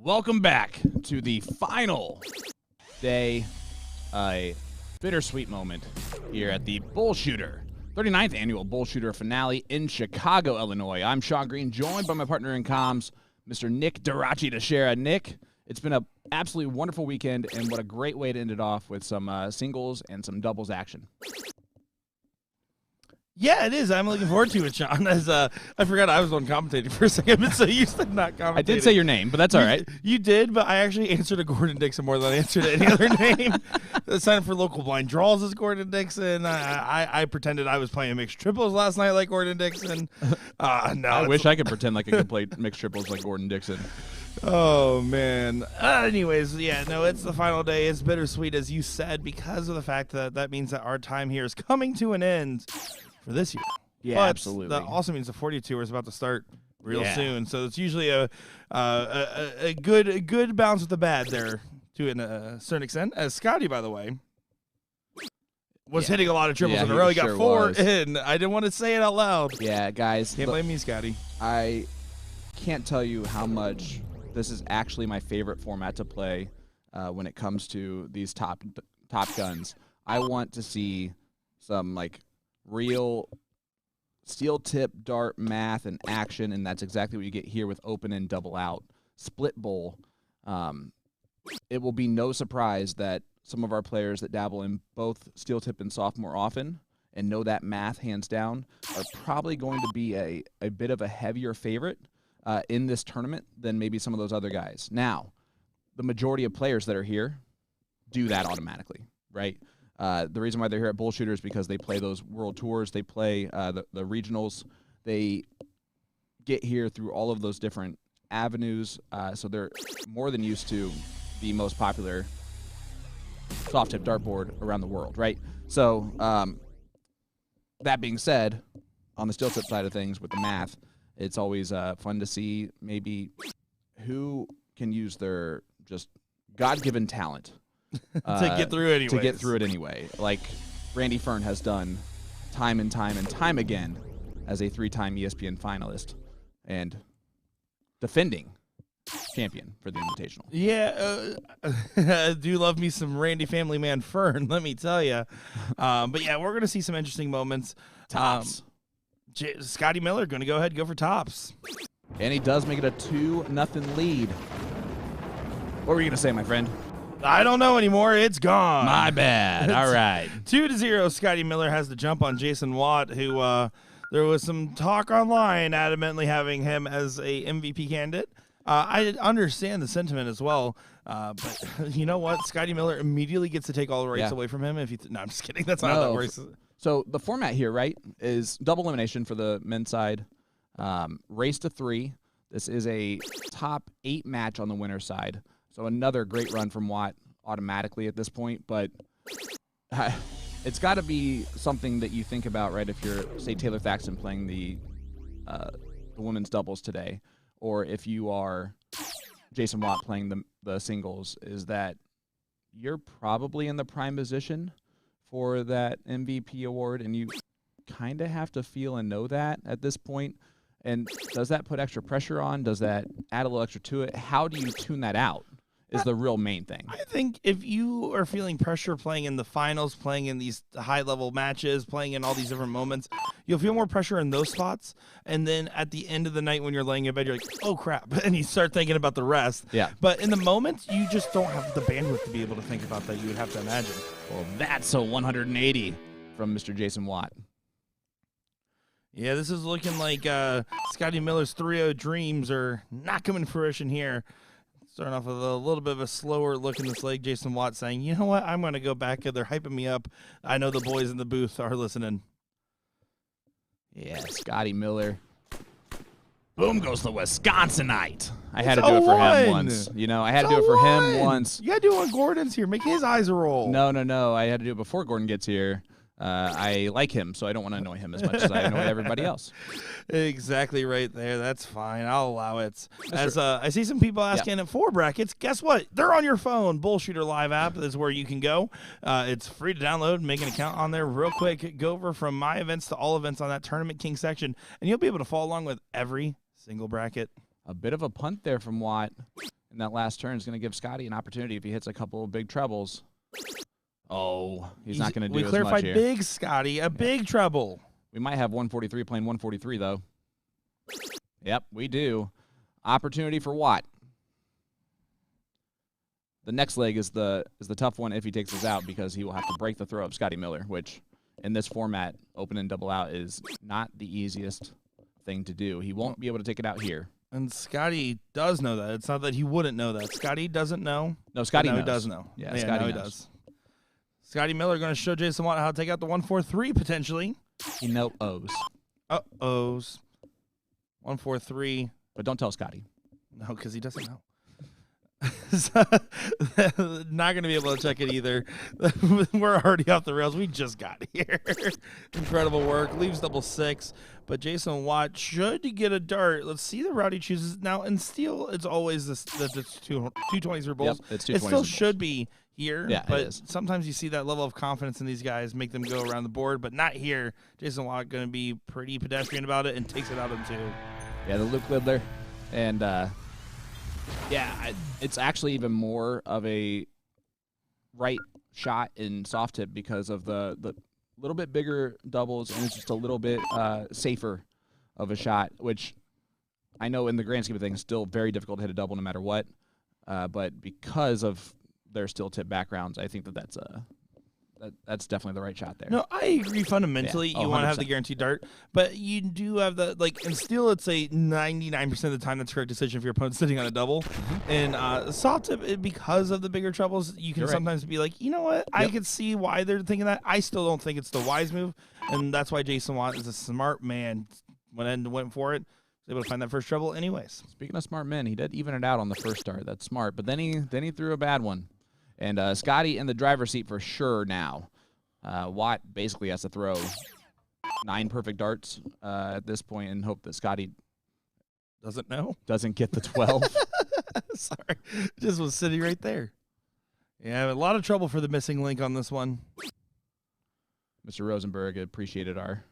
Welcome back to the final day, a bittersweet moment here at the BullShooter, 39th annual BullShooter finale in Chicago, Illinois. I'm Sean Green, joined by my partner in comms, Mr. Nick Darachi Teixeira. Nick, it's been an absolutely wonderful weekend, and what a great way to end it off with some singles and some doubles action. Yeah, it is. I'm looking forward to it, Sean. As I forgot I was on commentating for a second, but so you said not commentating. I did say your name, but that's all right. You did, but I actually answered a Gordon Dixon more than I answered any other name. I signed up for local blind draws as Gordon Dixon. I pretended I was playing mixed triples last night like Gordon Dixon. No, I wish I could pretend like I could play mixed triples like Gordon Dixon. Oh, man. Anyways, yeah, no, it's the final day. It's bittersweet, as you said, because of the fact that means that our time here is coming to an end for this year. Yeah, but absolutely. That also means the 42 is about to start real soon. So it's usually a good balance with the bad there to a certain extent. As Scotty, by the way, was hitting a lot of triples in a row. He got four in. I didn't want to say it out loud. Yeah, guys. Can't blame me, Scotty. I can't tell you how much this is actually my favorite format to play when it comes to these top guns. I want to see some real steel tip dart math and action, and that's exactly what you get here with open and double out split bowl. It will be no surprise that some of our players that dabble in both steel tip and soft more often and know that math hands down are probably going to be a bit of a heavier favorite in this tournament than maybe some of those other guys. Now, the majority of players that are here do that automatically, right? The reason why they're here at BullShooter is because they play those world tours, they play the regionals, they get here through all of those different avenues, so they're more than used to the most popular soft tip dartboard around the world, right? So that being said, on the steel tip side of things with the math, it's always fun to see maybe who can use their just God-given talent to get through it anyway. Like Randy Fern has done time and time and time again as a 3-time ESPN finalist and defending champion for the Invitational. Yeah, I do love me some Randy family man Fern, let me tell you. But yeah, we're going to see some interesting moments. Tops. Scotty Miller going to go ahead and go for tops. And he does make it a 2-0 lead. What were you going to say, my friend? I don't know anymore. It's gone. My bad. All right. 2-0. Scotty Miller has the jump on Jason Watt, who there was some talk online adamantly having him as a MVP candidate. I understand the sentiment as well, but you know what? Scotty Miller immediately gets to take all the rights away from him. No, I'm just kidding. That's not how that works. So the format here, right, is double elimination for the men's side, race to 3. This is a top 8 match on the winner's side. So another great run from Watt automatically at this point, but it's got to be something that you think about, right? If you're, say, Taylor Thaxton playing the women's doubles today, or if you are Jason Watt playing the singles, is that you're probably in the prime position for that MVP award, and you kind of have to feel and know that at this point. And does that put extra pressure on? Does that add a little extra to it? How do you tune that out? Is the real main thing. I think if you are feeling pressure playing in the finals, playing in these high-level matches, playing in all these different moments, you'll feel more pressure in those spots. And then at the end of the night when you're laying in bed, you're like, oh, crap. And you start thinking about the rest. Yeah. But in the moment, you just don't have the bandwidth to be able to think about that. You would have to imagine. Well, that's a 180 from Mr. Jason Watt. Yeah, this is looking like Scotty Miller's 3-0 dreams are not coming to fruition here. Starting off with a little bit of a slower look in this leg. Jason Watt saying, you know what, I'm going to go back. They're hyping me up. I know the boys in the booth are listening. Yeah, Scotty Miller. Boom goes the Wisconsinite. I had to do it for him once. You know, I had to do it for him once. You got to do it when Gordon's here. Make his eyes roll. No. I had to do it before Gordon gets here. I like him, so I don't want to annoy him as much as I annoy everybody else. Exactly right there. That's fine. I'll allow it. As I see some people asking at 4 brackets, guess what? They're on your phone. BullShooter Live app is where you can go. It's free to download. Make an account on there real quick. Go over from my events to all events on that Tournament King section, and you'll be able to follow along with every single bracket. A bit of a punt there from Watt. in that last turn is going to give Scotty an opportunity if he hits a couple of big trebles. Oh, he's not going to do as much here. We clarified big Scotty, a big treble. We might have 143 playing 143, though. Yep, we do. Opportunity for Watt. The next leg is the tough one if he takes us out because he will have to break the throw of Scotty Miller, which in this format, open and double out is not the easiest thing to do. He won't be able to take it out here. And Scotty does know that. It's not that he wouldn't know that. Scotty doesn't know. No, Scotty knows. He does know. Yeah, Scotty knows. He does. Scotty Miller going to show Jason Watt how to take out the 143 potentially. He knows. Uh-ohs. 143. But don't tell Scotty. No, because he doesn't know. Not going to be able to check it either. We're already off the rails. We just got here. Incredible work. Leaves double 6. But Jason Watt should get a dart. Let's see the route he chooses. Now, in steel, it's always the 220s for bulls. Yep, it's 220s. It still should be here. Yeah, but sometimes you see that level of confidence in these guys make them go around the board. But not here. Jason Watt going to be pretty pedestrian about it and takes it out in 2. Yeah, the Luke Lidler. And, yeah, it's actually even more of a right shot in soft tip because of the little bit bigger doubles, and it's just a little bit safer of a shot, which I know in the grand scheme of things is still very difficult to hit a double no matter what. But because of their steel tip backgrounds, I think that's definitely the right shot there. No, I agree fundamentally. Yeah. You want to have the guaranteed dart, but you do have the, like, in steel, it's a 99% of the time that's a correct decision if your opponent's sitting on a double. And soft tip, because of the bigger troubles, you can sometimes be like, you know what? I can see why they're thinking that. I still don't think it's the wise move, and that's why Jason Watt is a smart man. Went for it. Was able to find that first treble anyways. Speaking of smart men, he did even it out on the first start. That's smart. But then he threw a bad one. And Scotty in the driver's seat for sure now. Watt basically has to throw 9 perfect darts at this point and hope that Scotty doesn't get the 12. Sorry. Just was sitting right there. Yeah, a lot of trouble for the missing link on this one. Mr. Rosenberg appreciated our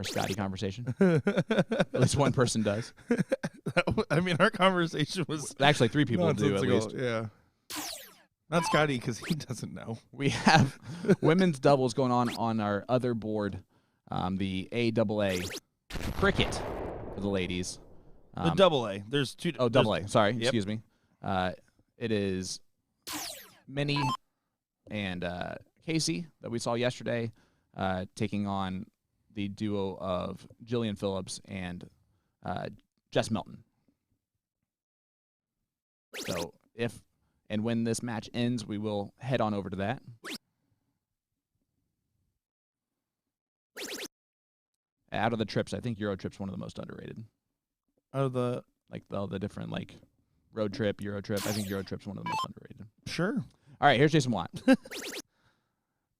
Scotty conversation. At least one person does. I mean, our conversation was... Actually, 3 people do at least. Yeah. Not Scotty, because he doesn't know. We have women's doubles going on our other board, the AAA cricket for the ladies. The double A. There's 2. Oh, double A. Sorry, excuse me. It is Minnie and Casey that we saw yesterday taking on the duo of Jillian Phillips and Jess Melton. So if and when this match ends, we will head on over to that. Out of the trips, I think Euro Trip's one of the most underrated. Out of the all the different road trip, Euro Trip, I think Euro Trip's one of the most underrated. Sure. All right, here's Jason Watt.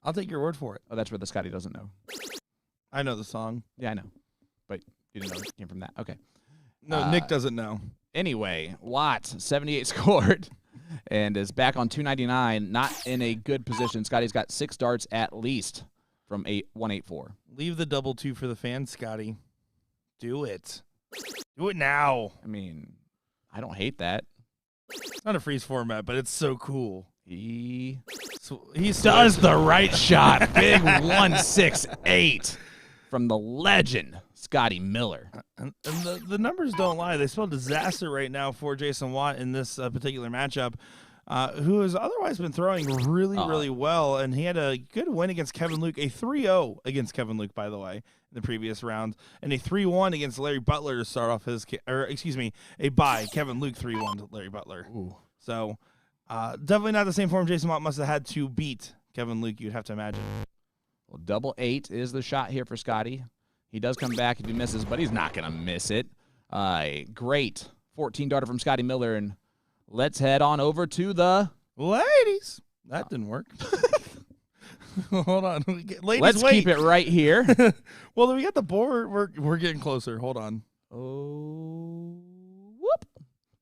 I'll take your word for it. Oh, that's where the Scotty doesn't know. I know the song. Yeah, I know. But you didn't know it came from that. Okay. No, Nick doesn't know. Anyway, Watt, 78 scored. And is back on 299, not in a good position. Scotty's got 6 darts at least from 184. Leave the double 2 for the fans, Scotty. Do it. Do it now. I mean, I don't hate that. It's not a freeze format, but it's so cool. He does the right shot. Big 168 from the legend, Scotty Miller. And the numbers don't lie. They spell disaster right now for Jason Watt in this particular matchup, who has otherwise been throwing really well. And he had a good win against Kevin Luke, a 3-0 against Kevin Luke, by the way, in the previous round, and a 3-1 against Larry Butler to start off a bye. Kevin Luke 3-1 to Larry Butler. Ooh. So definitely not the same form Jason Watt must have had to beat Kevin Luke, you'd have to imagine. Well, double 8 is the shot here for Scotty. He does come back if he misses, but he's not going to miss it. Great 14 darter from Scotty Miller, and let's head on over to the ladies. That didn't work. Hold on, ladies. Let's keep it right here. Well, we got the board. We're getting closer. Hold on. Oh, whoop!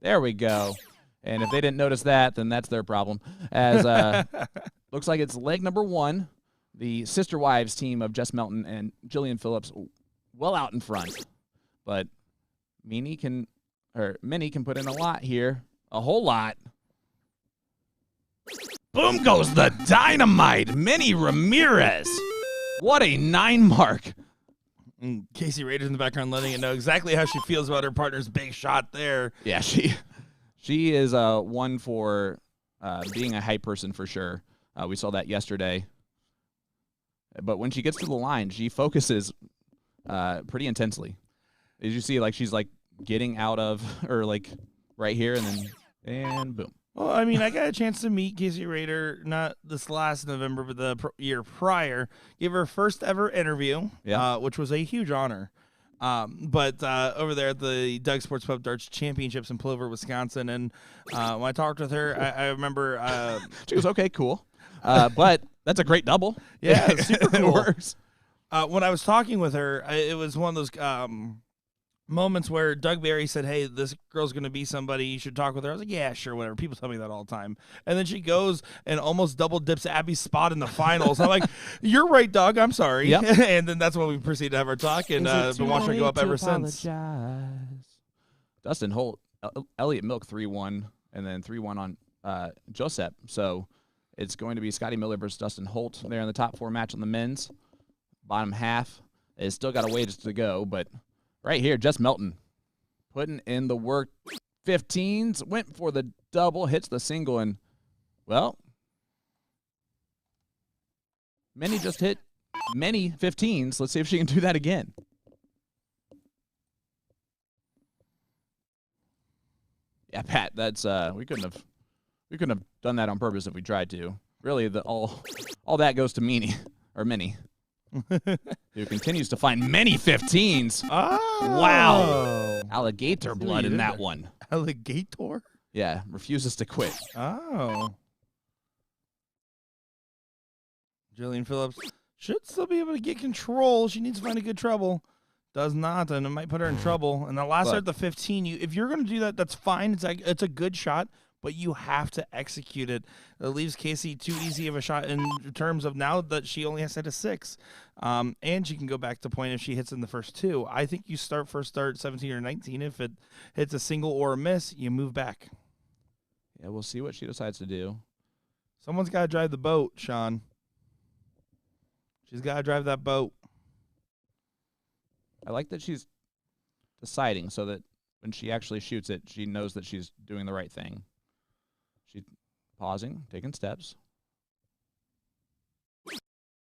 There we go. And if they didn't notice that, then that's their problem. As looks like it's leg number 1. The Sister Wives team of Jess Melton and Jillian Phillips well out in front. But Minnie can put in a lot here. a whole lot. Boom goes the dynamite. Mini Ramirez. What a 9 mark. And Casey Rader's in the background letting it know exactly how she feels about her partner's big shot there. Yeah, she is one for being a hype person for sure. We saw that yesterday. But when she gets to the line, she focuses pretty intensely. As you see, like she's like getting out of, or like right here, and boom. Well, I mean, I got a chance to meet Casey Rader, not this last November, but the year prior. Gave her first ever interview, which was a huge honor. But over there at the Doug Sports Pub Darts Championships in Plover, Wisconsin, and when I talked with her, I remember she was okay, cool. But that's a great double. Yeah, super cool. It works. When I was talking with her, it was one of those moments where Doug Barry said, "Hey, this girl's going to be somebody. You should talk with her." I was like, "Yeah, sure, whatever." People tell me that all the time. And then she goes and almost double dips Abby's spot in the finals. I'm like, "You're right, Doug. I'm sorry." Yep. And then that's when we proceed to have our talk, and been watching her go up ever since. Dustin Holt, Elliot Milk 3-1, and then 3-1 on Josep. So it's going to be Scotty Miller versus Dustin Holt there in the top 4 match on the men's. Bottom half is still got a ways to go, but right here, just Melton putting in the work. 15s, went for the double, hits the single, and, well, Minnie just hit many 15s. Let's see if she can do that again. Yeah, Pat, that's we couldn't have done that on purpose if we tried to. Really, all that goes to Minnie. Who continues to find many 15s. Oh. Wow. Alligator blood in that one. Alligator? Yeah, refuses to quit. Oh. Jillian Phillips should still be able to get control. She needs to find a good treble. Does not, and it might put her in trouble. And the last start, the 15, if you're going to do that, that's fine. It's a good shot, but you have to execute it. It leaves Casey too easy of a shot in terms of now that she only has to hit a 6. And she can go back to point if she hits in the first 2. I think you first start 17 or 19. If it hits a single or a miss, you move back. Yeah, we'll see what she decides to do. Someone's got to drive the boat, Sean. She's got to drive that boat. I like that she's deciding so that when she actually shoots it, she knows that she's doing the right thing. She's pausing, taking steps.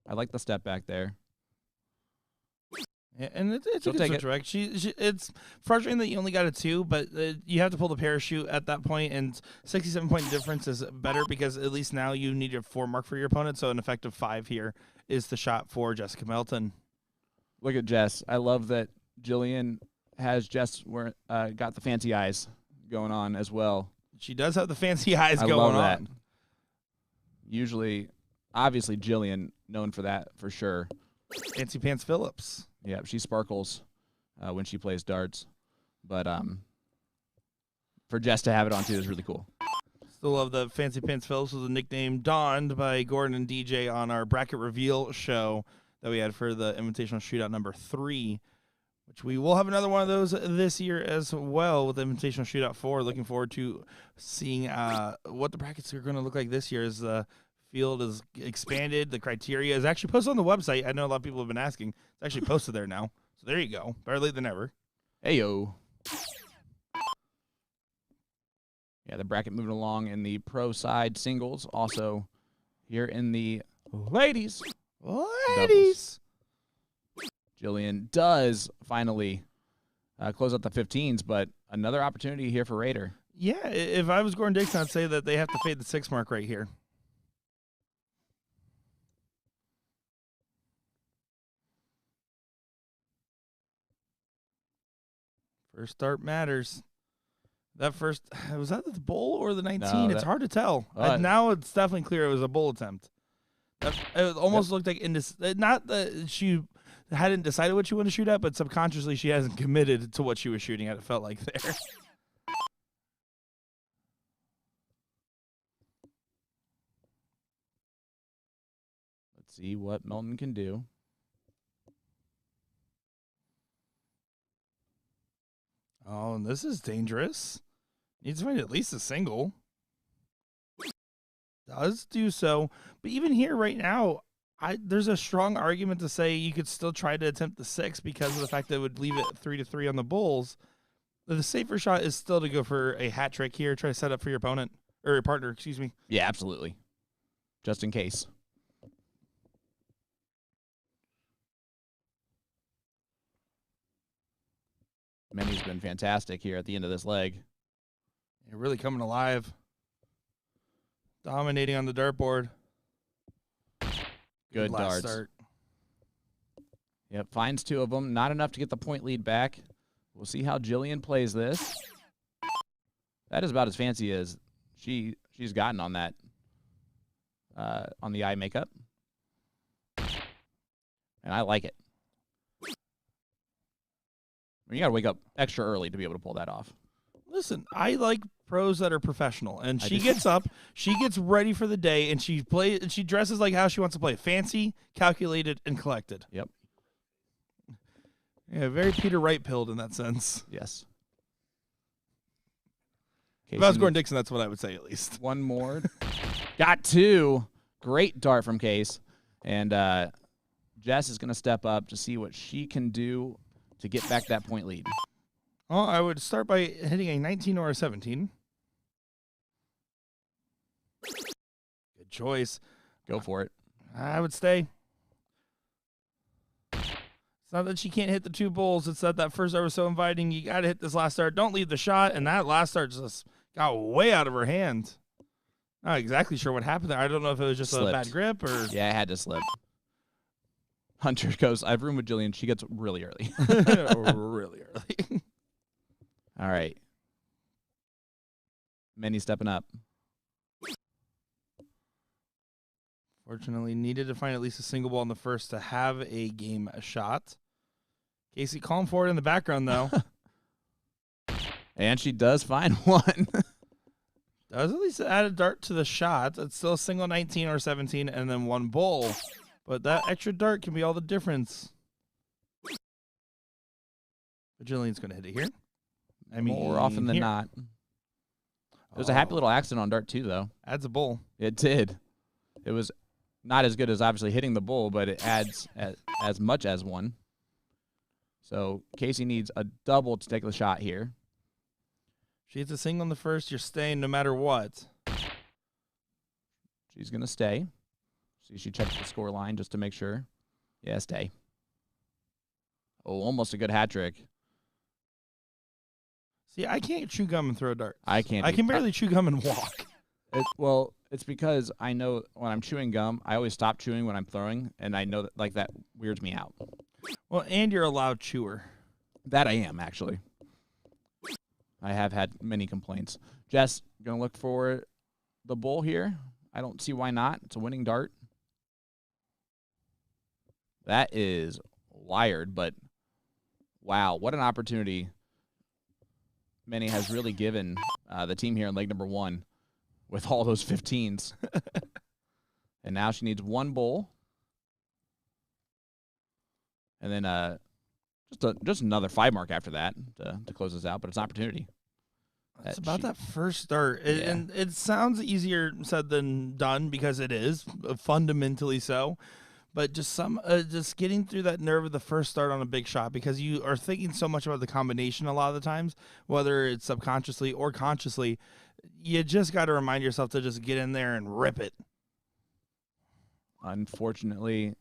I like the step back there. Yeah, and it's a good switch rack. It's frustrating that you only got a 2, but you have to pull the parachute at that point, and 67-point difference is better because at least now you need a 4 mark for your opponent, so an effective 5 here is the shot for Jessica Melton. Look at Jess. I love that Jillian has Jess got the fancy eyes going on as well. She does have the fancy eyes going on. That. Usually, obviously, Jillian known for that for sure. Fancy Pants Phillips. Yeah, she sparkles when she plays darts. But for Jess to have it on too is really cool. Still love the Fancy Pants Phillips was a nickname donned by Gordon and DJ on our bracket reveal show that we had for the Invitational Shootout number 3, which we will have another one of those this year as well with the Invitational Shootout 4. Looking forward to seeing what the brackets are going to look like this year as the field is expanded. The criteria is actually posted on the website. I know a lot of people have been asking. It's actually posted there now. So there you go. Better late than never. Hey, yo. Yeah, the bracket moving along in the pro side singles. Also here in the ladies. Ladies. Jillian does finally close out the 15s, but another opportunity here for Rader. Yeah, if I was Gordon Dixon, I'd say that they have to fade the 6 mark right here. First start matters. That first, was that the bowl or the 19? No, it's hard to tell. Now it's definitely clear it was a bowl attempt. It almost looked like not that she hadn't decided what she wanted to shoot at, but subconsciously she hasn't committed to what she was shooting at. It felt like there. Let's see what Melton can do. Oh, and this is dangerous. Needs to find at least a single. Does do so. But even here right now, there's a strong argument to say you could still try to attempt the 6 because of the fact that it would leave it 3-3 on the Bulls. The safer shot is still to go for a hat trick here. Try to set up for your opponent, or your partner, excuse me. Yeah, absolutely. Just in case. Manny's been fantastic here at the end of this leg. You're really coming alive. Dominating on the dartboard. Good darts. Start. Yep, finds 2 of them. Not enough to get the point lead back. We'll see how Jillian plays this. That is about as fancy as she's gotten on that, on the eye makeup. And I like it. You got to wake up extra early to be able to pull that off. Listen, I like pros that are professional, and she gets up, she gets ready for the day, and she dresses like how she wants to play, fancy, calculated, and collected. Yep. Yeah, very Peter Wright-pilled in that sense. Yes. If I was Gordon Dixon, that's what I would say at least. One more. Got 2. Great dart from Case. And Jess is going to step up to see what she can do to get back that point lead. Well, I would start by hitting a 19 or a 17. Good choice. Go for it. I would stay. It's not that she can't hit the 2 bulls. It's that first dart was so inviting. You got to hit this last dart. Don't leave the shot. And that last dart just got way out of her hand. Not exactly sure what happened there. I don't know if it was just a bad grip or. Yeah, it had to slip. Hunter goes, I have room with Jillian. She gets really early. Really early. All right. Manny stepping up. Fortunately, needed to find at least a single ball in the first to have a game shot. Casey calm forward in the background, though. And she does find one. Does at least add a dart to the shot. It's still a single 19 or 17 and then 1 bull. But that extra dart can be all the difference. But Jillian's going to hit it here. I mean, more often than not. There's a happy little accident on dart 2, though. Adds a bull. It did. It was not as good as obviously hitting the bull, but it adds as much as 1. So Casey needs a double to take the shot here. She hits a single in the first. You're staying no matter what. She's going to stay. See, she checked the score line just to make sure. Yeah, stay. Oh, almost a good hat trick. See, I can't chew gum and throw darts. I can't. I can barely chew gum and walk. Well, it's because I know when I'm chewing gum, I always stop chewing when I'm throwing, and I know that that weirds me out. Well, and you're a loud chewer. That I am, actually. I have had many complaints. Jess, going to look for the bull here. I don't see why not. It's a winning dart. That is wired, but wow, what an opportunity Manny has really given the team here in leg number 1 with all those 15s. And now she needs 1 bull. And then just another 5 mark after that to close us out, but it's an opportunity. It's about that first start. And it sounds easier said than done because it is, fundamentally so. But just getting through that nerve of the first start on a big shot because you are thinking so much about the combination a lot of the times, whether it's subconsciously or consciously, you just got to remind yourself to just get in there and rip it. Unfortunately,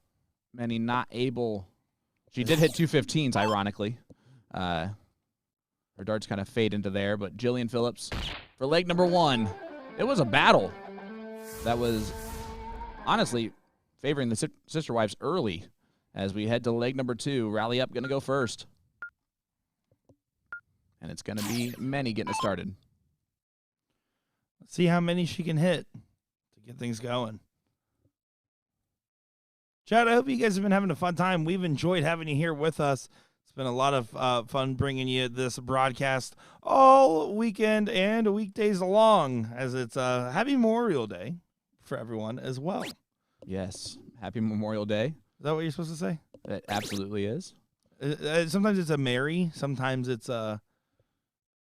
Manny not able. She did hit 2 15s, ironically. Her darts kind of fade into there, but Jillian Phillips for leg number 1. It was a battle. That was honestly favoring the sister wives early as we head to leg number 2. Rally up, going to go first. And it's going to be Manny getting it started. Let's see how many she can hit to get things going. Chad, I hope you guys have been having a fun time. We've enjoyed having you here with us. It's been a lot of fun bringing you this broadcast all weekend and weekdays along as it's Happy Memorial Day for everyone as well. Yes. Happy Memorial Day. Is that what you're supposed to say? It absolutely is. Sometimes it's a merry. Sometimes it's a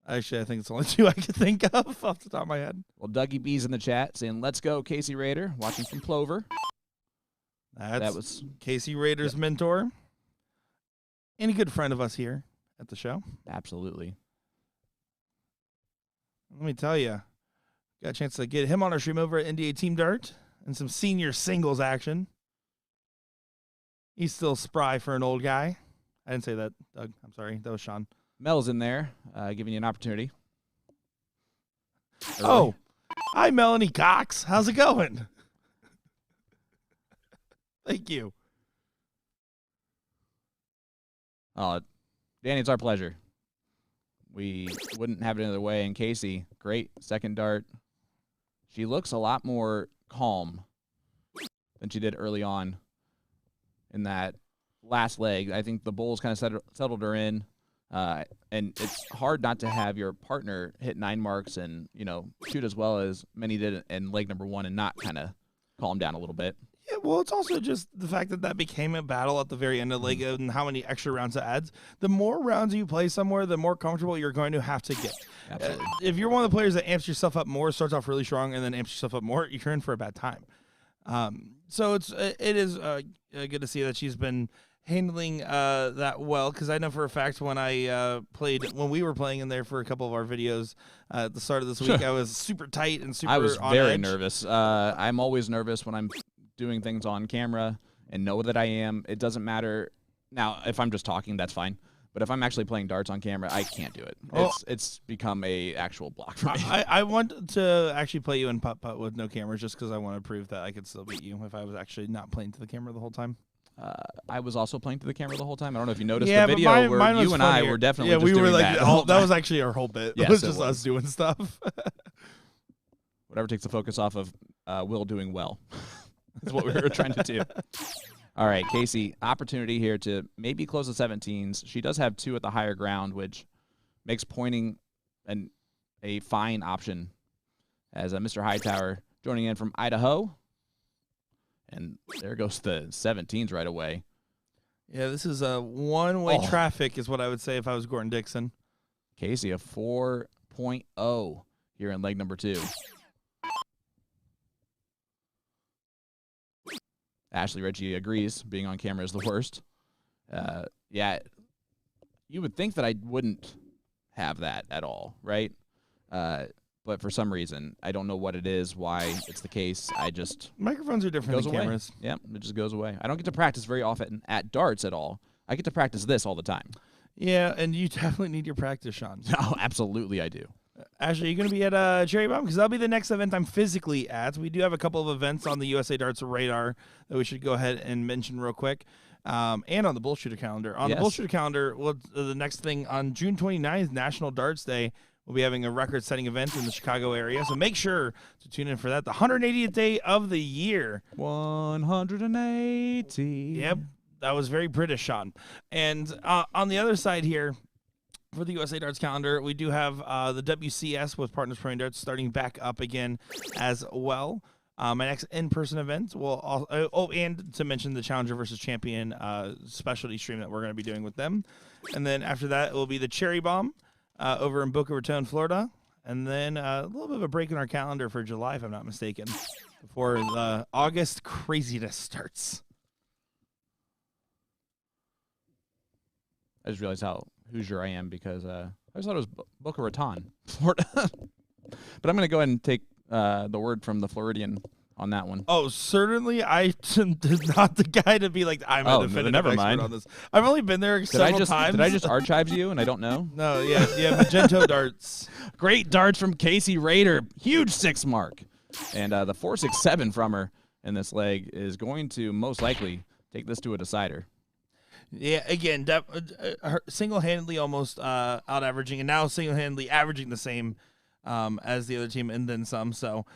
Actually, I think it's only 2 I could think of off the top of my head. Well, Dougie B's in the chat saying, let's go, Casey Rader, watching from Plover. That was Casey Rader's mentor. And a good friend of us here at the show. Absolutely. Let me tell you, got a chance to get him on our stream over at NDA Team Dart and some senior singles action. He's still spry for an old guy. I didn't say that, Doug. I'm sorry. That was Sean. Mel's in there, giving you an opportunity. Oh, hi, Melanie Cox. How's it going? Thank you. Oh, Danny, it's our pleasure. We wouldn't have it any other way. And Casey, great second dart. She looks a lot more calm than she did early on in that last leg. I think the Bulls kind of settled her in. And it's hard not to have your partner hit 9 marks and, shoot as well as many did in leg number 1 and not kind of calm down a little bit. Yeah, well, it's also just the fact that became a battle at the very end of the leg and how many extra rounds it adds. The more rounds you play somewhere, the more comfortable you're going to have to get. Absolutely. If you're one of the players that amps yourself up more, starts off really strong, and then amps yourself up more, you're in for a bad time. So it is good to see that she's been handling that well, because I know for a fact when we were playing in there for a couple of our videos at the start of this week, I was super tight and super. I was on very edge. nervous. I'm always nervous when I'm doing things on camera and know that I am. It doesn't matter. Now, if I'm just talking, that's fine. But if I'm actually playing darts on camera, I can't do it. It's become a actual block for me. I want to actually play you in putt-putt with no cameras just because I want to prove that I could still beat you if I was actually not playing to the camera the whole time. I was also playing to the camera the whole time. I don't know if you noticed the video where you and I were definitely just doing that. That was actually our whole bit. Yes, it was just us doing stuff. Whatever takes the focus off of Will doing well is what we were trying to do. All right, Casey, opportunity here to maybe close the 17s. She does have 2 at the higher ground, which makes pointing a fine option as Mr. Hightower joining in from Idaho. And there goes the 17s right away. Yeah, this is a one-way traffic is what I would say if I was Gordon Dixon. Casey, a 4.0 here in leg number 2. Ashley Ritchie agrees being on camera is the worst. Yeah, you would think that I wouldn't have that at all, right? But for some reason, I don't know what it is, why it's the case. Microphones are different than cameras. Yeah, it just goes away. I don't get to practice very often at darts at all. I get to practice this all the time. Yeah, and you definitely need your practice, Sean. No, absolutely I do. Ashley, are you going to be at Cherry Bomb? Because that'll be the next event I'm physically at. We do have a couple of events on the USA Darts Radar that we should go ahead and mention real quick. And on the BullShooter calendar. On the BullShooter calendar, the next thing on June 29th, National Darts Day, we'll be having a record-setting event in the Chicago area. So make sure to tune in for that. The 180th day of the year. 180. Yep. That was very British, Sean. And on the other side here, for the USA Darts calendar, we do have the WCS with Partners Pro Darts starting back up again as well. My next in-person event will also, and to mention the Challenger versus Champion specialty stream that we're going to be doing with them. And then after that, it will be the Cherry Bomb over in Boca Raton, Florida. And then a little bit of a break in our calendar for July, if I'm not mistaken, before the August craziness starts. I just realized how Hoosier I am because I just thought it was Boca Raton, Florida. But I'm going to go ahead and take the word from the Floridian on that one. Oh, certainly I am not the guy to be like, I'm a definitive expert on this. I've only been there several times. Did I just archive you and I don't know? No, yeah, Magento Darts. Great darts from Casey Rader. Huge 6 mark. And the 4.67 from her in this leg is going to most likely take this to a decider. Yeah, again, single-handedly almost out-averaging, and now single-handedly averaging the same as the other team and then some. So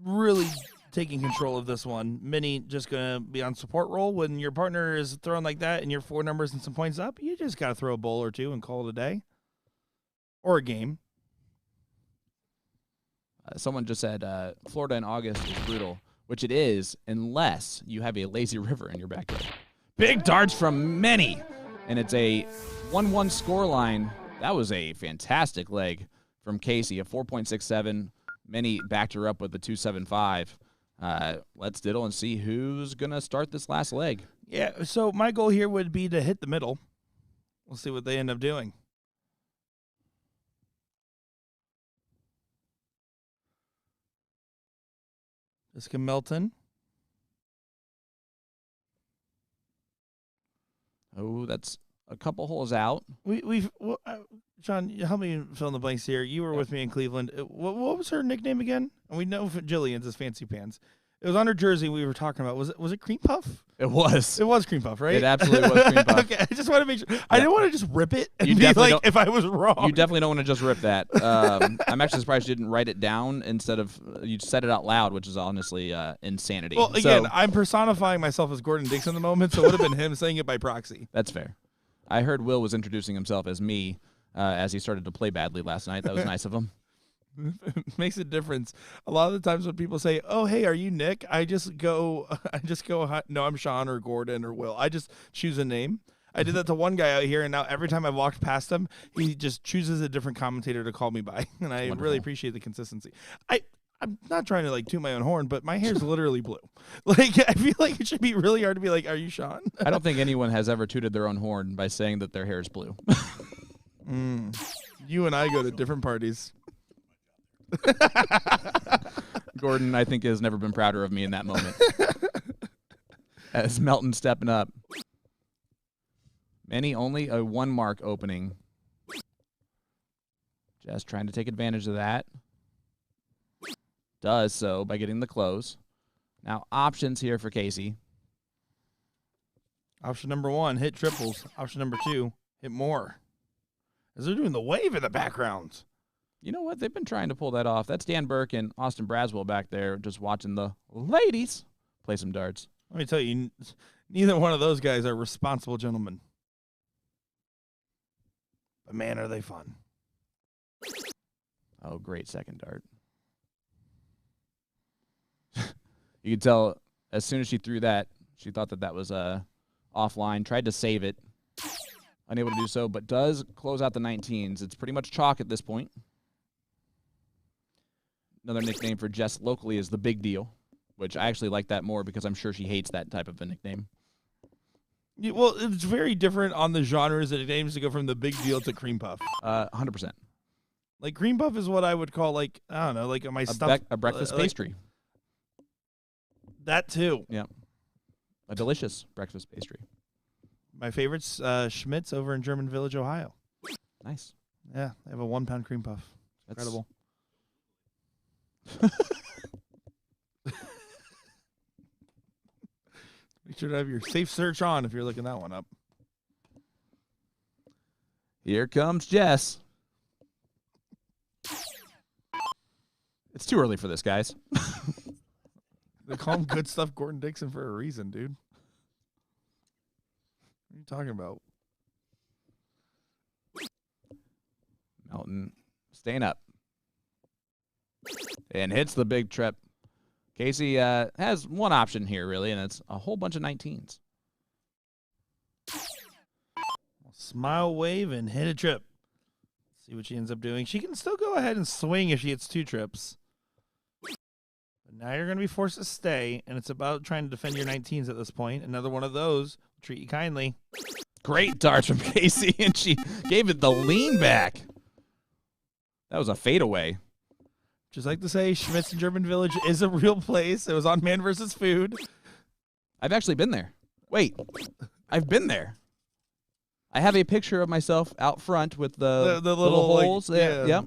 really taking control of this one. Minnie just going to be on support role. When your partner is throwing like that and you're 4 numbers and some points up, you just got to throw a bowl or 2 and call it a day. Or a game. Someone just said Florida in August is brutal, which it is unless you have a lazy river in your backyard. Big darts from Minnie, and it's a 1-1 scoreline That was a fantastic leg from Casey, a 4.67. Many backed her up with the 2.75. Let's diddle and see who's going to start this last leg. Yeah, so my goal here would be to hit the middle. We'll see what they end up doing. Jessica Melton. Oh, that's a couple holes out. John, help me fill in the blanks here. You were with me in Cleveland. What was her nickname again? And we know Jillian's is Fancy Pants. It was on her jersey we were talking about. Was it Cream Puff? It was. It was Cream Puff, right? It absolutely was Cream Puff. Okay, I just want to make sure. Yeah. I didn't want to just rip it and you be like, if I was wrong. You definitely don't want to just rip that. I'm actually surprised you didn't write it down instead of you said it out loud, which is honestly insanity. Well, again, I'm personifying myself as Gordon Dix in the moment, so it would have been him saying it by proxy. That's fair. I heard Will was introducing himself as me as he started to play badly last night. That was nice of him. Makes a difference. A lot of the times when people say, "Oh, hey, are you Nick?" I just go, no, I'm Sean or Gordon or Will. I just choose a name. I did that to one guy out here, and now every time I walked past him, he just chooses a different commentator to call me by, and I really appreciate the consistency. I'm not trying to like toot my own horn, but my hair's literally blue. Like, I feel like it should be really hard to be like, "Are you Sean?" I don't think anyone has ever tooted their own horn by saying that their hair is blue. You and I go to different parties. Gordon, I think, has never been prouder of me in that moment. As Melton stepping up. Manny only a 1 mark opening. Just trying to take advantage of that. Does so by getting the close. Now options here for Casey. Option number 1, hit triples. Option number 2, hit more. As they're doing the wave in the background. You know what? They've been trying to pull that off. That's Dan Burke and Austin Braswell back there just watching the ladies play some darts. Let me tell you, neither one of those guys are responsible gentlemen. But, man, are they fun. Oh, great second dart. You could tell as soon as she threw that, she thought that was offline, tried to save it. Unable to do so, but does close out the 19s. It's pretty much chalk at this point. Another nickname for Jess locally is the Big Deal, which I actually like that more because I'm sure she hates that type of a nickname. Yeah, well, it's very different on the genres of nicknames to go from the Big Deal to Cream Puff. 100%. Like, Cream Puff is what I would call, like, I don't know, like my stuff. A breakfast pastry. That, too. Yeah. A delicious breakfast pastry. My favorite's Schmidt's over in German Village, Ohio. Nice. Yeah, they have a 1-pound cream puff. That's incredible. Make sure to have your safe search on if you're looking that one up. Here comes Jess. It's too early for this, guys. They call him Good Stuff Gordon Dixon for a reason, dude. What are you talking about? Melton staying up. And hits the big trip. Casey has one option here, really, and it's a whole bunch of 19s. Smile, wave, and hit a trip. See what she ends up doing. She can still go ahead and swing if she hits 2 trips. But now you're going to be forced to stay, and it's about trying to defend your 19s at this point. Another one of those will treat you kindly. Great darts from Casey, and she gave it the lean back. That was a fadeaway. Just like to say, Schmidt's in German Village is a real place. It was on Man vs. Food. I've actually been there. Wait, I've been there. I have a picture of myself out front with the little holes. Like, yeah. Yep.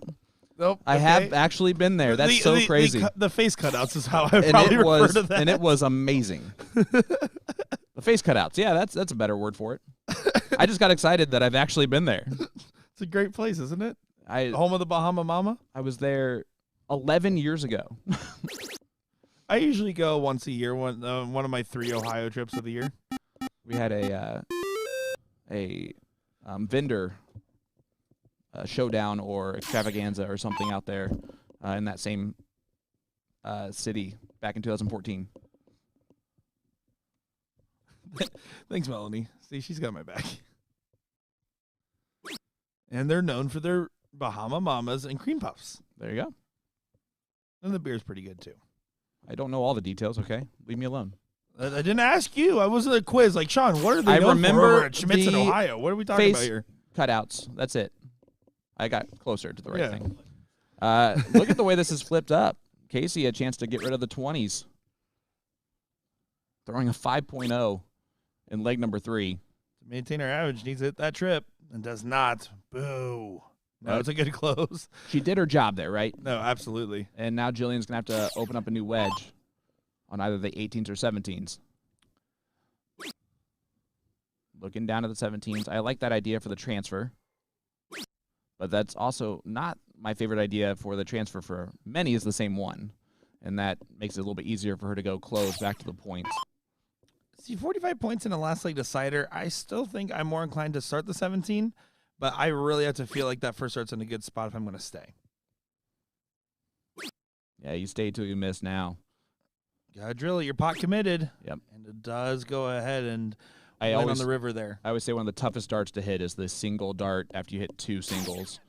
Nope. I have actually been there. That's so crazy. The face cutouts is how I probably refer to that. And it was amazing. The face cutouts. Yeah, that's a better word for it. I just got excited that I've actually been there. It's a great place, isn't it? The home of the Bahama Mama? I was there 11 years ago. I usually go once a year, one of my 3 Ohio trips of the year. We had a vendor showdown or extravaganza or something out there in that same city back in 2014. Thanks, Melanie. See, she's got my back. And they're known for their Bahama Mamas and cream puffs. There you go. And the beer's pretty good, too. I don't know all the details, okay? Leave me alone. I didn't ask you. I was in a quiz. Like, Sean, what are they known for over at Schmitz in Ohio? What are we talking about here? Cutouts. That's it. I got closer to the right thing. Yeah. Look at the way this is flipped up. Casey had a chance to get rid of the 20s. Throwing a 5.0 in leg number 3. To maintain her average, needs to hit that trip and does not. Boo. No, it's a good close. She did her job there, right? No, absolutely. And now Jillian's going to have to open up a new wedge on either the 18s or 17s. Looking down at the 17s. I like that idea for the transfer. But that's also not my favorite idea for the transfer for many is the same one. And that makes it a little bit easier for her to go close back to the points. See, 45 points in a last leg decider. I still think I'm more inclined to start the 17, but I really have to feel like that first start's in a good spot if I'm going to stay. Yeah, you stay till you miss now. Gotta drill it. You're pot committed. Yep. And it does go ahead and win on the river there. I always say one of the toughest darts to hit is the single dart after you hit 2 singles,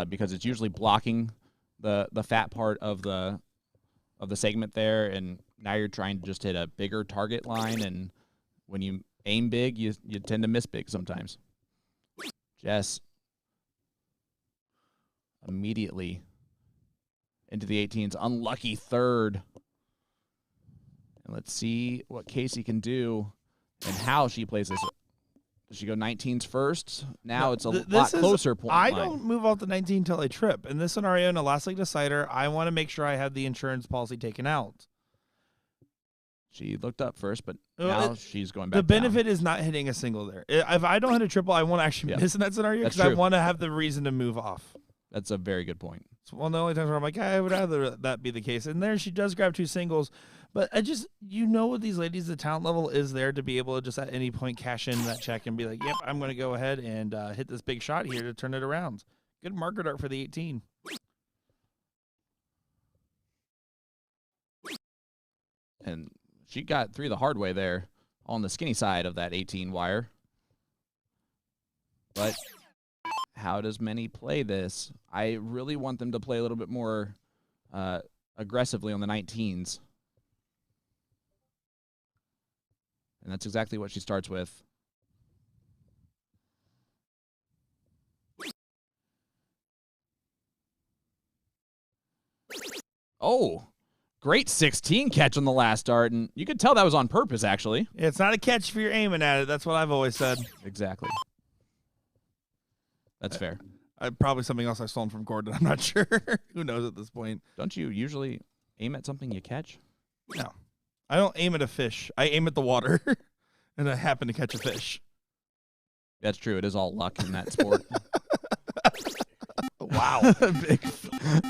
because it's usually blocking the fat part of the segment there, and now you're trying to just hit a bigger target line, and when you aim big, you tend to miss big sometimes. Jess immediately into the 18s, unlucky third. And let's see what Casey can do and how she plays this. Does she go 19s first? Now it's a lot closer point I line. don't move off the 19 until I trip. In this scenario, in a last leg decider, I want to make sure I have the insurance policy taken out. She looked up first, but now she's going back The benefit down. is not hitting a single there. If I don't hit a triple, I won't actually miss in that scenario because I want to have the reason to move off. That's a very good point. It's one of the only times where I'm like, I would rather that be the case. And there she does grab 2 singles. But I just, with these ladies, the talent level is there to be able to just at any point cash in that check and be like, yep, I'm going to go ahead and hit this big shot here to turn it around. Good marker dart for the 18. And she got 3 the hard way there on the skinny side of that 18 wire. But how does Many play this? I really want them to play a little bit more aggressively on the 19s. And that's exactly what she starts with. Oh, great 16 catch on the last dart. And you could tell that was on purpose, actually. It's not a catch if you're aiming at it. That's what I've always said. Exactly. That's fair. Probably something else I've stolen from Gordon. I'm not sure. Who knows at this point? Don't you usually aim at something you catch? No. I don't aim at a fish. I aim at the water, and I happen to catch a fish. That's true. It is all luck in that sport. Wow.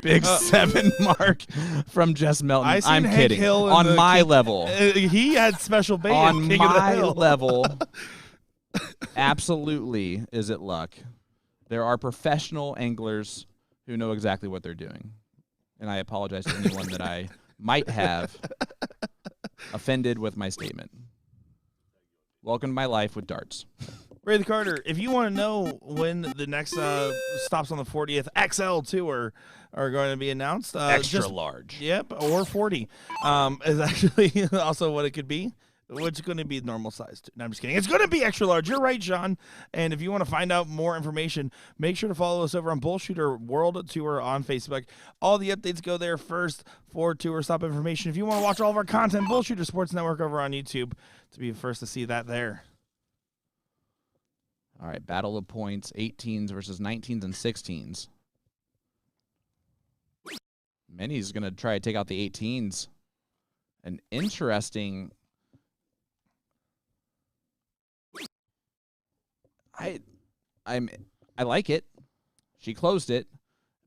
big 7 mark from Jess Melton. I'm Hank kidding. Hill On my level. He had special bait. On King my of the Hill. level, absolutely is it luck. There are professional anglers who know exactly what they're doing. And I apologize to anyone that I might have offended with my statement. Welcome to my life with darts. Ray the Carter, if you want to know when the next stops on the 40th XL Tour are going to be announced. Extra large. Yep, or 40 is actually also what it could be. Which is going to be normal size. No, I'm just kidding. It's going to be extra large. You're right, Sean. And if you want to find out more information, make sure to follow us over on BullShooter World Tour on Facebook. All the updates go there first for tour stop information. If you want to watch all of our content, BullShooter Sports Network over on YouTube to be first to see that there. All right, battle of points, 18s versus 19s and 16s. Many's going to try to take out the 18s. An interesting... I like it. She closed it,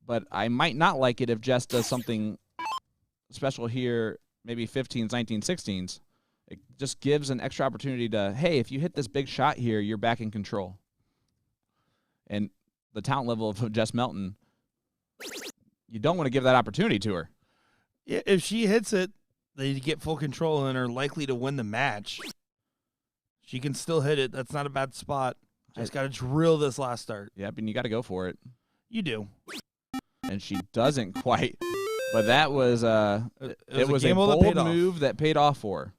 but I might not like it if Jess does something special here, maybe 15s, 19s, 16s. It just gives an extra opportunity to, hey, if you hit this big shot here, you're back in control. And the talent level of Jess Melton, you don't want to give that opportunity to her. Yeah, if she hits it, they get full control and are likely to win the match. She can still hit it. That's not a bad spot. Just got to drill this last start. Yep, and you got to go for it. You do. And she doesn't quite. But that was it was a gamble that bold paid off. move that paid off for her.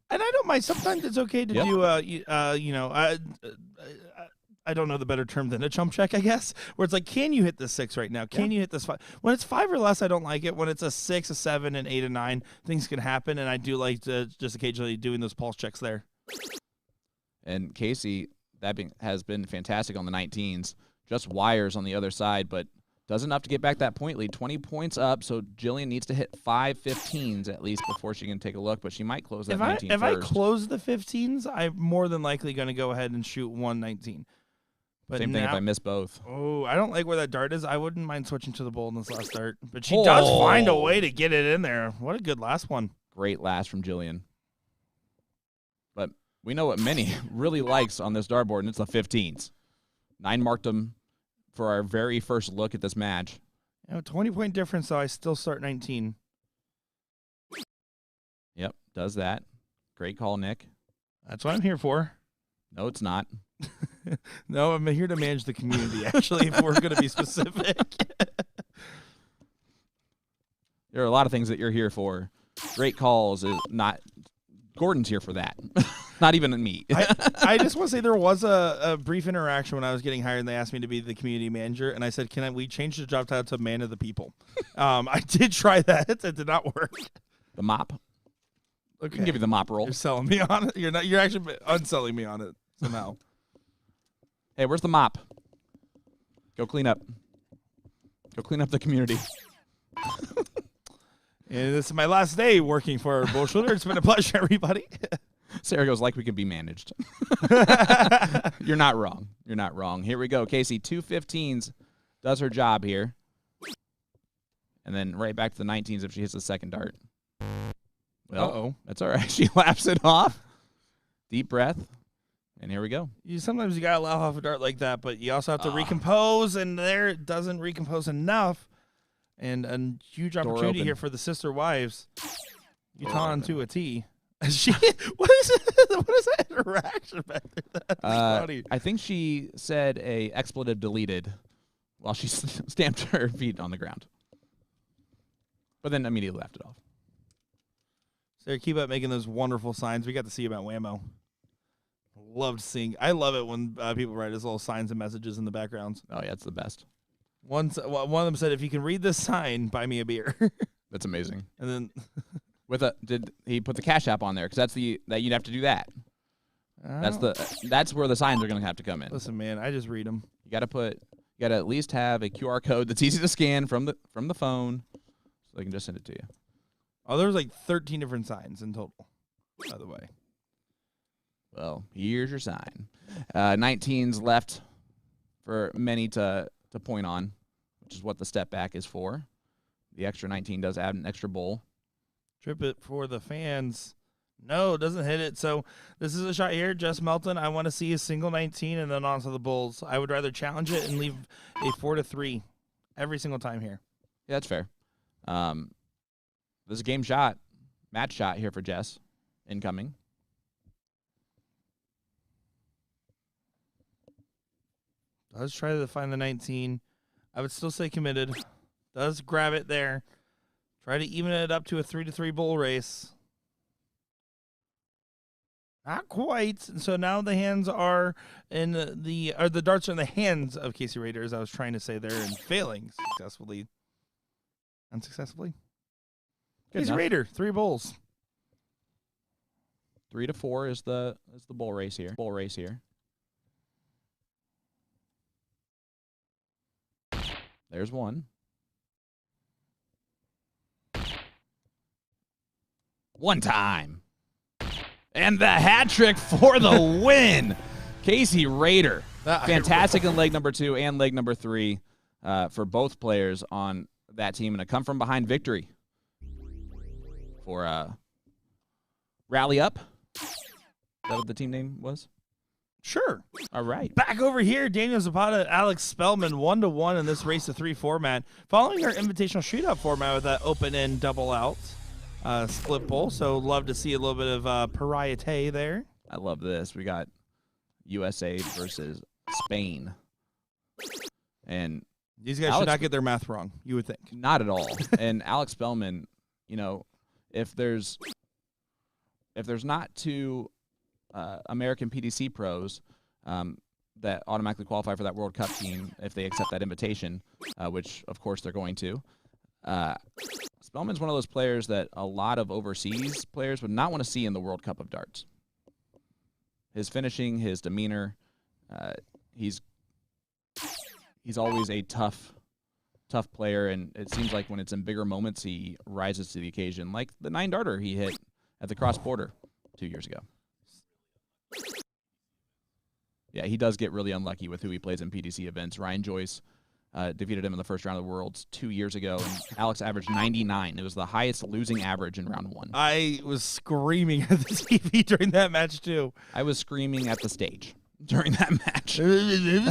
And I don't mind. Sometimes it's okay to Yep. do, I don't know the better term than a chump check, I guess, where it's like, can you hit this 6 right now? Can you hit this 5? When it's 5 or less, I don't like it. When it's a 6, a 7, and 8, and 9, things can happen, and I do like to just occasionally doing those pulse checks there. And Casey, has been fantastic on the 19s. Just wires on the other side, but does enough to get back that point lead. 20 points up, so Jillian needs to hit 5 15s at least before she can take a look, but she might close that 19 If first. I close the 15s, I'm more than likely going to go ahead and shoot 119. But Same thing if I miss both. Oh, I don't like where that dart is. I wouldn't mind switching to the bull in this last start. But she does find a way to get it in there. What a good last one. Great last from Jillian. But we know what Minnie really likes on this dartboard, and it's the 15s. 9 marked them for our very first look at this match. 20-point difference, though. I still start 19. Yep, does that. Great call, Nick. That's what I'm here for. No, it's not. No, I'm here to manage the community, actually, if we're going to be specific. There are a lot of things that you're here for. Great calls is not. Gordon's here for that. Not even me. I just want to say there was a brief interaction when I was getting hired, and they asked me to be the community manager, and I said, we change the job title to man of the people? I did try that. It did not work. The mop. Okay. I can give you the mop roll. You're selling me on it. You're actually unselling me on it somehow. Hey, where's the mop? Go clean up. Go clean up the community. And this is my last day working for BullShooter. It's been a pleasure, everybody. Sarah goes, like we could be managed. You're not wrong. You're not wrong. Here we go. Casey, 2 15s does her job here. And then right back to the 19s if she hits the second dart. Well, that's all right. She laps it off. Deep breath. And here we go. Sometimes you got to laugh off a dart like that, but you also have to recompose, and there it doesn't recompose enough. And a huge opportunity here for the sister wives. Utah to a T. What is that interaction back there? That's funny. I think she said a expletive deleted while she stamped her feet on the ground. But then immediately left it off. Sarah, keep up making those wonderful signs. We got to see about Whammo. Loved seeing. I love it when people write us little signs and messages in the backgrounds. Oh, yeah, it's the best. One of them said, if you can read this sign, buy me a beer. That's amazing. And then did he put the Cash App on there? Because that you'd have to do that. That's where the signs are going to have to come in. Listen, man, I just read them. You got to at least have a QR code that's easy to scan from the phone, so they can just send it to you. Oh, there's like 13 different signs in total, by the way. Well, here's your sign. 19's left for many to point on, which is what the step back is for. The extra 19 does add an extra bowl. Trip it for the fans. No, doesn't hit it. So this is a shot here. Jess Melton, I want to see a single 19 and then on to the bulls. I would rather challenge it and leave a 4-3 every single time here. Yeah, that's fair. This is a game shot, match shot here for Jess. Incoming. Does try to find the 19. I would still say committed. Does grab it there. Try to even it up to a 3-3 bull race. Not quite. So now the hands are in the darts are in the hands of Casey Rader, as I was trying to say there, and failing successfully. Unsuccessfully. Casey Rader, 3 bulls. 3 to 4 is the bull race here. There's one. One time. And the hat trick for the win. Casey Rader. Fantastic in leg number 2 and leg number 3 for both players on that team. And a come from behind victory for Rally Up. Is that what the team name was? Sure. All right. Back over here, Daniel Zapata, Alex Spelman, 1-1 in this race to 3 format. Following our invitational shootout format with that open end double out split bowl. So love to see a little bit of pariete there. I love this. We got USA versus Spain. And these guys should not get their math wrong, you would think. Not at all. And Alex Spelman, if there's not two American PDC pros that automatically qualify for that World Cup team if they accept that invitation, which of course they're going to, Spelman's one of those players that a lot of overseas players would not want to see in the World Cup of darts. His finishing, his demeanor, he's always a tough player, and it seems like when it's in bigger moments, he rises to the occasion, like the 9-darter he hit at the cross border 2 years ago. Yeah, he does get really unlucky with who he plays in PDC events. Ryan Joyce defeated him in the first round of the Worlds 2 years ago, and Alex averaged 99. It was the highest losing average in round 1. I was screaming at the TV during that match, too. I was screaming at the stage during that match. During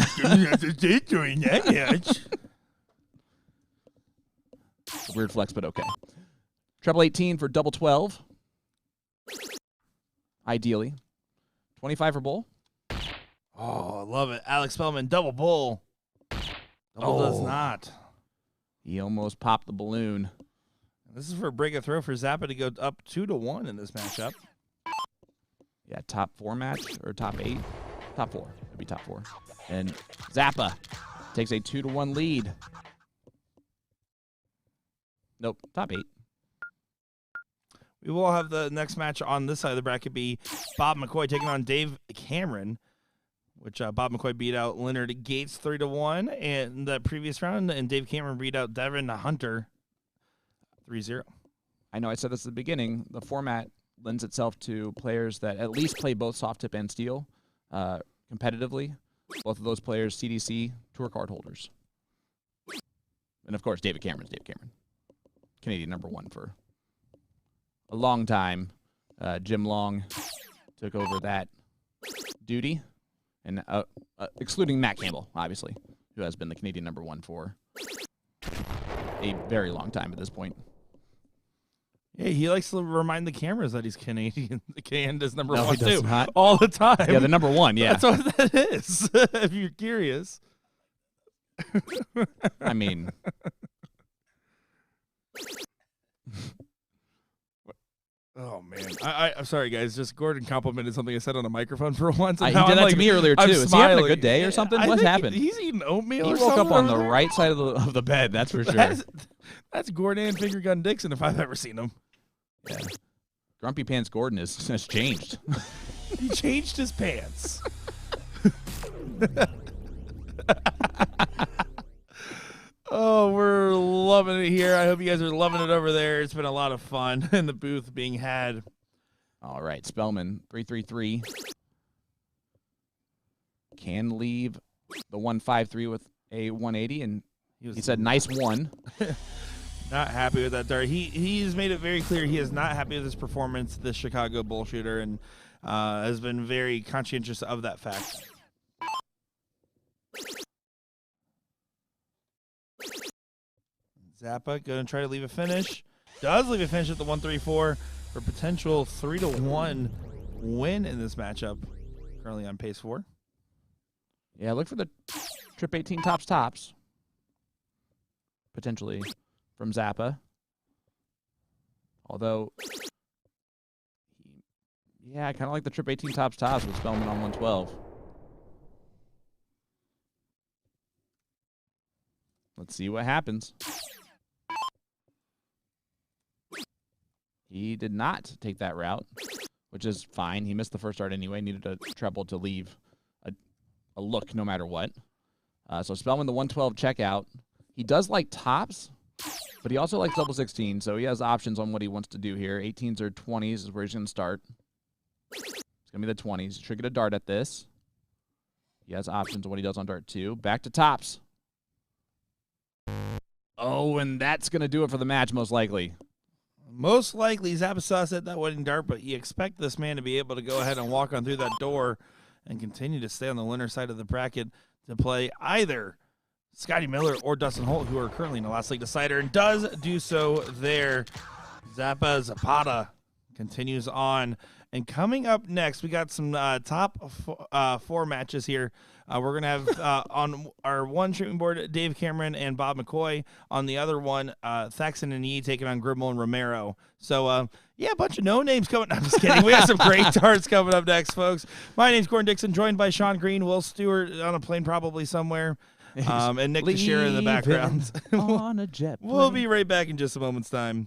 that match. Weird flex, but okay. Treble 18 for double 12. Ideally. 25 for bull. Oh, I love it. Alex Spelman, double bull. Double does not. He almost popped the balloon. This is for a break of throw for Zapata to go up 2-1 in this matchup. Yeah, top 4 match or top 8? Top 4. It'd be top 4. And Zappa takes a 2-1 lead. Nope, top 8. We will have the next match on this side of the bracket be Bob McCoy taking on Dave Cameron, which Bob McCoy beat out Leonard Gates 3-1 in the previous round, and Dave Cameron beat out Devin Hunter 3-0. I know I said this at the beginning. The format lends itself to players that at least play both soft tip and steel competitively. Both of those players, CDC tour card holders. And, of course, David Cameron's David Cameron. Canadian #1 for a long time. Jim Long took over that duty. And excluding Matt Campbell, obviously, who has been the Canadian #1 for a very long time at this point. Yeah, he likes to remind the cameras that he's Canadian. Canada's #1 No, he does too, not. all the time. Yeah, the #1. Yeah, that's what that is. If you're curious. I mean, oh man, I'm sorry guys. Just Gordon complimented something I said on a microphone for once. He did that to me earlier too. Is he having a good day or something? What happened? He's eating oatmeal. He or woke up on the there. right side of the bed. That's for sure. That's Gordon Finger Gun Dixon if I've ever seen him. Yeah, Grumpy Pants Gordon has changed. He changed his pants. Oh, we're loving it here. I hope you guys are loving it over there. It's been a lot of fun in the booth being had. All right, Spelman, 3-3-3. Can leave the 1-5-3 with a 180, and he said, nice one. Not happy with that dart. He's made it very clear he is not happy with his performance, this Chicago BullShooter, and has been very conscientious of that fact. Zappa going to try to leave a finish. Does leave a finish at the 1-3-4 for potential 3-1 win in this matchup. Currently on pace 4. Yeah, look for the trip 18 tops. Potentially from Zappa. Although, yeah, I kind of like the trip 18 tops with Spelman on 112. Let's see what happens. He did not take that route, which is fine. He missed the first dart anyway. Needed a treble to leave a look no matter what. So Spelman, the 112 checkout. He does like tops, but he also likes double 16, so he has options on what he wants to do here. 18s or 20s is where he's going to start. It's going to be the 20s. He should get a dart at this. He has options on what he does on dart 2. Back to tops. Oh, and that's going to do it for the match, most likely. Most likely, Zappa Sass at that wedding dart, but you expect this man to be able to go ahead and walk on through that door and continue to stay on the winner side of the bracket to play either Scotty Miller or Dustin Holt, who are currently in the last league decider, and does do so there. Zapata continues on. And coming up next, we got some top 4 matches here. We're going to have on our one treatment board, Dave Cameron and Bob McCoy. On the other one, Thaxton and Yee taking on Grimmel and Romero. So, a bunch of no-names coming. I'm just kidding. We have some great darts coming up next, folks. My name's Gordon Dixon, joined by Sean Green, Will Stewart on a plane probably somewhere, and Nick Teixeira in the background. On a jet plane. We'll be right back in just a moment's time.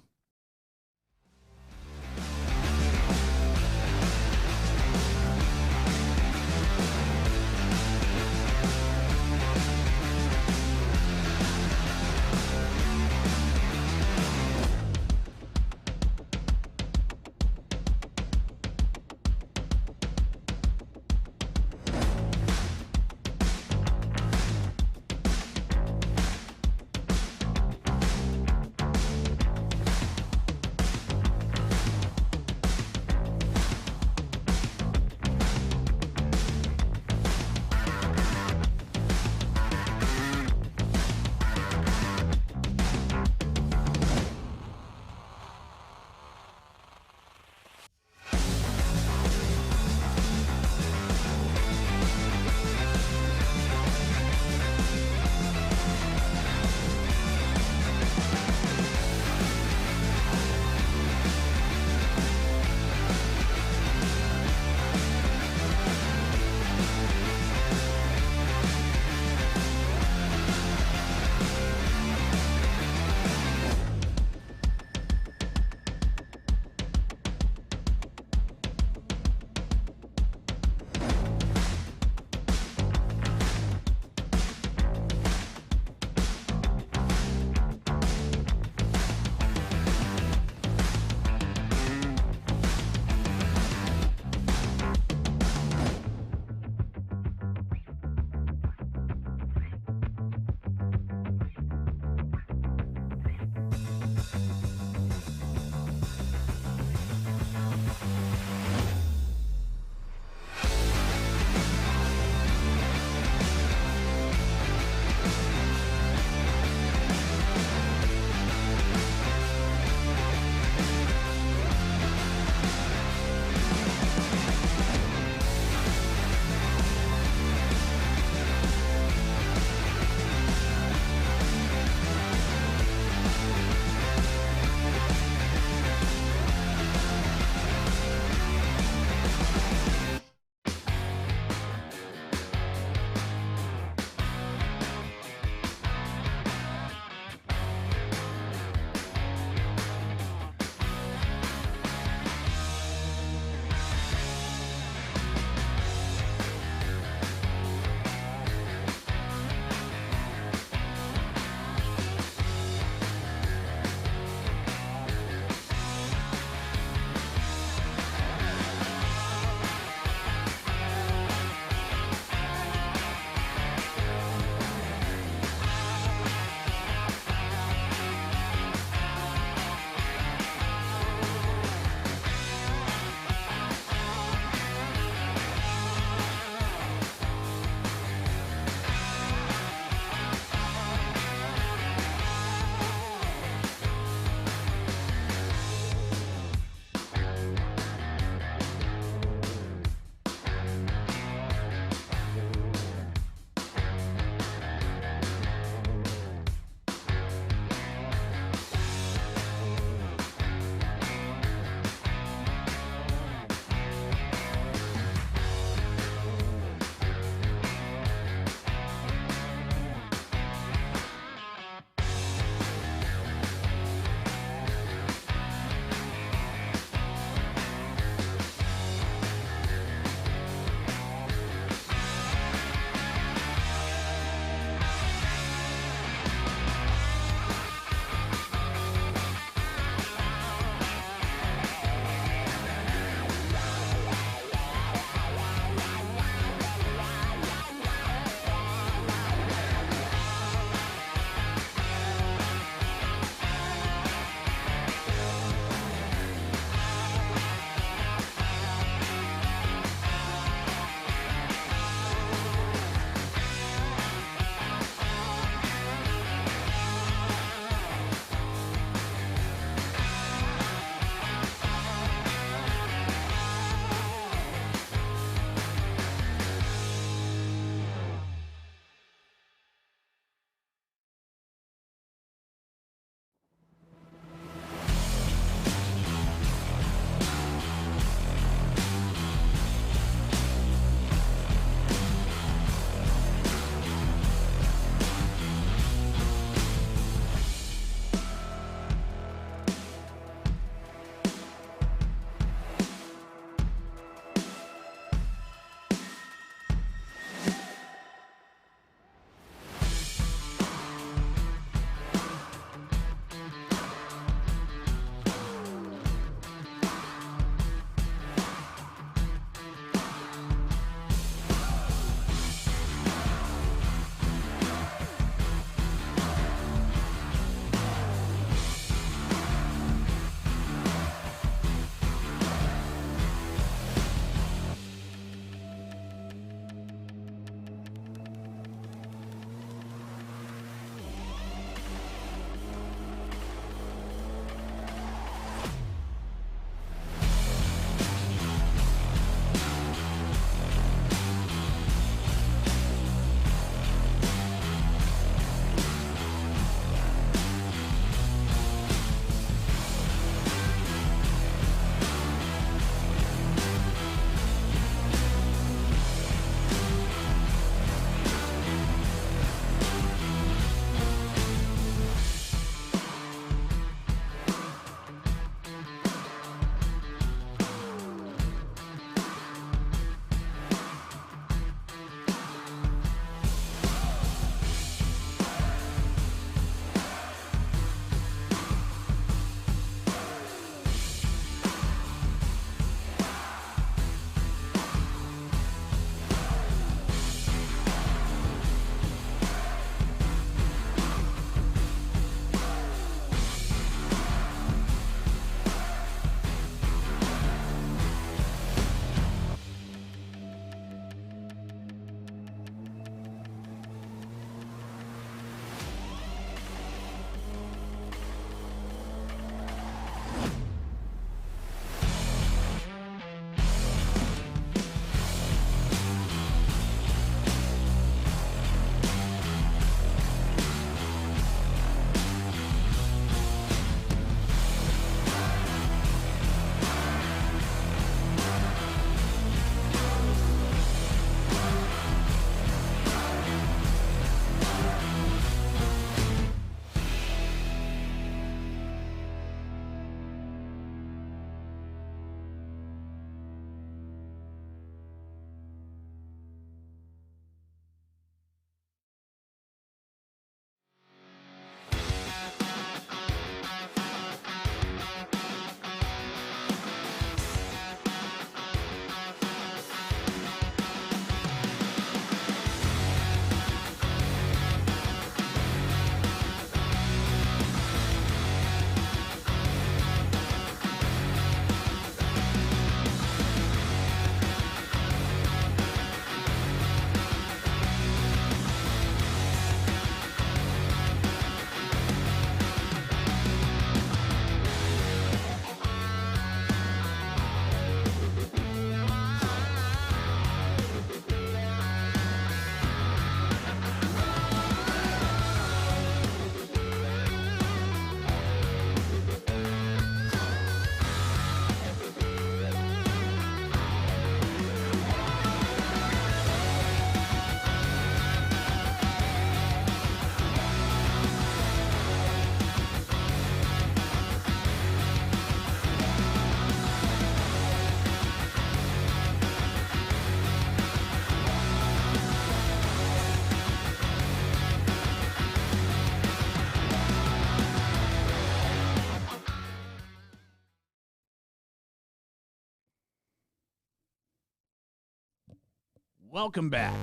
Welcome back,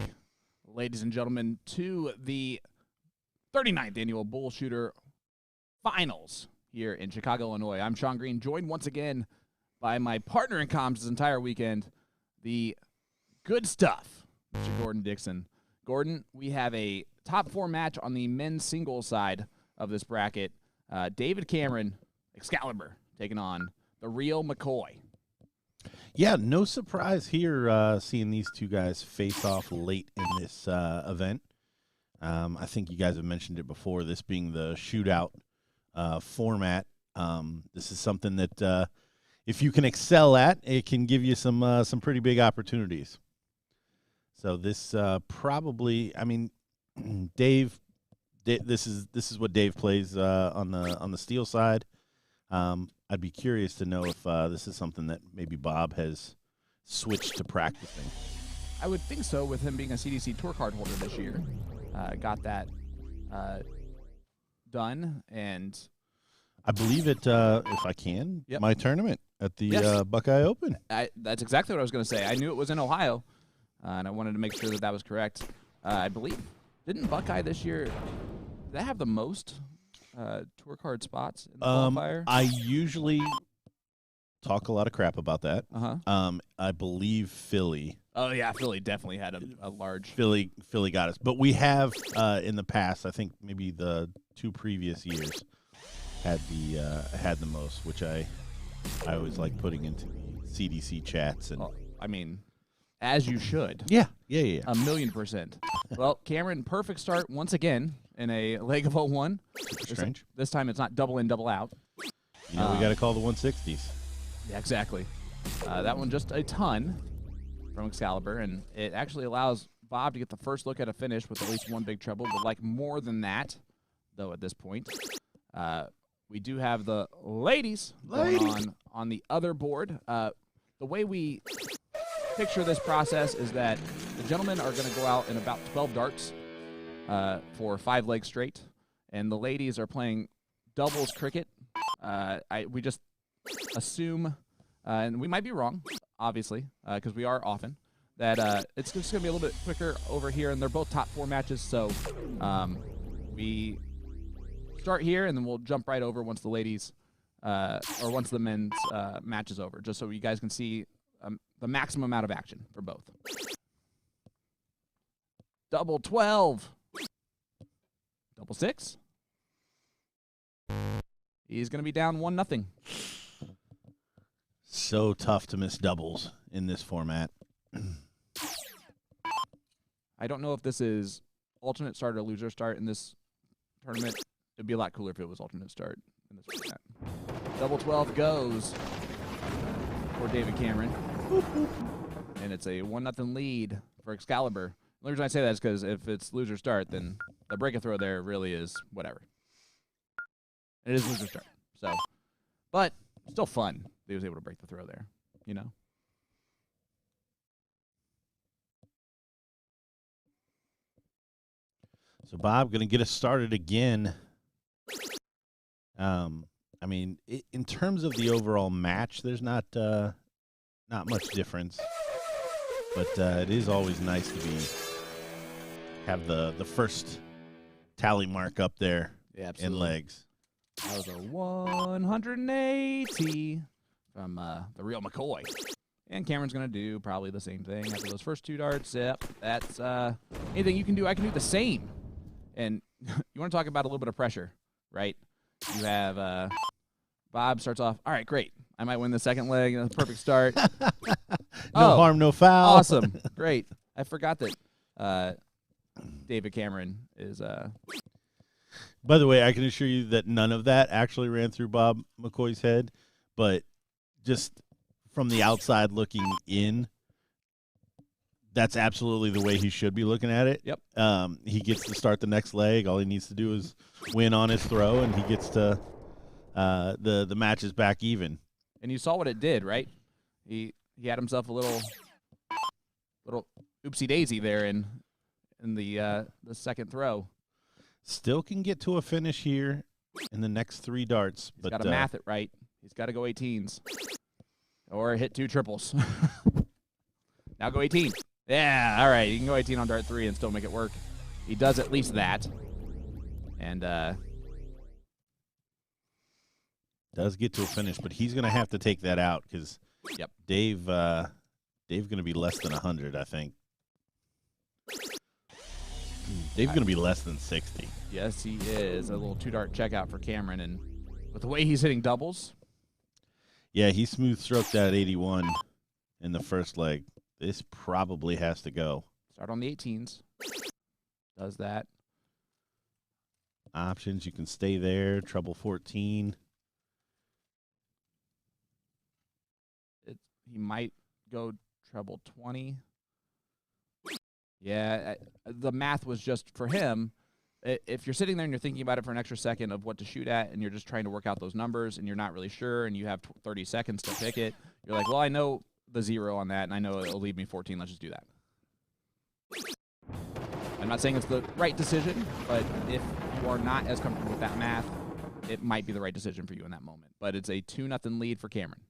ladies and gentlemen, to the 39th annual BullShooter Finals here in Chicago, Illinois. I'm Sean Green, joined once again by my partner in comms this entire weekend, the good stuff, Mr. Gordon Dixon. Gordon, we have a top 4 match on the men's singles side of this bracket. David Cameron, Excalibur, taking on the real McCoy. Yeah, no surprise here seeing these two guys face off late in this event. I think you guys have mentioned it before, this being the shootout format. This is something that if you can excel at, it can give you some pretty big opportunities. So this probably, I mean, Dave, this is what Dave plays on the steel side. I'd be curious to know if this is something that maybe Bob has switched to practicing. I would think so, with him being a CDC tour card holder this year. Got that done, and I believe it, if I can, my tournament at the Buckeye Open. That's exactly what I was going to say. I knew it was in Ohio, and I wanted to make sure that that was correct. I believe, didn't Buckeye this year, did they have the most tour card spots in the qualifier? I usually talk a lot of crap about that. I believe Philly. Oh yeah, Philly definitely had a large. Philly got us, but we have in the past, I think maybe the 2 previous years had the most, which I always like putting into the CDC chats. And I mean, as you should. Yeah. 1,000,000%. Well, Cameron, perfect start once again in a leg of 01. Strange. This time it's not double in, double out. You know, we got to call the 160s. Yeah, exactly. That one just a ton from Excalibur, and it actually allows Bob to get the first look at a finish with at least one big treble, but like more than that, though, at this point. We do have the ladies going on the other board. The way we picture this process is that the gentlemen are going to go out in about 12 darts for 5 legs straight, and the ladies are playing doubles cricket. We just assume, and we might be wrong, obviously, because we are often, that it's just going to be a little bit quicker over here, and they're both top 4 matches, so we start here, and then we'll jump right over once the ladies, or once the men's match is over, just so you guys can see the maximum amount of action for both. Double 12. Double 6. He's going to be down 1-0. So tough to miss doubles in this format. I don't know if this is alternate start or loser start in this tournament. It'd be a lot cooler if it was alternate start in this format. Double 12 goes for David Cameron. And it's a 1-0 lead for Excalibur. The only reason I say that is because if it's loser start, then the break and throw there really is whatever. It is loser start. So, but still fun that he was able to break the throw there, you know? So Bob going to get us started again. I mean, in terms of the overall match, there's not much difference, but it is always nice to have the first tally mark up there in legs. That was a 180 from the real McCoy. And Cameron's going to do probably the same thing after those first 2 darts. Yep, that's anything you can do, I can do the same. And you want to talk about a little bit of pressure, right? You have Bob starts off, all right, great. I might win the second leg. That's a perfect start. No harm, no foul. Awesome. Great. I forgot that David Cameron is By the way, I can assure you that none of that actually ran through Bob McCoy's head, but just from the outside looking in, that's absolutely the way he should be looking at it. Yep. He gets to start the next leg. All he needs to do is win on his throw, and he gets to the match is back even. And you saw what it did, right? He had himself a little oopsie daisy there in the second throw. Still can get to a finish here in the next 3 darts. He's got to math it right. He's got to go 18s or hit 2 triples. Now go 18. Yeah, all right. You can go 18 on dart 3 and still make it work. He does at least that. And does get to a finish, but he's going to have to take that out because Dave's going to be less than 100, I think. Dave's going to be less than 60. Yes, he is. A little 2-dart checkout for Cameron. And with the way he's hitting doubles. Yeah, he smooth stroked that 81 in the first leg. This probably has to go. Start on the 18s. Does that. Options, you can stay there. Treble 14. He might go treble 20. Yeah, the math was just for him. If you're sitting there and you're thinking about it for an extra second of what to shoot at, and you're just trying to work out those numbers, and you're not really sure, and you have 30 seconds to pick it, you're like, well, I know the 0 on that, and I know it'll leave me 14. Let's just do that. I'm not saying it's the right decision, but if you are not as comfortable with that math, it might be the right decision for you in that moment. But it's a 2-0 lead for Cameron.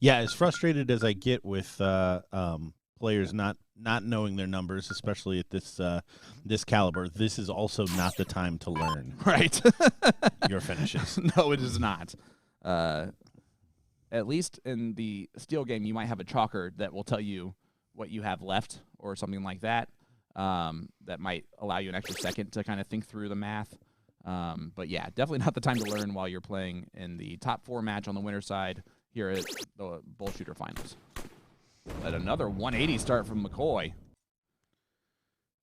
Yeah, as frustrated as I get with players not knowing their numbers, especially at this caliber, this is also not the time to learn. Right. Your finishes. No, it is not. At least in the steel game, you might have a chalker that will tell you what you have left or something like that. That might allow you an extra second to kind of think through the math. But yeah, definitely not the time to learn while you're playing in the top 4 match on the winner's side here at the BullShooter finals. But another 180 start from McCoy.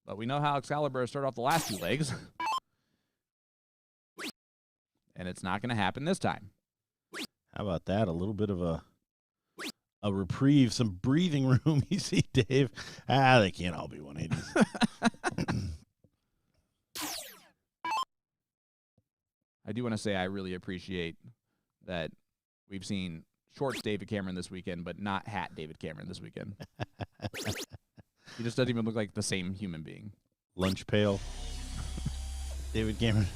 But we know how Excalibur started off the last 2 legs. And it's not going to happen this time. How about that? A little bit of a reprieve, some breathing room. You see, Dave. They can't all be 180s. I do want to say I really appreciate that we've seen shorts David Cameron this weekend, but not hat David Cameron this weekend. He just doesn't even look like the same human being. Lunch pail. David Cameron.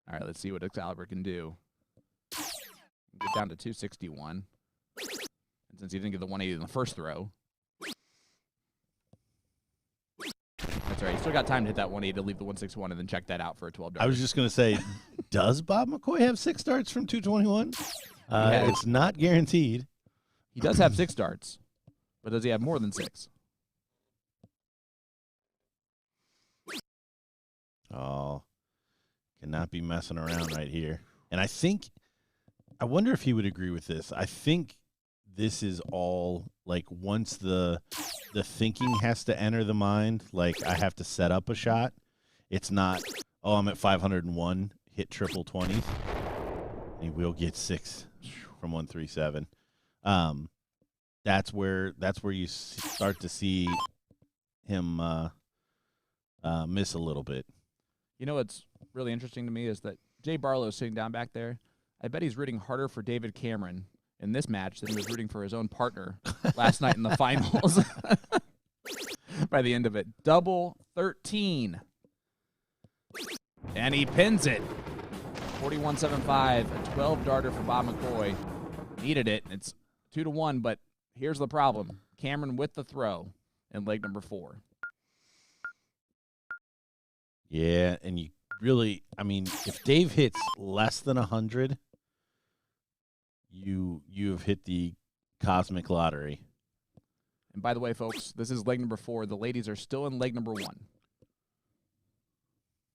All right, let's see what Excalibur can do. Get down to 261. And since he didn't get the 180 in the first throw. That's right. He still got time to hit that 180 to leave the 161 and then check that out for a 12 I was just going to say, does Bob McCoy have 6 darts from 221? It's not guaranteed. He does have 6 darts, but does he have more than 6? Oh, cannot be messing around right here. And I wonder if he would agree with this. I think this is all, like, once the thinking has to enter the mind, like, I have to set up a shot. It's not, oh, I'm at 501, hit triple 20s. He will get 6 from 137. That's where you start to see him miss a little bit. You know what's really interesting to me is that Jay Barlow's sitting down back there. I bet he's rooting harder for David Cameron in this match than he was rooting for his own partner last night in the finals. By the end of it, double 13. And he pins it. 41.75, a 12-darter for Bob McCoy. Needed it. It's 2-1, but here's the problem. Cameron with the throw in leg number 4. Yeah, and you really, I mean, if Dave hits less than 100, you have hit the cosmic lottery. And by the way, folks, this is leg number 4. The ladies are still in leg number 1.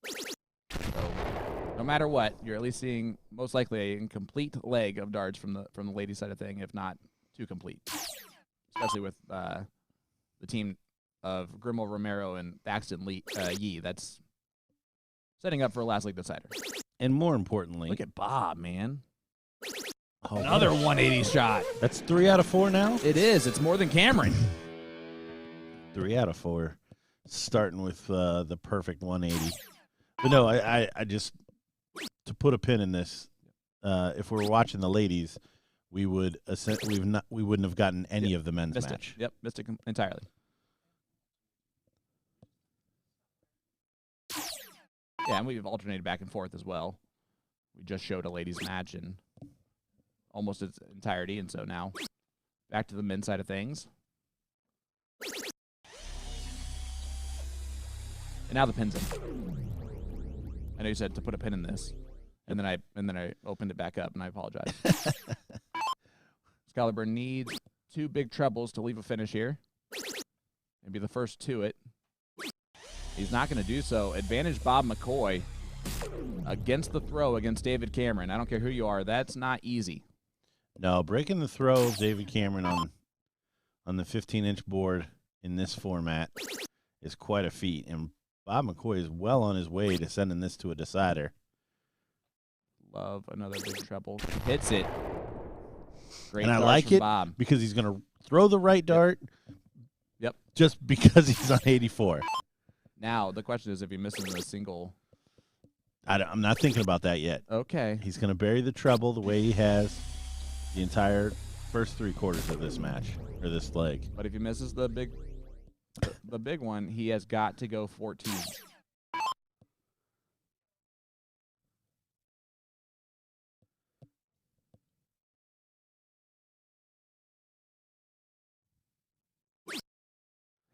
So, no matter what, you're at least seeing most likely a incomplete leg of darts from the ladies' side of thing, if not too complete. Especially with the team of Grimmel, Romero, and Thaxton Yee. That's setting up for a last league decider. And more importantly, look at Bob, man. Oh, another 180 shot. That's 3 out of 4 now? It is. It's more than Cameron. 3 out of 4. Starting with the perfect 180. But no, I just, to put a pin in this, if we were watching the ladies, we wouldn't have gotten any of the men's match. Yep, missed it entirely. Yeah, and we've alternated back and forth as well. We just showed a ladies' match in almost its entirety, and so now Back to the men's side of things. And now the pin's in. I know you said to put a pin in this, and then I opened it back up, and I apologize. Excalibur needs 2 big trebles to leave a finish here. Maybe the first to it. He's not going to do so. Advantage Bob McCoy against the throw against David Cameron. I don't care who you are. That's not easy. No, breaking the throw of David Cameron on the 15-inch board in this format is quite a feat, and Bob McCoy is well on his way to sending this to a decider. Love another big treble. Hits it. Great and I like from it Bob. because he's going to throw the right dart. Yep. Just because he's on 84. Now, the question is if he misses a single. I'm not thinking about that yet. Okay. He's going to bury the treble the way he has the entire first 3 quarters of this match, or this leg. But if he misses the big one, he has got to go 14.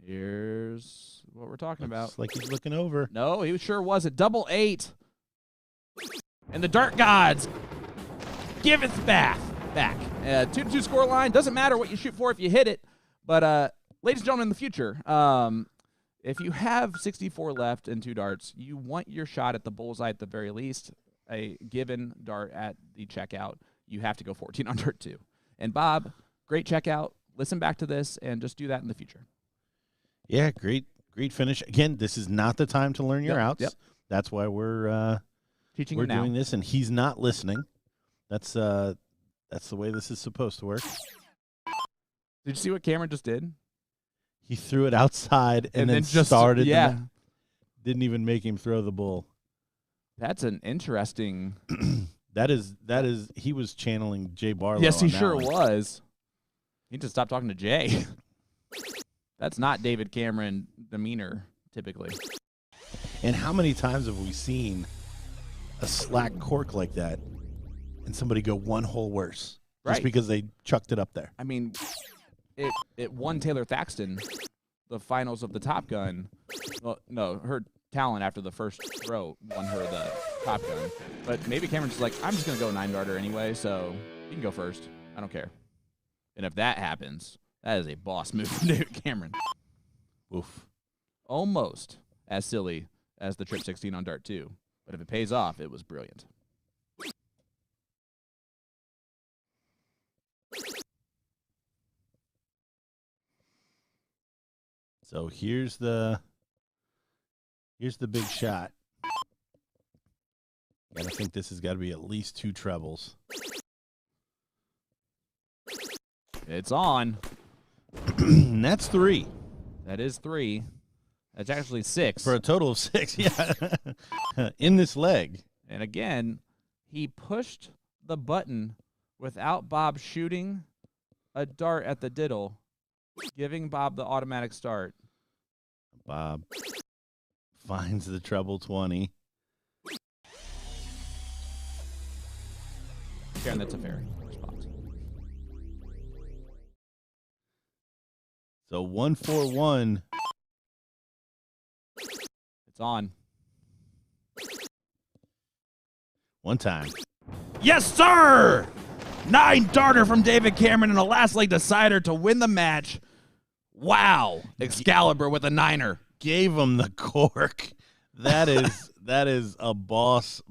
Here's what we're talking about. Looks like he's looking over. No, he sure was a double 8. And the Dart Gods giveth back. 2-2 score line. Doesn't matter what you shoot for if you hit it. But, ladies and gentlemen, in the future, if you have 64 left and 2 darts, you want your shot at the bullseye at the very least. A given dart at the checkout, you have to go 14 on dart 2. And, Bob, great checkout. Listen back to this and just do that in the future. Yeah, great finish. Again, this is not the time to learn your outs. Yep. That's why we're teaching we're you now. doing this, and he's not listening. That's the way this is supposed to work. Did you see what Cameron just did? He threw it outside and then just started. Yeah. Didn't even make him throw the bull. That's an interesting. That is. He was channeling Jay Barlow. Yes, he on that sure one. was. He need to stop talking to Jay. That's not David Cameron demeanor, typically. And how many times have we seen a slack cork like that and somebody go one hole worse just because they chucked it up there? I mean, it won Taylor Thaxton the finals of the Top Gun. Well, no, her talent after the first throw won her the Top Gun. But maybe Cameron's just like, I'm just going to go 9-darter anyway, so you can go first. I don't care. And if that happens, that is a boss move from David Cameron. Oof. Almost as silly as the Trip 16 on Dart 2. But if it pays off, it was brilliant. So here's the big shot. And I think this has got to be at least 2 trebles. It's on. And that's 3. That is 3. That's actually 6. For a total of 6, yeah. In this leg. And again, he pushed the button without Bob shooting a dart at the diddle, giving Bob the automatic start. Bob finds the treble 20. Karen, that's a fair response. So 1-4-1. It's on. One time. Yes, sir! 9-darter from David Cameron and a last leg decider to win the match. Wow. Excalibur with a 9er. Gave him the cork. That is a boss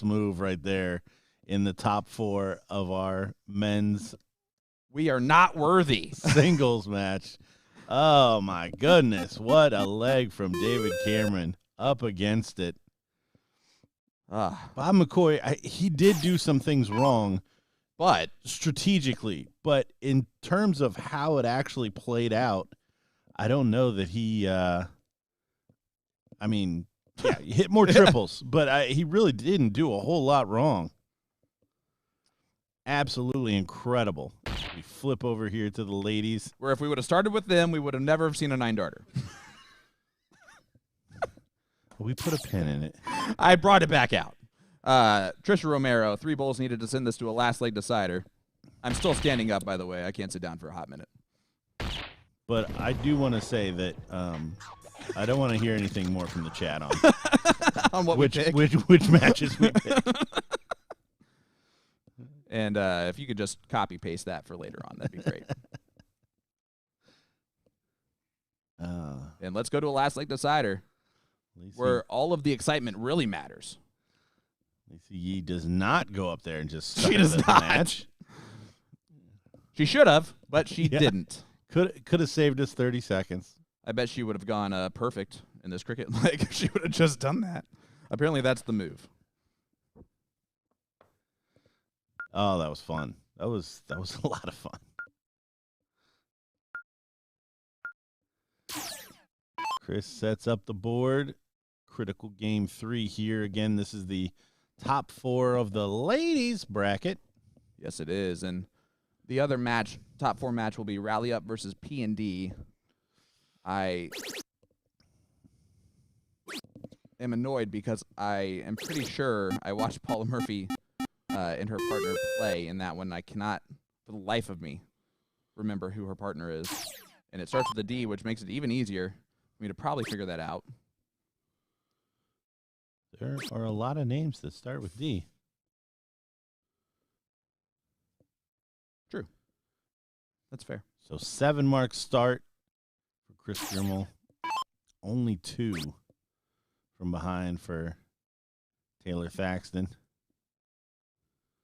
move right there in the top 4 of our men's We are not worthy. singles match. Oh, my goodness. What a leg from David Cameron up against it. Bob McCoy, he did do some things wrong, But strategically. But in terms of how it actually played out, I don't know that he he hit more triples, but he really didn't do a whole lot wrong. Absolutely incredible. We flip over here to the ladies. where if we would have started with them, we would have never have seen a 9-darter. We put a pin in it. I brought it back out. Trisha Romero, 3 bowls needed to send this to a last leg decider. I'm still standing up, by the way. I can't sit down for a hot minute. But I do want to say that I don't want to hear anything more from the chat on On what which matches we pick. And if you could just copy paste that for later on, that'd be great. And let's go to a last leg decider, where all of the excitement really matters. Lisa Yee does not go up there and just start She does the not. match. She should have, but she didn't. Could have saved us 30 seconds. I bet she would have gone perfect in this cricket leg if she would have just done that. Apparently, that's the move. Oh, that was fun. That was a lot of fun. Chris sets up the board. Critical game 3 here. Again, this is the top 4 of the ladies bracket. Yes, it is. And the other match, top 4 match, will be Rally Up versus P&D. I am annoyed because I am pretty sure I watched Paula Murphy and her partner play in that one. I cannot, for the life of me, remember who her partner is. And it starts with a D, which makes it even easier for me to probably figure that out. There are a lot of names that start with D. True. That's fair. So 7 marks start for Chris Grimmel. Only 2 from behind for Taylor Thaxton.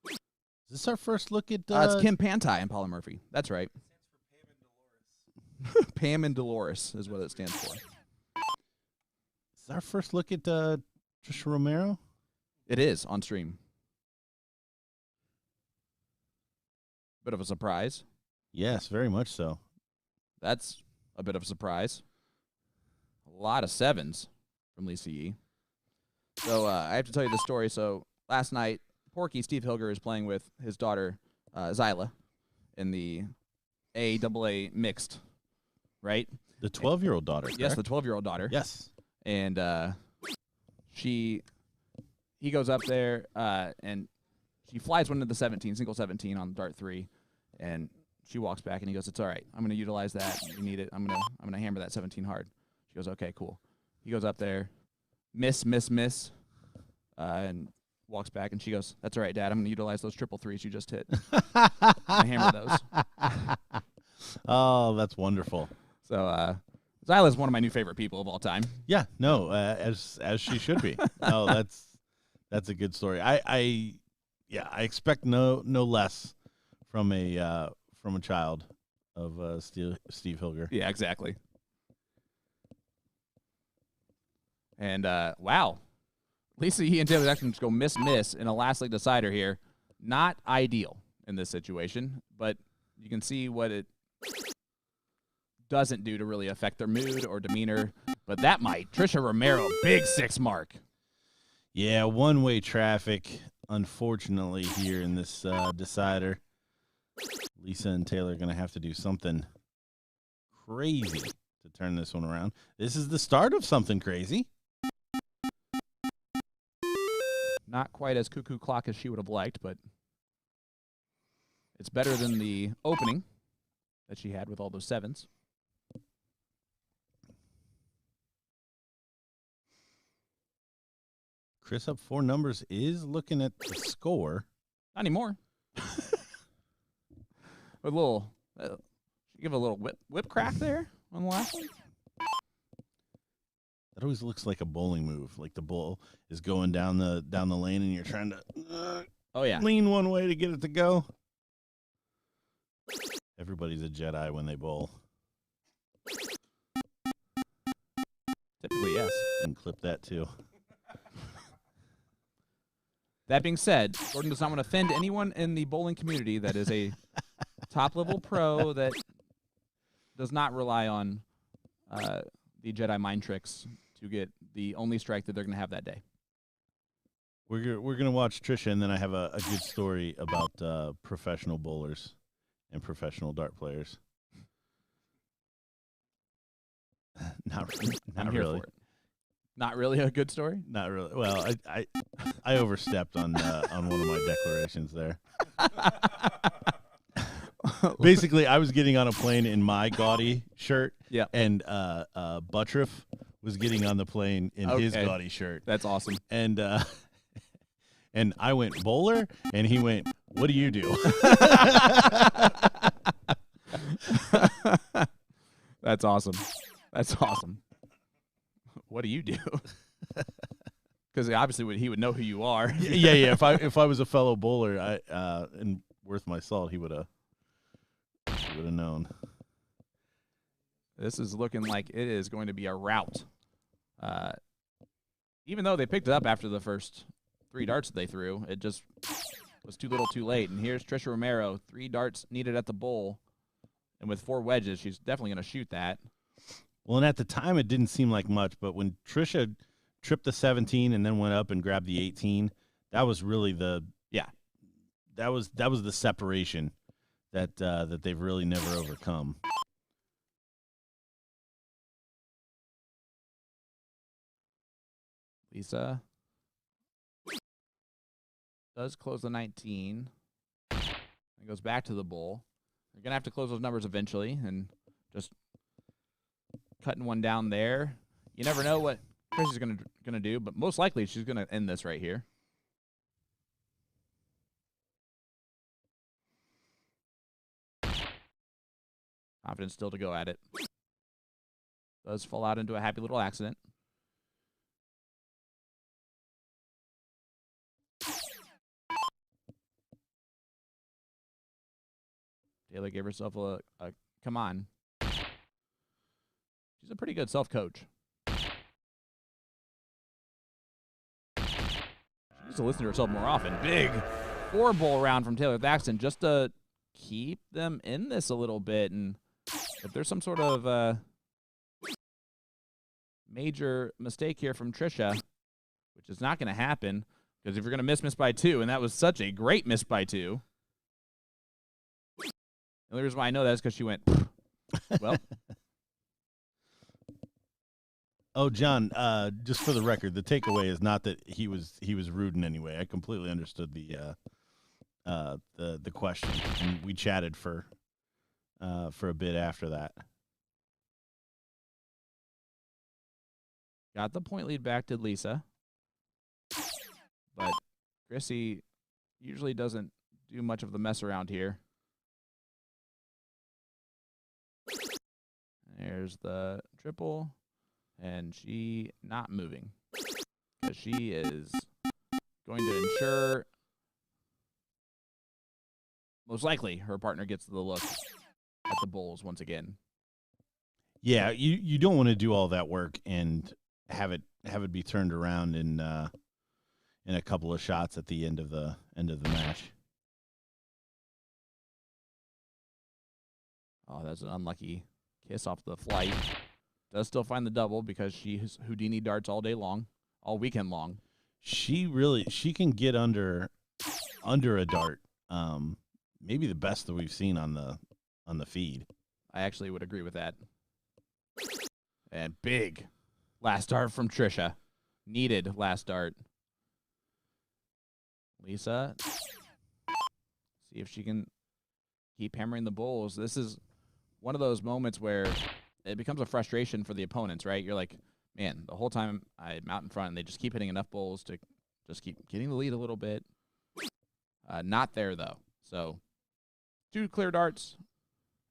Is this our first look at... It's Kim Panti and Paula Murphy. That's right. Pam and Dolores is what it stands for. Is this our first look at Trisha Romero? It is on stream. Bit of a surprise. Yes, very much so. That's a bit of a surprise. A lot of 7s from Lisa Yee. So I have to tell you the story. So last night, Porky Steve Hilger is playing with his daughter, Zyla, in the AAA mixed, right? The 12-year-old daughter, Yes, correct? the 12-year-old daughter. Yes. And he goes up there, and she flies one to the 17, single 17 on dart 3, and she walks back, and he goes, "It's all right. I'm going to utilize that. You need it. I'm gonna hammer that 17 hard." She goes, "Okay, cool." He goes up there, miss, and walks back, and she goes, "That's all right, Dad. I'm going to utilize those triple threes you just hit. I hammer those." Oh, that's wonderful. So Zyla's one of my new favorite people of all time. Yeah, no, as she should be. No, that's a good story. I expect no less from a child of Steve Hilger. Yeah, exactly. And wow, Lisa Yee and Taylor Thaxton just go miss in a last leg decider here. Not ideal in this situation, but you can see what it doesn't do to really affect their mood or demeanor. But that might. Trisha Romero, big 6 mark. Yeah, one-way traffic, unfortunately, here in this decider. Lisa and Taylor are going to have to do something crazy to turn this one around. This is the start of something crazy. Not quite as cuckoo clock as she would have liked, but it's better than the opening that she had with all those 7s. Chris up 4 numbers is looking at the score. Not anymore. A little, give a little whip crack there on the last one. That always looks like a bowling move. Like the ball is going down the lane, and you're trying to Oh yeah, lean one way to get it to go. Everybody's a Jedi when they bowl. typically yes. And clip that too. That being said, Gordon does not want to offend anyone in the bowling community that is a top-level pro that does not rely on the Jedi mind tricks to get the only strike that they're going to have that day. We're gonna watch Trisha, and then I have a good story about professional bowlers and professional dart players. Not really. I'm here for it. Not really a good story? Not really. Well, I overstepped on one of my declarations there. Basically, I was getting on a plane in my gaudy shirt. Yeah. And Buttriff was getting on the plane in his gaudy shirt. That's awesome. And and I went bowler, and he went, "What do you do?" That's awesome. That's awesome. What do you do? Because obviously he would know who you are. Yeah. If I was a fellow bowler, and worth my salt, he would have known. This is looking like it is going to be a rout. Even though they picked it up after the first 3 darts that they threw, it just was too little too late. And here's Trisha Romero, 3 darts needed at the bowl. And with 4 wedges, she's definitely going to shoot that. Well, and at the time, it didn't seem like much. But when Trisha tripped the 17 and then went up and grabbed the 18, that was really that was the separation that they've really never overcome. Lisa does close the 19 and goes back to the bowl. They're going to have to close those numbers eventually, and just cutting one down there. You never know what Chris is going to do, but most likely she's going to end this right here. Confident still to go at it. Does fall out into a happy little accident. Taylor gave herself a come on. She's a pretty good self-coach. She needs to listen to herself more often. Big 4-bowl round from Taylor Thaxton just to keep them in this a little bit. And if there's some sort of major mistake here from Trisha, which is not going to happen, because if you're going to miss by 2, and that was such a great miss by 2. The only reason why I know that is because she went, well. Oh, John, just for the record, the takeaway is not that he was rude in any way. I completely understood the question, and we chatted for a bit after that. Got the point lead back to Lisa. But Chrissy usually doesn't do much of the mess around here. There's the triple, and she not moving because she is going to ensure most likely her partner gets the look at the bowls once again. Yeah, you don't want to do all that work and have it be turned around in a couple of shots at the end of the match. Oh, that's an unlucky kiss off the flight. Does still find the double because she Houdini darts all day long, all weekend long. She can get under a dart. Maybe the best that we've seen on the feed. I actually would agree with that. And big last dart from Trisha. Needed last dart. Lisa, see if she can keep hammering the bowls. This is one of those moments where it becomes a frustration for the opponents, right? You're like, man, the whole time I'm out in front, and they just keep hitting enough bowls to just keep getting the lead a little bit. Not there, though. So 2 clear darts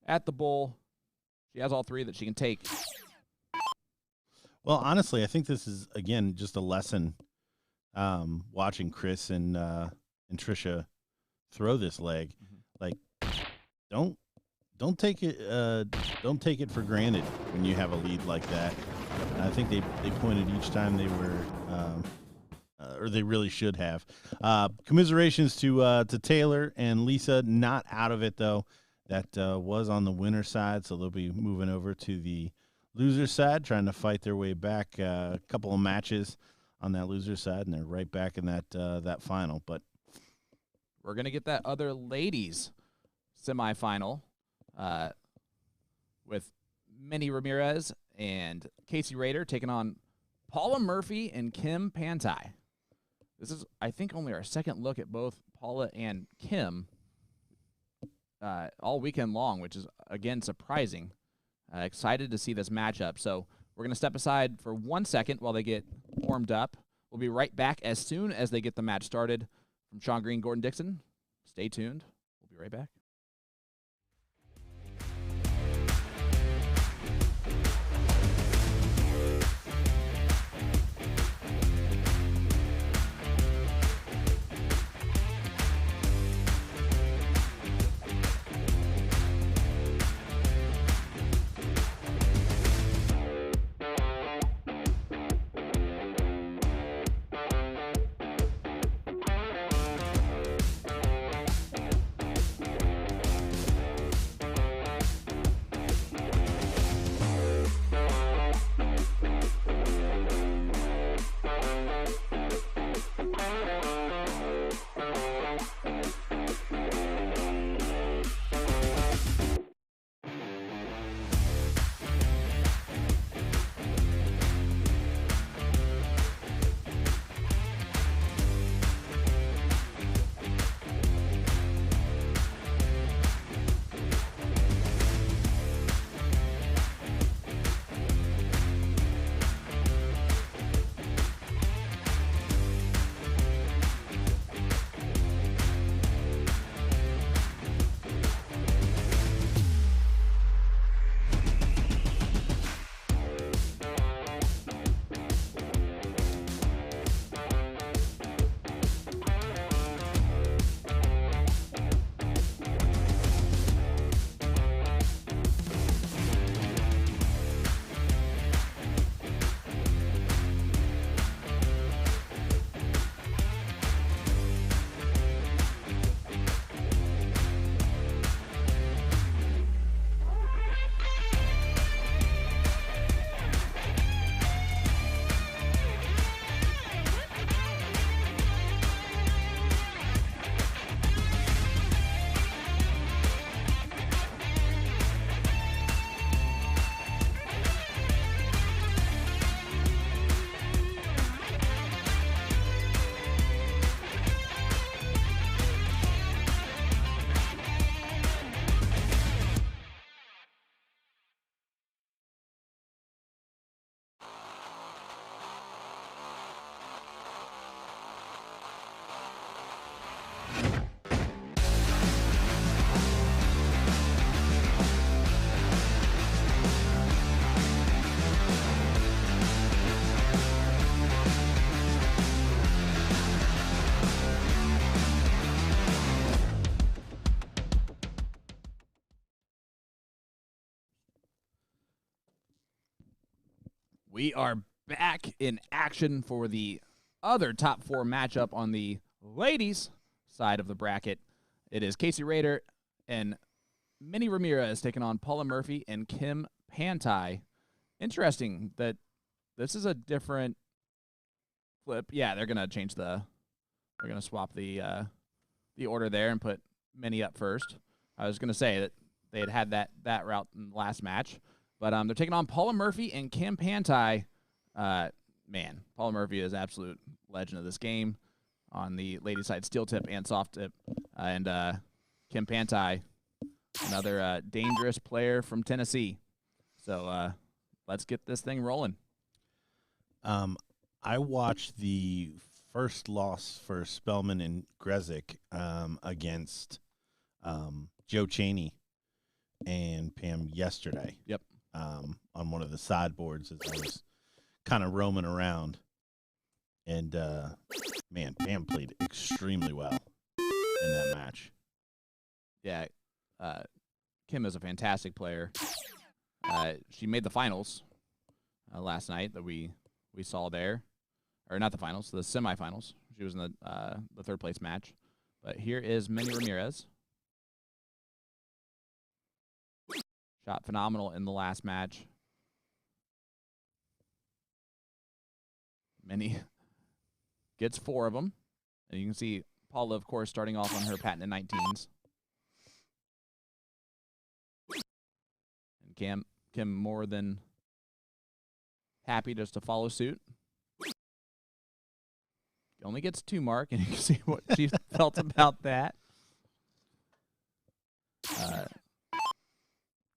at the bowl. She has all 3 that she can take. Well, honestly, I think this is, again, just a lesson watching Chris and Trisha throw this leg. Like, don't take it for granted when you have a lead like that. And I think they pointed each time they were or they really should have. Commiserations to Taylor and Lisa, not out of it though. That was on the winner side, so they'll be moving over to the loser side, trying to fight their way back. A couple of matches on that loser side, and they're right back in that final. But we're gonna get that other ladies semifinal with Minnie Ramirez and Casey Rader taking on Paula Murphy and Kim Panti. This is, I think, only our second look at both Paula and Kim. all weekend long, which is, again, surprising. Excited to see this matchup. So we're going to step aside for 1 second while they get warmed up. We'll be right back as soon as they get the match started. From Sean Green, Gordon Dixon, stay tuned. We'll be right back. We are back in action for the other top 4 matchup on the ladies' side of the bracket. It is Casey Rader and Minnie Ramirez taking on Paula Murphy and Kim Panti. Interesting that this is a different flip. Yeah, they're gonna change they're gonna swap the order there and put Minnie up first. I was gonna say that they had that route in the last match. But they're taking on Paula Murphy and Kim Panti. Man, Paula Murphy is absolute legend of this game on the ladies' side, steel tip and soft tip. And Kim Panti, another dangerous player from Tennessee. So let's get this thing rolling. I watched the first loss for Spelman and Grezik against Joe Cheney and Pam yesterday. Yep. On one of the sideboards as I was kind of roaming around. And, man, Pam played extremely well in that match. Yeah. Kim is a fantastic player. She made the finals last night that we saw there. Or not the finals, the semifinals. She was in the third place match. But here is Minnie Ramirez. Shot phenomenal in the last match. Minnie gets 4 of them. And you can see Paula, of course, starting off on her patented 19s. And Kim more than happy just to follow suit. Only gets 2 mark, and you can see what she felt about that.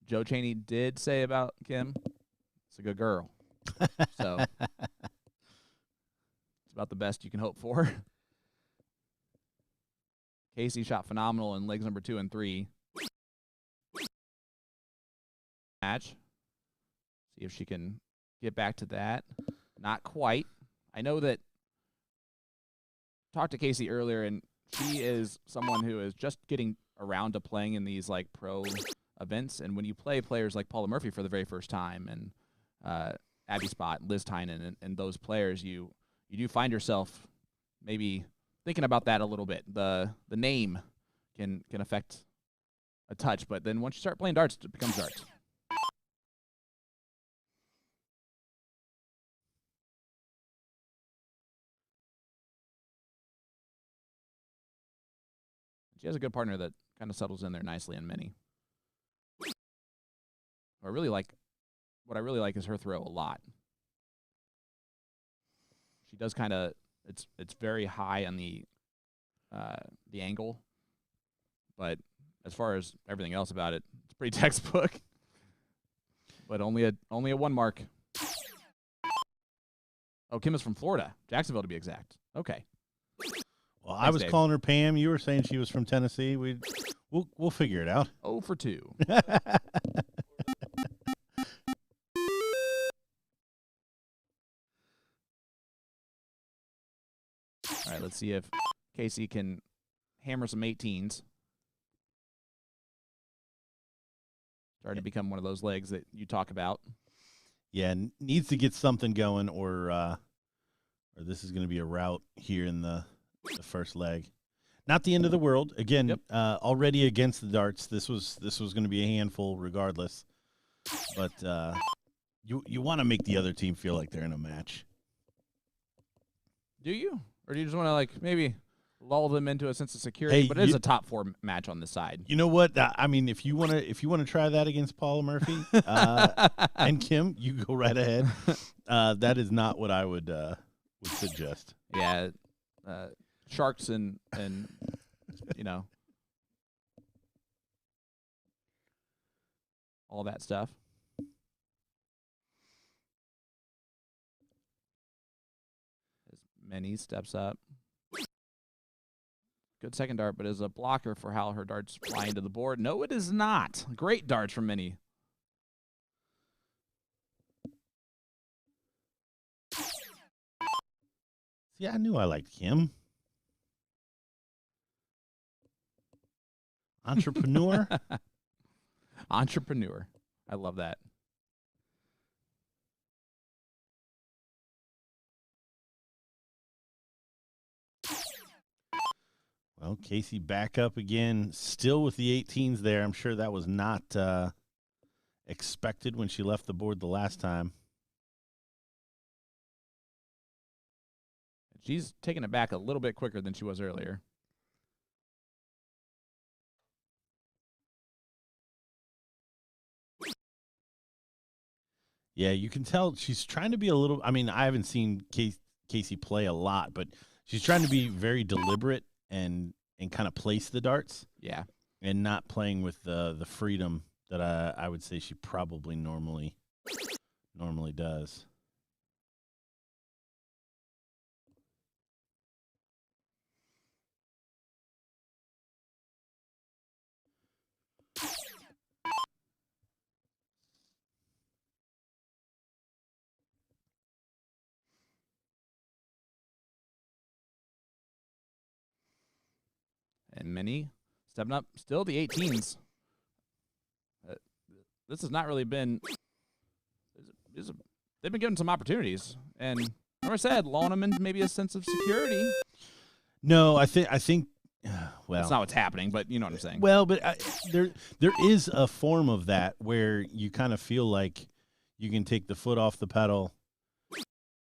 Joe Chaney did say about Kim, it's a good girl. So it's about the best you can hope for. Casey shot phenomenal in legs number 2 and 3. Match. See if she can get back to that. Not quite. I know that talked to Casey earlier, and she is someone who is just getting around to playing in these like pro events. And when you play players like Paula Murphy for the very first time, and Abby Spott, Liz Tynan, and those players, you do find yourself maybe thinking about that a little bit. The name can affect a touch, but then once you start playing darts, it becomes darts. She has a good partner that kind of settles in there nicely in many. What I really like is her throw a lot. She does kind of it's very high on the angle, but as far as everything else about it, it's pretty textbook. But only a 1 mark. Oh, Kim is from Florida, Jacksonville to be exact. Okay. Well, Thanks, I was Dave. calling her Pam. You were saying she was from Tennessee. We'll figure it out. 0 for 2. All right, let's see if Casey can hammer some 18s. Starting to become one of those legs that you talk about. Yeah, needs to get something going, or this is going to be a rout here in the first leg. Not the end of the world. Again, Yep. Already against the darts. This was going to be a handful regardless. But you want to make the other team feel like they're in a match. Do you? Or do you just want to like maybe lull them into a sense of security? Hey, but it is a top 4 match on this side. You know what? I mean, if you want to try that against Paula Murphy and Kim, you go right ahead. That is not what I would suggest. Yeah, sharks and all that stuff. As Many steps up. Good second dart, but is a blocker for how her darts fly into the board. No, it is not. Great darts from Minnie. See, I knew I liked Kim. Entrepreneur. Entrepreneur. I love that. Well, Casey back up again, still with the 18s there. I'm sure that was not expected when she left the board the last time. She's taking it back a little bit quicker than she was earlier. Yeah, you can tell she's trying to be a little. I mean, I haven't seen Casey play a lot, but she's trying to be very deliberate and kind of place the darts. Yeah. And not playing with the freedom that I would say she probably normally does. And Minnie stepping up. Still the 18s. This has not really been. They've been given some opportunities, and like I said, lulling them into maybe a sense of security. No, I think. Well, that's not what's happening, but you know what I'm saying. Well, but there is a form of that where you kind of feel like you can take the foot off the pedal,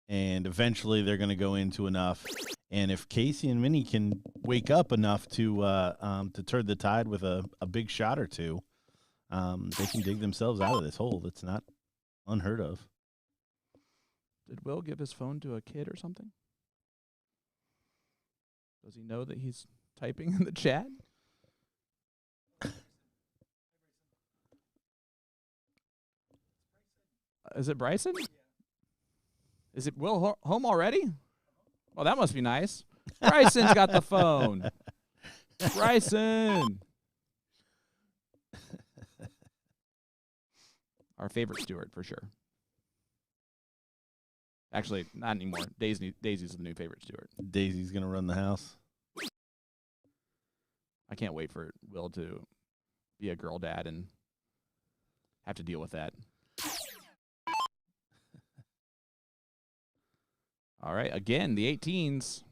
and eventually they're going to go into enough. And if Casey and Minnie can wake up enough to turn the tide with a big shot or two, they can dig themselves out of this hole. That's not unheard of. Did Will give his phone to a kid or something? Does he know that he's typing in the chat? Is it Bryson? Is it Will home already? Oh, that must be nice. Bryson's got the phone. Bryson. Our favorite steward, for sure. Actually, not anymore. Daisy's the new favorite steward. Daisy's going to run the house. I can't wait for Will to be a girl dad and have to deal with that. All right, again, the 18s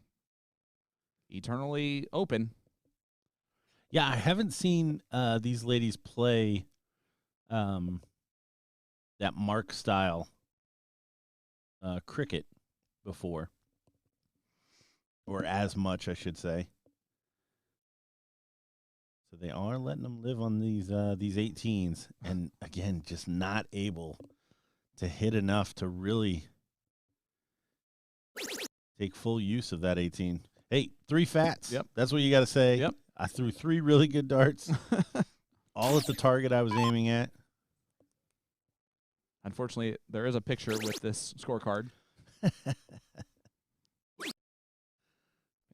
eternally open. Yeah, I haven't seen these ladies play that mark style cricket before, or as much, I should say. So they are letting them live on these 18s, and again, just not able to hit enough to really take full use of that 18. Hey, 3 fats. Yep. That's what you got to say. Yep. I threw 3 really good darts, all at the target I was aiming at. Unfortunately, there is a picture with this scorecard.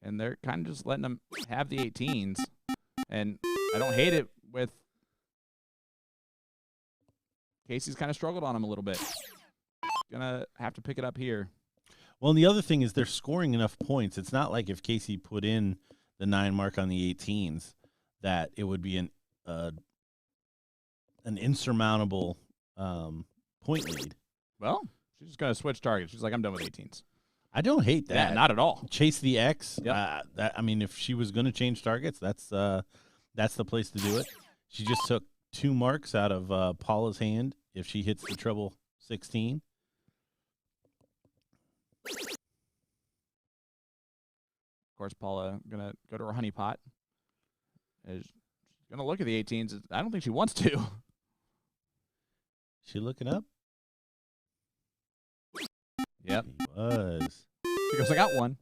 And they're kind of just letting them have the 18s. And I don't hate it with Casey's kind of struggled on him a little bit. Gonna have to pick it up here. Well, and the other thing is they're scoring enough points. It's not like if Casey put in the 9 mark on the 18s that it would be an insurmountable point lead. Well, she's just going to switch targets. She's like, I'm done with 18s. I don't hate that. Yeah, not at all. Chase the X. Yep. I mean, if she was going to change targets, that's the place to do it. She just took 2 marks out of Paula's hand if she hits the treble 16. Of course, Paula going to go to her honey pot. She's going to look at the 18s. I don't think she wants to. She looking up? Yep. She was. She goes, I got one.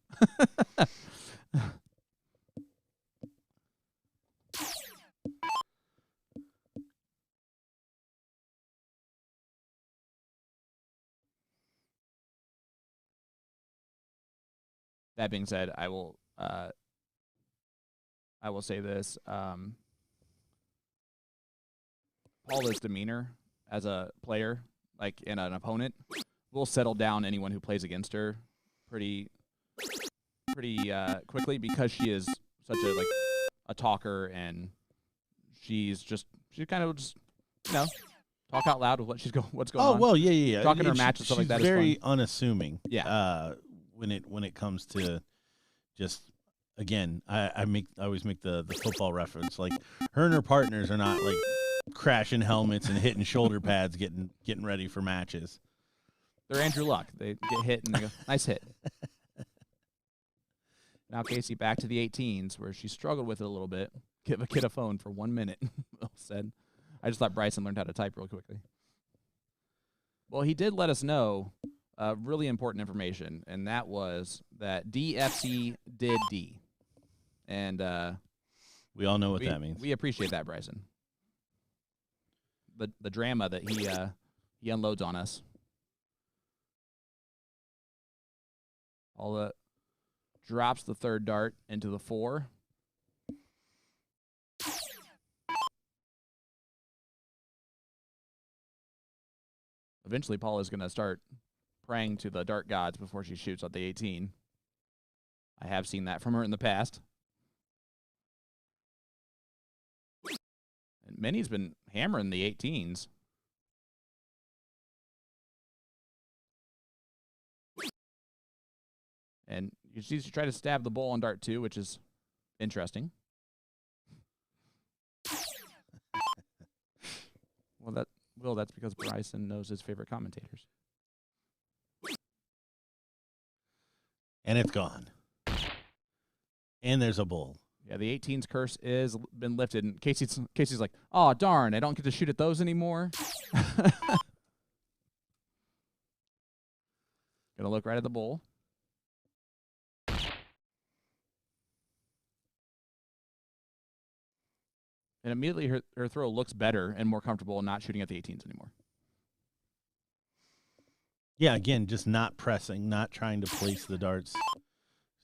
That being said, I will say this. Paula's demeanor as a player, like in an opponent, will settle down anyone who plays against her pretty quickly because she is such a talker, and she's kind of just talk out loud with what's going on. Oh well, yeah. Talking her match and stuff like that. She's very is fun. unassuming. Yeah. When it comes to just again, I always make the football reference. Like her and her partners are not like crashing helmets and hitting shoulder pads, getting ready for matches. They're Andrew Luck. They get hit and they go, nice hit. Now Casey back to the 18s where she struggled with it a little bit. Give a kid a phone for 1 minute. Well said. I just thought Bryson learned how to type real quickly. Well, he did let us know really important information, and that was that DFC did D. And we all know what that means. We appreciate that, Bryson. The drama that he unloads on us. Paula drops the 3rd dart into the 4. Eventually, Paula's going to start praying to the dart gods before she shoots at the 18. I have seen that from her in the past. And Minnie's been hammering the 18s. And you see she tried to stab the bull on dart 2, which is interesting. Well, that's because Bryson knows his favorite commentators. And it's gone. And there's a bull. Yeah, the 18's curse is been lifted, and Casey's like, oh, darn, I don't get to shoot at those anymore. Gonna look right at the bull. And immediately her throw looks better and more comfortable and not shooting at the 18s anymore. Yeah, again, just not pressing, not trying to place the darts.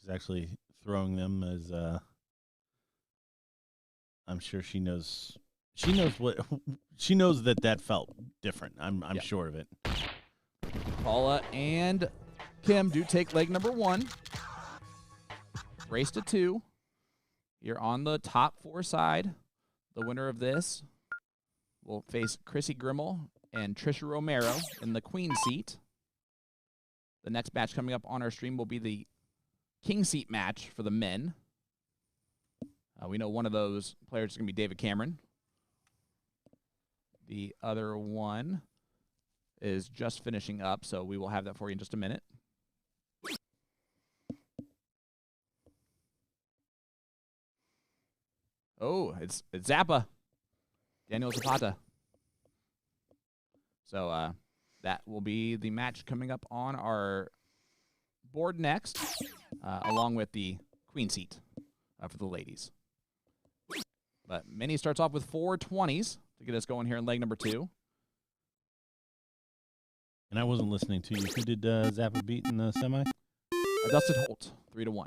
She's actually throwing them as I'm sure she knows. She knows what she knows that felt different. I'm sure of it. Paula and Kim do take leg number 1. Race to 2. You're on the top 4 side. The winner of this will face Chrissy Grimmel and Trisha Romero in the queen seat. The next match coming up on our stream will be the king seat match for the men. We know one of those players is going to be David Cameron. The other one is just finishing up, so we will have that for you in just a minute. Oh, it's Zappa. Daniel Zapata. So that will be the match coming up on our board next, along with the queen seat for the ladies. But Minnie starts off with 4 20s to get us going here in leg number 2. And I wasn't listening to you. Who did Zappa beat in the semi? Dustin Holt, 3-1.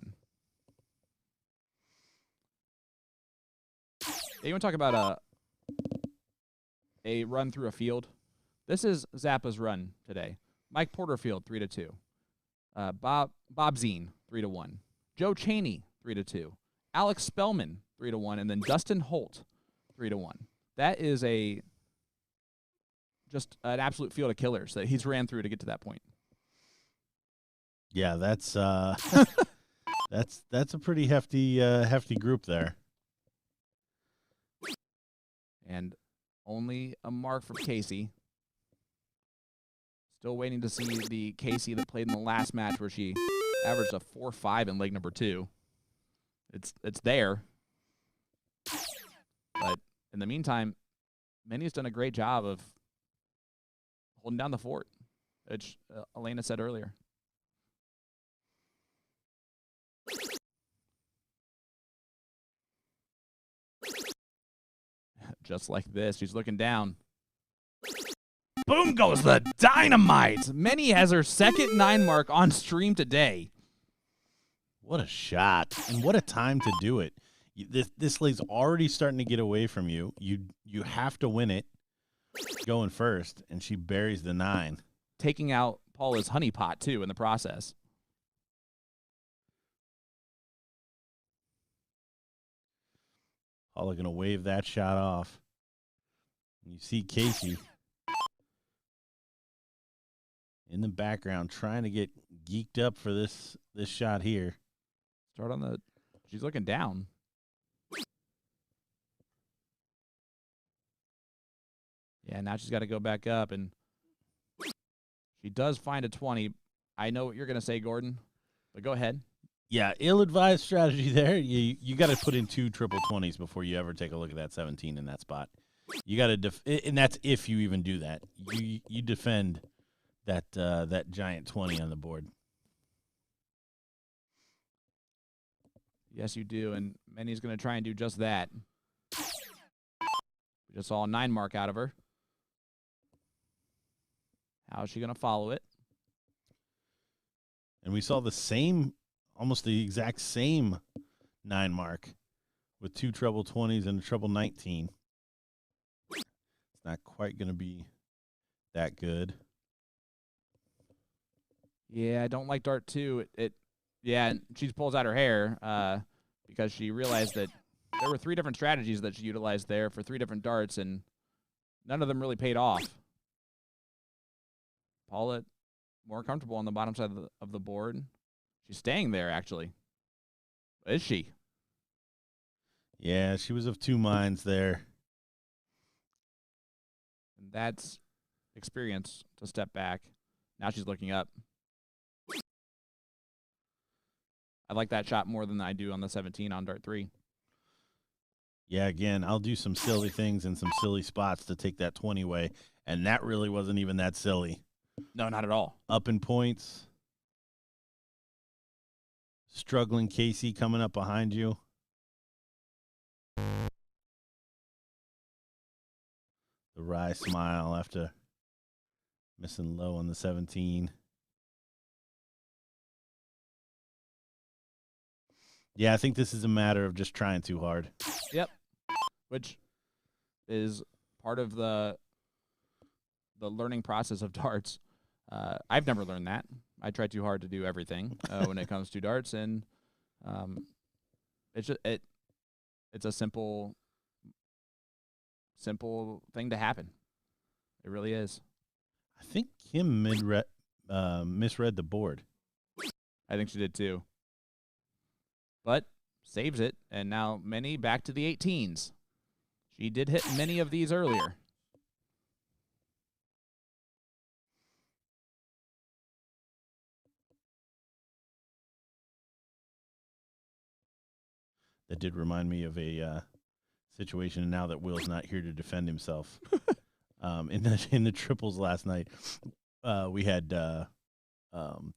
Yeah, you want to talk about a run through a field? This is Zappa's run today. Mike Porterfield, 3-2. Bob Zine, 3-1. Joe Cheney, 3-2. Alex Spelman, 3-1, and then Dustin Holt, 3-1. That is just an absolute field of killers that he's ran through to get to that point. Yeah, that's that's a pretty hefty group there. And only a mark for Casey. Still waiting to see the Casey that played in the last match where she averaged a 4-5 in leg number 2. It's there. But in the meantime, Minnie's done a great job of holding down the fort, which Elena said earlier. Just like this, she's looking down. Boom goes the dynamite. Minnie has her second 9 mark on stream today. What a shot, and what a time to do it. This leg's already starting to get away from you. You have to win it going first, and she buries the 9. Taking out Paula's honeypot, too, in the process. Paula going to wave that shot off. And you see Casey in the background trying to get geeked up for this shot here. Start on the... She's looking down. Yeah, now she's got to go back up, and she does find a 20. I know what you're going to say, Gordon, but go ahead. Yeah, ill-advised strategy there. You got to put in 2 triple 20s before you ever take a look at that 17 in that spot. You got to and that's if you even do that. You defend that giant 20 on the board. Yes, you do, and Minnie's going to try and do just that. We just saw a 9 mark out of her. How is she going to follow it? And we saw the same, almost the exact same 9 mark with 2 treble 20s and a treble 19. It's not quite going to be that good. Yeah, I don't like dart 2. Yeah, and she pulls out her hair because she realized that there were 3 different strategies that she utilized there for 3 different darts, and none of them really paid off. Paula, more comfortable on the bottom side of the board. She's staying there, actually. Is she? Yeah, she was of 2 minds there. And that's experience to step back. Now she's looking up. I like that shot more than I do on the 17 on dart 3. Yeah, again, I'll do some silly things and some silly spots to take that 20 away, and that really wasn't even that silly. No, not at all. Up in points. Struggling Casey coming up behind you. The wry smile after missing low on the 17. Yeah, I think this is a matter of just trying too hard. Yep. Which is part of the learning process of darts. I've never learned that. I try too hard to do everything when it comes to darts, and it's just, it's a simple thing to happen. It really is. I think Kim misread the board. I think she did too. But saves it, and now Minnie back to the 18s. She did hit many of these earlier. That did remind me of a situation now that Will's not here to defend himself. In the triples last night, we had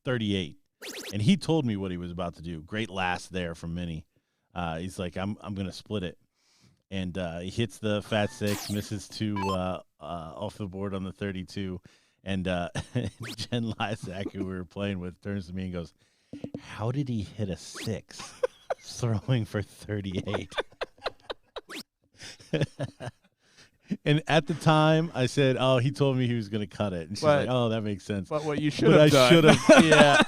38, and he told me what he was about to do. Great last there from Minnie. He's like, I'm gonna split it, and he hits the fat six, misses two off the board on the 32, and Jen Lysak, who we were playing with, turns to me and goes, "How did he hit a six throwing for 38?" And at the time, I said, "Oh, he told me he was going to cut it." And she's like, "Oh, that makes sense." But what you should have done. Yeah,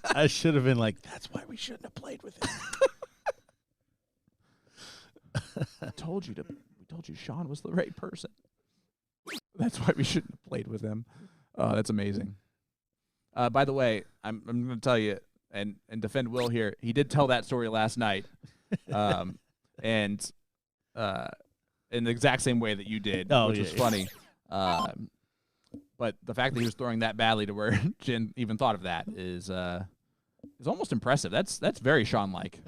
I should have been like, "That's why we shouldn't have played with him." We told you Sean was the right person. That's why we shouldn't have played with him. That's amazing. By the way, I'm going to tell you and defend Will here. He did tell that story last night, and in the exact same way that you did, which was funny. But the fact that he was throwing that badly to where Jen even thought of that is almost impressive. That's very Sean-like.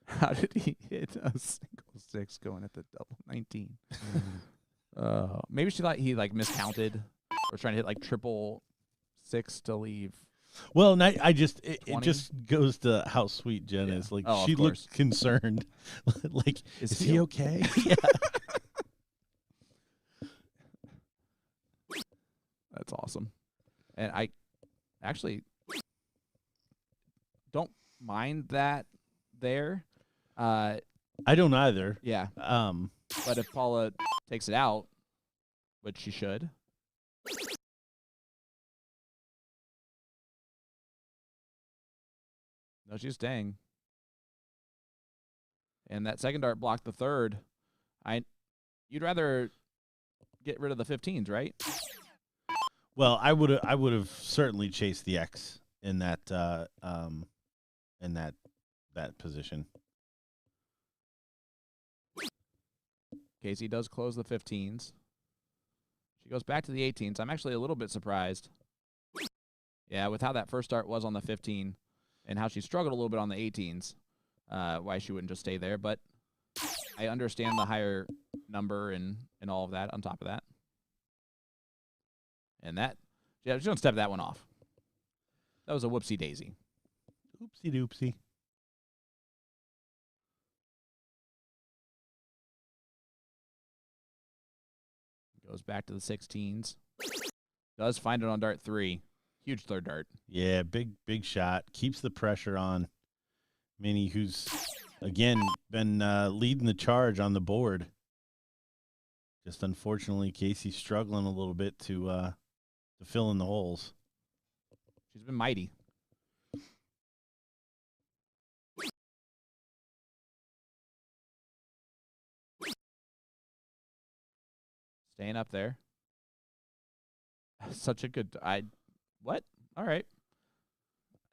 How did he hit a single six going at the double 19? Maybe she thought he miscounted or trying to hit triple six to leave. Well, it just goes to how sweet Jen is. Like, she looked concerned. Like, is he okay? Yeah. That's awesome. And I actually don't mind that there. I don't either. Yeah. But if Paula takes it out, which she should. No, she's staying. And that second dart blocked the third. You'd rather get rid of the 15s, right? Well, I would have certainly chased the X in that position. Casey does close the 15s. She goes back to the 18s. I'm actually a little bit surprised. Yeah, with how that first start was on the 15 and how she struggled a little bit on the 18s, why she wouldn't just stay there. But I understand the higher number and all of that on top of that. And that, yeah, she's going to step that one off. That was a whoopsie-daisy. Oopsie-doopsie. Goes back to the 16s. Does find it on dart 3. Huge third dart. Yeah, big shot. Keeps the pressure on Minnie, who's, again, been leading the charge on the board. Just unfortunately, Casey's struggling a little bit to fill in the holes. She's been mighty. Staying up there. Such a good... What? All right.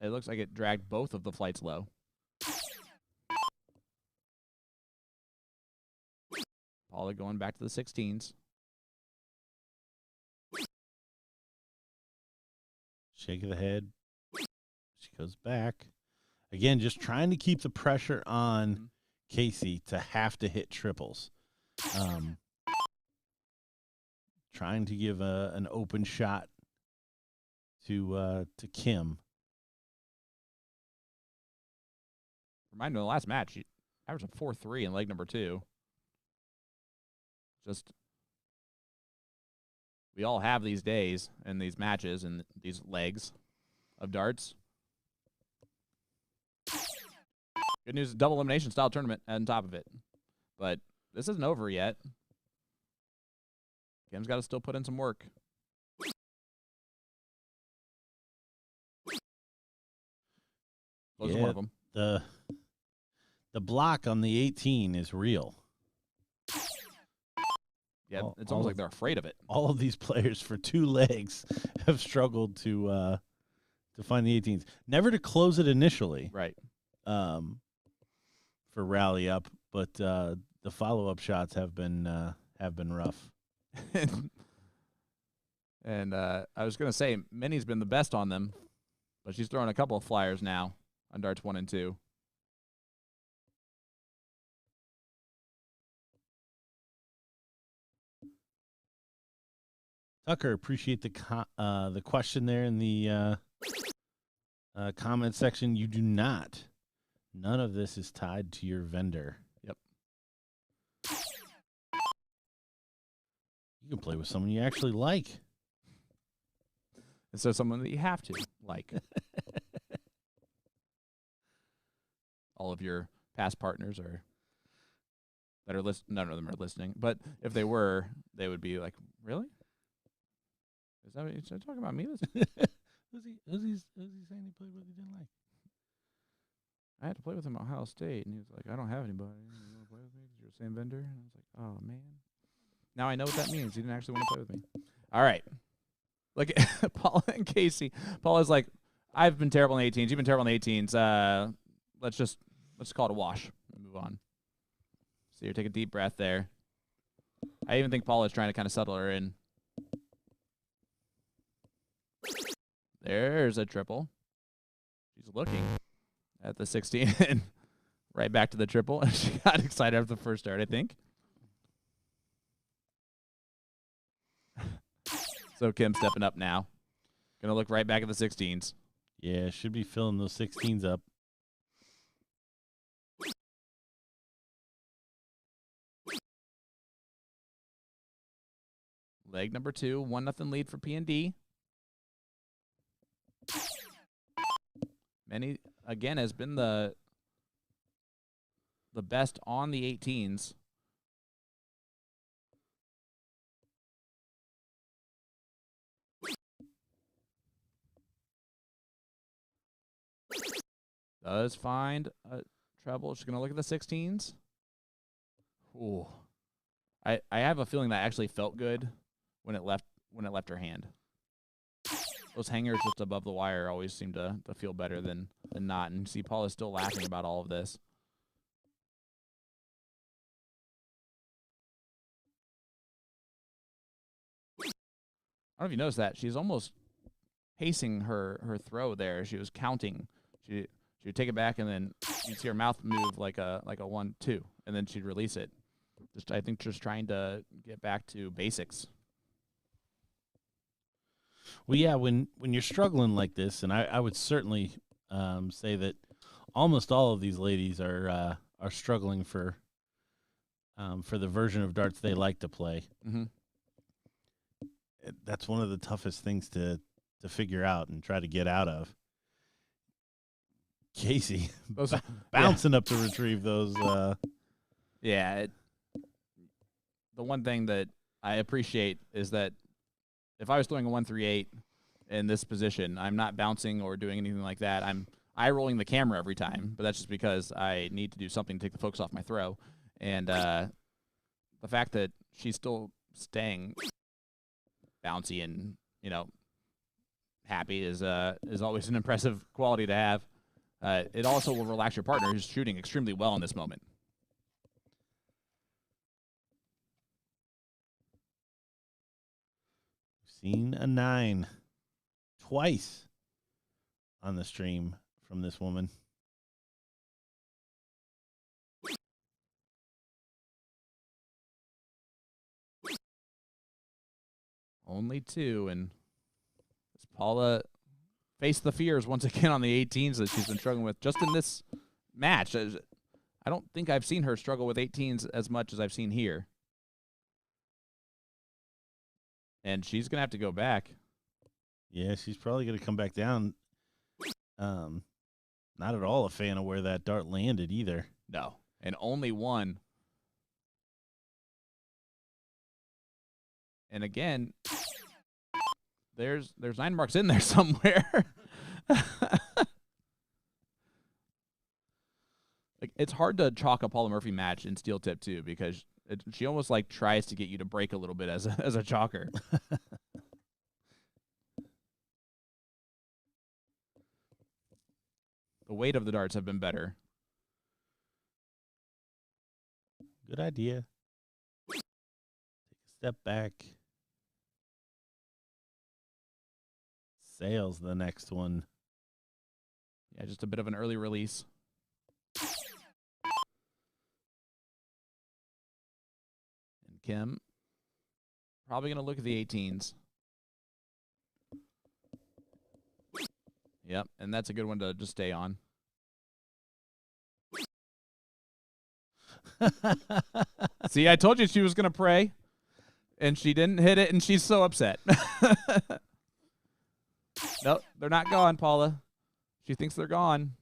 It looks like it dragged both of the flights low. Paula going back to the 16s. Shake of the head. She goes back. Again, just trying to keep the pressure on Casey to have to hit triples. Trying to give an open shot to Kim. Remind me of the last match. She averaged a 4-3 in leg number 2. Just, we all have these days and these matches and these legs of darts. Good news, double elimination style tournament on top of it. But this isn't over yet. Kim's got to still put in some work. Those are one of them. The block on the 18 is real. Yeah, it's almost like they're afraid of it. All of these players for 2 legs have struggled to find the 18s. Never to close it initially. Right. For rally up, but the follow-up shots have been rough. And I was going to say, Minnie's been the best on them, but she's throwing a couple of flyers now on darts 1 and 2. Tucker, appreciate the question there in the comment section. You do not. None of this is tied to your vendor. Yep. You can play with someone you actually like. And so someone that you have to like. All of your past partners are that are none of them are listening. But if they were, they would be like, really? Is that what you're talking about me? Who's he saying he played with he didn't like? I had to play with him at Ohio State, and he was like, I don't have anybody. You want to play with me? You're the same vendor? And I was like, oh, man. Now I know what that means. He didn't actually want to play with me. All right. Look at Paula and Casey. Paula's like, I've been terrible in the 18s. You've been terrible in the 18s. Let's call it a wash and move on. So you take a deep breath there. I even think Paula's trying to kind of settle her in. There's a triple. She's looking at the 16 and right back to the triple. She got excited after the first start, I think. So Kim stepping up now. Going to look right back at the 16s. Yeah, should be filling those 16s up. Leg number 2, 1-0 lead for P&D. Manny, again, has been the best on the 18s. Does find a treble. She's going to look at the 16s. Ooh. I have a feeling that actually felt good when it left her hand. Those hangers just above the wire always seem to feel better than not. And see, Paul is still laughing about all of this. I don't know if you noticed that. She's almost pacing her throw there. She was counting. She would take it back, and then you'd see her mouth move like a 1-2, and then she'd release it. I think just trying to get back to basics. Well, yeah, when you're struggling like this, and I would certainly say that almost all of these ladies are struggling for the version of darts they like to play. Mm-hmm. That's one of the toughest things to figure out and try to get out of. Casey bouncing up to retrieve those. The one thing that I appreciate is that if I was throwing a 1-3-8 in this position, I'm not bouncing or doing anything like that. I'm eye-rolling the camera every time, but that's just because I need to do something to take the focus off my throw. And the fact that she's still staying bouncy and, happy is always an impressive quality to have. It also will relax your partner who's shooting extremely well in this moment. Seen a 9 twice on the stream from this woman. Only 2, and as Paula faced the fears once again on the 18s that she's been struggling with just in this match. I don't think I've seen her struggle with 18s as much as I've seen here. And she's going to have to go back. Yeah, she's probably going to come back down. Not at all a fan of where that dart landed either. No. And only one. And again, there's 9 marks in there somewhere. Like, it's hard to chalk a Paula Murphy match in steel tip too, because she almost like tries to get you to break a little bit as a chalker. The weight of the darts have been better. Good idea. Take a step back. Sails the next one. Yeah, just a bit of an early release. And Kim probably going to look at the 18s. Yep, and that's a good one to just stay on. See, I told you she was going to pray, and she didn't hit it, and she's so upset. Nope, they're not gone, Paula. She thinks they're gone.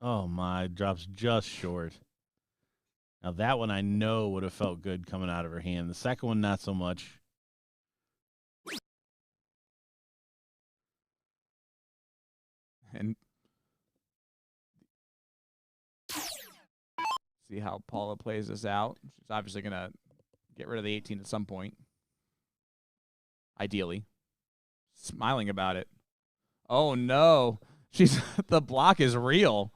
Oh, my. Drops just short. Now, that one I know would have felt good coming out of her hand. The second one, not so much. And see how Paula plays this out. She's obviously going to get rid of the 18 at some point. Ideally. Smiling about it. Oh, no. The block is real.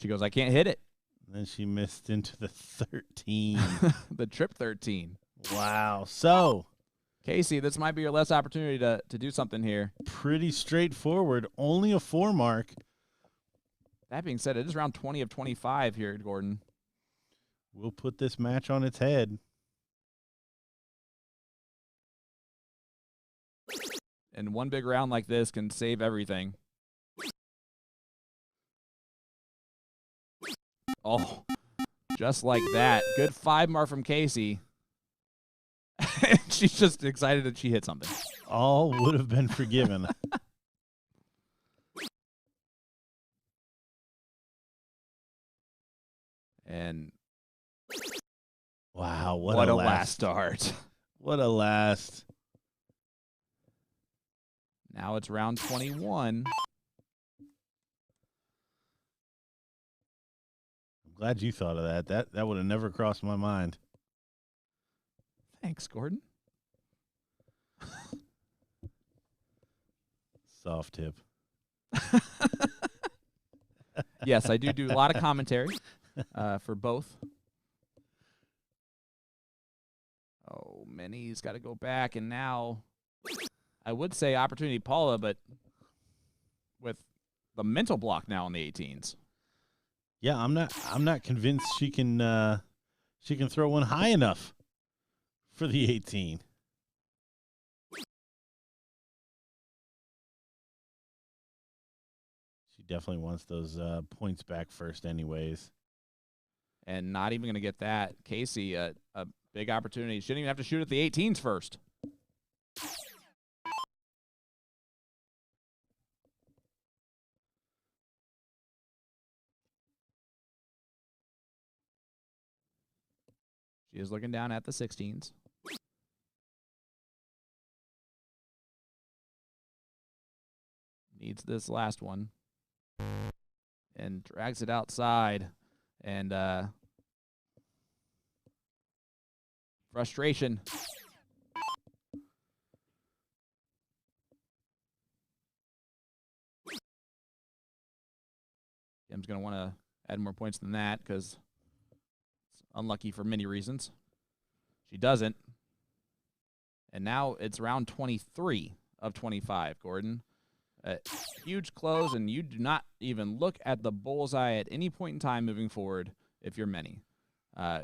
She goes, I can't hit it. And then she missed into the 13. The trip 13. Wow. So, Casey, this might be your last opportunity to do something here. pretty straightforward. Only a 4 mark. That being said, it is round 20 of 25 here, Gordon. We'll put this match on its head. And one big round like this can save everything. Oh, just like that. Good 5 mark from Casey. She's just excited that she hit something. All would have been forgiven. And wow, what a last start. What a last. Now it's round 21. I'm glad you thought of that. That would have never crossed my mind. Thanks, Gordon. Soft tip. Yes, I do a lot of commentary for both. Oh, Minnie's got to go back, and now I would say opportunity Paula, but with the mental block now on the 18s. Yeah, I'm not convinced she can throw one high enough for the 18. She definitely wants those points back first anyways. And not even going to get that. Casey, a big opportunity. Shouldn't even have to shoot at the 18s first. She is looking down at the 16s. Needs this last one. And drags it outside. And frustration. Kim's going to want to add more points than that because it's unlucky for many reasons. She doesn't. And now it's round 23 of 25, Gordon. Huge close, and you do not even look at the bullseye at any point in time moving forward if you're many.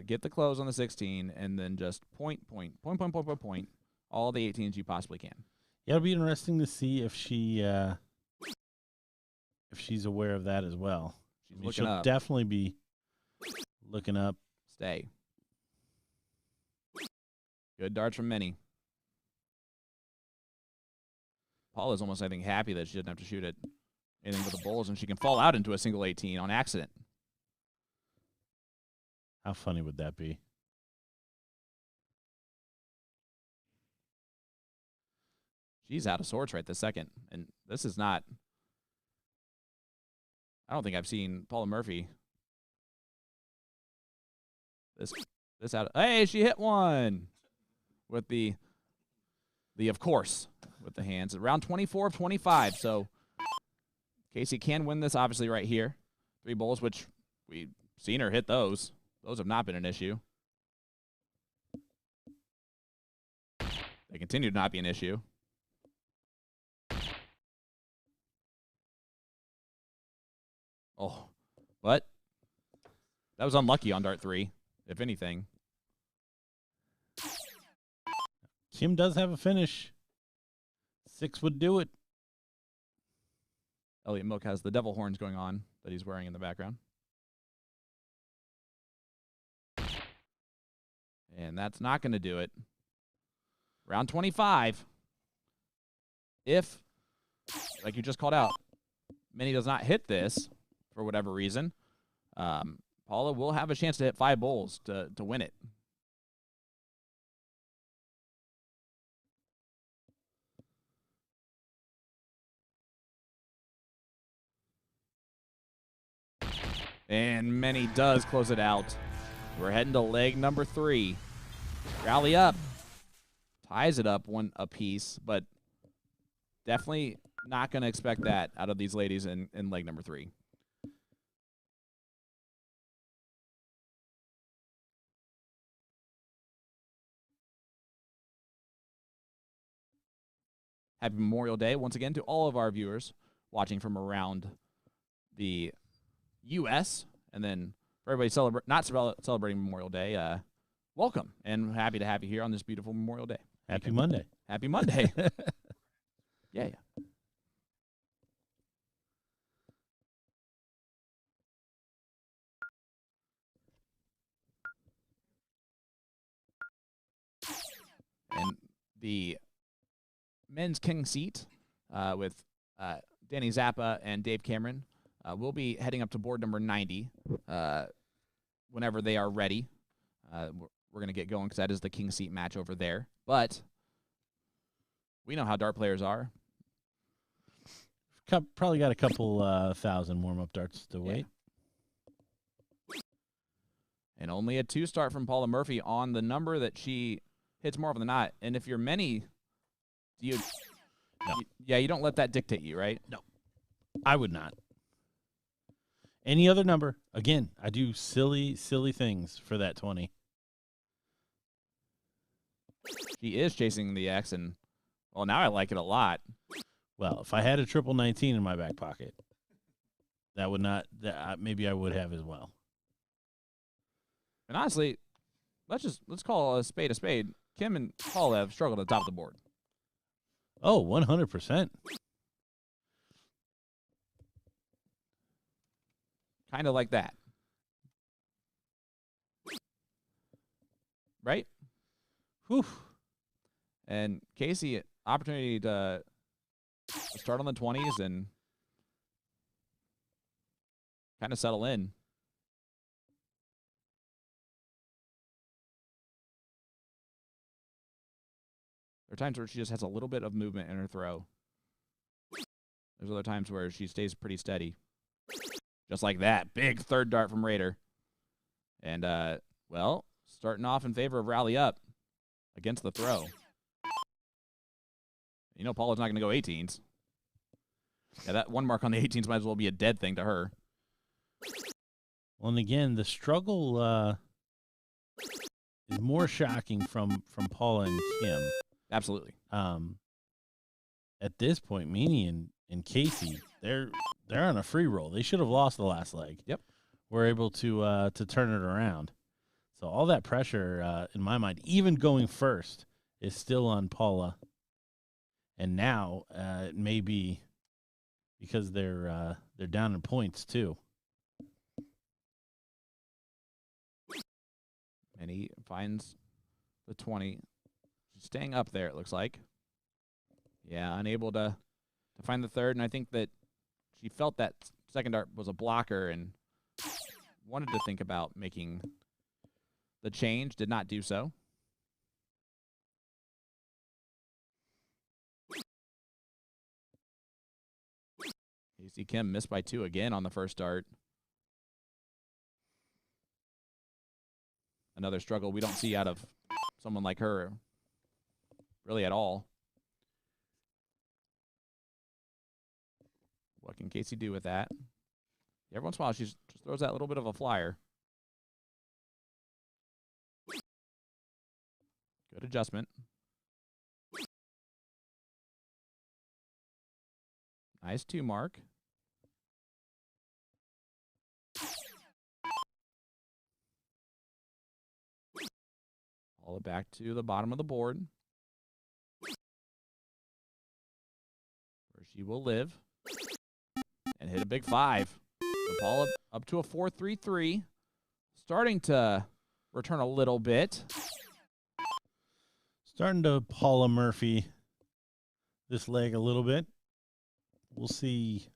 Get the close on the 16, and then just point, all the 18s you possibly can. Yeah, it'll be interesting to see if she's aware of that as well. She's looking she'll up. definitely be looking up. Stay. Good darts from Minnie. Paula's almost, I think, happy that she doesn't have to shoot at anything but the bowls, and she can fall out into a single 18 on accident. How funny would that be? She's out of sorts right this second, and this is not. I don't think I've seen Paula Murphy. This out. Hey, she hit one with the of course with the hands. Around 24 of 25. So Casey can win this obviously right here. 3 bowls, which we've seen her hit those. Those have not been an issue. They continue to not be an issue. Oh, but that was unlucky on dart 3, if anything. Kim does have a finish. 6 would do it. Elliot Milk has the devil horns going on that he's wearing in the background. And that's not going to do it. Round 25. If, like you just called out, Minnie does not hit this for whatever reason, Paula will have a chance to hit 5 bowls to win it. And Minnie does close it out. We're heading to leg number 3. Rally up. Ties it up 1 apiece, but definitely not going to expect that out of these ladies in leg number 3. Happy Memorial Day once again to all of our viewers watching from around the U.S. And then for everybody not celebrating Memorial Day, welcome and happy to have you here on this beautiful Memorial Day. Happy Monday. Happy Monday. Yeah. And the men's king seat with Danny Zappa and Dave Cameron will be heading up to board number 90 whenever they are ready. We're going to get going because that is the king seat match over there. But we know how dart players are. Probably got a couple thousand warm-up darts to wait. And only a 2 start from Paula Murphy on the number that she hits more often than not. And if you're Minnie, you don't let that dictate you, right? No, I would not. Any other number, again, I do silly things for that 20. She is chasing the X, and, well, now I like it a lot. Well, if I had a triple 19 in my back pocket, that would not, maybe I would have as well. And honestly, let's call a spade a spade. Kim and Paul have struggled at the top of the board. Oh, 100%. Kind of like that. Right? Whew. And Casey, opportunity to start on the 20s and kind of settle in. There are times where she just has a little bit of movement in her throw. There's other times where she stays pretty steady. Just like that. Big third dart from Rader. And, well, starting off in favor of rally up against the throw. You know Paula's not going to go 18s. Yeah, that 1 mark on the 18s might as well be a dead thing to her. Well, and again, the struggle is more shocking from Paula and Kim. Absolutely. At this point, Meanie and Casey, they're on a free roll. They should have lost the last leg. Yep. We're able to turn it around. So all that pressure, in my mind, even going first, is still on Paula. And now it may be because they're down in points too. And he finds the 20. She's staying up there, it looks like. Yeah, unable to find the third. And I think that she felt that second dart was a blocker and wanted to think about making the change. Did not do so. Casey Kim missed by 2 again on the first dart. Another struggle we don't see out of someone like her really at all. What can Casey do with that? Every once in a while, she just throws that little bit of a flyer. Good adjustment. Nice 2 mark. All it back to the bottom of the board, where she will live and hit a big 5. So Paula up to a 4-3-3, starting to return a little bit. Starting to Paula Murphy this leg a little bit. We'll see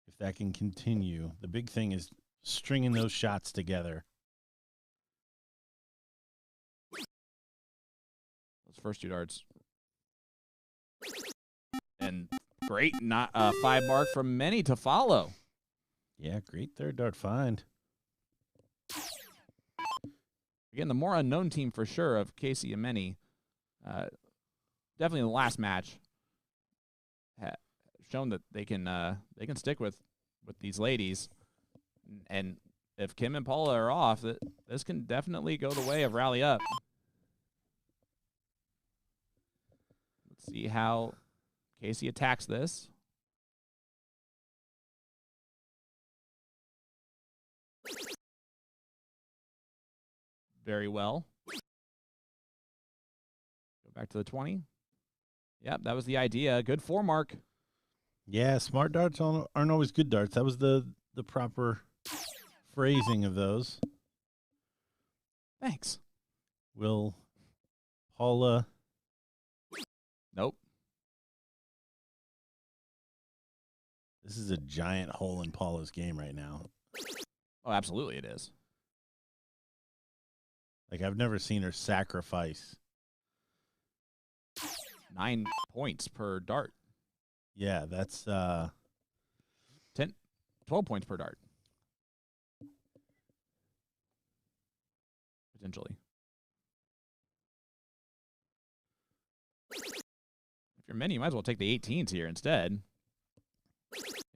if that can continue. The big thing is stringing those shots together. Those first 2 darts. And great 5 mark from many to follow. Yeah, great third dart find. Again, the more unknown team for sure of Casey and Many. Definitely in the last match shown that they can stick with these ladies, and if Kim and Paula are off, this can definitely go the way of Rally Up. Let's see how Casey attacks this. Very well. Go back to the 20. Yep, that was the idea. Good 4 mark. Yeah, smart darts aren't always good darts. That was the proper phrasing of those. Thanks. Will Paula... Nope. This is a giant hole in Paula's game right now. Oh, absolutely it is. Like, I've never seen her sacrifice. 9 points per dart. Yeah, that's 12 points per dart. Potentially. If you're Many, you might as well take the 18s here instead.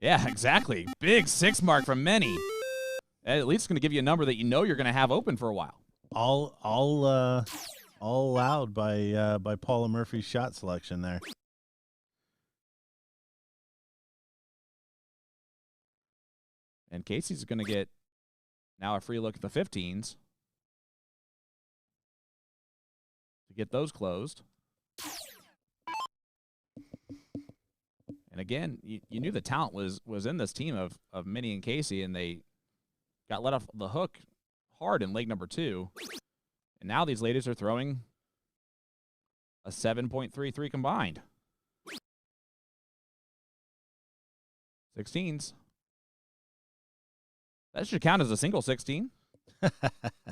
Yeah, exactly. Big 6 mark from Many. At least it's going to give you a number that you know you're going to have open for a while. all allowed by Paula Murphy's shot selection there. And Casey's going to get now a free look at the 15s to get those closed. And again, you knew the talent was in this team of Minnie and Casey, and they got let off the hook hard in leg number 2. And now these ladies are throwing a 7.33 combined. 16s. That should count as a single 16,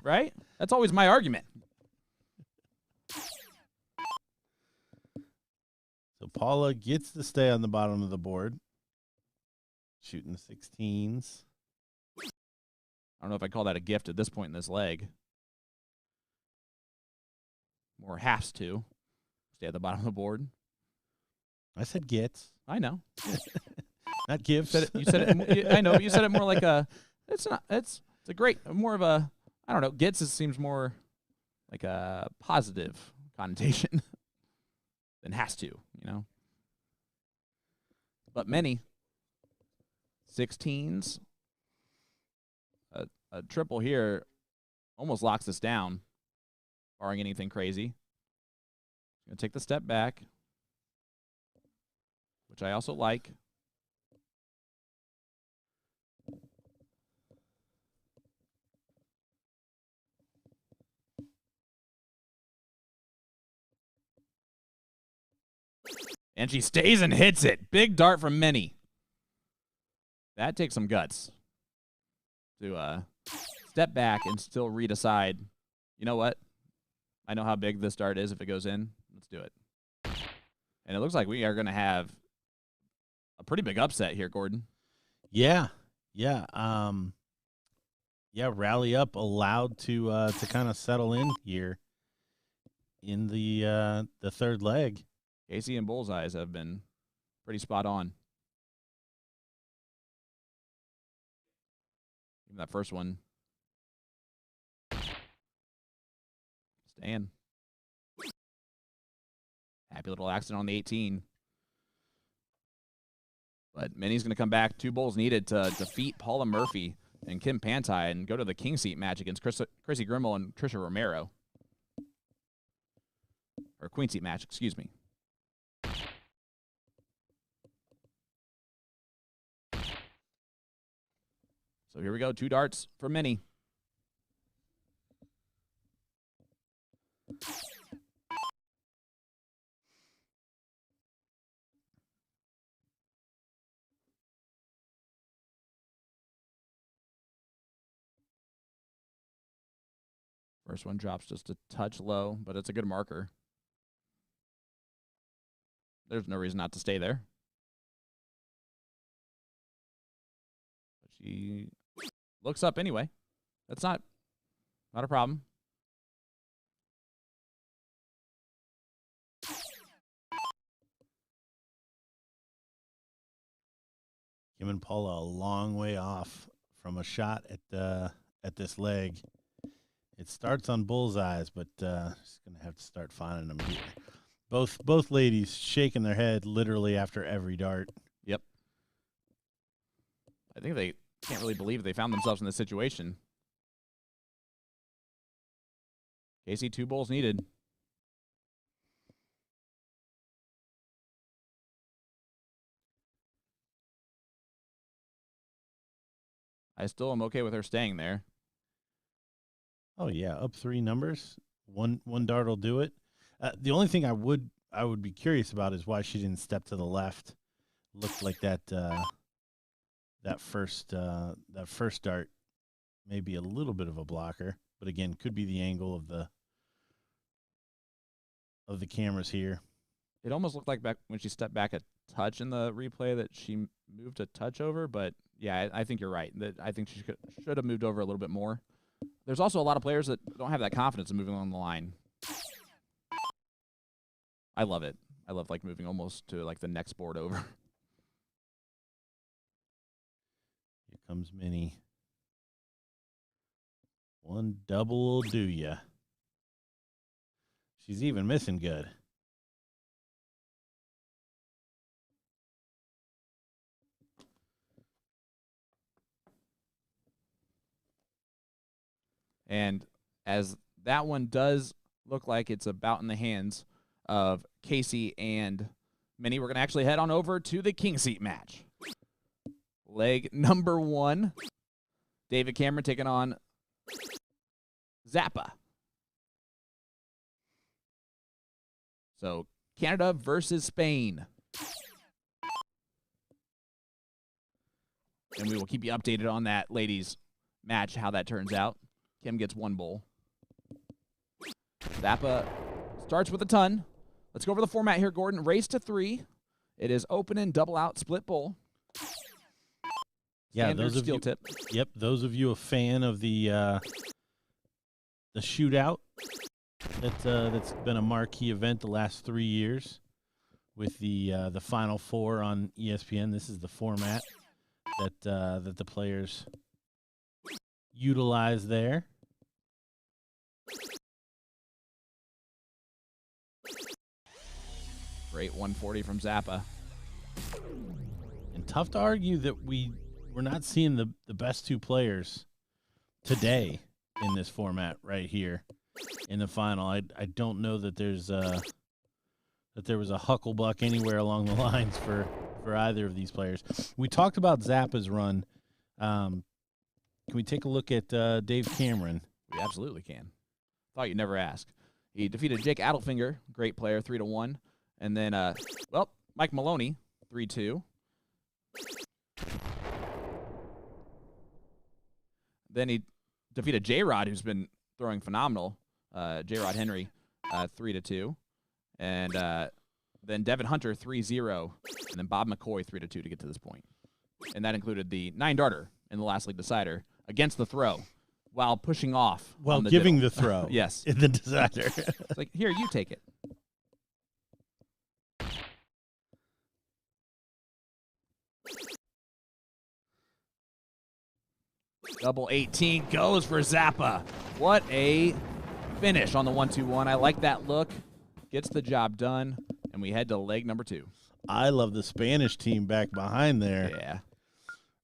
right? That's always my argument. So Paula gets to stay on the bottom of the board, shooting the 16s. I don't know if I call that a gift at this point in this leg. More has to stay at the bottom of the board. I said gets. I know. Not gifts. You said it. I know. But you said it more like a. It's not. It's a great. More of a. I don't know. Gets seems more like a positive connotation than has to. You know. But many 16s. A triple here almost locks us down, barring anything crazy. Gonna take the step back, which I also like. And she stays and hits it. Big dart from Minnie. That takes some guts to step back and still read aside. You know what? I know how big this dart is if it goes in. Let's do it. And it looks like we are going to have a pretty big upset here, Gordon. Yeah. Rally up allowed to kind of settle in here in the third leg. Casey and Bullseyes have been pretty spot on. Even that first one. Staying. Happy little accident on the 18. But Minnie's going to come back. 2 bowls needed to defeat Paula Murphy and Kim Panti and go to the king seat match against Chrissy Grimmel and Trisha Romero. Or queen seat match, excuse me. So here we go. 2 darts for Minnie. First one drops just a touch low, but it's a good marker. There's no reason not to stay there. But she looks up anyway. That's not a problem. Kim and Paula a long way off from a shot at this leg. It starts on Bullseyes, but she's going to have to start finding them here. Both ladies shaking their head literally after every dart. Yep. I think they can't really believe they found themselves in this situation. Casey, 2 bowls needed. I still am okay with her staying there. Oh yeah, up 3 numbers. One dart will do it. The only thing I would be curious about is why she didn't step to the left. Looked like that first dart may be a little bit of a blocker, but again, could be the angle of the cameras here. It almost looked like back when she stepped back a touch in the replay that she moved a touch over, but yeah, I think you're right. That I think she should have moved over a little bit more. There's also a lot of players that don't have that confidence in moving on the line. I love it. I love like moving almost to like the next board over. Here comes Minnie. 1 double will do ya. She's even missing good. And as that one does look like it's about in the hands of Casey and Minnie, we're going to actually head on over to the king seat match. Leg number 1. David Cameron taking on Zapata. So Canada versus Spain. And we will keep you updated on that ladies match, how that turns out. Kim gets 1 bowl. Zapata starts with a ton. Let's go over the format here, Gordon. Race to 3. It is open and double out split bowl. Yeah, Standard those of steel you. tip. Yep, those of you a fan of the shootout. That's been a marquee event the last 3 years with the Final Four on ESPN. This is the format that the players utilize there. Great 140 from Zappa. And tough to argue that we're not seeing the best 2 players today in this format right here in the final. I don't know that there was a hucklebuck anywhere along the lines for either of these players. We talked about Zappa's run. Can we take a look at Dave Cameron? We absolutely can. Thought you'd never ask. He defeated Jake Adelfinger, great player, 3-1. And then, Mike Maloney, 3-2. Then he defeated J-Rod, who's been throwing phenomenal. J-Rod Henry, 3-2. And then Devin Hunter, 3-0. And then Bob McCoy, 3-2 to get to this point. And that included the 9-darter in the last league decider against the throw while pushing off. While on the giving diddle. the throw. Yes. In the decider. It's like, here, you take it. Double 18 goes for Zappa. What a finish on the 1-2-1. I like that look. Gets the job done, and we head to leg number 2. I love the Spanish team back behind there. Yeah.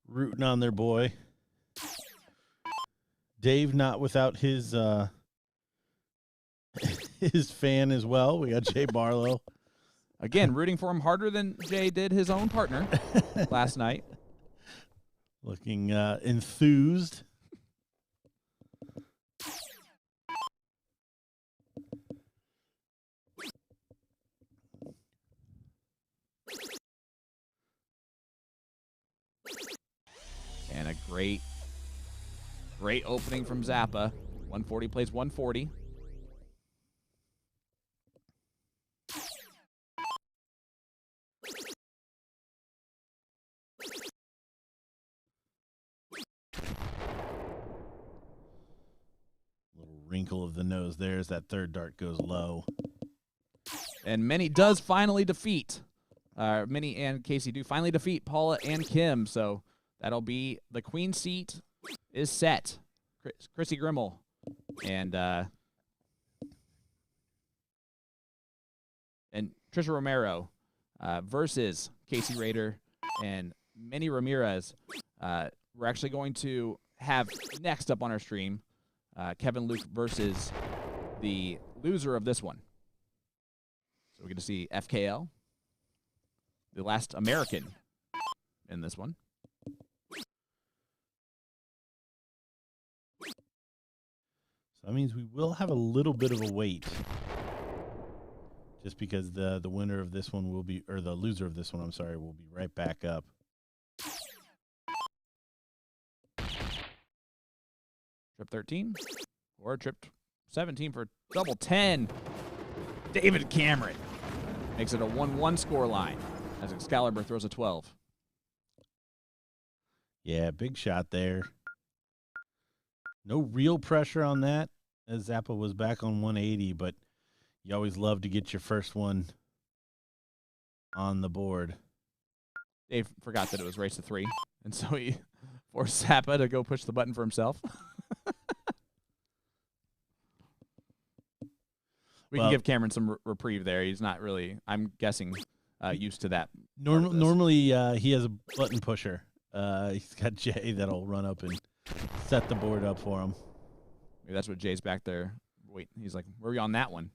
Rooting on their boy. Dave not without his his fan as well. We got Jay Barlow. Again, rooting for him harder than Jay did his own partner last night. Looking enthused. And a great opening from Zappa. 140 plays 140. Little wrinkle of the nose there as that third dart goes low. And Minnie does finally defeat. Minnie and Casey do finally defeat Paula and Kim. So that'll be the queen seat is set. Chrissy Grimmel and Trisha Romero versus Casey Rader and Minnie Ramirez. We're actually going to have next up on our stream Kevin Luke versus the loser of this one. So we're going to see FKL, the last American in this one. So that means we will have a little bit of a wait. Just because the winner of this one will be, or the loser of this one, I'm sorry, will be right back up. Trip 13 or trip 17 for double 10. David Cameron makes it a 1-1 score line as Excalibur throws a 12. Yeah, big shot there. No real pressure on that as Zappa was back on 180, but you always love to get your first one on the board. Dave forgot that it was race to 3, and so he forced Zappa to go push the button for himself. We can give Cameron some reprieve there. He's not really, I'm guessing, used to that. Normally, he has a button pusher. He's got Jay that'll run up and set the board up for him. Maybe that's what Jay's back there. Wait, he's like, where are we on that one?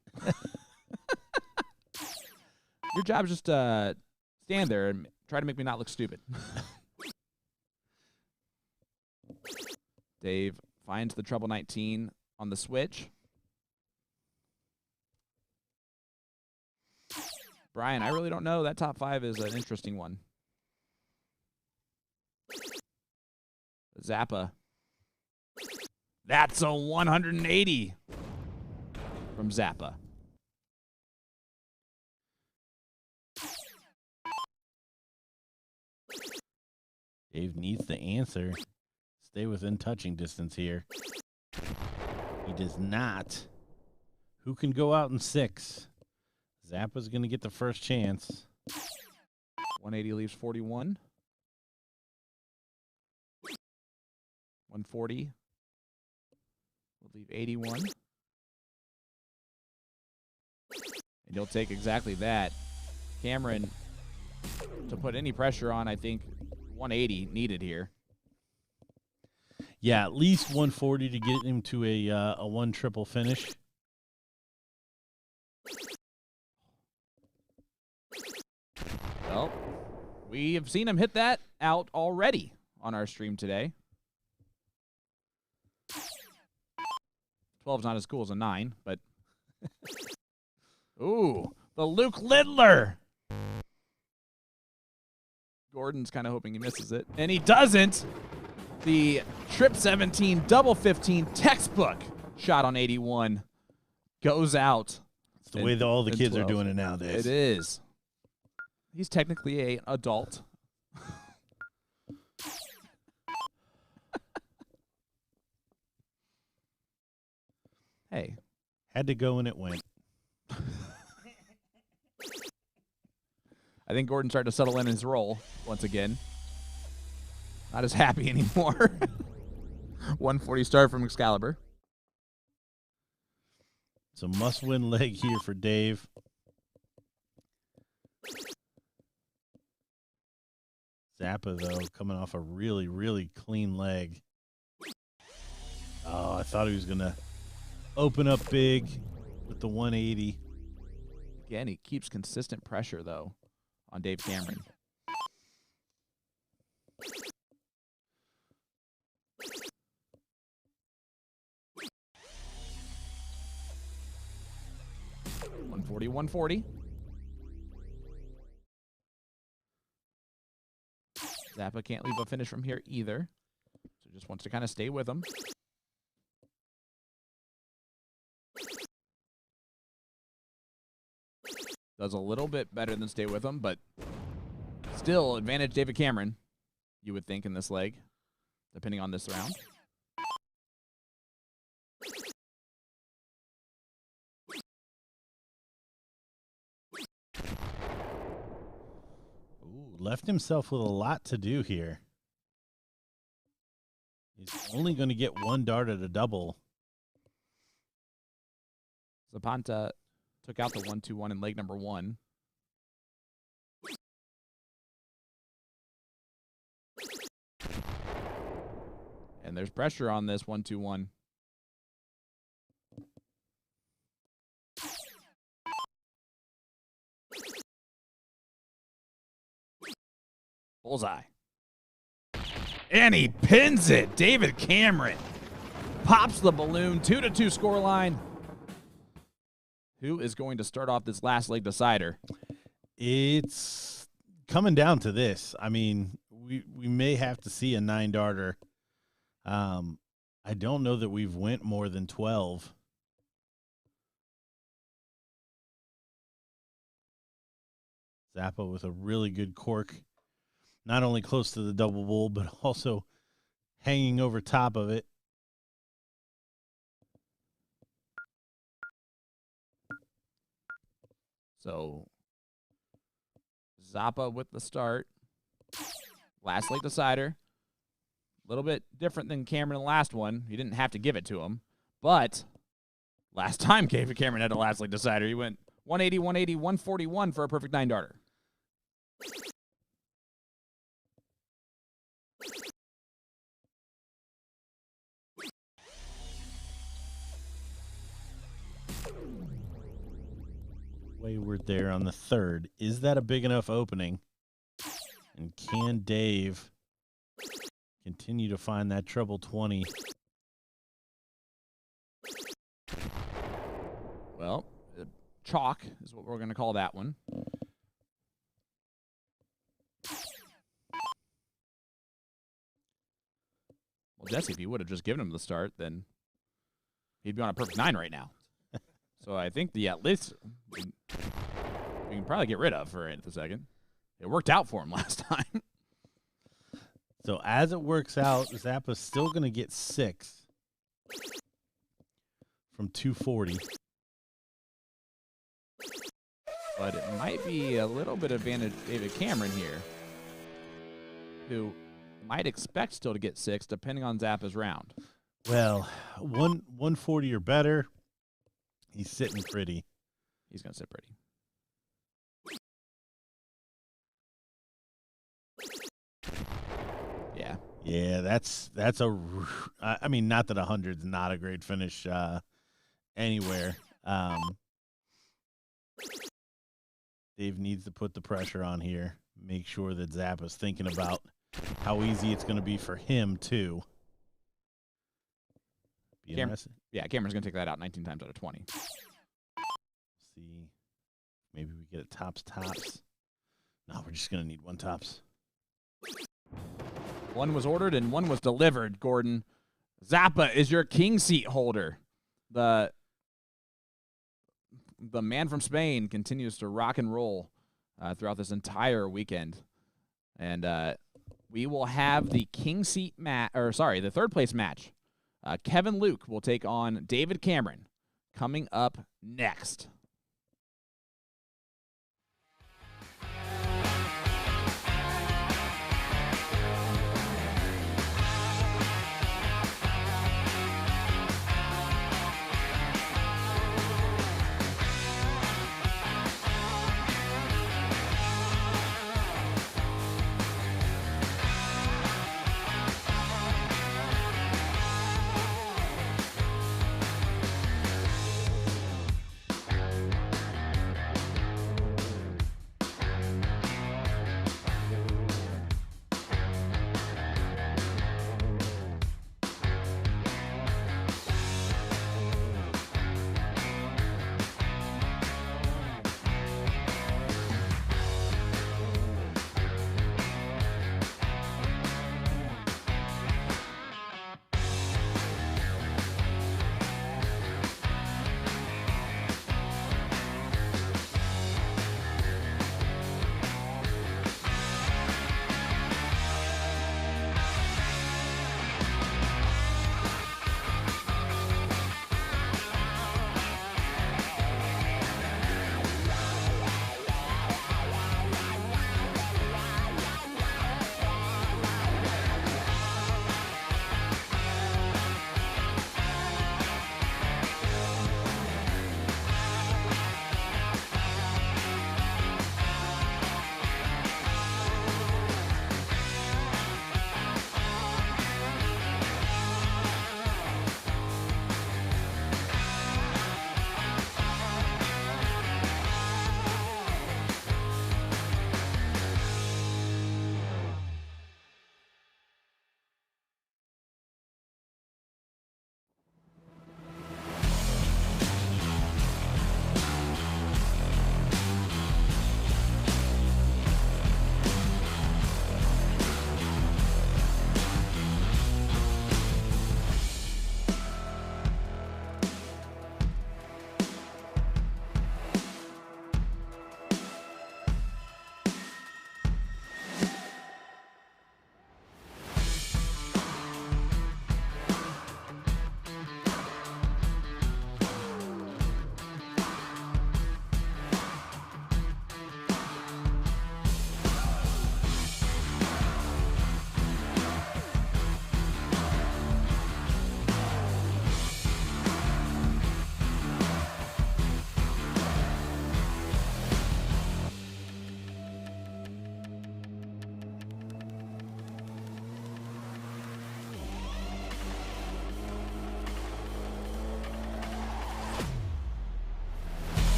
Your job is just stand there and try to make me not look stupid. Dave finds the treble 19 on the switch. Brian, I really don't know. That top 5 is an interesting one. Zappa. That's a 180 from Zappa. Dave needs the answer. Stay within touching distance here. He does not. Who can go out in 6? Zappa's going to get the first chance. 180 leaves 41. 140 will leave 81. And he'll take exactly that. Cameron, to put any pressure on, I think 180 needed here. Yeah, at least 140 to get him to a 1 triple finish. Well, we have seen him hit that out already on our stream today. 12's not as cool as a 9, but ooh, the Luke Lidler Gordon's kind of hoping he misses it. And he doesn't. The trip 17, double 15, textbook shot on 81 goes out. It's the way that all the kids are doing it nowadays. It is. He's technically an adult. Hey. Had to go and it went. I think Gordon started to settle in his role once again. Not as happy anymore. 140 start from Excalibur. It's a must-win leg here for Dave. Zappa, though, coming off a really, really clean leg. Oh, I thought he was going to open up big with the 180. Again, he keeps consistent pressure, though, on Dave Cameron. $140. Zappa can't leave a finish from here either. So just wants to kind of stay with him. Does a little bit better than stay with him, but still advantage David Cameron, you would think, in this leg, depending on this round. Ooh, left himself with a lot to do here. He's only going to get one dart at a double. Zapata took out the 1-2-1 in leg number 1. And there's pressure on this 1-2-1. Bullseye. And he pins it. David Cameron pops the balloon. 2-2 scoreline. Who is going to start off this last leg decider? It's coming down to this. I mean, we may have to see a 9-darter. I don't know that we've went more than 12. Zappa with a really good cork. Not only close to the double bull, but also hanging over top of it. So, Zappa with the start. Last leg decider. A little bit different than Cameron in the last one. He didn't have to give it to him. But last time Cameron had a last leg decider, he went 180, 180, 141 for a perfect 9-darter. Wayward there on the 3rd. Is that a big enough opening? And can Dave continue to find that treble 20? Well, chalk is what we're going to call that one. Well, Jesse, if he would have just given him the start, then he'd be on a perfect 9 right now. So I think the at least we can probably get rid of for the second. It worked out for him last time. So as it works out, Zappa's still going to get 6 from 240. But it might be a little bit of advantage David Cameron here, who might expect still to get 6 depending on Zappa's round. Well, 140 or better. He's sitting pretty. He's going to sit pretty. Yeah. Yeah, that's a. I mean, not that 100's not a great finish anywhere. Dave needs to put the pressure on here. Make sure that Zappa's thinking about how easy it's going to be for him too. Cameron's going to take that out 19 times out of 20. See, maybe we get a tops. No, we're just going to need one tops. One was ordered and one was delivered, Gordon. Zappa is your king seat holder. The man from Spain continues to rock and roll throughout this entire weekend. And we will have the king seat the third place match. Kevin Luke will take on David Cameron coming up next.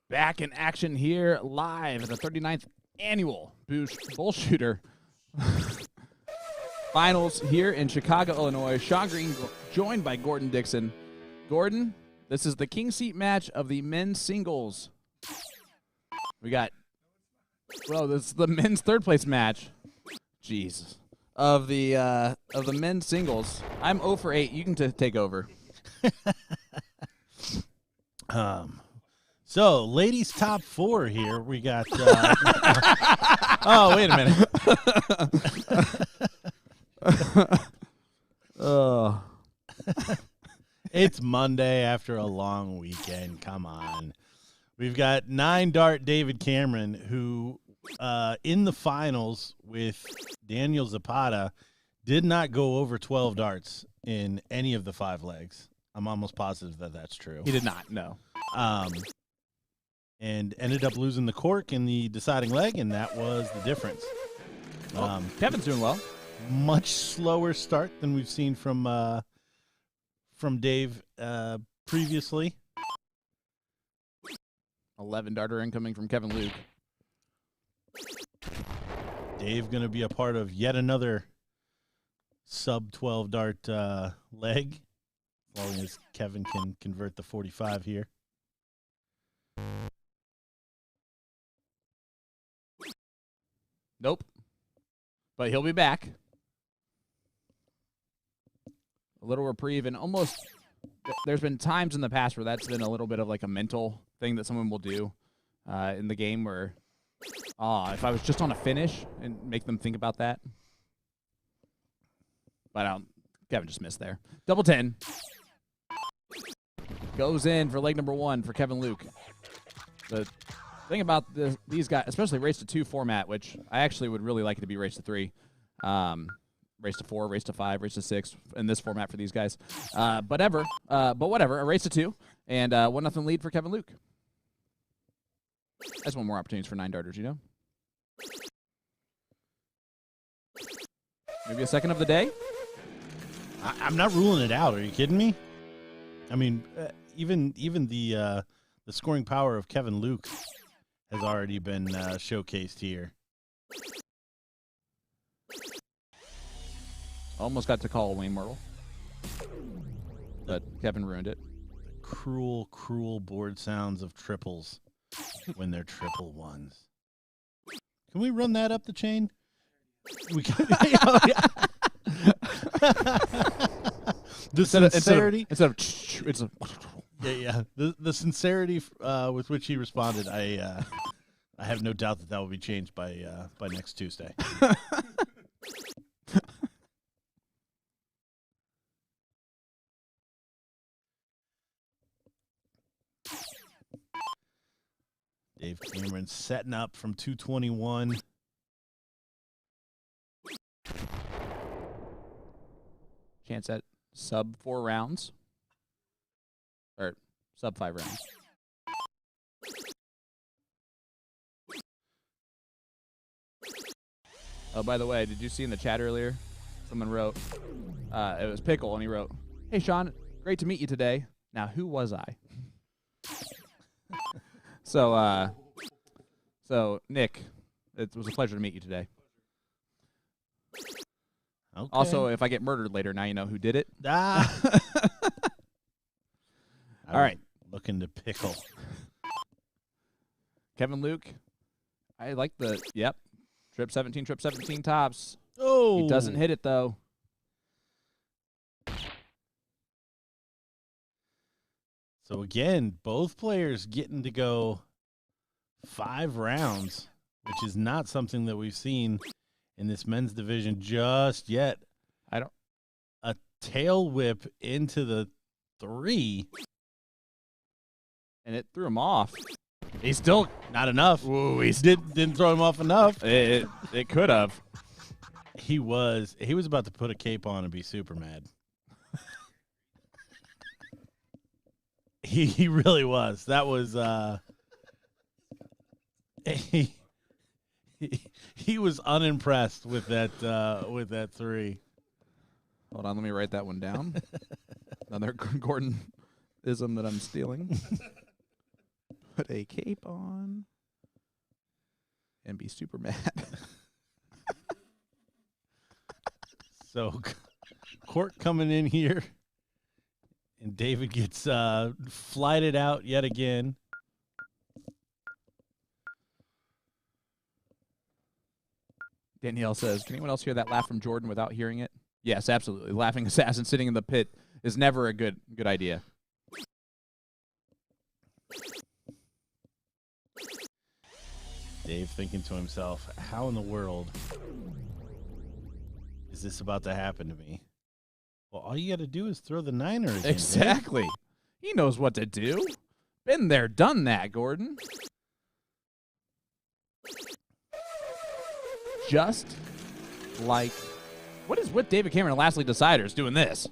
Back in action here live at the 39th annual BullShooter Finals here in Chicago, Illinois. Shaw Green joined by Gordon Dixon. Gordon, this is the king seat match of the men's singles. We got, well, this is the men's third place match. Jesus. Of the men's singles. I'm 0 for 8. You can take over. So, ladies top 4 here. We got. Oh, wait a minute. Oh. It's Monday after a long weekend. Come on. We've got 9-dart David Cameron, who in the finals with Daniel Zapata did not go over 12 darts in any of the 5 legs. I'm almost positive that that's true. He did not, no. And ended up losing the cork in the deciding leg, and that was the difference. Kevin's doing well. Much slower start than we've seen from Dave previously. 11 darter incoming from Kevin Luke. Dave going to be a part of yet another sub 12 dart leg, as long as Kevin can convert the 45 here. Nope. But he'll be back. A little reprieve, and almost there's been times in the past where that's been a little bit of like a mental thing that someone will do in the game where, if I was just on a finish and make them think about that. But Kevin just missed there. Double 10. Goes in for leg number 1 for Kevin Luke. The thing about these guys, especially race to 2 format, which I actually would really like it to be race to 3. Race to 4, race to 5, race to 6 in this format for these guys. But whatever, a race to 2 and 1-0 lead for Kevin Luke. That's one more opportunities for 9 darters, you know? Maybe a second of the day? I'm not ruling it out. Are you kidding me? I mean, even the scoring power of Kevin Luke has already been showcased here. Almost got to call Wayne Myrtle, but Kevin ruined it. Cruel, cruel board sounds of triples when they're triple ones. Can we run that up the chain? We can. The sincerity. Instead of it's a. Yeah. The sincerity with which he responded, I have no doubt that will be changed by next Tuesday. Dave Cameron setting up from 221. Chance at sub 4 rounds. Or sub 5 rounds. Oh, by the way, did you see in the chat earlier? Someone wrote, it was Pickle, and he wrote, "Hey, Sean, great to meet you today. Now, who was I?" So Nick, it was a pleasure to meet you today. Okay. Also, if I get murdered later, now you know who did it. All right. Looking to pickle. Kevin Luke, I like the, trip 17 tops. Oh. He doesn't hit it, though. So, again, both players getting to go 5 rounds, which is not something that we've seen in this men's division just yet. A tail whip into the 3. And it threw him off. He's still Not enough. Ooh, he Didn't throw him off enough. It could have. He was about to put a cape on and be super mad. He really was. That was he was unimpressed with that 3. Hold on, let me write that one down. Another Gordon-ism that I'm stealing. put a cape on and be super mad. So, Court coming in here, and David gets flighted out yet again. Danielle says, can anyone else hear that laugh from Jordan without hearing it? Yes, absolutely. Laughing assassin sitting in the pit is never a good idea. Dave thinking to himself, how in the world is this about to happen to me? Well, all you got to do is throw the niner again. Exactly. Dave. He knows what to do. Been there, done that, Gordon. Just like, what is with David Cameron and Lastly Deciders doing this?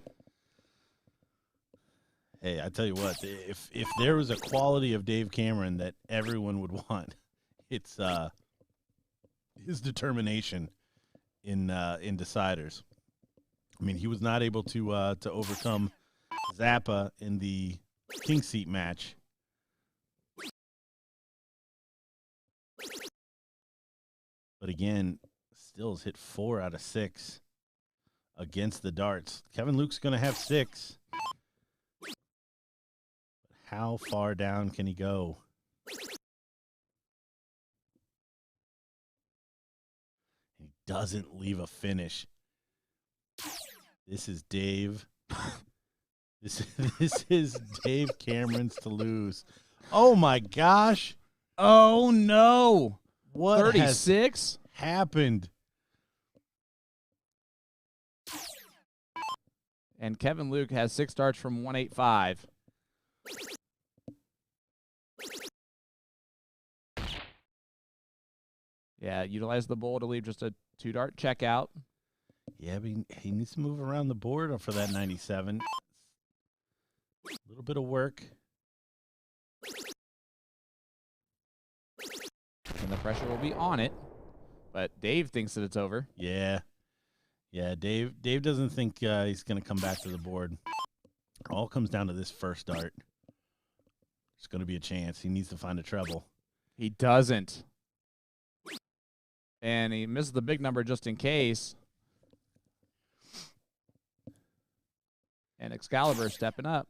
Hey, I tell you what, if there was a quality of Dave Cameron that everyone would want, it's his determination in Deciders. I mean, he was not able to overcome Zappa in the King Seat match. But again, still has hit 4 out of 6 against the darts. Kevin Luke's going to have 6. How far down can he go? He doesn't leave a finish. This is Dave. This is Dave Cameron's to lose. Oh my gosh. Oh no. What 36 happened? And Kevin Luke has 6 darts from 185. Yeah, utilize the bull to leave just a 2-dart checkout. Yeah, but he needs to move around the board for that 97. A little bit of work. And the pressure will be on it. But Dave thinks that it's over. Yeah. Yeah, Dave doesn't think he's going to come back to the board. It all comes down to this first dart. There's going to be a chance. He needs to find a treble. He doesn't. And he misses the big number just in case. And Excalibur stepping up.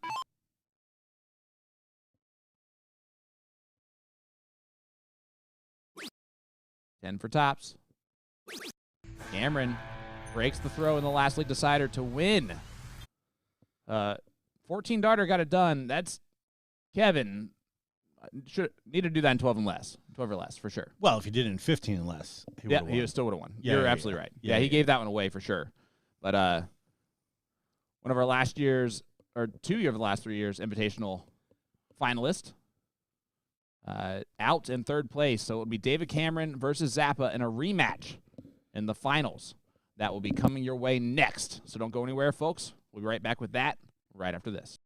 $10 for tops. Cameron breaks the throw in the last league decider to win. 14 darter got it done. That's Kevin. Should need to do that in 12 or less for sure. Well, if he did it in 15 and less, he still would have won. Yeah, You're yeah, absolutely yeah. right. Yeah, He yeah. gave that one away for sure. But one of our last year's, or 2 of the last 3 years, invitational finalist, out in 3rd place. So it would be David Cameron versus Zappa in a rematch in the finals. That will be coming your way next. So don't go anywhere, folks. We'll be right back with that right after this.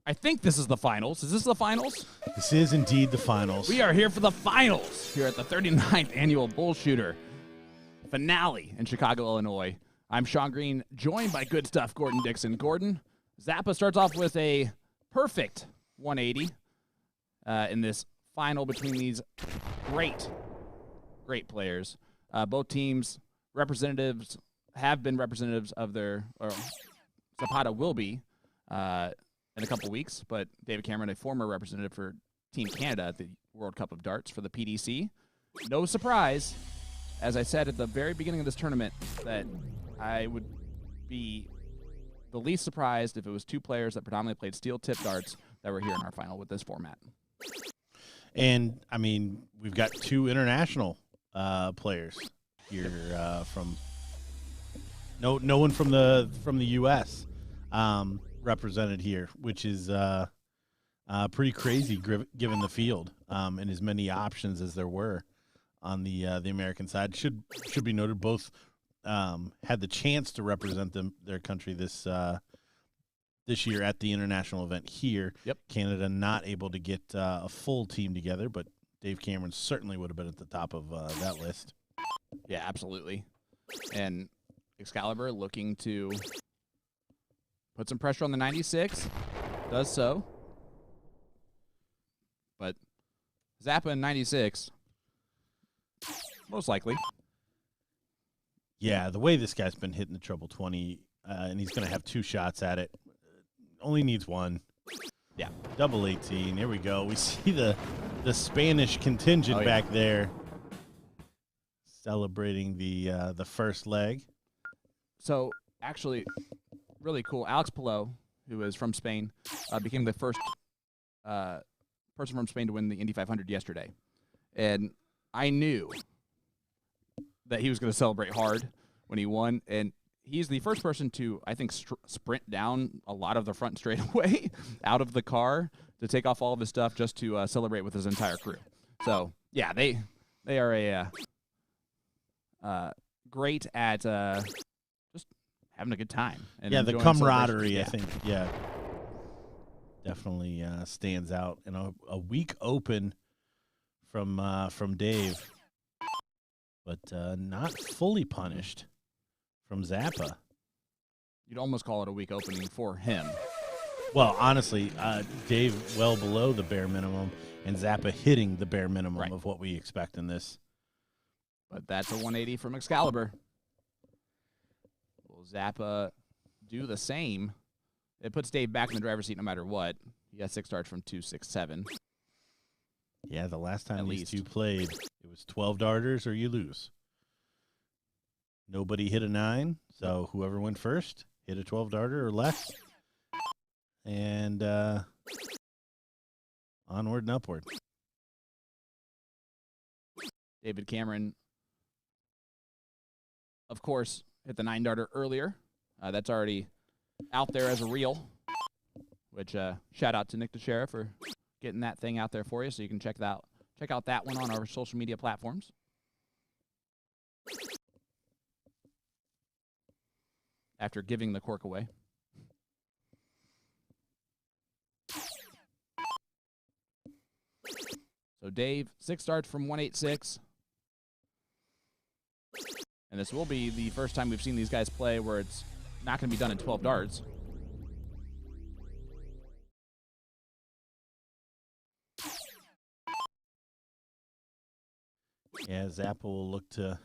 I think this is the finals. Is this the finals? This is indeed the finals. We are here for the finals here at the 39th annual BullShooter finale in Chicago, Illinois. I'm Sean Green, joined by good stuff Gordon Dixon. Gordon, Zappa starts off with a perfect 180 in this final between these great players. Both teams representatives have been representatives of their, or Zapata will be in a couple weeks, but David Cameron, a former representative for Team Canada at the World Cup of Darts for the PDC. No surprise, as I said at the very beginning of this tournament, that I would be the least surprised if it was two players that predominantly played steel-tip darts that were here in our final with this format. And, I mean, we've got two international players here from no one from the U.S. Represented here, which is pretty crazy given the field and as many options as there were on the American side. Should be noted, both had the chance to represent their country this year at the international event here. Yep. Canada not able to get a full team together, but Dave Cameron certainly would have been at the top of that list. Yeah, absolutely. And Excalibur looking to put some pressure on the 96. Does so. But Zappa in 96, most likely. Yeah, the way this guy's been hitting the treble 20, and he's going to have two shots at it. Only needs one. Yeah. Double 18. Here we go. We see the Spanish contingent back there celebrating the first leg. So, actually, really cool. Alex Palou, who is from Spain, became the first person from Spain to win the Indy 500 yesterday. And I knew that he was going to celebrate hard when he won. And he's the first person to, I think, sprint down a lot of the front straightaway out of the car to take off all of his stuff just to celebrate with his entire crew. So, yeah, they are great at just having a good time. And yeah, the camaraderie, I think, definitely stands out. And a weak open from Dave, but not fully punished from Zappa. You'd almost call it a weak opening for him. Well, honestly, Dave well below the bare minimum, and Zappa hitting the bare minimum of what we expect in this. But that's a 180 from Excalibur. Will Zappa do the same? It puts Dave back in the driver's seat no matter what. He got 6 darts from 267. Yeah, the last time these two played, it was 12 darters or you lose. Nobody hit a 9, so whoever went first hit a 12 darter or less. And onward and upward. David Cameron, of course, hit the 9 darter earlier. That's already out there as a reel, which shout out to Nick DeShera for getting that thing out there for you, so you can check out that one on our social media platforms. After giving the cork away. So Dave, 6 darts from 186. And this will be the first time we've seen these guys play where it's not going to be done in 12 darts. Yeah, Zappa will look to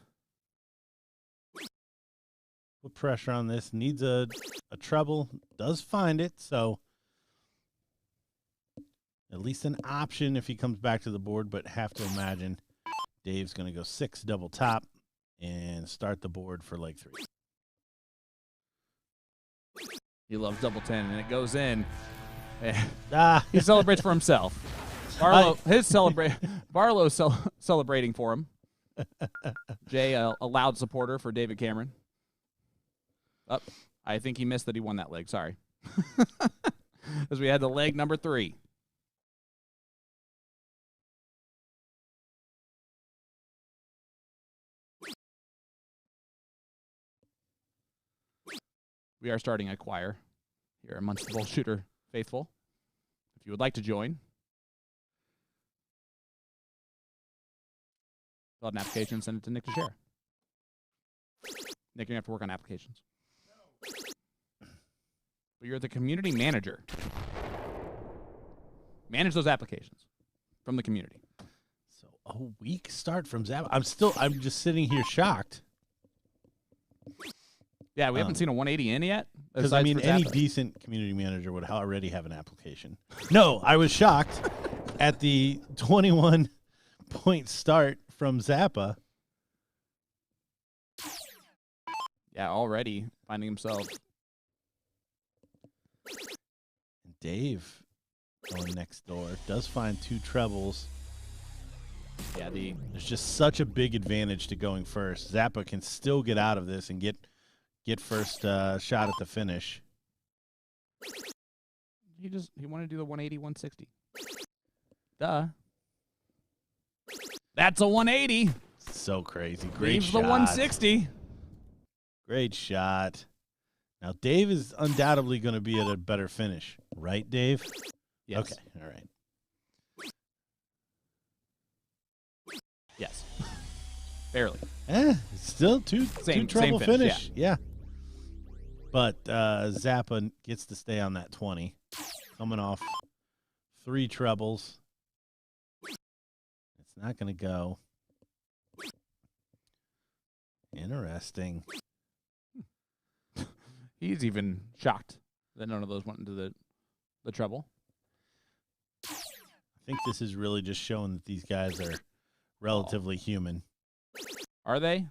put pressure on this. Needs a treble. Does find it, so at least an option if he comes back to the board, but have to imagine Dave's going to go 6 double top and start the board for leg 3. He loves double 10, and it goes in. He celebrates for himself. Barlow's celebrating for him. Jay, a loud supporter for David Cameron. I think he missed that he won that leg. Sorry. As we had the leg number 3. We are starting a choir here amongst the BullShooter faithful. If you would like to join, fill out an application and send it to Nick to share. Nick, you have to work on applications. But you're the community manager. Manage those applications from the community. So a weak start from Zapata. I'm just sitting here shocked. Yeah, we haven't seen a 180 in yet. Because, I mean, any decent community manager would already have an application. No, I was shocked at the 21-point start from Zappa. Yeah, already finding himself. Dave going next door. Does find 2 trebles. Yeah, there's just such a big advantage to going first. Zappa can still get out of this and get first shot at the finish. He wanted to do the 180, 160. Duh. That's a 180. So crazy. Great Leaves shot. the 160. Great shot. Now, Dave is undoubtedly going to be at a better finish. Right, Dave? Yes. Okay, all right. Yes. Barely. Still two treble same finish. Yeah. But Zappa gets to stay on that 20. Coming off 3 trebles. It's not going to go. Interesting. He's even shocked that none of those went into the treble. I think this is really just showing that these guys are relatively human. Are they?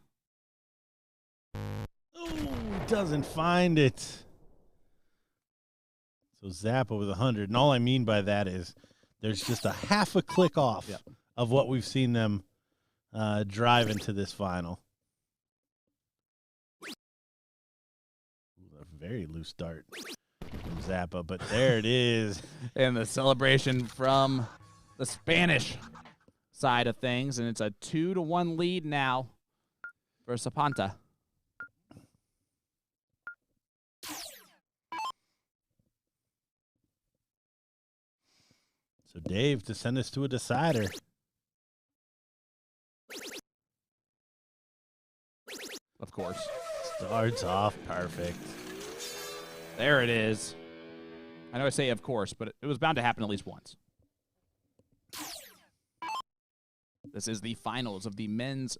Oh, doesn't find it. So Zappa with 100. And all I mean by that is there's just a half a click off of what we've seen them drive into this final. Very loose start from Zappa, but there it is. And the celebration from the Spanish side of things, and it's a 2-1 lead now for Zapata. So Dave to send us to a decider. Of course. Starts off perfect. There it is. I know I say of course, but it was bound to happen at least once. This is the finals of the men's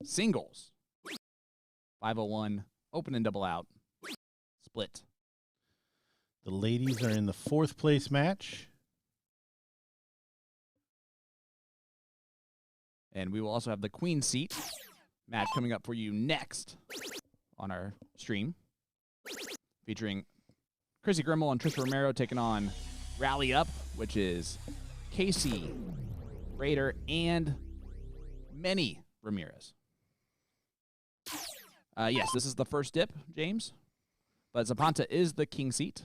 singles. 501, open and double out, split. The ladies are in the 4th place match. And we will also have the queen seat match coming up for you next on our stream. Featuring Chrissy Grimmel and Trisha Romero taking on Rally Up, which is Casey, Rader, and many Ramirez. Yes, this is the first dip, James. But Zapata is the king seat.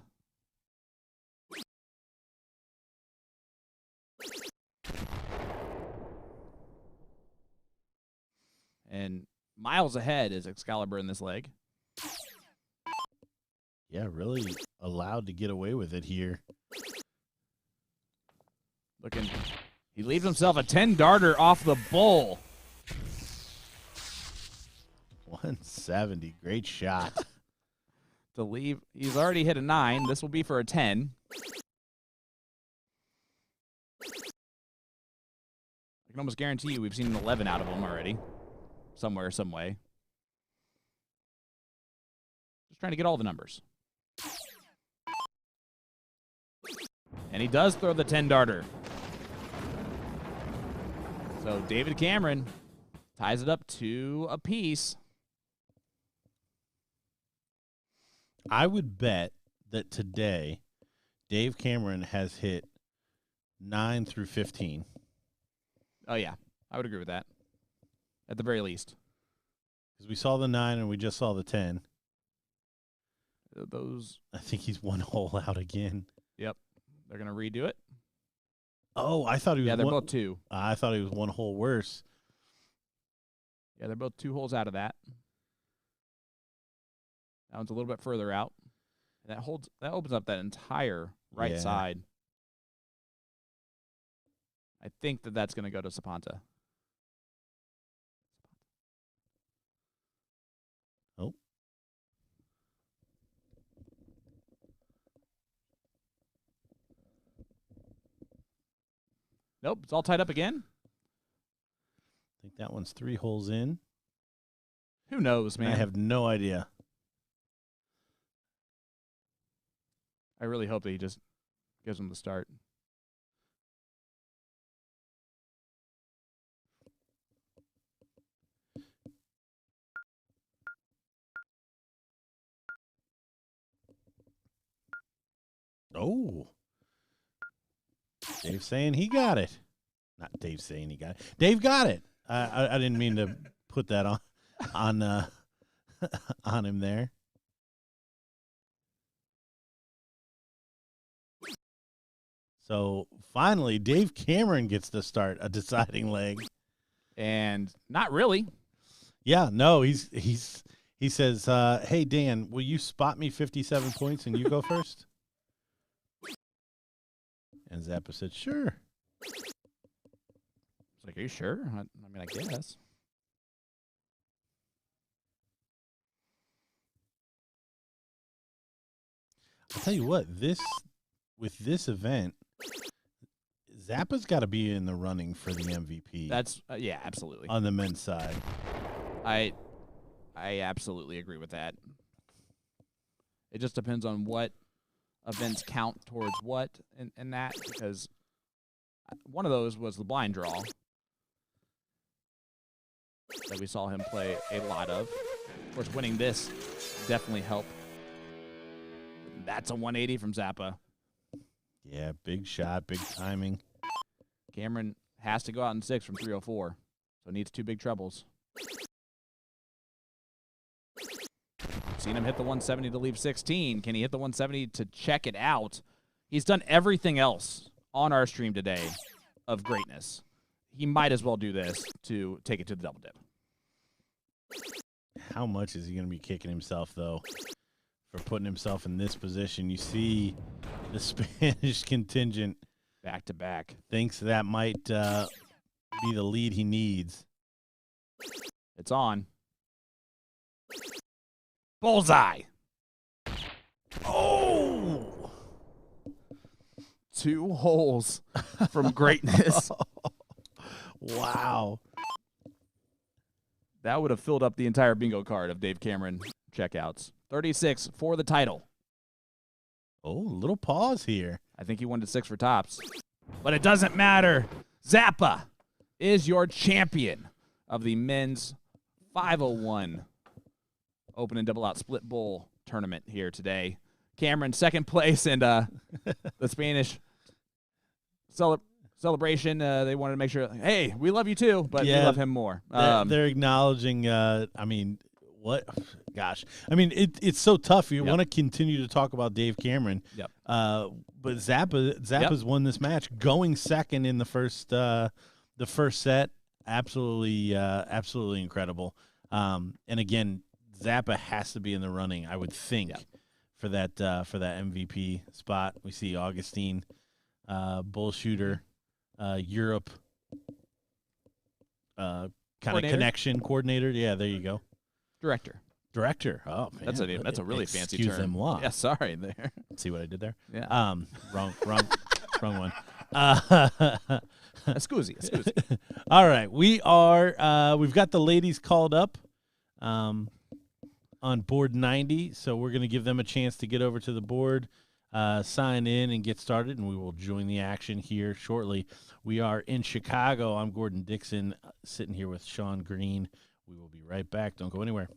And miles ahead is Excalibur in this leg. Yeah, really allowed to get away with it here. Looking, he leaves himself a 10-darter off the bull. 170, great shot. To leave, he's already hit a 9. This will be for a 10. I can almost guarantee you we've seen an 11 out of him already. Somewhere, some way. Just trying to get all the numbers. And he does throw the 10-darter. So David Cameron ties it up 2 apiece. I would bet that today Dave Cameron has hit 9 through 15. Oh, yeah. I would agree with that. At the very least. Because we saw the 9 and we just saw the 10. Those. I think he's 1 hole out again. Yep. They're going to redo it. Oh, I thought he was. Yeah, they're both 2. I thought he was 1 hole worse. Yeah, they're both 2 holes out of that. That one's a little bit further out. That opens up that entire right Yeah. side. I think that's going to go to Zapata. Oh. Nope, it's all tied up again. I think that one's 3 holes in. Who knows, man? I have no idea. I really hope that he just gives him the start. Oh. Dave saying he got it. Not Dave saying he got it. Dave got it. I didn't mean to put that on on him there. So finally, Dave Cameron gets to start a deciding leg. And not really. Yeah, no, he says, "Hey Dan, will you spot me 57 points and you go first?" And Zappa said, "Sure." It's like, are you sure? I mean, I guess. I'll tell you what, with this event, Zappa's got to be in the running for the MVP. That's yeah, absolutely. On the men's side. I absolutely agree with that. It just depends on what events count towards what in that, because one of those was the blind draw that we saw him play a lot of. Of course, winning this definitely helped. That's a 180 from Zappa. Yeah, big shot, big timing. Cameron has to go out in 6 from 304, so needs 2 big trebles. Seen him hit the 170 to leave 16. Can he hit the 170 to check it out? He's done everything else on our stream today of greatness. He might as well do this to take it to the double dip. How much is he going to be kicking himself, though, for putting himself in this position? You see the Spanish contingent back to back thinks that might be the lead he needs. It's on. Bullseye. Oh! 2 holes from greatness. Wow. That would have filled up the entire bingo card of Dave Cameron checkouts. 36 for the title. Oh, a little pause here. I think he wanted 6 for tops. But it doesn't matter. Zappa is your champion of the men's 501 open and double out split bowl tournament here today. Cameron, second place, and the Spanish celebration. They wanted to make sure, hey, we love you too, but we love him more. They're acknowledging, I mean, what? Gosh. I mean, it's so tough. You want to continue to talk about Dave Cameron. Yep. But Zappa's won this match, going second in the first set. Absolutely incredible. And again, Zappa has to be in the running, I would think, for that MVP spot. We see Augustine, BullShooter, Europe, kind of connection coordinator. Yeah, there you go. Director. Oh, man. That's a really fancy term. Excuse-moi. Yeah, sorry there. See what I did there? Yeah. Wrong one. Excuse. All right, we've got the ladies called up on board 90, so we're going to give them a chance to get over to the board, sign in, and get started, and we will join the action here shortly. We are in Chicago. I'm Gordon Dixon, sitting here with Sean Green. We will be right back. Don't go anywhere.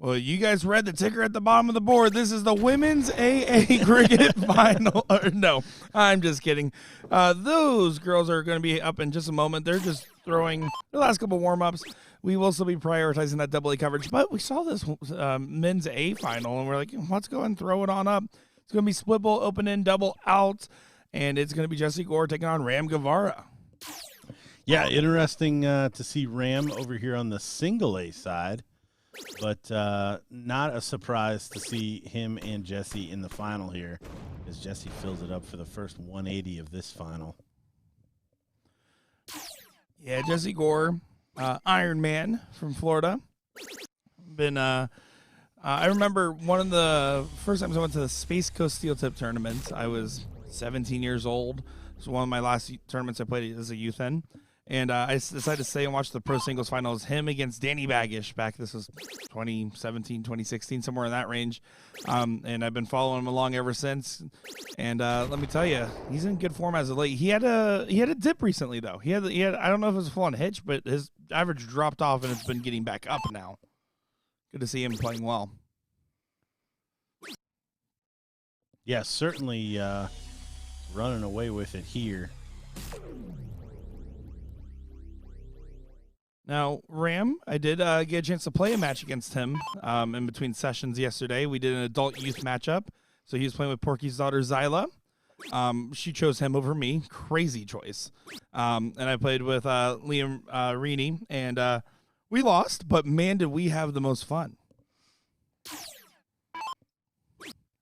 Well, you guys read the ticker at the bottom of the board. This is the women's AA cricket final. No, I'm just kidding. Those girls are going to be up in just a moment. They're just throwing the last couple warm-ups. We will still be prioritizing that AA coverage, but we saw this men's A final, and we're like, let's go and throw it on up. It's going to be split bowl, open in, double out, and it's going to be Jesse Gore taking on Gavvara. Yeah, interesting to see Ram over here on the single A side, but not a surprise to see him and Jesse in the final here as Jesse fills it up for the first 180 of this final. Yeah, Jesse Gore, Iron Man from Florida. I remember one of the first times I went to the Space Coast Steel Tip tournament. I was 17 years old. It was one of my last tournaments I played as a youth in. And I decided to stay and watch the pro singles finals, him against Danny Baggish back. This was 2017, 2016, somewhere in that range. And I've been following him along ever since. And let me tell you, he's in good form as of late. He had a dip recently, though. He had I don't know if it was a full-on hitch, but his average dropped off, and it's been getting back up now. Good to see him playing well. Yeah, certainly running away with it here. Now, Ram, I did get a chance to play a match against him in between sessions yesterday. We did an adult-youth matchup, so he was playing with Porky's daughter, Zyla. She chose him over me. Crazy choice. And I played with Liam Reaney, and we lost, but man, did we have the most fun.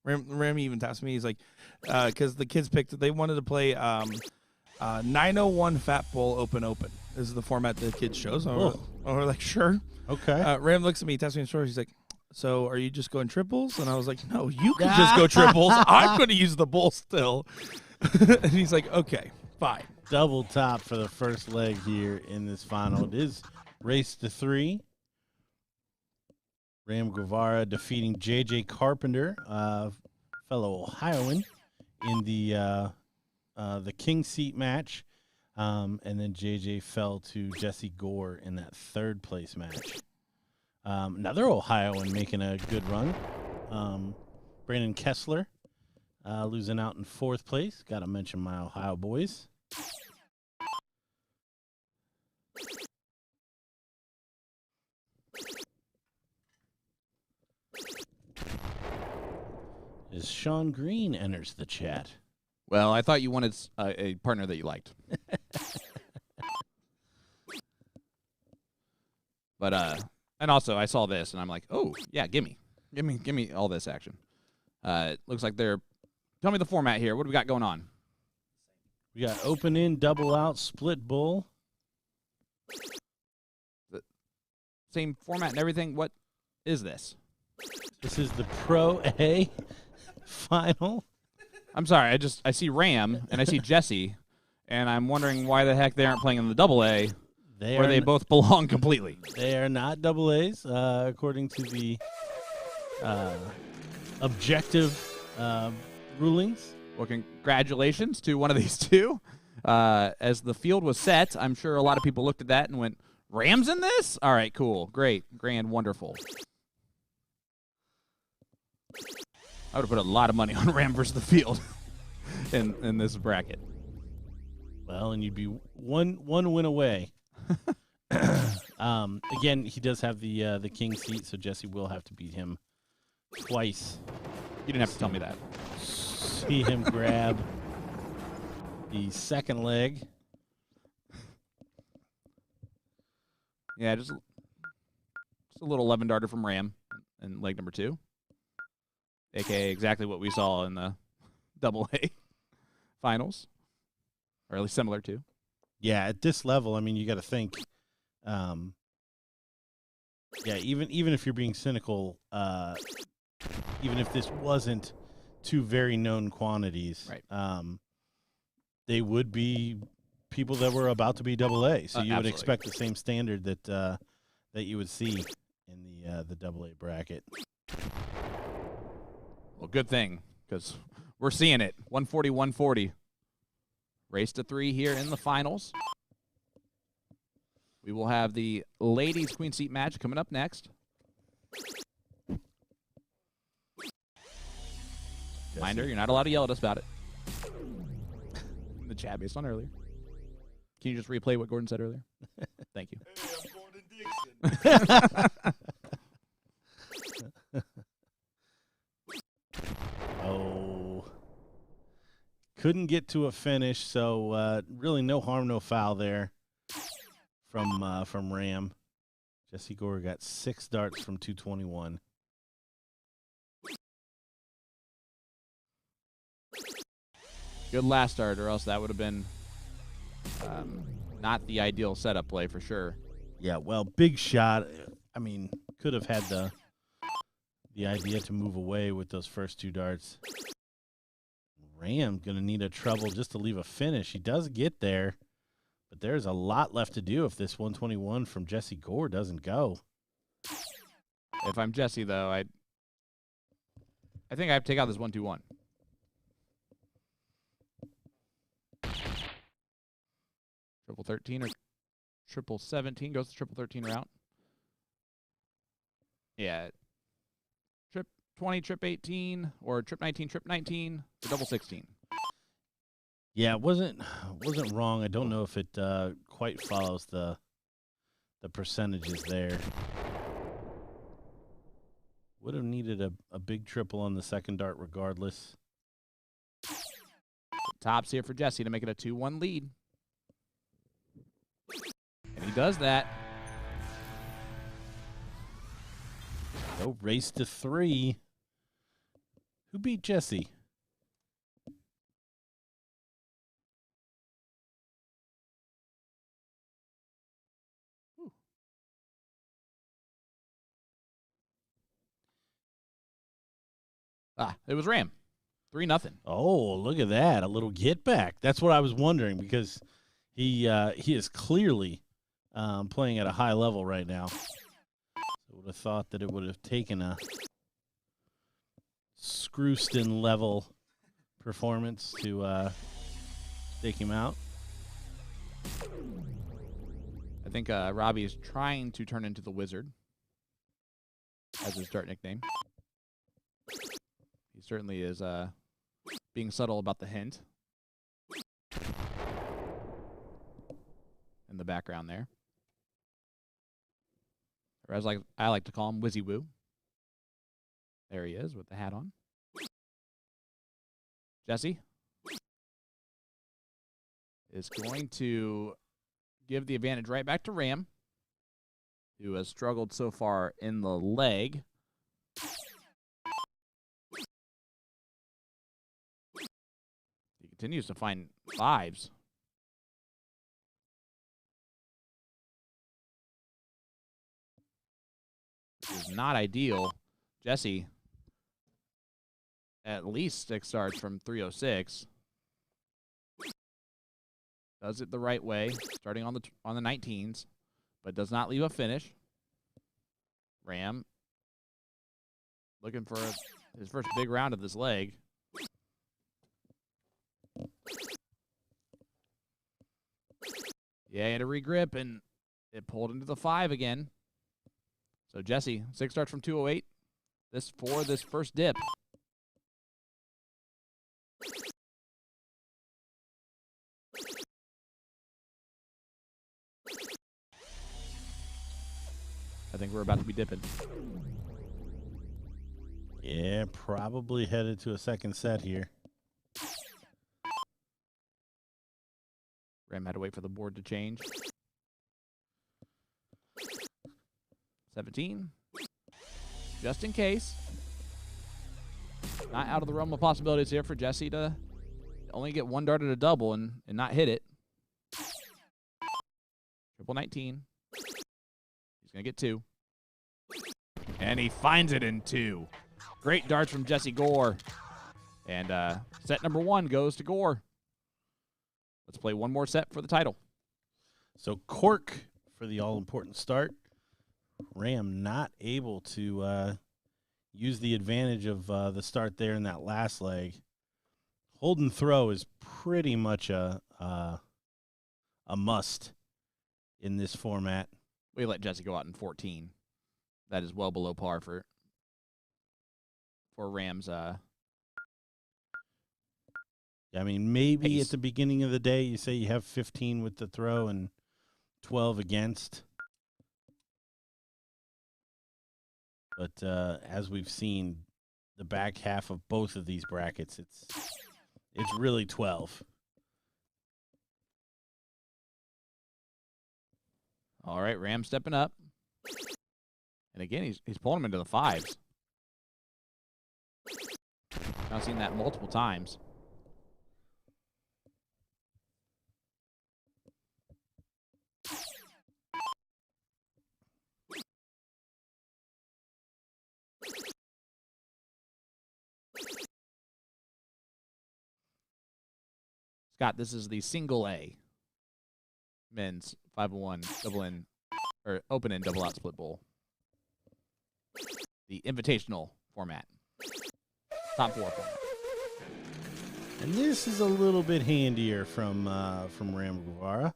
Ram even tasked me. He's like, because the kids they wanted to play 901 Fat Bowl Open. This is the format the kids chose. We're like, sure. Okay. Ram looks at me, taps me in the shoulder. He's like, so are you just going triples? And I was like, no, you can just go triples. I'm going to use the bull still. And he's like, okay, fine. Double top for the first leg here in this final. It is race to 3. Gavvara defeating J.J. Carpenter, fellow Ohioan, in the King Seat match. And then J.J. fell to Jesse Gore in that third place match. Another Ohioan making a good run. Brandon Kessler losing out in 4th place. Got to mention my Ohio boys. As Sean Green enters the chat. Well, I thought you wanted a partner that you liked. But and also I saw this and I'm like, oh yeah, give me all this action. It looks like they're. Tell me the format here. What do we got going on? We got open in, double out, split bull. The same format and everything. What is this? This is the Pro A final. I'm sorry. I see Ram and I see Jesse, and I'm wondering why the heck they aren't playing in the double A, where they both belong completely. They are not double A's, according to the objective rulings. Well, congratulations to one of these two. As the field was set, I'm sure a lot of people looked at that and went, Rams in this? All right, cool, great, grand, wonderful. I would have put a lot of money on Ram versus the field in this bracket. Well, and you'd be one win away. Again, he does have the king seat, so Jesse will have to beat him twice. You didn't have to tell me that. See him grab the second leg. Yeah, just a little 11 darter from Ram in leg number 2. AKA exactly what we saw in the double A finals, or at least similar to. Yeah, at this level, I mean, you got to think. Yeah, even if you're being cynical, even if this wasn't two very known quantities, right. They would be people that were about to be double A. So you would absolutely expect the same standard that you would see in the double A bracket. Well, good thing, because we're seeing it. 140-140. Race to 3 here in the finals. We will have the ladies' queen seat match coming up next. Reminder, you're not allowed to yell at us about it. In the chat based on earlier. Can you just replay what Gordon said earlier? Thank you. Hey, I'm Gordon Dixon. Oh. Couldn't get to a finish, so really no harm, no foul there from Ram. Jesse Gore got 6 darts from 221. Good last start, or else that would have been not the ideal setup play for sure. Yeah, well, big shot. I mean, could have had the idea to move away with those first 2 darts. Ram going to need a trouble just to leave a finish. He does get there, but there's a lot left to do if this 121 from Jesse Gore doesn't go. If I'm Jesse, though, I think I have to take out this 1-2-1. Triple 13 or triple 17 goes the triple 13 route. Yeah. Trip 20, trip 18, or trip 19, trip 19, or double 16. Yeah, it wasn't wrong. I don't know if it quite follows the percentages there. Would have needed a big triple on the second dart regardless. Tops here for Jesse to make it a 2-1 lead. And he does that. No race to 3. Who beat Jesse? It was Ram. 3-0. Oh, look at that. A little get back. That's what I was wondering because he is clearly playing at a high level right now. I would have thought that it would have taken a Screwston level performance to take him out. I think Robbie is trying to turn into the Wizard as his dart nickname. He certainly is being subtle about the hint in the background there. Or as I like to call him, Wizzy Woo. There he is with the hat on. Jesse is going to give the advantage right back to Ram, who has struggled so far in the leg. He continues to find 5s. This is not ideal. Jesse, at least 6 starts from 306. Does it the right way, starting on the 19s, but does not leave a finish. Ram looking for his first big round of this leg. Yeah, he had a regrip, and it pulled into the 5 again. So Jesse, 6 starts from 208. This for this first dip. I think we're about to be dipping. Yeah, probably headed to a second set here. Ram had to wait for the board to change. 17. Just in case. Not out of the realm of possibilities here for Jesse to only get 1 dart at a double and not hit it. Triple 19. He's going to get 2. And he finds it in 2. Great darts from Jesse Gore. And set number 1 goes to Gore. Let's play one more set for the title. So cork for the all-important start. Ram not able to use the advantage of the start there in that last leg. Hold and throw is pretty much a must in this format. We let Jesse go out in 14. That is well below par for Ram's I mean, maybe Pace. at the beginning of the day, you say you have 15 with the throw and 12 against. But as we've seen, the back half of both of these brackets, it's really 12. All right, Ram stepping up. And again, he's pulling him into the 5s. I've seen that multiple times. Scott, this is the single A men's 501 double in or open in double out split bowl. The invitational format. Top 4 format. And this is a little bit handier from Ram Gavvara.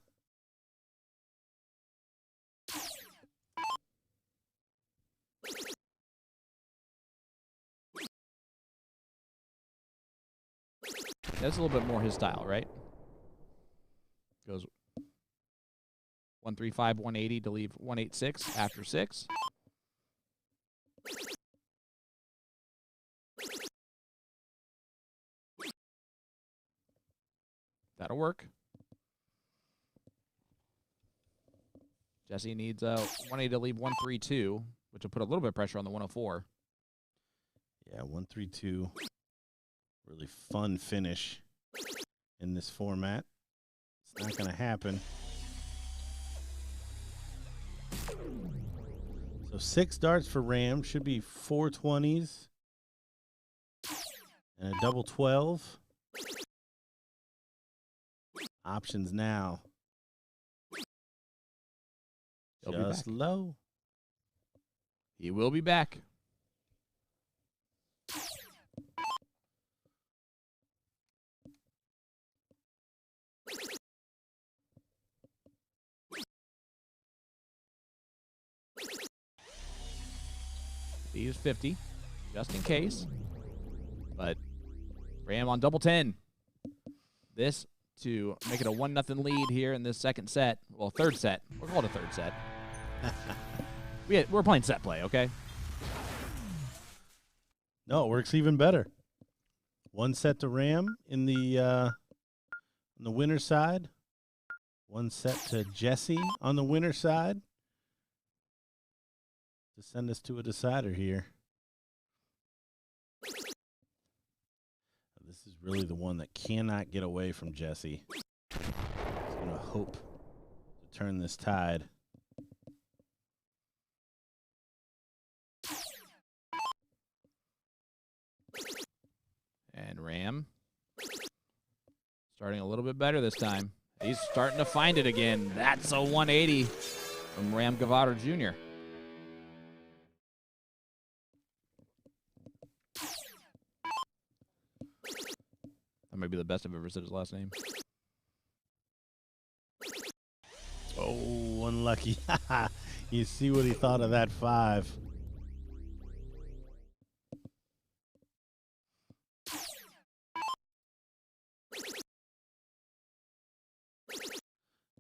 That's a little bit more his style, right? Goes 135, 180 to leave 186 after 6. That'll work. Jesse needs 180 to leave 132, which will put a little bit of pressure on the 104. Yeah, 132. Really fun finish in this format. It's not going to happen. So 6 darts for Ram. Should be 4 20s and a double 12. Options now. He'll be Just back. low. He will be back. He is 50, just in case. But Ram on double 10. This to make it a 1-0 lead here in this second set. Well, third set. We'll call it a third set. We're playing set play, okay? No, it works even better. 1 set to Ram in the on the winner's side. 1 set to Jesse on the winner's side. To send us to a decider here. This is really the one that cannot get away from Jesse. He's going to hope to turn this tide. And Ram starting a little bit better this time. He's starting to find it again. That's a 180 from Ram Gavvara Jr. That might be the best I've ever said his last name. Oh, unlucky. You see what he thought of that 5.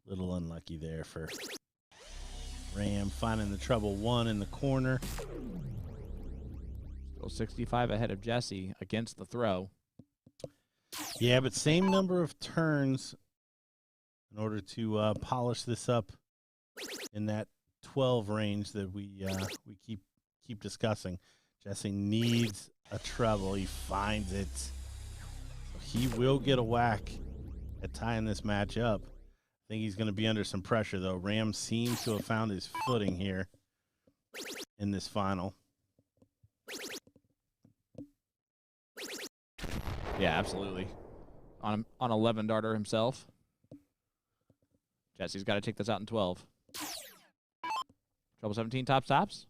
Little unlucky there for Ram finding the trouble 1 in the corner. Still 65 ahead of Jesse against the throw. Yeah, but same number of turns in order to polish this up in that 12 range that we keep discussing. Jesse needs a treble. He finds it. So he will get a whack at tying this match up. I think he's going to be under some pressure, though. Ram seems to have found his footing here in this final. Yeah, absolutely. On 11 darter himself. Jesse's got to take this out in 12. Trouble 17 tops.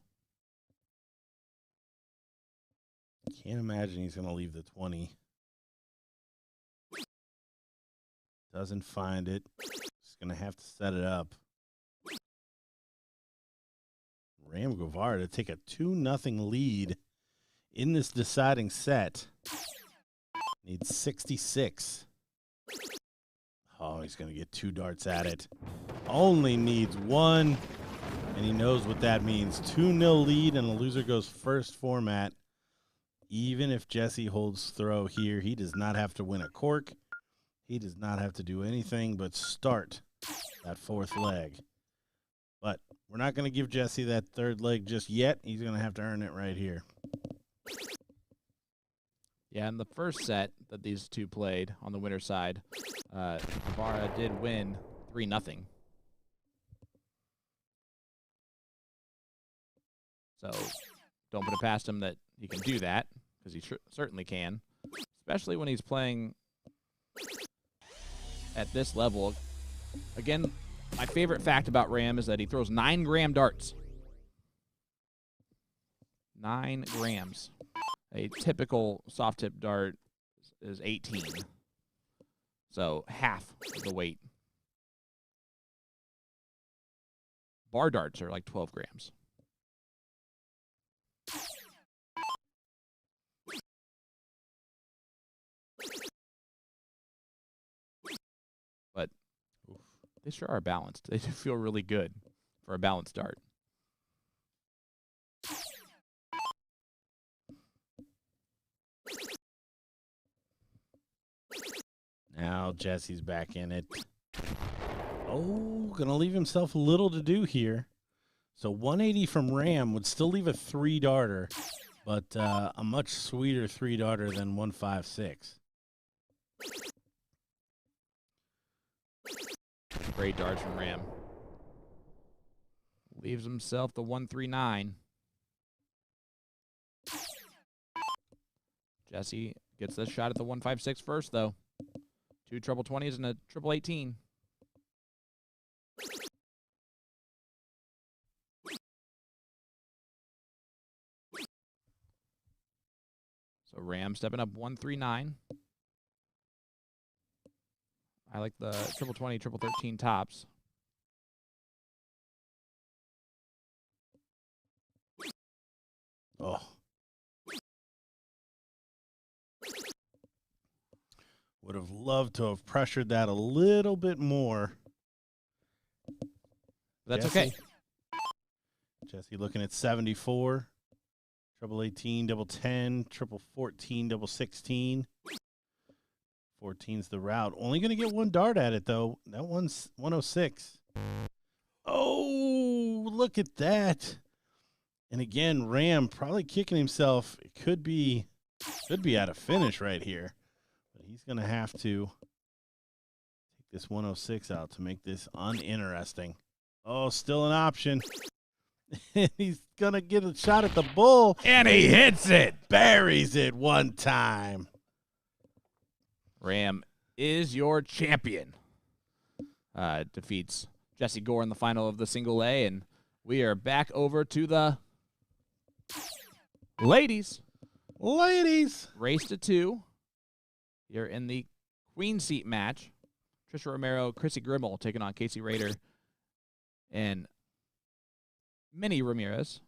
Can't imagine he's going to leave the 20. Doesn't find it. Just going to have to set it up. Ram Gavvara to take a 2-0 lead in this deciding set. Needs 66. Oh, he's going to get 2 darts at it. Only needs 1, and he knows what that means. 2-0 lead, and the loser goes first format. Even if Jesse holds throw here, he does not have to win a cork. He does not have to do anything but start that 4th leg. But we're not going to give Jesse that 3rd leg just yet. He's going to have to earn it right here. Yeah, in the first set that these two played on the winner's side, Gavvara did win 3-0. So don't put it past him that he can do that, because he certainly can, especially when he's playing at this level. Again, my favorite fact about Ram is that he throws 9-gram darts. 9 grams. A typical soft tip dart is 18. So half of the weight. Bar darts are like 12 grams. But they sure are balanced. They do feel really good for a balanced dart. Now Jesse's back in it. Oh, going to leave himself a little to do here. So 180 from Ram would still leave a 3-darter, but a much sweeter 3-darter than 156. Great darts from Ram. Leaves himself the 139. Jesse gets this shot at the 156 first, though. 2 treble 20s and a triple 18. So Ram stepping up 139. I like the triple 20, triple 13 tops. Oh. Would have loved to have pressured that a little bit more. That's Jesse. okay. Jesse looking at 74. Triple 18, double 10, triple 14, double 16. 14's the route. Only going to get 1 dart at it, though. That one's 106. Oh, look at that. And again, Ram probably kicking himself. It could be at a finish right here. But he's going to have to take this 106 out to make this uninteresting. Oh, still an option. He's going to get a shot at the bull. And he hits it. Buries it one time. Ram is your champion. Defeats Jesse Gore in the final of the single A, and we are back over to the ladies. Ladies. Race to 2. You're in the queen seat match. Trisha Romero, Chrissy Grimmel taking on Casey Rader and Minnie Ramirez.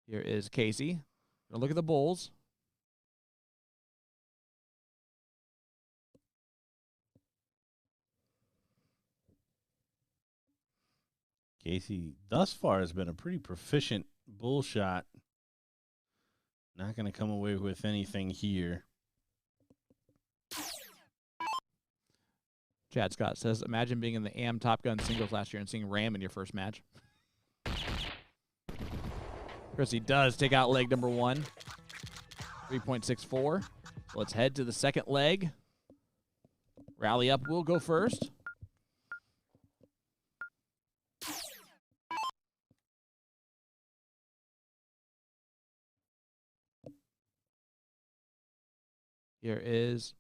Here is Casey. Gonna look at the bulls. Casey, thus far, has been a pretty proficient bull shot. Not going to come away with anything here. Chad Scott says, imagine being in the AM Top Gun singles last year and seeing Ram in your first match. Chrissy does take out leg number 1. 3.64. Let's head to the second leg. Rally Up will go first. Here is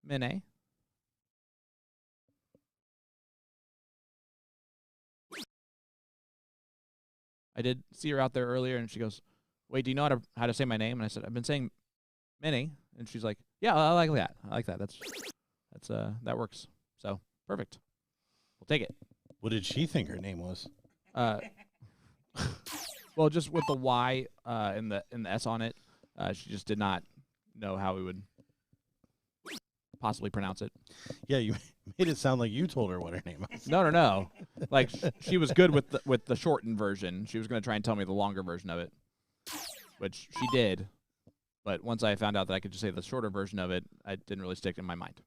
Minnie. I did see her out there earlier, and she goes, wait, do you know how to say my name? And I said, I've been saying Minnie. And she's like, yeah, I like that. I like that. That works. So, perfect. We'll take it. What did she think her name was? Well, just with the Y and the S on it, she just did not know how we would possibly pronounce it. Yeah, you made it sound like you told her what her name was. No. Like she was good with the shortened version. She was going to try and tell me the longer version of it, which she did. But once I found out that I could just say the shorter version of it, it didn't really stick in my mind.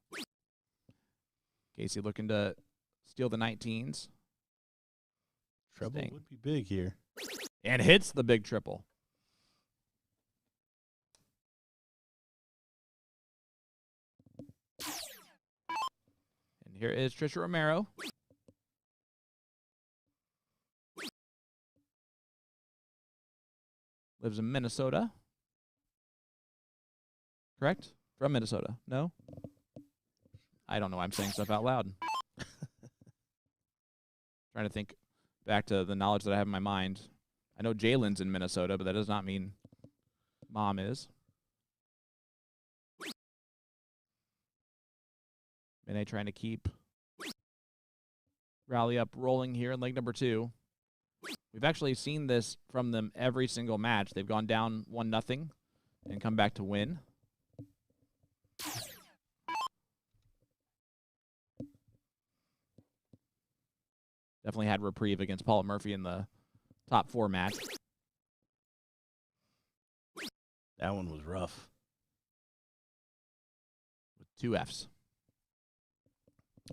Casey looking to steal the 19s. Treble would be big here. And hits the big triple. And here is Trisha Romero. Lives in Minnesota. Correct? From Minnesota. No? I don't know why I'm saying stuff out loud. Trying to think back to the knowledge that I have in my mind. I know Jalen's in Minnesota, but that does not mean Mom is. Mene trying to keep rally up rolling here in leg number 2. We've actually seen this from them every single match. They've gone down 1-0 and come back to win. Definitely had reprieve against Paula Murphy in the top 4 match. That one was rough. With 2 Fs.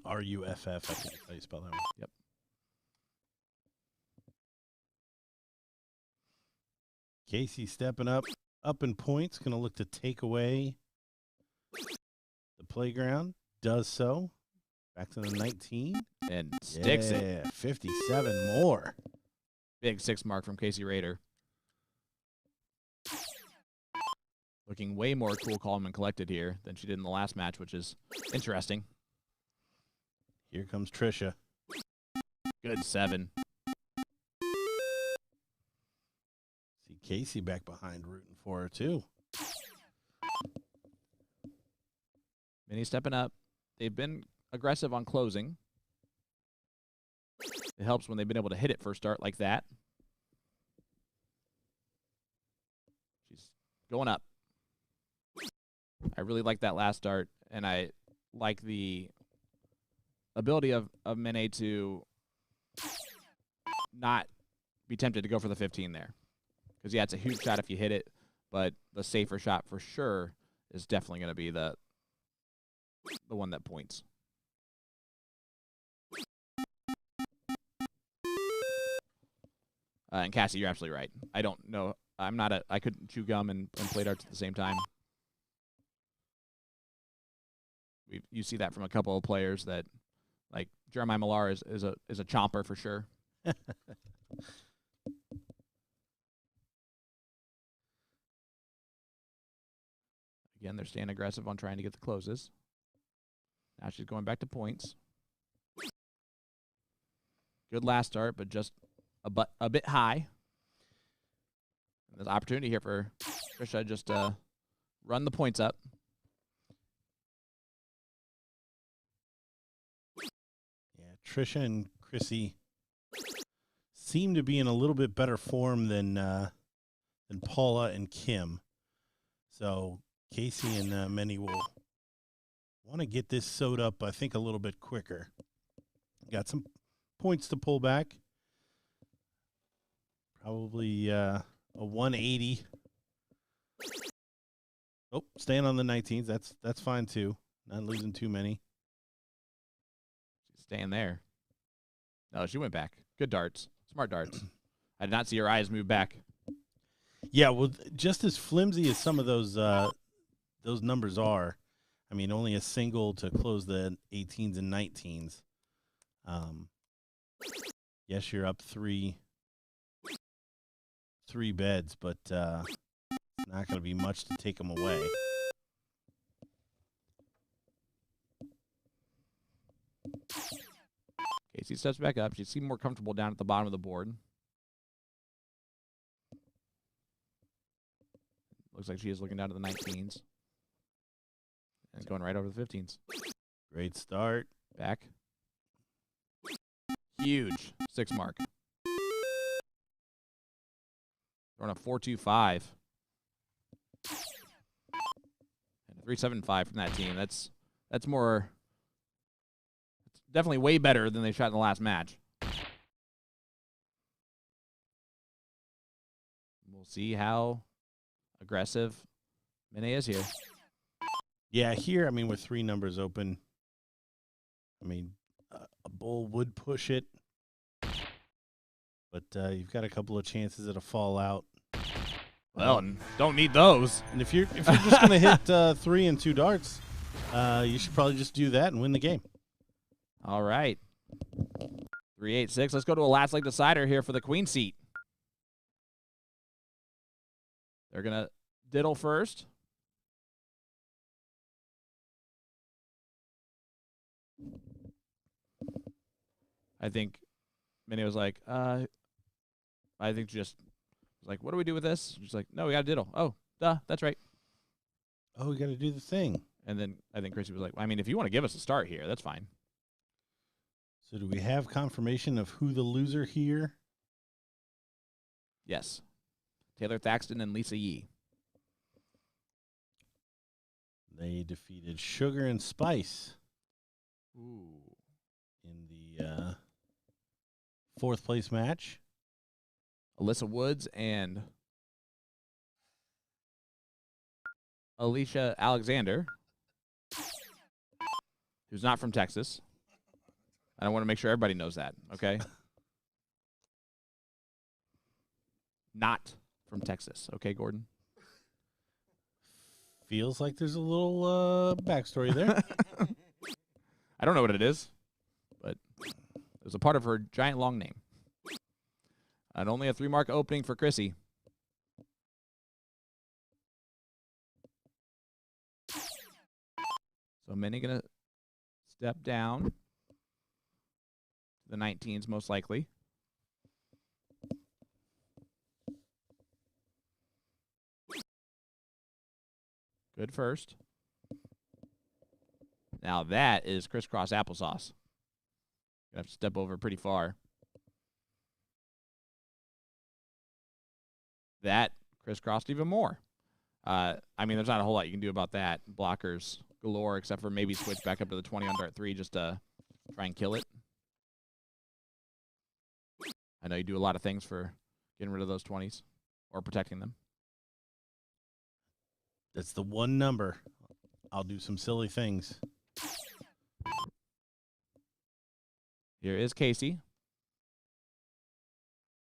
RUFF, I think that's how you spell that one. Yep. Casey stepping up in points, going to look to take away the playground. Does so. Back to the 19. And sticks it. Yeah, 57 more. Big 6 mark from Casey Rader. Looking way more cool, calm, and collected here than she did in the last match, which is interesting. Here comes Trisha. Good 7. See Casey back behind rooting for her, too. Mini stepping up. They've been aggressive on closing. It helps when they've been able to hit it first start like that. She's going up. I really like that last start, and I like the ability of Mene to not be tempted to go for the 15 there. Because, yeah, it's a huge shot if you hit it, but the safer shot for sure is definitely going to be the one that points. And Cassie, you're absolutely right. I don't know. I couldn't chew gum and play darts at the same time. You see that from a couple of players that, like Jeremiah Millar is a chomper for sure. Again, they're staying aggressive on trying to get the closes. Now she's going back to points. Good last start, but just a bit high. There's opportunity here for Trisha just to run the points up. Yeah, Trisha and Chrissy seem to be in a little bit better form than Paula and Kim. So Casey and Mene will want to get this sewed up, I think, a little bit quicker. Got some points to pull back. Probably a 180. Oh, staying on the 19s. That's fine too. Not losing too many. She's staying there. No, she went back. Good darts. Smart darts. I did not see her eyes move back. Yeah, well, just as flimsy as some of those numbers are, I mean, only a single to close the 18s and 19s. Yes, you're up three beds, but it's not going to be much to take them away. Casey steps back up. She seemed more comfortable down at the bottom of the board. Looks like she is looking down to the 19s. And going right over the 15s. Great start. Back. Huge 6 mark. Throwing a 4.25. And a 3.75 from that team. That's more. It's definitely way better than they shot in the last match. We'll see how aggressive Mene is here. Yeah, here, I mean, with 3 numbers open, I mean, a bull would push it, but you've got a couple of chances at a fallout. Well, don't need those. And if you're just going to hit 3 and 2 darts, you should probably just do that and win the game. All right. 3.86. Let's go to a last leg decider here for the queen seat. They're going to diddle first. I think Minnie was like, I think just was like, what do we do with this? She's like, no, we got to diddle. Oh, duh, that's right. Oh, we got to do the thing. And then I think Chrissy was like, I mean, if you want to give us a start here, that's fine. So do we have confirmation of who the loser here? Yes. Taylor Thaxton and Lisa Yee. They defeated Sugar and Spice. Ooh. In the 4th place match. Alyssa Woods and Alicia Alexander, who's not from Texas. I want to make sure everybody knows that, okay? Not from Texas, okay, Gordon? Feels like there's a little backstory there. I don't know what it is, but it was a part of her giant long name. And only a 3-mark opening for Chrissy. So Minnie going to step down to the 19s most likely. Good first. Now that is crisscross applesauce. Gonna have to step over pretty far. That crisscrossed even more. I mean, there's not a whole lot you can do about that. Blockers galore, except for maybe switch back up to the 20 on dart 3 just to try and kill it. I know you do a lot of things for getting rid of those 20s or protecting them. That's the one number. I'll do some silly things. Here is Casey.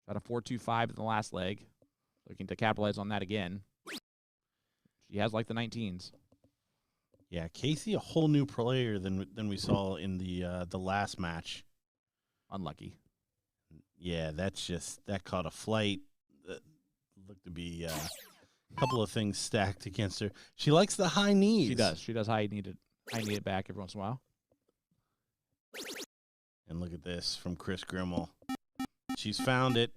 Got a 4.25 in the last leg. Looking to capitalize on that again. She has like the 19s. Yeah, Casey, a whole new player than we saw in the last match. Unlucky. Yeah, that caught a flight. That looked to be a couple of things stacked against her. She likes the high knees. She does. She does high need it back every once in a while. And look at this from Chris Grimmel. She's found it.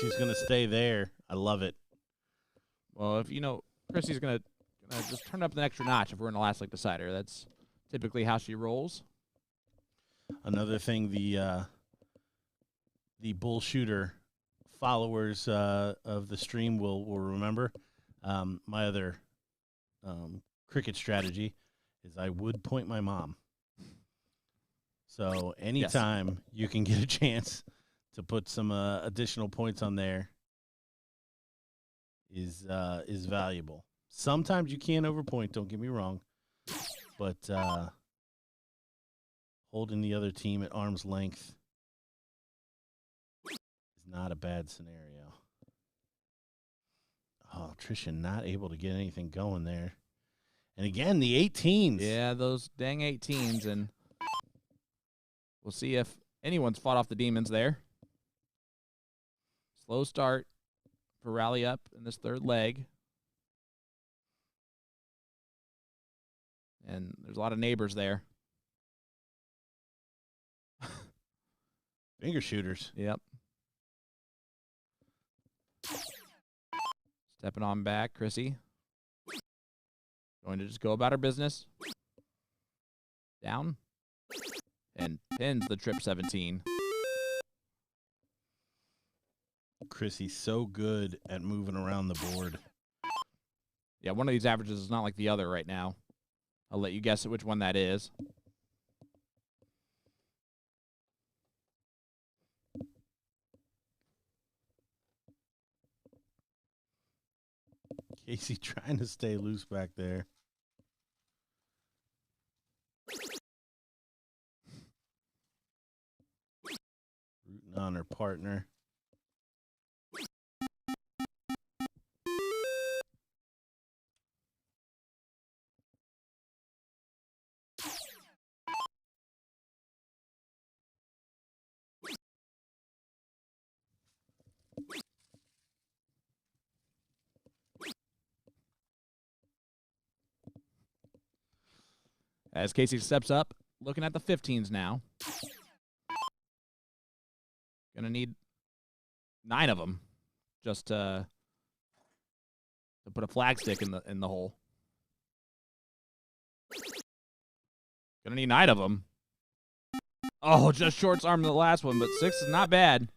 She's going to stay there. I love it. Well, if Chrissy's gonna just turn up an extra notch if we're in the last leg decider. That's typically how she rolls. Another thing the BullShooter followers of the stream will remember. My other cricket strategy is I would point my mom. So anytime you can get a chance to put some additional points on there is valuable. Sometimes you can't overpoint, don't get me wrong, but holding the other team at arm's length is not a bad scenario. Oh, Tricia not able to get anything going there. And again, the 18s. Yeah, those dang 18s, and we'll see if anyone's fought off the demons there. Slow start for rally up in this third leg. And there's a lot of neighbors there. Finger shooters. Yep. Stepping on back, Chrissy. Going to just go about her business. Down. And pins the trip 17. Chrissy's so good at moving around the board. Yeah, one of these averages is not like the other right now. I'll let you guess which one that is. Casey trying to stay loose back there. Rooting on her partner. As Casey steps up, looking at the 15s now. Gonna need 9 of them just to put a flag stick in the hole. Gonna need 9 of them. Oh, just shorts arm the last one, but 6 is not bad.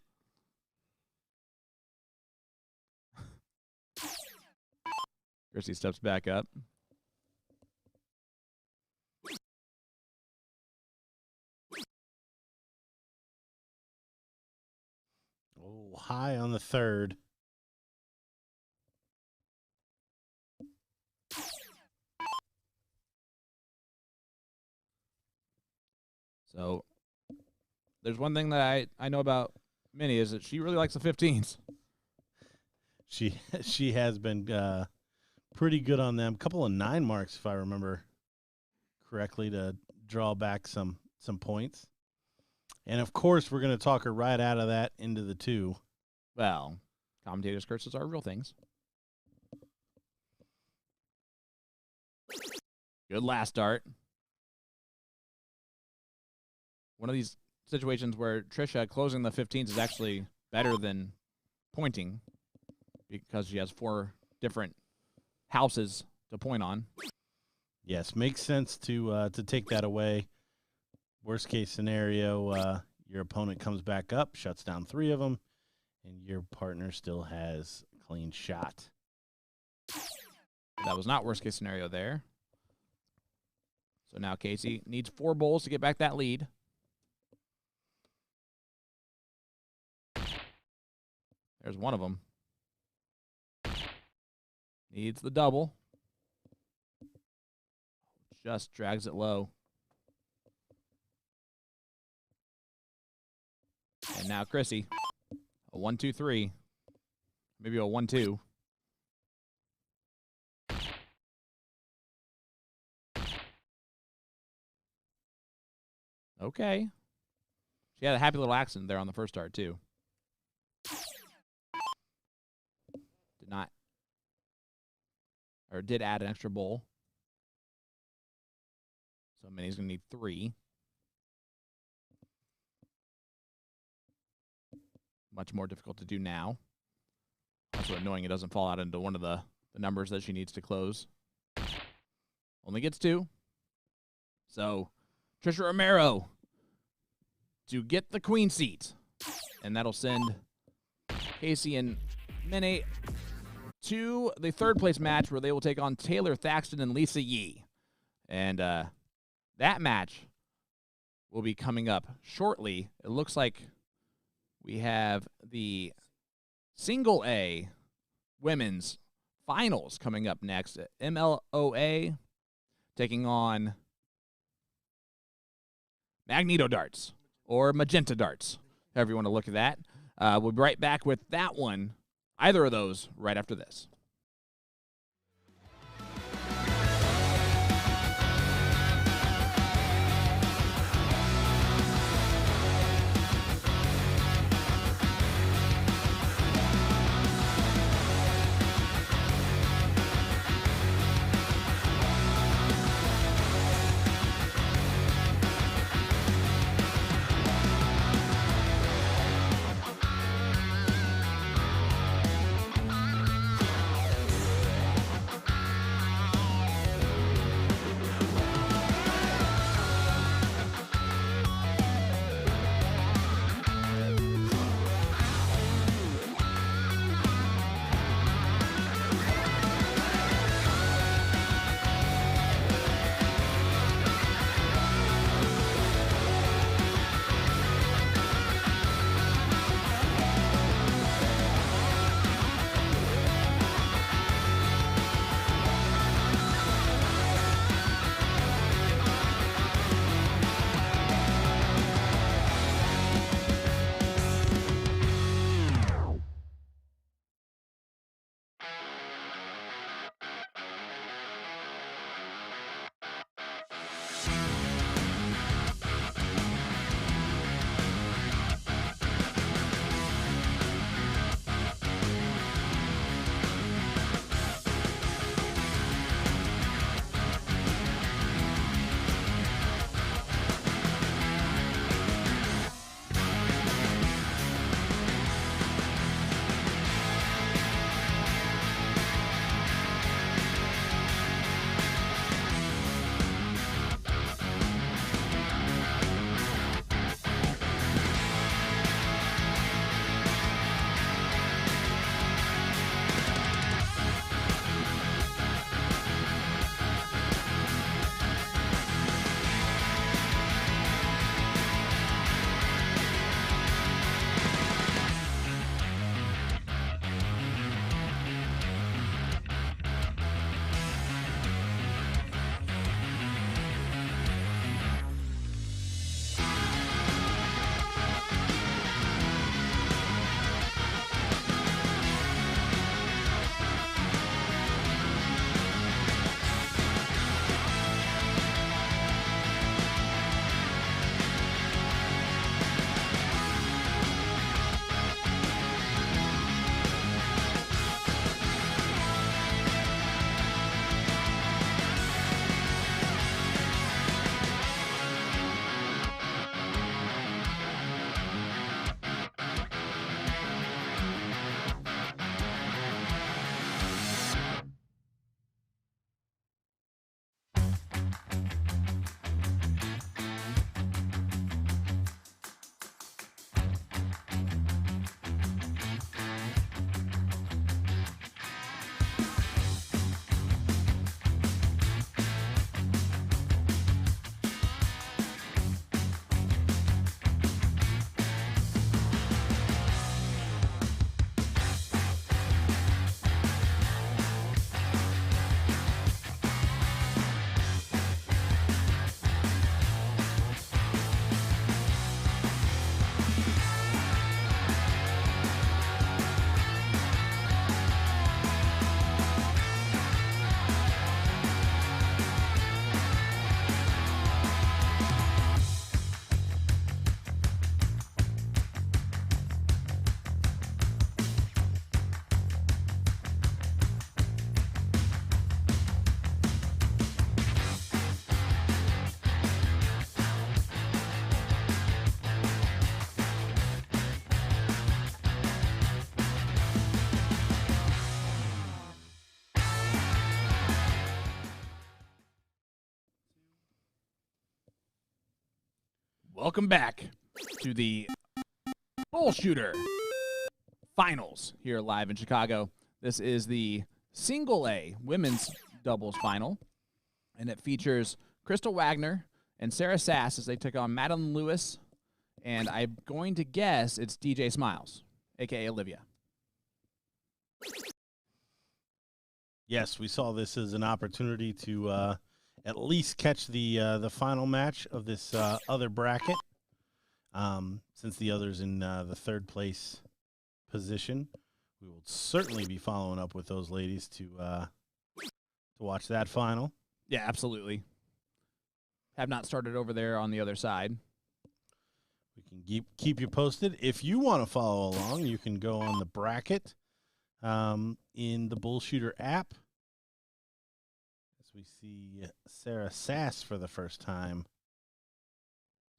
Chrissy steps back up. Oh, high on the third. So there's one thing that I know about Minnie is that she really likes the 15s. She has been pretty good on them. A couple of 9 marks, if I remember correctly, to draw back some points. And, of course, we're going to talk her right out of that into the 2. Well, commentators' curses are real things. Good last start. One of these situations where Trisha closing the 15s is actually better than pointing because she has 4 different houses to point on. Yes, makes sense to take that away. Worst case scenario, your opponent comes back up, shuts down 3 of them, and your partner still has a clean shot. That was not worst case scenario there. So now Casey needs 4 bowls to get back that lead. There's one of them. Needs the double. Just drags it low. And now Chrissy. A 1-2-3. Maybe a 1-2. Okay. She had a happy little accident there on the first start, too. Did add an extra bowl. So Minnie's going to need 3. Much more difficult to do now. Also annoying it doesn't fall out into one of the numbers that she needs to close. Only gets 2. So Trisha Romero to get the queen seat. And that'll send Casey and Minnie to the 3rd place match where they will take on Taylor Thaxton and Lisa Yee. And that match will be coming up shortly. It looks like we have the single A women's finals coming up next. MLOA taking on Magneto Darts or Magenta Darts, however you want to look at that. We'll be right back with that one. Either of those right after this. Welcome back to the BullShooter Finals here live in Chicago. This is the Single A Women's Doubles Final, and it features Crystal Wagner and Sarah Sass as they took on Madeline Lewis, and I'm going to guess it's DJ Smiles, a.k.a. Olivia. Yes, we saw this as an opportunity to at least catch the final match of this other bracket. Since the other's in the third place position, we will certainly be following up with those ladies to watch that final. Yeah, absolutely. Have not started over there on the other side. We can keep you posted. If you want to follow along, you can go on the bracket in the BullShooter app. As we see Sarah Sass for the first time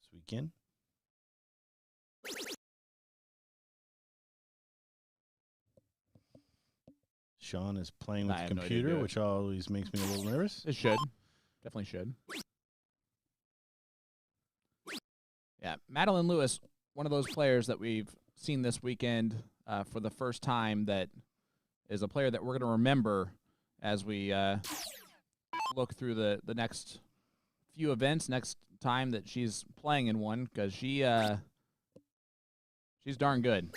this weekend. Sean is playing with the computer, which always makes me a little nervous. It should. Definitely should. Yeah, Madeline Lewis, one of those players that we've seen this weekend for the first time that is a player that we're going to remember as we look through the next few events, next time that she's playing in one, because she's darn good.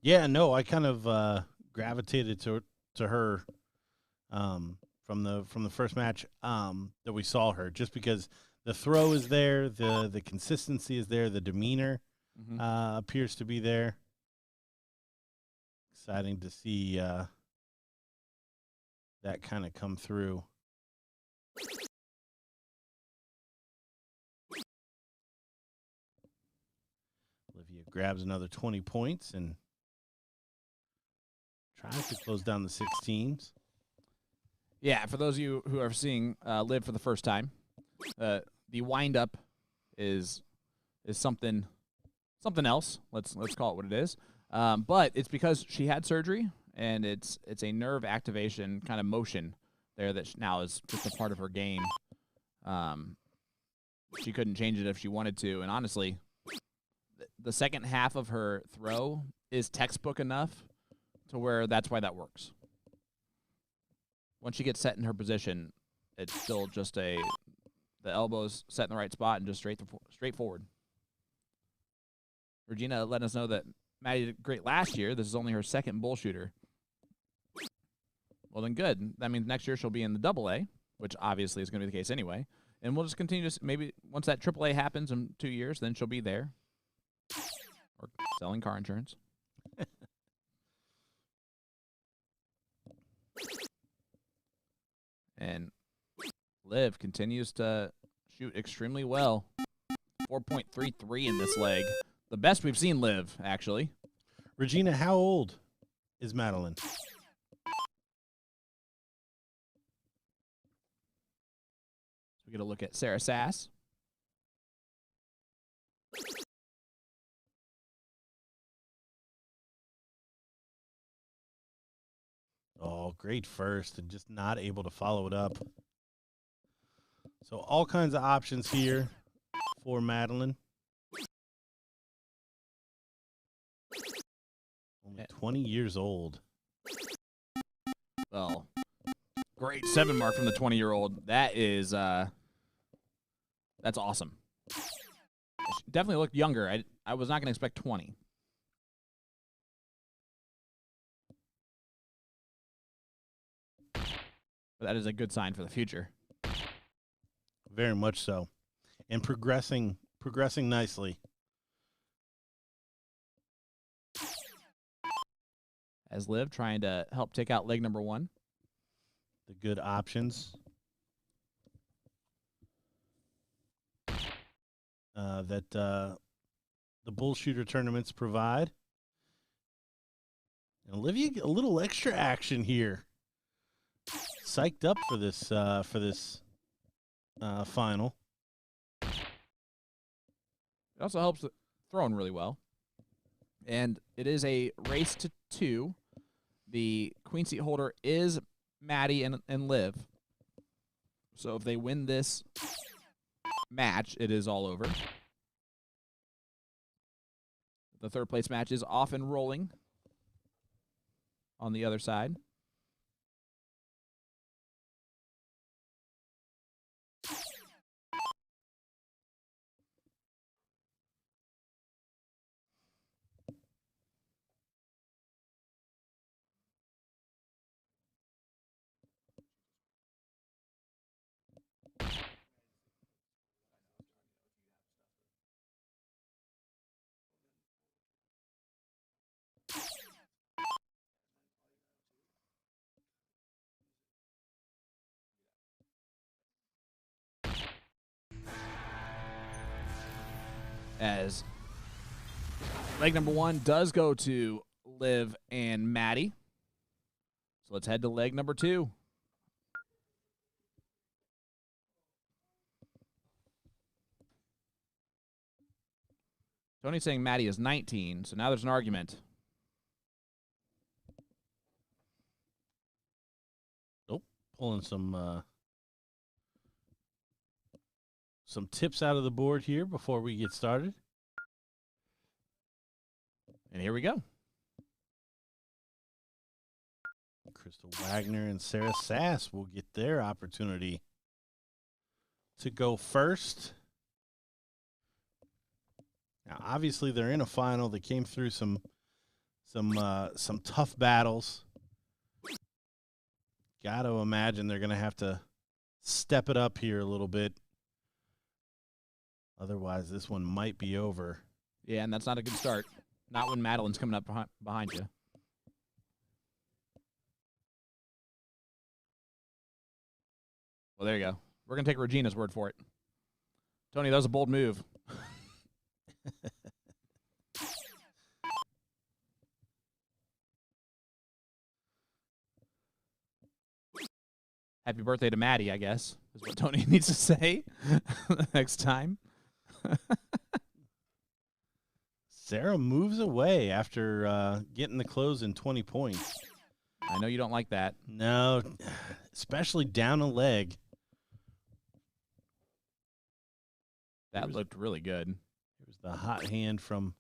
Yeah, no, I kind of gravitated to her from the first match that we saw her, just because the throw is there, the consistency is there, the demeanor appears to be there. Exciting to see that kind of come through. Olivia grabs another 20 points and tries to close down the 6 teams. Yeah, for those of you who are seeing Liv for the first time, the wind-up is something else. Let's call it what it is. But it's because she had surgery, and it's a nerve activation kind of motion there that now is just a part of her game. She couldn't change it if she wanted to, and honestly, the second half of her throw is textbook enough to where that's why that works. Once she gets set in her position, it's still just the elbows set in the right spot and just straight forward. Regina let us know that Maddie did great last year. This is only her second BullShooter. Well, then good. That means next year she'll be in the AA, which obviously is going to be the case anyway. And we'll just continue to, maybe once that AAA happens in 2 years, then she'll be there. Or selling car insurance. And Liv continues to shoot extremely well. 4.33 in this leg. The best we've seen Liv, actually. Regina, how old is Madeline? We get a look at Sarah Sass. Oh, great first, and just not able to follow it up. So all kinds of options here for Madeline. Only 20 years old. Well, great 7 mark from the 20-year-old. That is, that's awesome. She definitely looked younger. I was not going to expect 20. But that is a good sign for the future. Very much so. And progressing nicely. As Liv trying to help take out leg number 1. The good options that the BullShooter tournaments provide. And Olivia, a little extra action here. Psyched up for this final. It also helps throwing really well. And it is a race to 2. The queen seat holder is Maddie and Liv. So if they win this match, it is all over. the third place match is off and rolling on the other side. As leg number 1 does go to Liv and Maddie. So let's head to leg number 2. Tony's saying Maddie is 19, so now there's an argument. Nope. Pulling some tips out of the board here before we get started. And here we go. Crystal Wagner and Sarah Sass will get their opportunity to go first. Now, obviously, they're in a final. They came through some tough battles. Got to imagine they're going to have to step it up here a little bit. Otherwise, this one might be over. Yeah, and that's not a good start. Not when Madeline's coming up behind you. Well, there you go. We're going to take Regina's word for it. Tony, that was a bold move. Happy birthday to Maddie, I guess, is what Tony needs to say next time. Sarah moves away after getting the close in 20 points. I know you don't like that. No, especially down a leg. That looked really good. Here's the hot hand from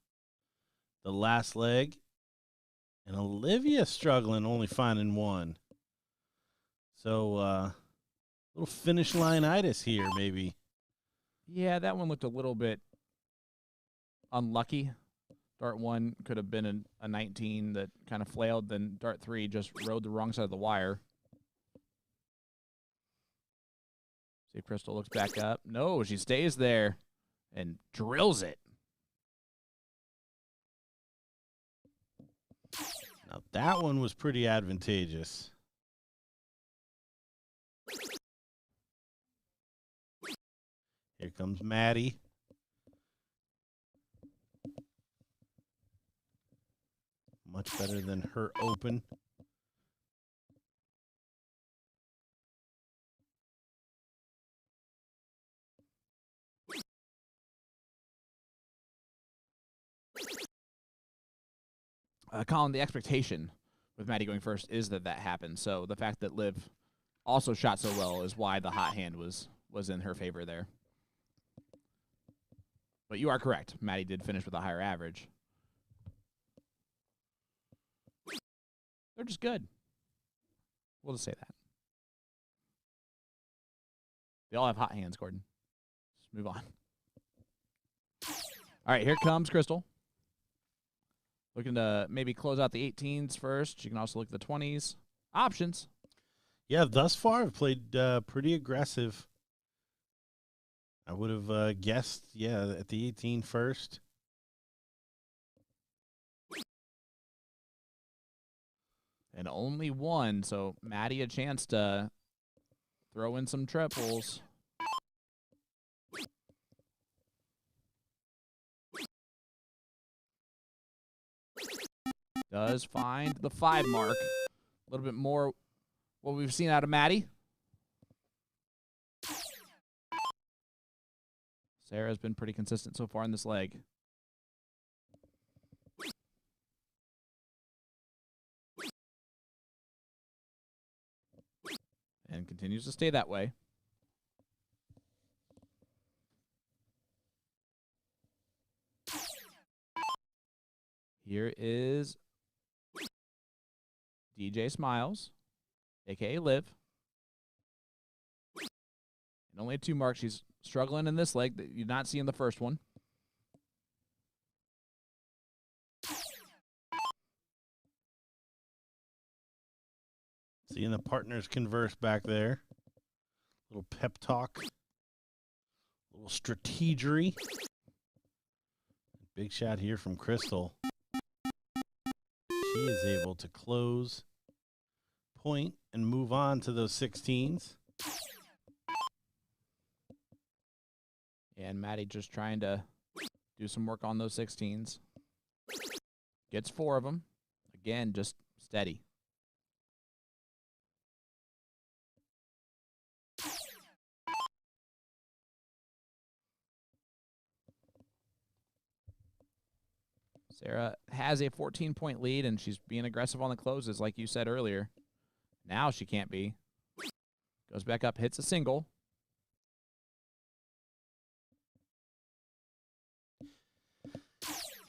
the last leg. And Olivia struggling, only finding one. So, little finish line-itis here, maybe. Yeah, that one looked a little bit unlucky. Dart 1 could have been a 19 that kind of flailed. Then Dart 3 just rode the wrong side of the wire. See if Crystal looks back up. No, she stays there and drills it. Now, that one was pretty advantageous. Here comes Maddie. Much better than her open. Colin, the expectation with Maddie going first is that happens. So the fact that Liv also shot so well is why the hot hand was in her favor there. But you are correct. Maddie did finish with a higher average. They're just good. We'll just say that. They all have hot hands, Gordon. Let's move on. All right, here comes Crystal. Looking to maybe close out the 18s first. She can also look at the 20s. Options. Yeah, thus far I've played pretty aggressive. I would have guessed, yeah, at the 18 first. And only one, so Maddie a chance to throw in some triples. Does find the 5 mark. A little bit more what we've seen out of Maddie. Sarah's been pretty consistent so far in this leg. And continues to stay that way. Here is DJ Smiles, a.k.a. Liv. And only 2 marks. She's struggling in this leg that you did not see in the first one. Seeing the partners converse back there. Little pep talk. Little strategery. Big shot here from Crystal. She is able to close, point, and move on to those 16s. And Maddie just trying to do some work on those 16s. Gets 4 of them. Again, just steady. Sarah has a 14-point lead, and she's being aggressive on the closes, like you said earlier. Now she can't be. Goes back up, hits a single.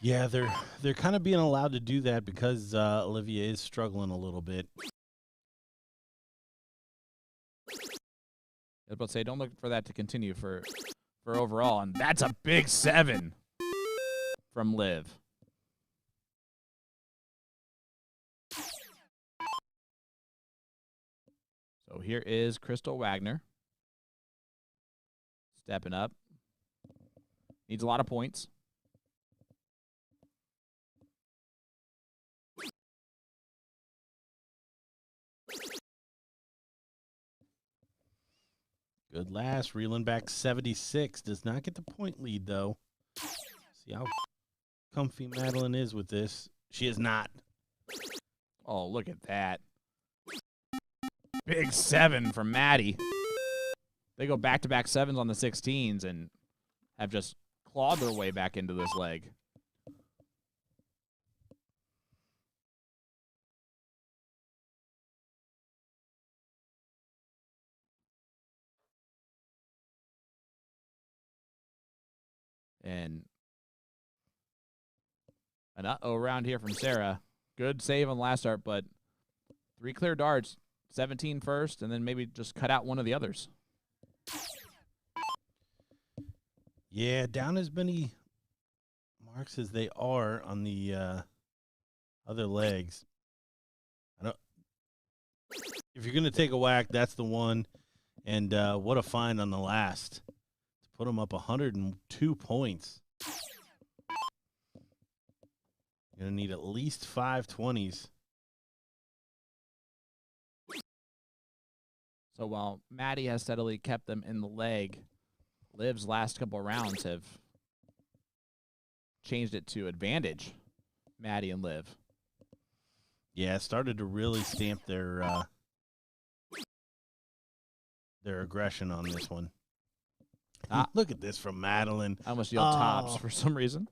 Yeah, they're kind of being allowed to do that because Olivia is struggling a little bit. I was about to say, don't look for that to continue for overall, and that's a big 7 from Liv. So here is Crystal Wagner. Stepping up. Needs a lot of points. Good last, reeling back 76. Does not get the point lead, though. See how comfy Madeline is with this. She is not. Oh, look at that. Big 7 from Maddie. They go back-to-back 7s on the 16s and have just clawed their way back into this leg. And an uh-oh round here from Sarah. Good save on the last start, but 3 clear darts, 17 first, and then maybe just cut out one of the others. Yeah, down as many marks as they are on the other legs. If you're going to take a whack, that's the one. And what a find on the last to put them up 102 points. You're going to need at least 5 20s. So while Maddie has steadily kept them in the leg, Liv's last couple of rounds have changed it to advantage, Maddie and Liv. Yeah, it started to really stamp their aggression on this one. Look at this from Madeline. I almost yelled tops for some reason.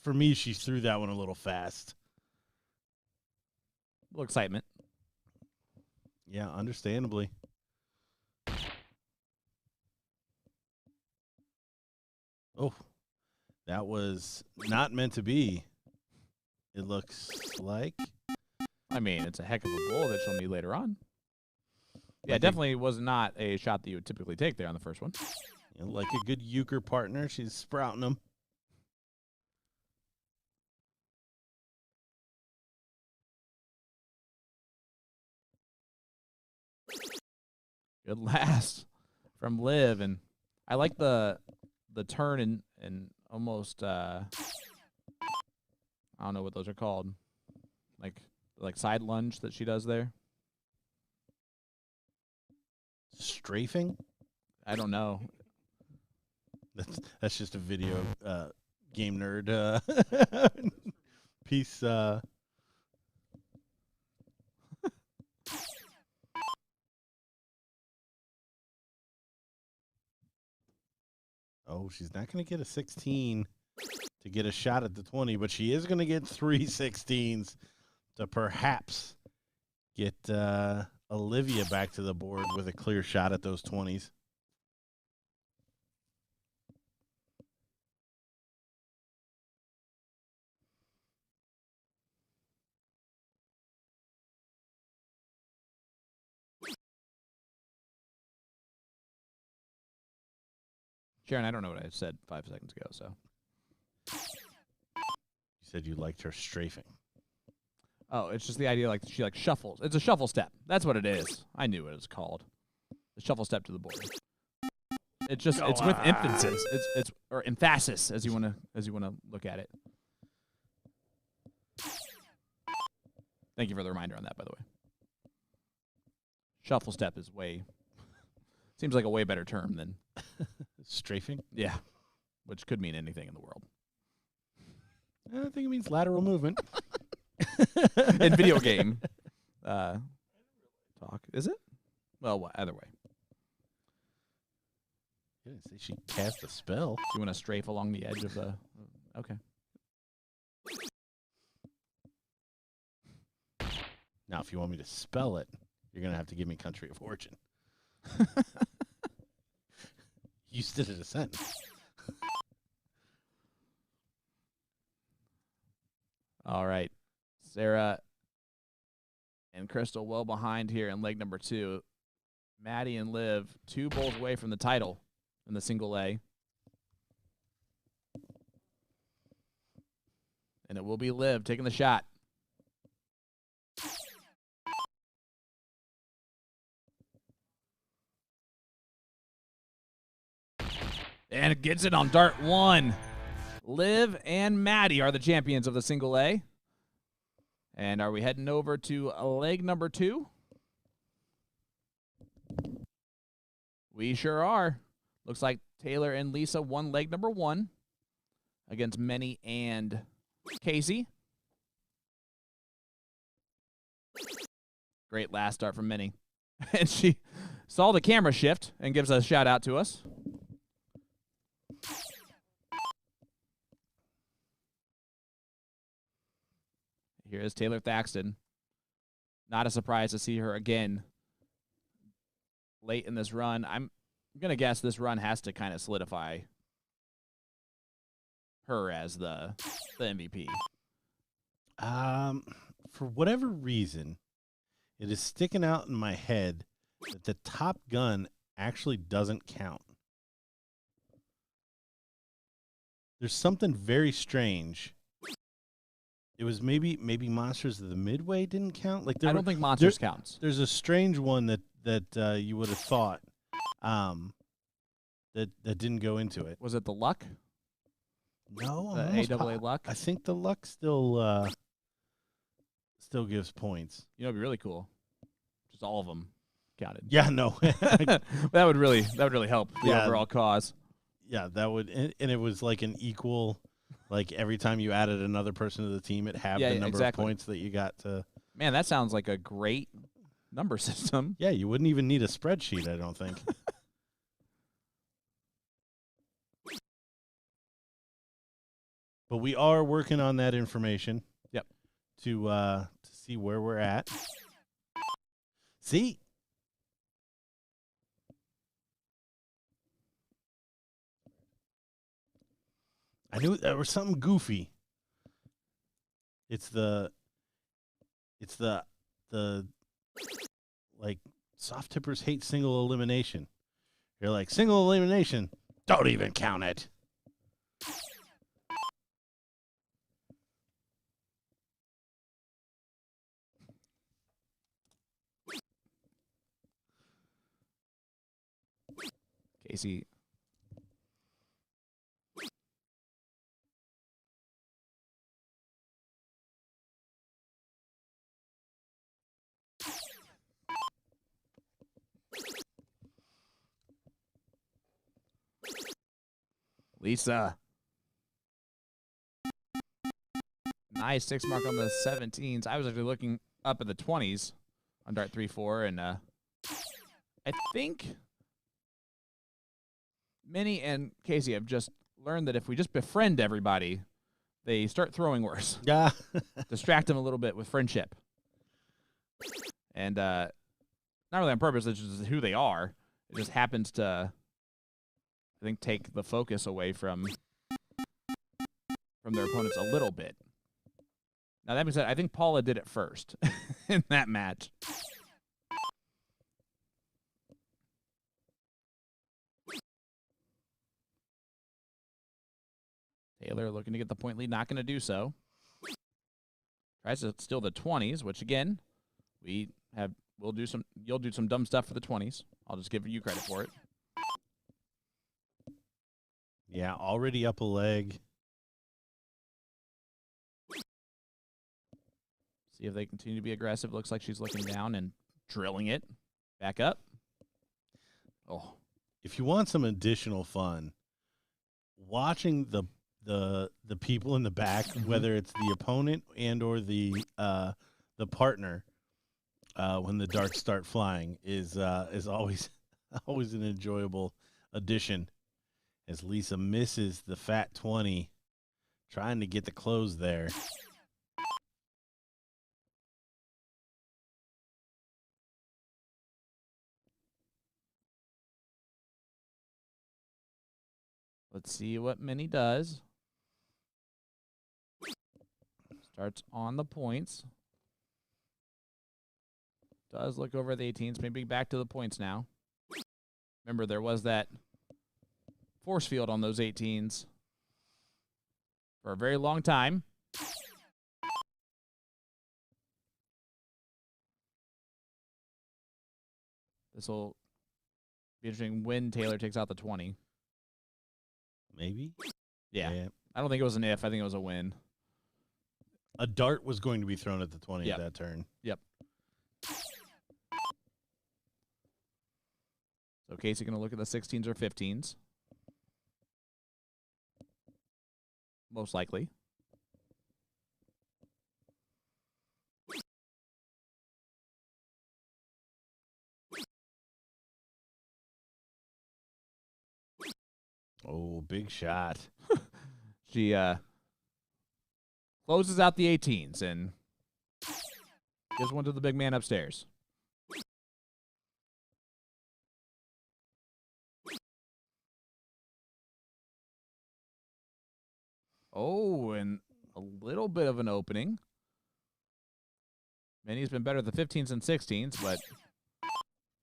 For me, she threw that one a little fast. A little excitement. Yeah, understandably. Oh, that was not meant to be. It looks like. I mean, it's a heck of a blow that she'll need later on. Yeah, definitely was not a shot that you would typically take there on the first one. You know, like a good euchre partner, she's sprouting them. Good last from Liv, and I like the turn and almost I don't know what those are called, like side lunge that she does there. Strafing? I don't know. That's just a video game nerd piece. Oh, she's not going to get a 16 to get a shot at the 20, but she is going to get 3 16s to perhaps get Olivia back to the board with a clear shot at those 20s. Sharon, I don't know what I said 5 seconds ago, so. You said you liked her strafing. Oh, it's just the idea like she like shuffles. It's a shuffle step. That's what it is. I knew what it was called. The shuffle step to the board. It's just it's with emphasis. It's or emphasis as you wanna look at it. Thank you for the reminder on that, by the way. Shuffle step is seems like a way better term than strafing. Yeah, which could mean anything in the world. I think it means lateral movement. In video game talk, is it? Well, either way. You didn't say she cast a spell. You want to strafe along the edge of the... Okay. Now, if you want me to spell it, you're going to have to give me country of origin. You did it a sentence. All right. Sarah and Crystal well behind here in leg number 2. Maddie and Liv 2 bowls away from the title in the single A. And it will be Liv taking the shot. And it gets it on dart 1. Liv and Maddie are the champions of the single A. And are we heading over to leg number 2? We sure are. Looks like Taylor and Lisa won leg number 1 against Minnie and Casey. Great last start from Minnie. And she saw the camera shift and gives a shout out to us. Here is Taylor Thaxton. Not a surprise to see her again late in this run. I'm going to guess this run has to kind of solidify her as the MVP. For whatever reason, it is sticking out in my head that the Top Gun actually doesn't count. There's something very strange. It was maybe Monsters of the Midway didn't count. Like I don't think Monsters counts. There's a strange one that you would have thought that didn't go into it. Was it the Luck? No, The AAA Luck? I think the Luck still gives points. You know, it'd be really cool. Just all of them counted. Yeah, no. that would really help the overall cause. Yeah, that would, and it was like an equal, like every time you added another person to the team, it had the number of points that you got to. Man, that sounds like a great number system. Yeah, you wouldn't even need a spreadsheet, I don't think. But we are working on that information. Yep. To see where we're at. See? I knew there was something goofy. It's the like soft tippers hate single elimination. You're like, single elimination, don't even count it. Casey. Lisa. Nice 6 mark on the 17s. I was actually looking up at the 20s on dart 3-4, and I think Minnie and Casey have just learned that if we just befriend everybody, they start throwing worse. Yeah. Distract them a little bit with friendship. And not really on purpose, it's just who they are. It just happens to, I think, take the focus away from their opponents a little bit. Now, that being said, I think Paula did it first in that match. Taylor looking to get the point lead, not going to do so. Tries to steal the 20s, which again, you'll do some dumb stuff for the 20s. I'll just give you credit for it. Yeah, already up a leg. See if they continue to be aggressive. Looks like she's looking down and drilling it. Back up. Oh. If you want some additional fun, watching the people in the back, whether it's the opponent and or the partner, when the darts start flying, is always an enjoyable addition. As Lisa misses the fat 20, trying to get the close there. Let's see what Minnie does. Starts on the points. Does look over the 18s. Maybe back to the points now. Remember, there was that force field on those 18s for a very long time. This will be interesting when Taylor takes out the 20. Maybe? Yeah. I don't think it was an if. I think it was a win. A dart was going to be thrown at the 20 Yep. at that turn. Yep. So Casey going to look at the 16s or 15s. Most likely. Oh, big shot. She closes out the 18s and gives one to the big man upstairs. Oh, and a little bit of an opening. Minnie's been better at the 15s and 16s, but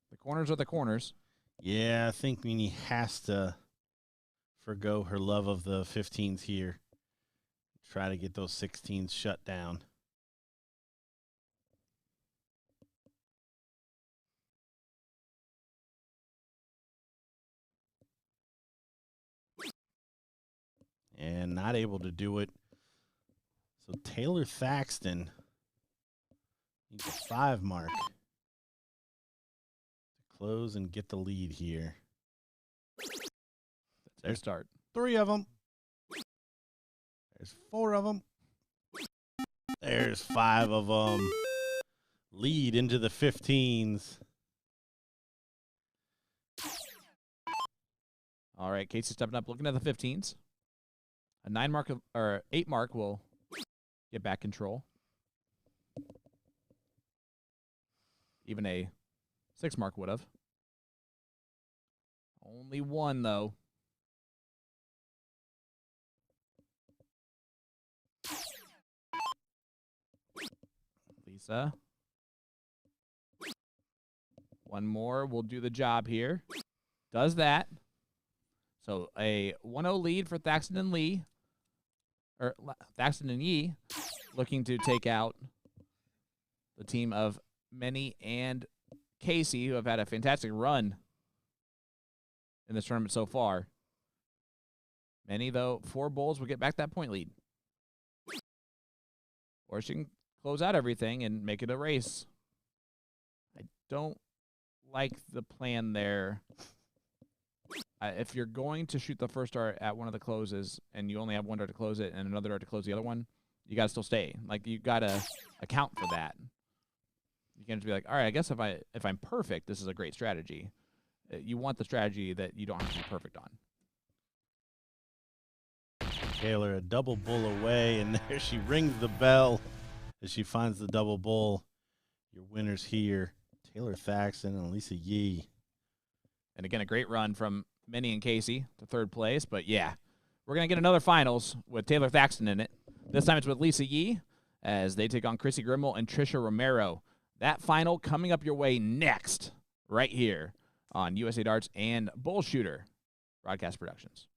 the corners are the corners. Yeah, I think Minnie has to forgo her love of the 15s here. Try to get those 16s shut down. And not able to do it. So Taylor Thaxton needs a 5 mark to close and get the lead here. That's their start. 3 of them. There's 4 of them. There's 5 of them. Lead into the 15s. All right, Casey stepping up, looking at the 15s. A 9 mark or 8 mark will get back control. Even a 6 mark would have. Only 1 though. Lisa. 1 more will do the job here. Does that. So a 1-0 lead for Thaxton and Lee. Or Thaxton and Yee looking to take out the team of Minnie and Casey, who have had a fantastic run in this tournament so far. Minnie, though, 4 bowls will get back that point lead. Or she can close out everything and make it a race. I don't like the plan there. If you're going to shoot the first dart at one of the closes and you only have 1 dart to close it and another dart to close the other one, you got to still stay. Like, you got to account for that. You can't just be like, all right, I guess if I'm perfect, this is a great strategy. You want the strategy that you don't have to be perfect on. Taylor, a double bull away, and there she rings the bell as she finds the double bull. Your winners here, Taylor Thaxton and Lisa Yee. And again, a great run from Minnie and Casey to 3rd place. But yeah, we're going to get another finals with Taylor Thaxton in it. This time it's with Lisa Yee as they take on Chrissy Grimmel and Trisha Romero. That final coming up your way next, right here on USA Darts and BullShooter Broadcast Productions.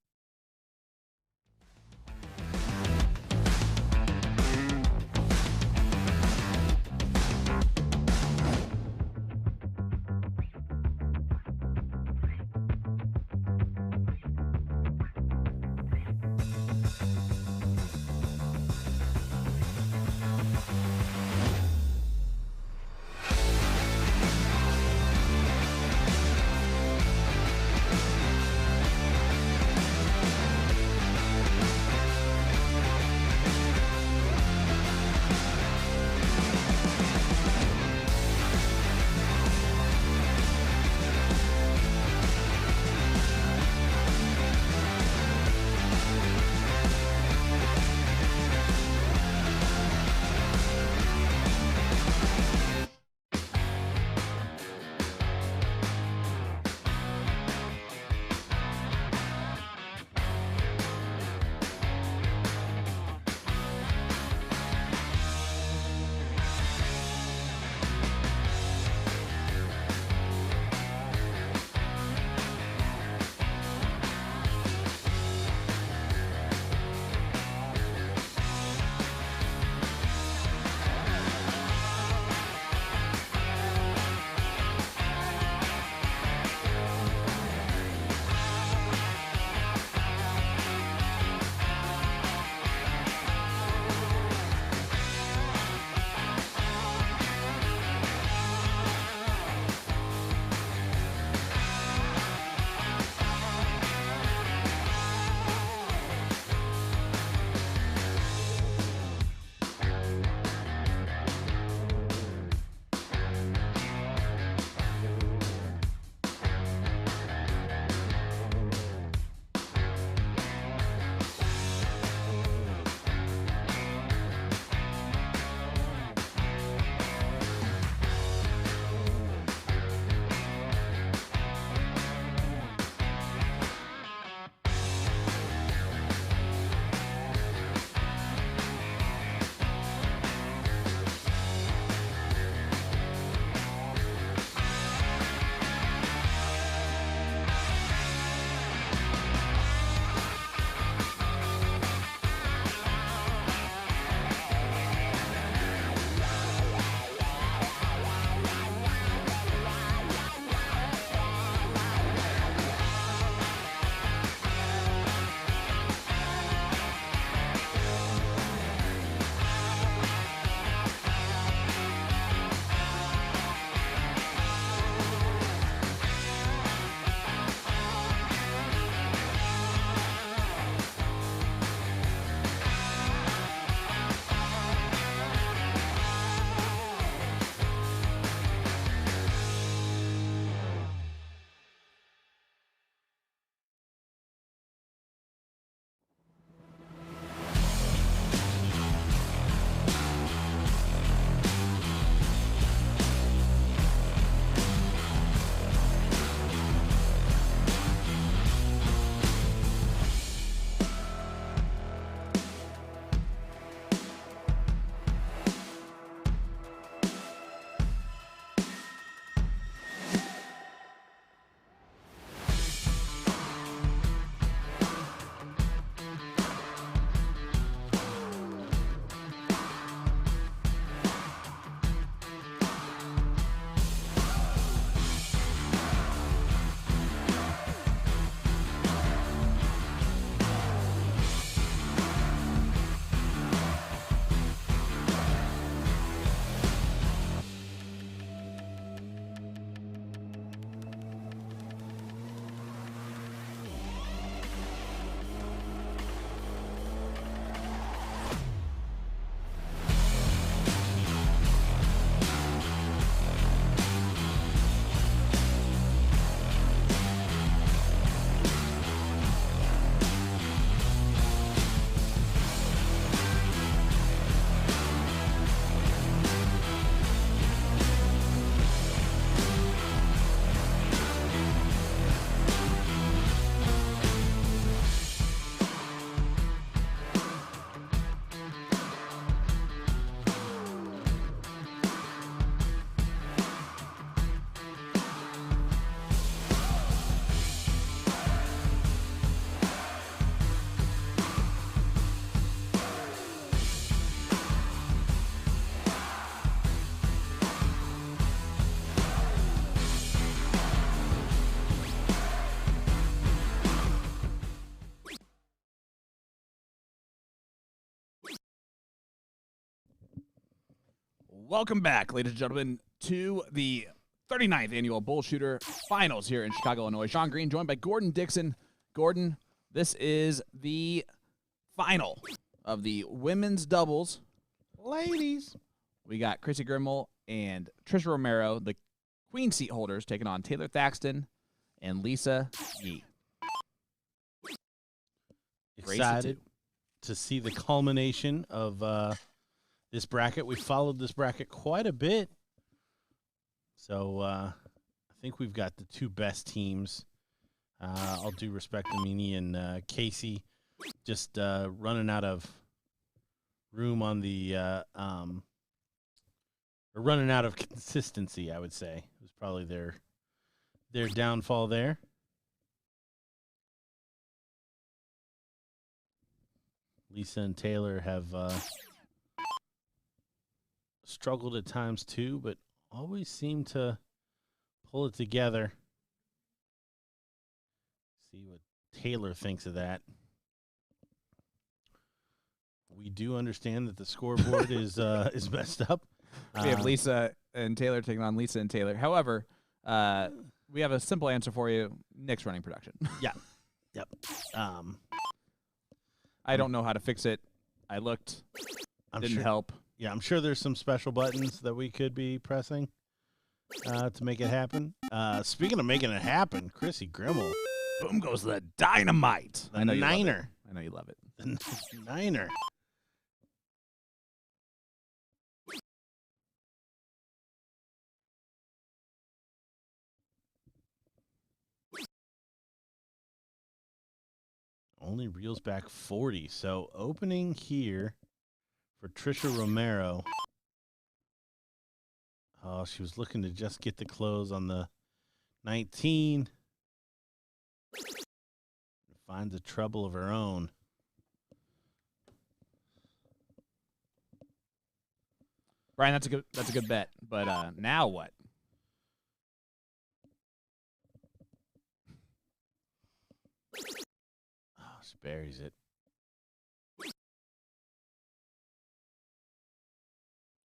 Welcome back, ladies and gentlemen, to the 39th annual BullShooter Finals here in Chicago, Illinois. Sean Green joined by Gordon Dixon. Gordon, this is the final of the women's doubles. Ladies. We got Chrissy Grimmel and Trisha Romero, the queen seat holders, taking on Taylor Thaxton and Lisa Yee. Excited to see the culmination of this bracket. We followed this bracket quite a bit. So I think we've got the two best teams. All due respect to Meany and Casey, just running out of room on the or running out of consistency, I would say. It was probably their downfall there. Lisa and Taylor have struggled at times too, but always seem to pull it together. See what Taylor thinks of that. We do understand that the scoreboard is messed up. We have Lisa and Taylor taking on Lisa and Taylor. However, we have a simple answer for you. Nick's running production. Yeah. Yep. I don't know how to fix it. I looked. Didn't help. Yeah, I'm sure there's some special buttons that we could be pressing to make it happen. Speaking of making it happen, Chrissy Grimmel. Boom goes the dynamite. The Niner. I know you love it. The Niner. Only reels back 40. So opening here for Trisha Romero. Oh, she was looking to just get the close on the 19. Finds a trouble of her own. Brian, that's a good bet. But now what? Oh, she buries it.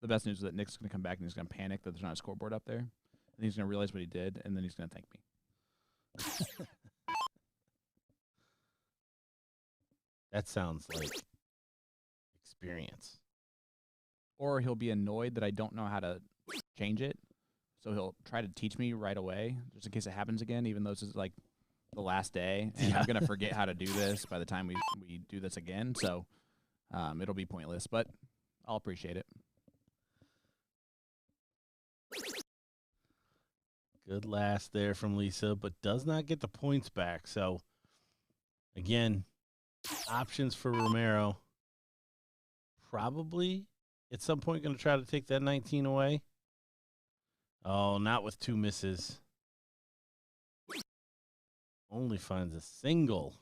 The best news is that Nick's going to come back and he's going to panic that there's not a scoreboard up there. And he's going to realize what he did, and then he's going to thank me. That sounds like experience. Or he'll be annoyed that I don't know how to change it. So he'll try to teach me right away, just in case it happens again, even though this is like the last day. And I'm going to forget how to do this by the time we do this again. So it'll be pointless, but I'll appreciate it. Good last there from Lisa, but does not get the points back. So, again, options for Romero. Probably at some point going to try to take that 19 away. Oh, not with two misses. Only finds a single.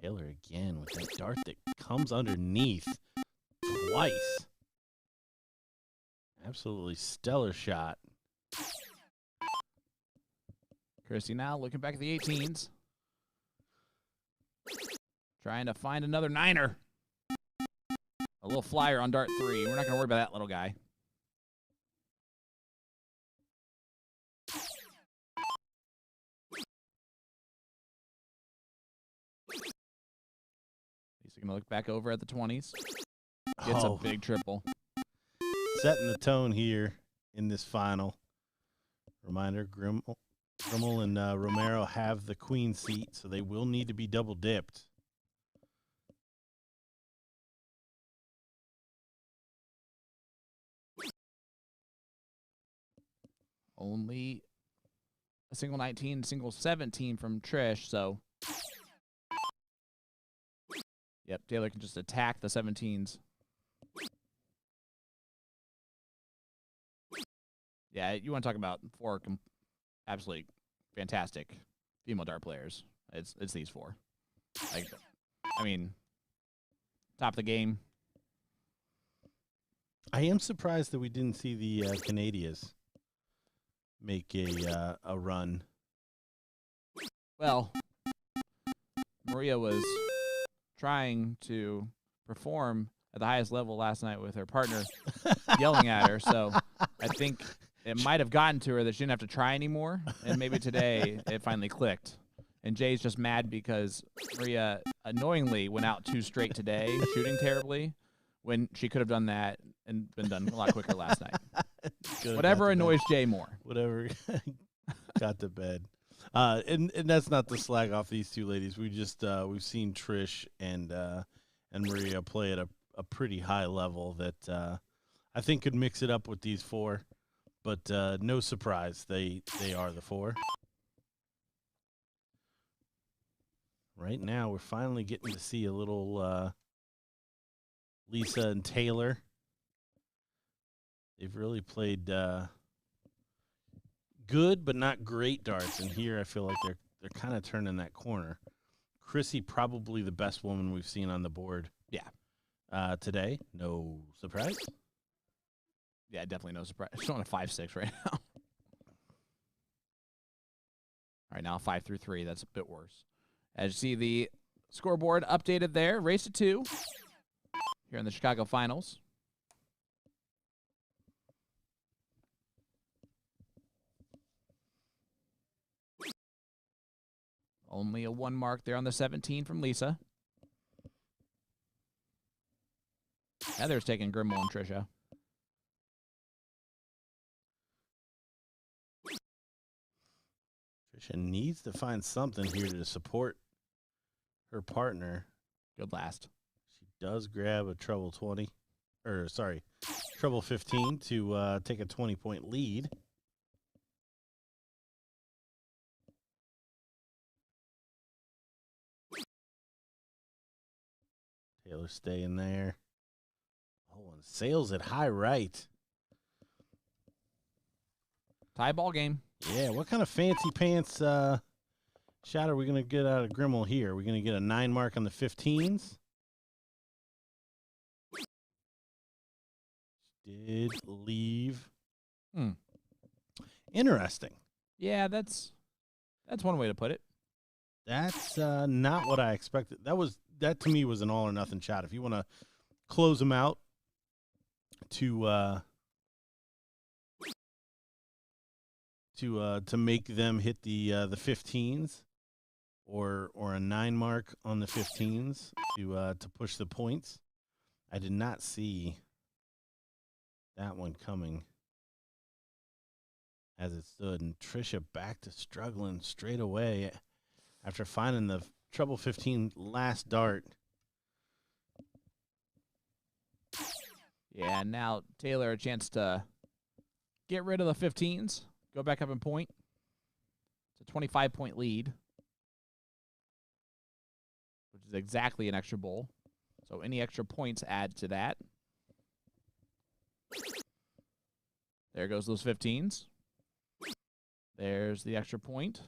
Taylor again with that dart that comes underneath twice. Absolutely stellar shot. Chrissy now looking back at the 18s. Trying to find another niner. A little flyer on dart 3. We're not going to worry about that little guy. He's going to look back over at the 20s. Gets a big triple. Setting the tone here in this final. Reminder, Grimmel and Romero have the queen seat, so they will need to be double dipped. Only a single 19, single 17 from Trish, so. Yep, Taylor can just attack the 17s. Yeah, you want to talk about four absolutely fantastic female dart players. It's these four. Like, I mean, top of the game. I am surprised that we didn't see the Canadians make a run. Well, Maria was trying to perform at the highest level last night with her partner yelling at her, so I think it might have gotten to her that she didn't have to try anymore, and maybe today it finally clicked. And Jay's just mad because Maria annoyingly went out 2 straight today, shooting terribly, when she could have done that and been done a lot quicker last night. Whatever annoys Jay more. Whatever got to bed. And that's not to slag off these two ladies. We just we've seen Trish and Maria play at a pretty high level that I think could mix it up with these 4. But no surprise, they are the 4. Right now, we're finally getting to see a little Lisa and Taylor. They've really played good but not great darts, and here I feel like they're kind of turning that corner. Chrissy, probably the best woman we've seen on the board. Yeah. Today, no surprise. Yeah, definitely no surprise. She's on a 5-6 right now. All right, now 5-3. That's a bit worse. As you see the scoreboard updated there, race to 2 here in the Chicago Finals. Only a 1 mark there on the 17 from Lisa. Heather's taking Grimmel and Trisha. Trisha needs to find something here to support her partner. Good last. She does grab a treble 20, or sorry, treble 15 to take a 20-point lead. Taylor staying there. Oh, and sails at high right. Tie ball game. Yeah, what kind of fancy pants shot are we going to get out of Grimmel here? Are we going to get a 9 mark on the 15s? Did leave. Interesting. Yeah, that's one way to put it. That's not what I expected. That to me was an all or nothing shot. If you want to close them out to make them hit the 15s or a 9 mark on the 15s to push the points, I did not see that one coming as it stood. And Trisha back to struggling straight away after finding the treble 15 last dart. Yeah, now Taylor a chance to get rid of the 15s, go back up in point. It's a 25-point lead, which is exactly an extra bowl. So any extra points add to that. There goes those 15s. There's the extra point.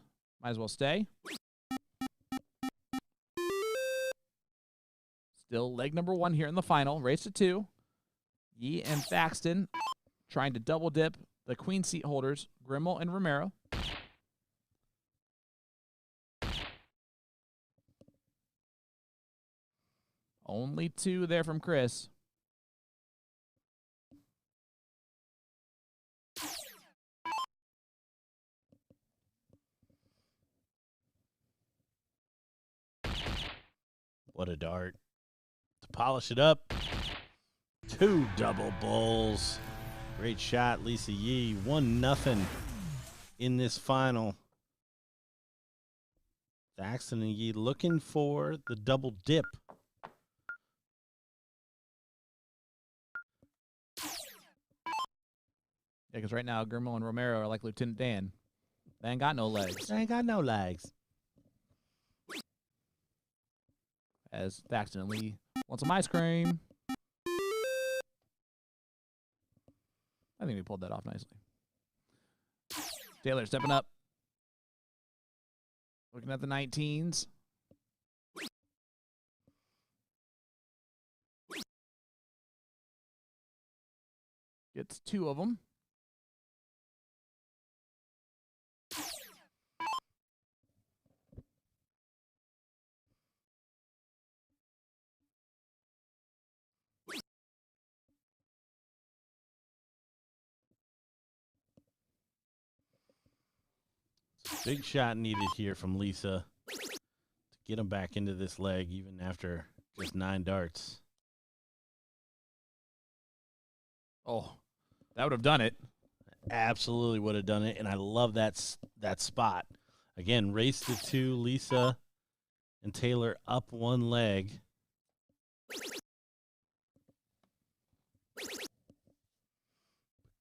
Might as well stay. Still leg number 1 here in the final. Race to 2. Yee and Thaxton trying to double dip the queen seat holders, Grimmel and Romero. Only 2 there from Chris. What a dart. To polish it up. 2 double bowls. Great shot, Lisa Yee. 1-0 in this final. Thaxton and Yee looking for the double dip. Yeah, because right now Grimmel and Romero are like Lieutenant Dan. They ain't got no legs. They ain't got no legs. As Thaxton and Lee want some ice cream. I think we pulled that off nicely. Taylor stepping up. Looking at the 19s. Gets 2 of them. Big shot needed here from Lisa to get him back into this leg even after just 9 darts. Oh, that would have done it. Absolutely would have done it, and I love that spot. Again, race to 2, Lisa and Taylor up 1 leg.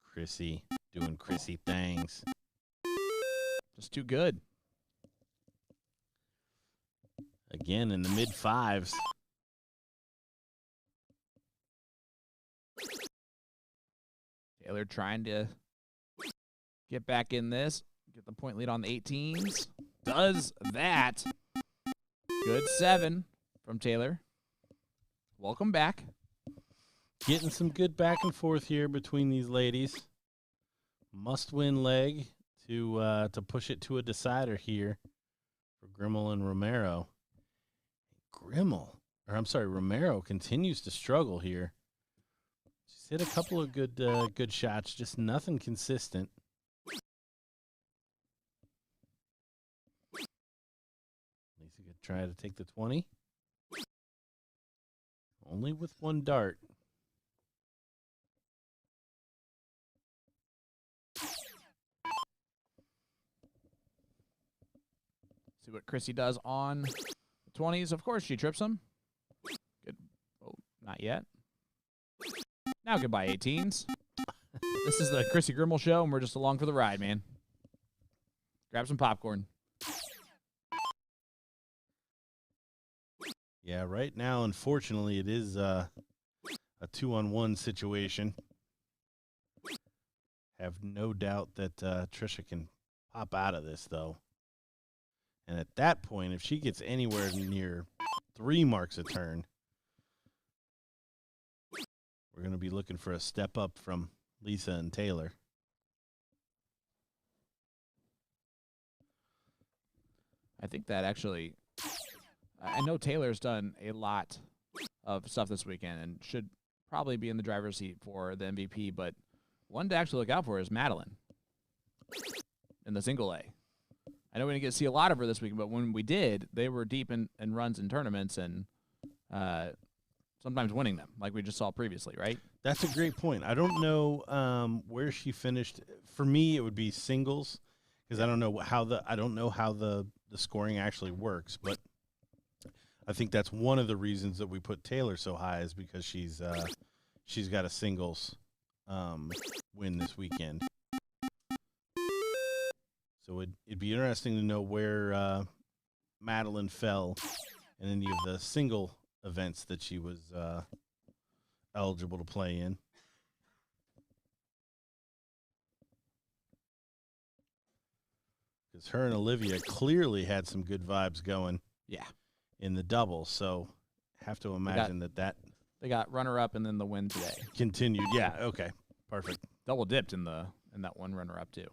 Chrissy doing Chrissy things. Just too good. Again, in the mid-5s. Taylor trying to get back in this. Get the point lead on the 18s. Does that. Good 7 from Taylor. Welcome back. Getting some good back and forth here between these ladies. Must-win leg to push it to a decider here for Grimmel and Romero. Romero continues to struggle here. She's hit a couple of good shots, just nothing consistent. Lisa could try to take the 20. Only with 1 dart. See what Chrissy does on the 20s. Of course, she trips him. Good. Oh, not yet. Now goodbye, 18s. This is the Chrissy Grimmel show, and we're just along for the ride, man. Grab some popcorn. Yeah, right now, unfortunately, it is a 2-on-1 situation. Have no doubt that Trisha can pop out of this, though. And at that point, if she gets anywhere near 3 marks a turn, we're going to be looking for a step up from Lisa and Taylor. I think that actually, I know Taylor's done a lot of stuff this weekend and should probably be in the driver's seat for the MVP, but one to actually look out for is Madeline in the single A. I know we didn't get to see a lot of her this week, but when we did, they were deep in runs and tournaments and sometimes winning them, like we just saw previously, right? That's a great point. I don't know where she finished. For me, it would be singles because I don't know how the scoring actually works. But I think that's one of the reasons that we put Taylor so high is because she's got a singles win this weekend. So it'd be interesting to know where Madeline fell in any of the single events that she was eligible to play in. Because her and Olivia clearly had some good vibes going. Yeah. In the double, so have to imagine that they got runner-up and then the win today. Continued. Yeah, okay. Perfect. Double dipped in that one runner-up too.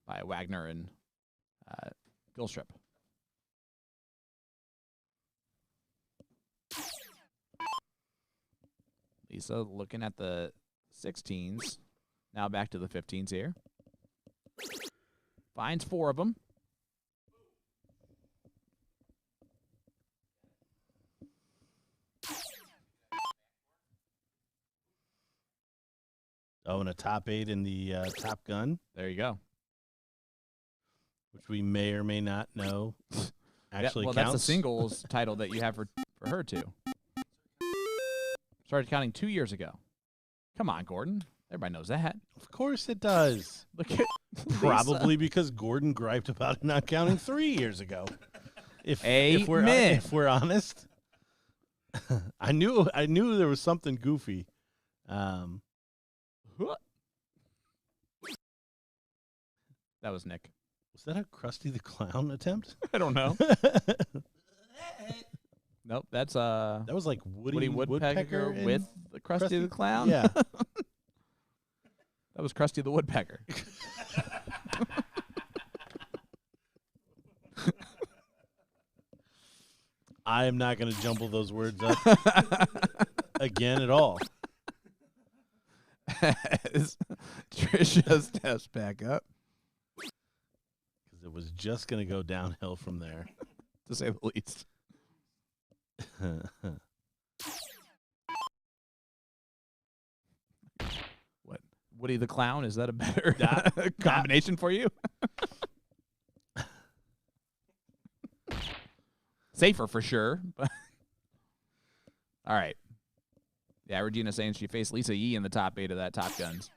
By Wagner and Gilstrip. Lisa looking at the 16s. Now back to the 15s here. Finds 4 of them. Oh, and a top 8 in the Top Gun. There you go. Which we may or may not know actually counts. That's the singles title that you have for her, too. Started counting 2 years ago. Come on, Gordon. Everybody knows that. Of course it does. Look at Probably because Gordon griped about it not counting 3 years ago. If we're honest. I knew there was something goofy. That was Nick. Was that a Krusty the Clown attempt? I don't know. Nope, that's that was like Woody Woodpecker with the Krusty the Clown. Yeah. That was Krusty the Woodpecker. I am not going to jumble those words up again at all. as Trisha steps back up, Because it was just going to go downhill from there. to say the least. What? Woody the Clown? Is that a better combination for you? Safer for sure. But all right. Yeah, Regina's saying she faced Lisa Yee in the top 8 of that Top Guns.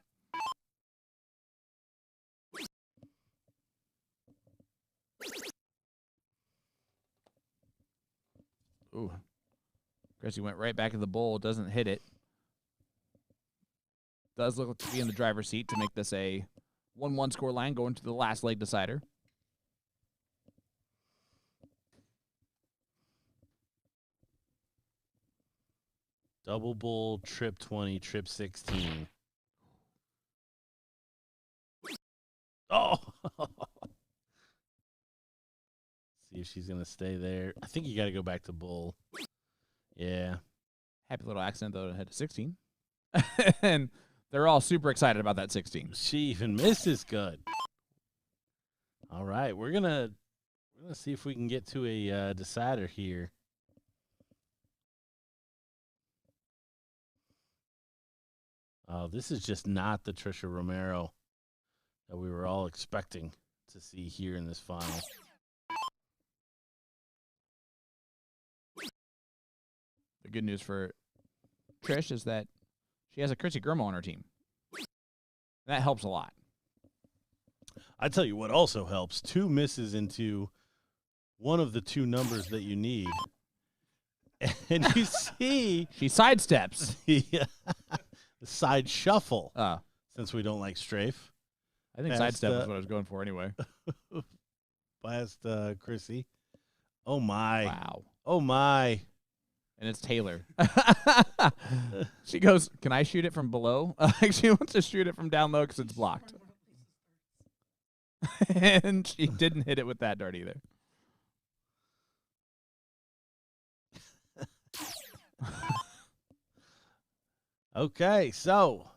Ooh. Chrissy went right back to the bull. Doesn't hit it. Does look to be in the driver's seat to make this a 1-1 score line going to the last leg decider. Double bull, trip 20, trip 16. Oh! See if she's going to stay there. I think you got to go back to bull. Yeah. Happy little accident, though, to head to 16. And they're all super excited about that 16. She even misses good. All right, we're gonna see if we can get to a decider here. Oh, this is just not the Trisha Romero that we were all expecting to see here in this final. The good news for Trish is that she has a Chrissy Grimo on her team. That helps a lot. I tell you what also helps. 2 misses into one of the 2 numbers that you need. And you see She sidesteps. the side shuffle, I since we don't like strafe. think Past, sidestep is what I was going for anyway. Past Chrissy. Oh, my. Wow. Oh, my. And it's Taylor. She goes, can I shoot it from below? She wants to shoot it from down low because it's blocked. And she didn't hit it with that dart either. Okay, so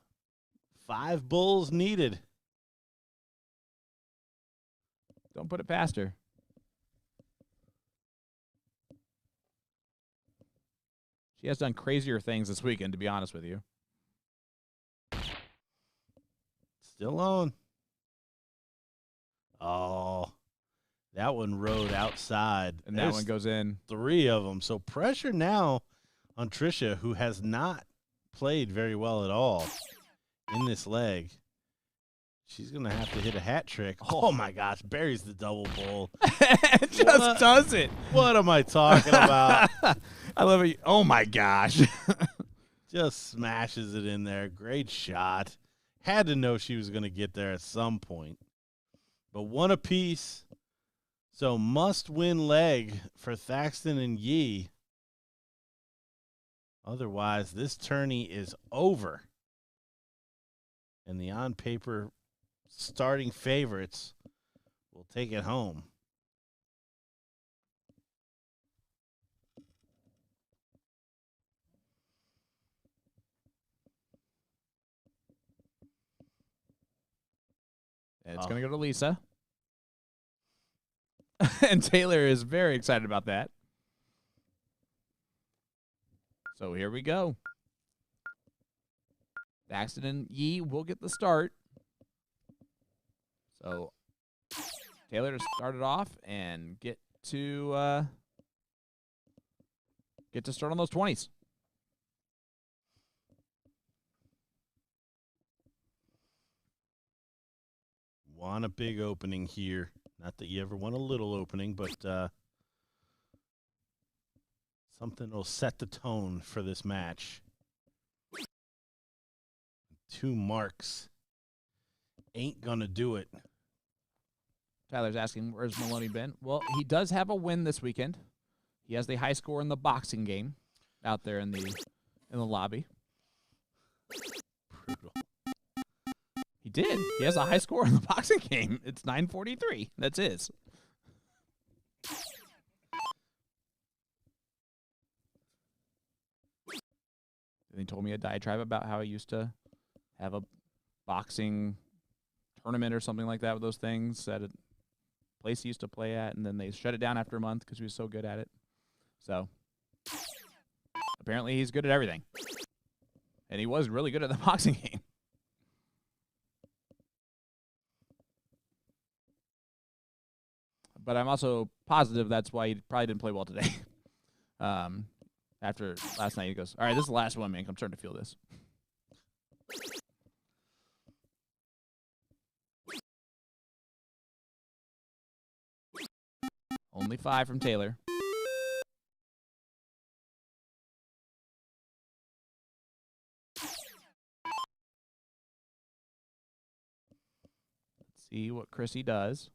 5 bulls needed. Don't put it past her. She has done crazier things this weekend, to be honest with you. Still on. Oh, that one rode outside. And that one goes in. 3 of them. So pressure now on Trisha, who has not played very well at all in this leg. She's going to have to hit a hat trick. Oh, my gosh. Buries the double bull. Just does it. What am I talking about? I love it. Oh, my gosh. Just smashes it in there. Great shot. Had to know she was going to get there at some point. But 1 apiece. So must-win leg for Thaxton and Yee. Otherwise, this tourney is over. And the on-paper starting favorites will take it home. And it's going to go to Lisa. And Taylor is very excited about that. So here we go. Thaxton and Yee will get the start. So Taylor to start it off and get to start on those 20s. Want a big opening here. Not that you ever want a little opening, but something will set the tone for this match. 2 marks ain't gonna do it. Tyler's asking, where's Maloney been? Well, he does have a win this weekend. He has the high score in the boxing game out there in the lobby. Brutal. He did. He has a high score in the boxing game. It's 943. That's his. And he told me a diatribe about how he used to have a boxing tournament or something like that with those things at a place he used to play at, and then they shut it down after a month because he was so good at it. So apparently he's good at everything. And he was really good at the boxing game. But I'm also positive that's why he probably didn't play well today. After last night, he goes, all right, this is the last one, man. I'm starting to feel this. Only 5 from Taylor. Let's see what Chrissy does.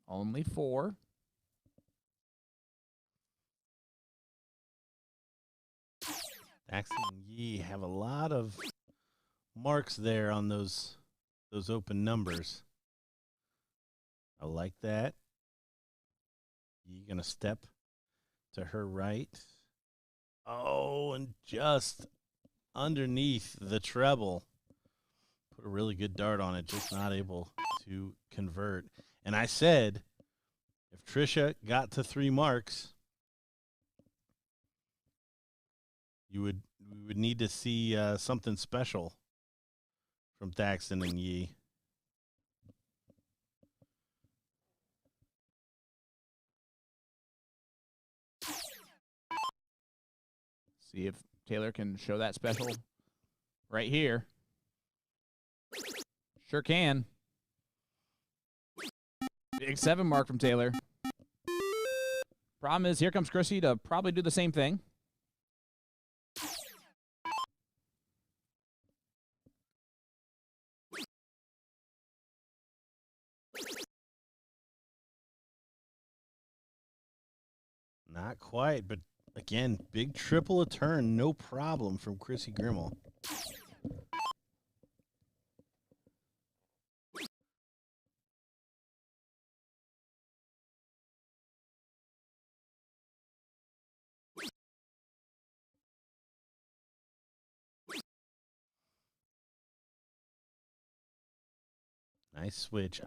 Only 4. Thaxton and Yee have a lot of marks there on those open numbers. I like that. Yee gonna step to her right. Oh, and just underneath the treble. Put a really good dart on it, just not able to convert. And I said, if Trisha got to 3 marks, we would need to see something special from Thaxton and Yee. See if Taylor can show that special right here. Sure can. Big 7 mark from Taylor. Problem is, here comes Chrissy to probably do the same thing. Not quite, but again, big triple a turn, no problem from Chrissy Grimmel. Nice switch.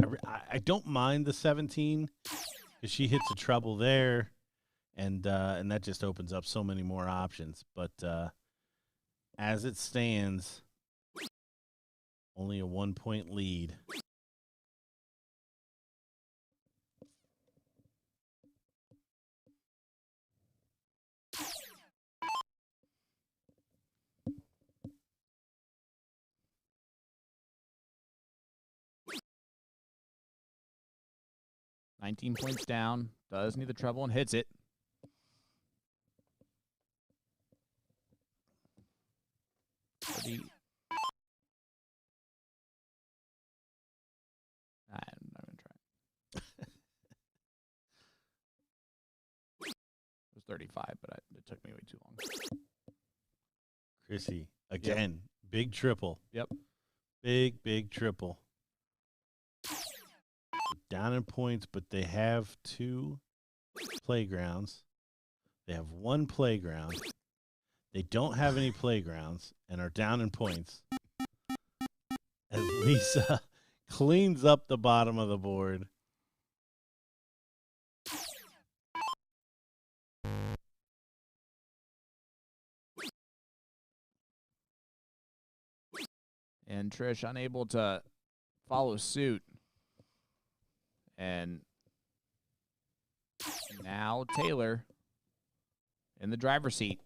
I don't mind the 17 because she hits a treble there, and that just opens up so many more options. But as it stands, only a 1-point lead. $19 points down. Does need the treble and hits it. I'm not going to try. It was 35, but it took me way too long. Chrissy, again, big triple. Yep. Big triple. Down in points, but they have 2 playgrounds. They have 1 playground. They don't have any playgrounds and are down in points. As Lisa cleans up the bottom of the board. And Trish unable to follow suit. And now Taylor in the driver's seat.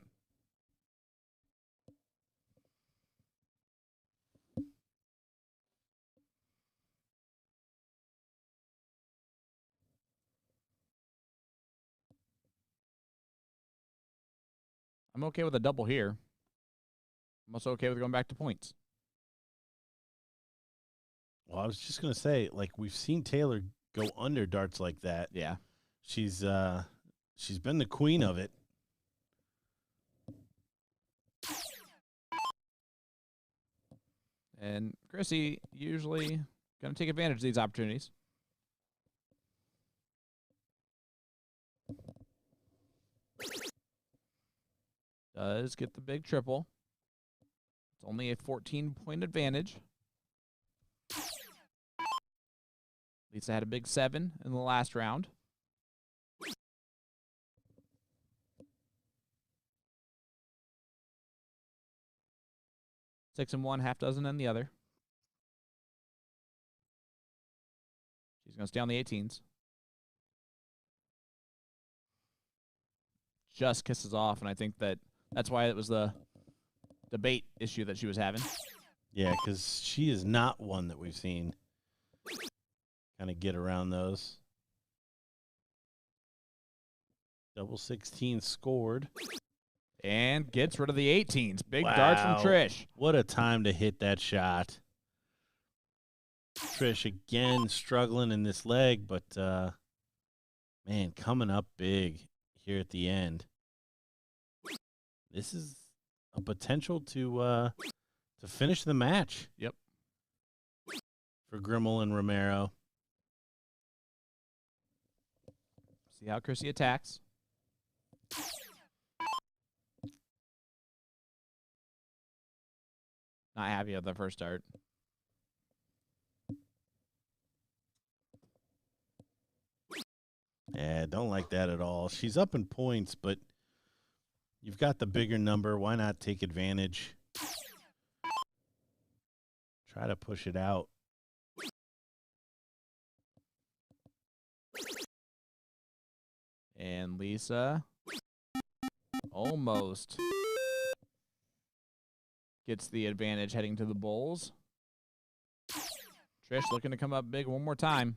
I'm okay with a double here. I'm also okay with going back to points. Well, I was just going to say, like, we've seen Taylor go under darts like that. Yeah. She's been the queen of it. And Chrissy usually going to take advantage of these opportunities. Does get the big triple. It's only a 14-point advantage. Lisa had a big 7 in the last round. Six in one, half dozen in the other. She's going to stay on the 18s. Just kisses off, and I think that's why it was the debate issue that she was having. Yeah, because she is not one that we've seen kind of get around those. Double 16 scored. And gets rid of the 18s. Big Wow. darts from Trish. What a time to hit that shot. Trish again struggling in this leg, but man, coming up big here at the end. This is a potential to finish the match. Yep. For Grimmel and Romero. See how Chrissy attacks. Not happy with the first start. Yeah, don't like that at all. She's up in points, but you've got the bigger number. Why not take advantage? Try to push it out. And Lisa almost gets the advantage heading to the Bulls. Trish looking to come up big one more time.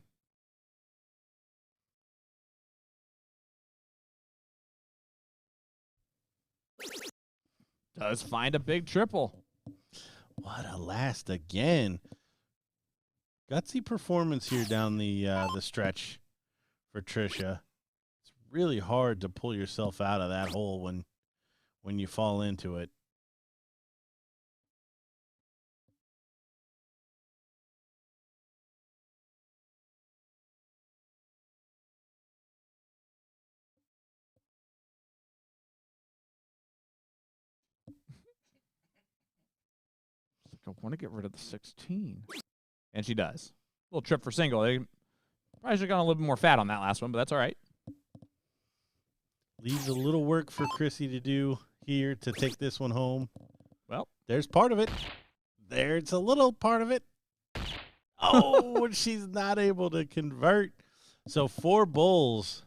Does find a big triple. What a last again. Gutsy performance here down the stretch for Trisha. It's really hard to pull yourself out of that hole when you fall into it. I want to get rid of the 16. And she does. Little trip for single. They probably should have gone a little bit more fat on that last one, but that's all right. Leaves a little work for Chrissy to do here to take this one home. Well, there's part of it. There's a little part of it. Oh, she's not able to convert. So 4 bulls.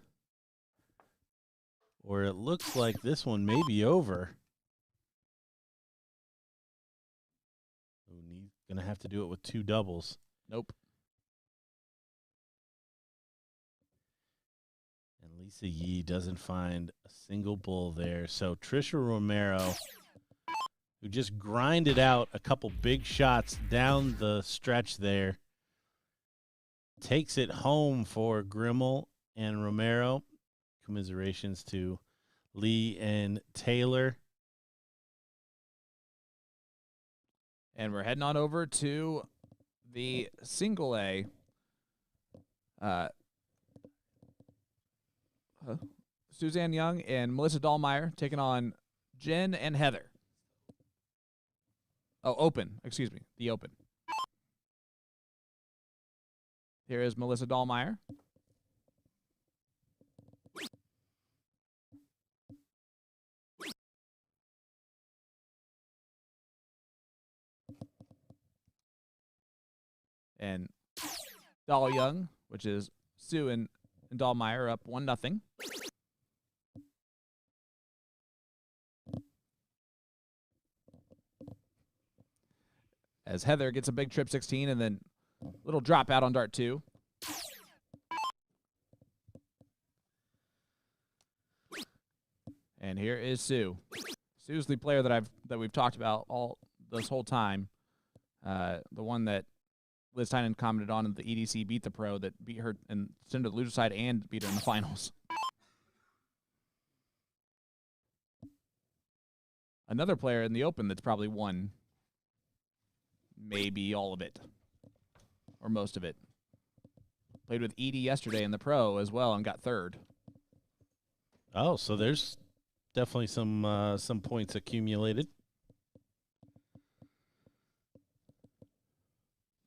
Or it looks like this one may be over. Going to have to do it with 2 doubles. Nope. And Lisa Yee doesn't find a single bull there. So Trisha Romero, who just grinded out a couple big shots down the stretch there, takes it home for Grimmel and Romero. Commiserations to Lee and Taylor. And we're heading on over to the single A. Suzanne Young and Melissa Dalmire taking on Jen and Heather. Oh, open. Excuse me. The open. Here is Melissa Dalmire. And Doll Young, which is Sue and Dalmire, up 1-0. As Heather gets a big trip 16 and then a little drop out on dart 2. And here is Sue. Sue's the player that we've talked about all this whole time. The one that Liz Tynan commented on in the EDC Beat the Pro that beat her and sent her to the loser side and beat her in the finals. Another player in the Open that's probably won maybe all of it or most of it. Played with Edie yesterday in the Pro as well and got 3rd. Oh, so there's definitely some points accumulated.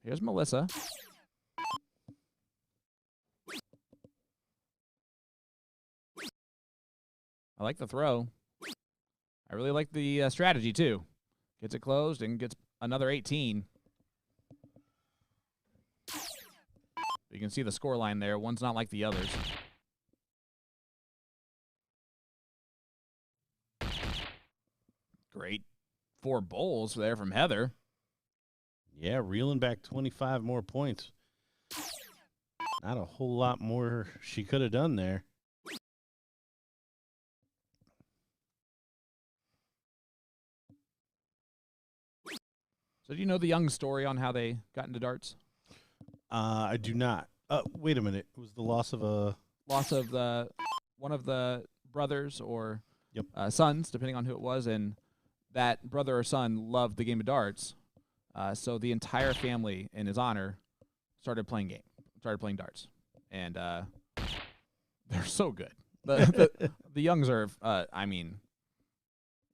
Here's Melissa. I like the throw. I really like the strategy, too. Gets it closed and gets another 18. You can see the score line there. One's not like the others. Great 4 bowls there from Heather. Yeah, reeling back 25 more points. Not a whole lot more she could have done there. So do you know the Young story on how they got into darts? I do not. Wait a minute. It was the loss of one of the brothers or Yep. Sons, depending on who it was, and that brother or son loved the game of darts. So the entire family, in his honor, started playing darts, and they're so good. The Youngs are,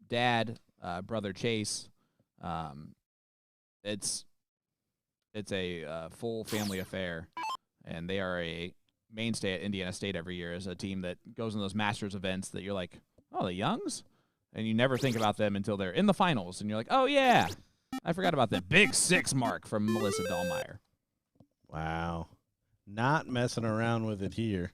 Dad, brother Chase. It's a full family affair, and they are a mainstay at Indiana State every year as a team that goes in those Masters events that you're like, oh, the Youngs? And you never think about them until they're in the finals, and you're like, oh, yeah, I forgot about that big 6 mark from Melissa Dalmire. Wow. Not messing around with it here.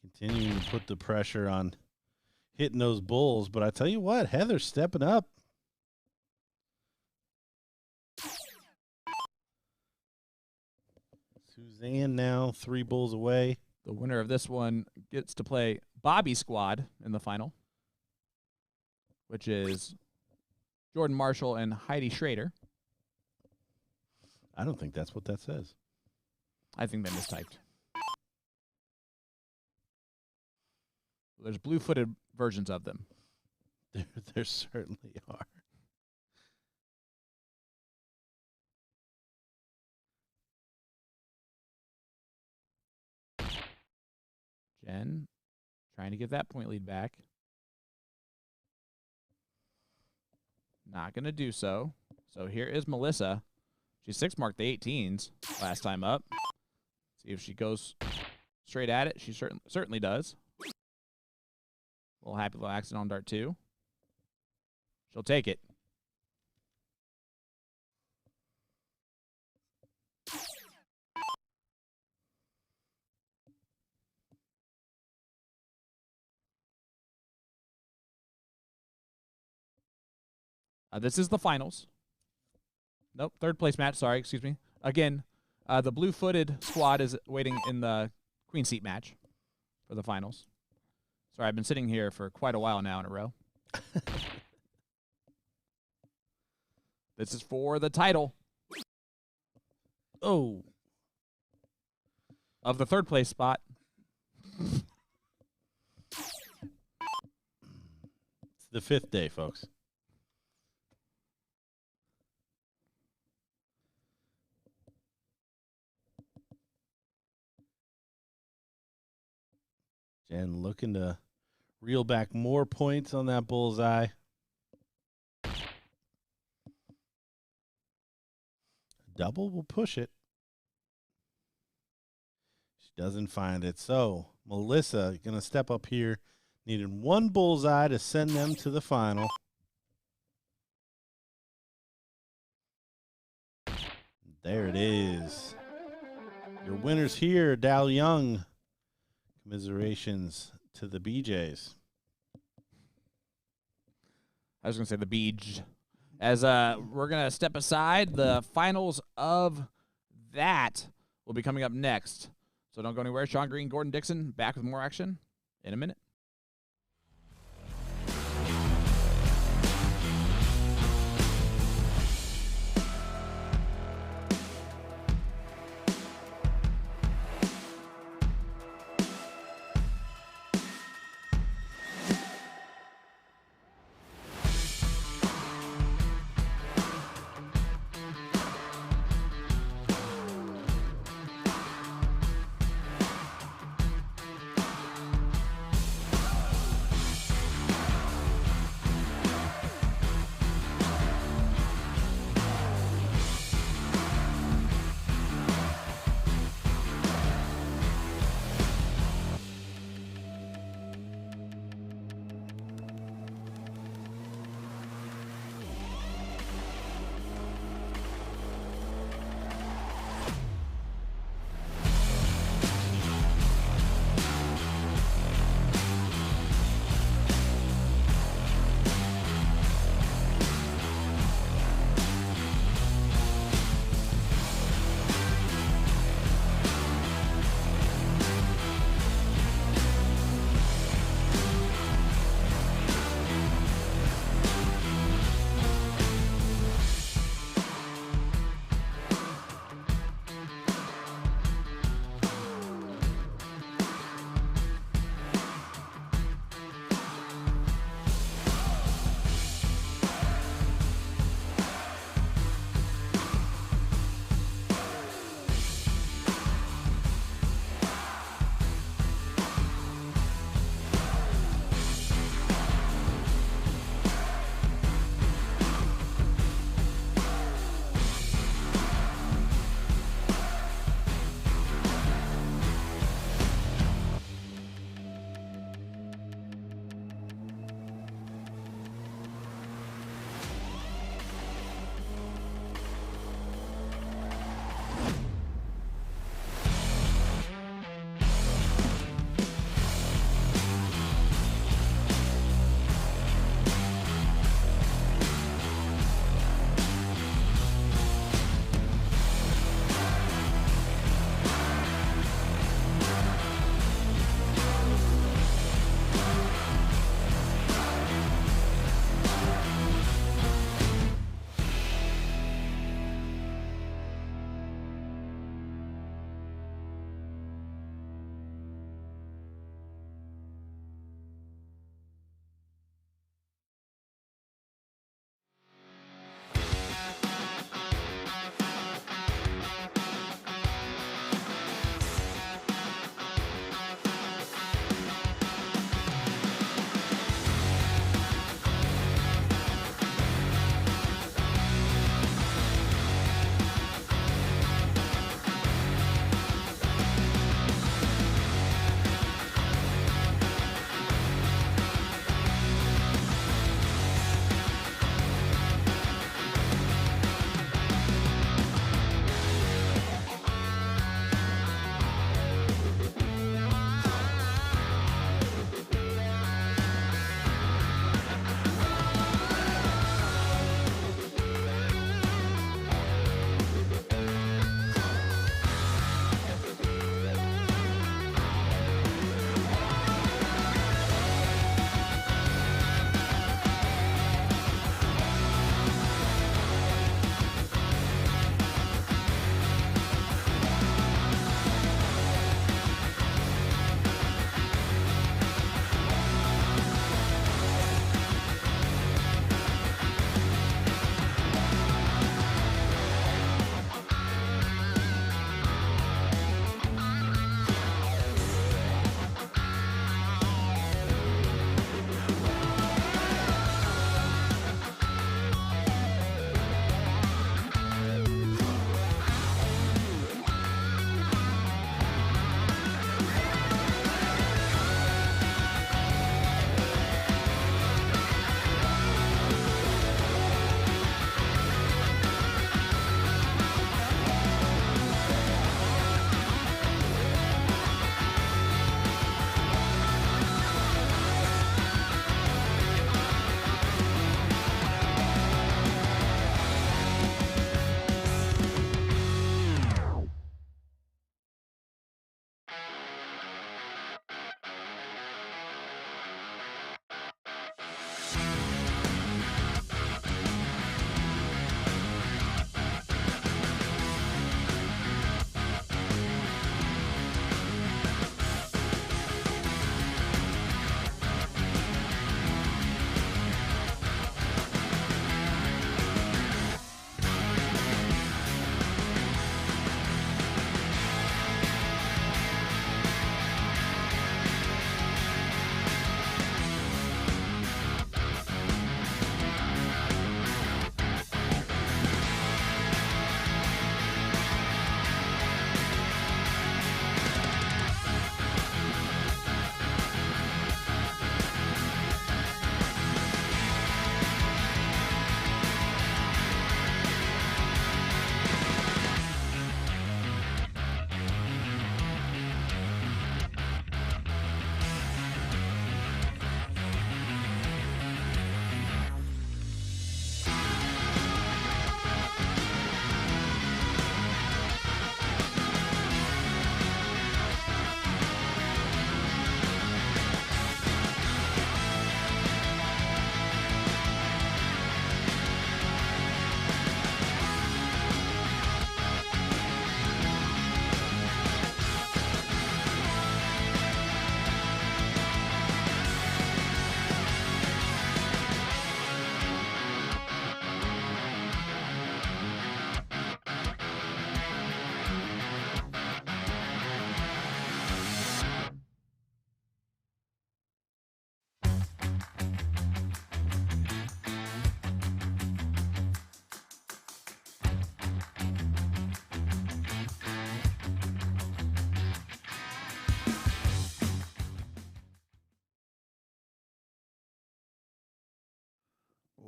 Continuing to put the pressure on hitting those bulls, but I tell you what, Heather's stepping up. Suzanne now 3 bulls away. The winner of this one gets to play Bobby Squad in the final, which is Jordan Marshall and Heidi Schrader. I don't think that's what that says. I think they mistyped. There's blue-footed versions of them. There certainly are. Jen trying to get that point lead back. Not going to do so. So here is Melissa. She 6-marked the 18s last time up. See if she goes straight at it. She certainly does. A little happy little accident on dart 2. She'll take it. This is the finals. Nope, 3rd place match. Sorry, excuse me. Again, the blue-footed squad is waiting in the queen seat match for the finals. Sorry, I've been sitting here for quite a while now in a row. This is for the title. Oh. Of the 3rd place spot. It's the 5th day, folks. Jen looking to reel back more points on that bullseye. Double will push it. She doesn't find it. So Melissa going to step up here, needing 1 bullseye to send them to the final. There it is. Your winners here, Dal Young. Commiserations to the BJs. I was going to say the beach. As we're going to step aside, the finals of that will be coming up next. So don't go anywhere. Sean Green, Gordon Dixon, back with more action in a minute.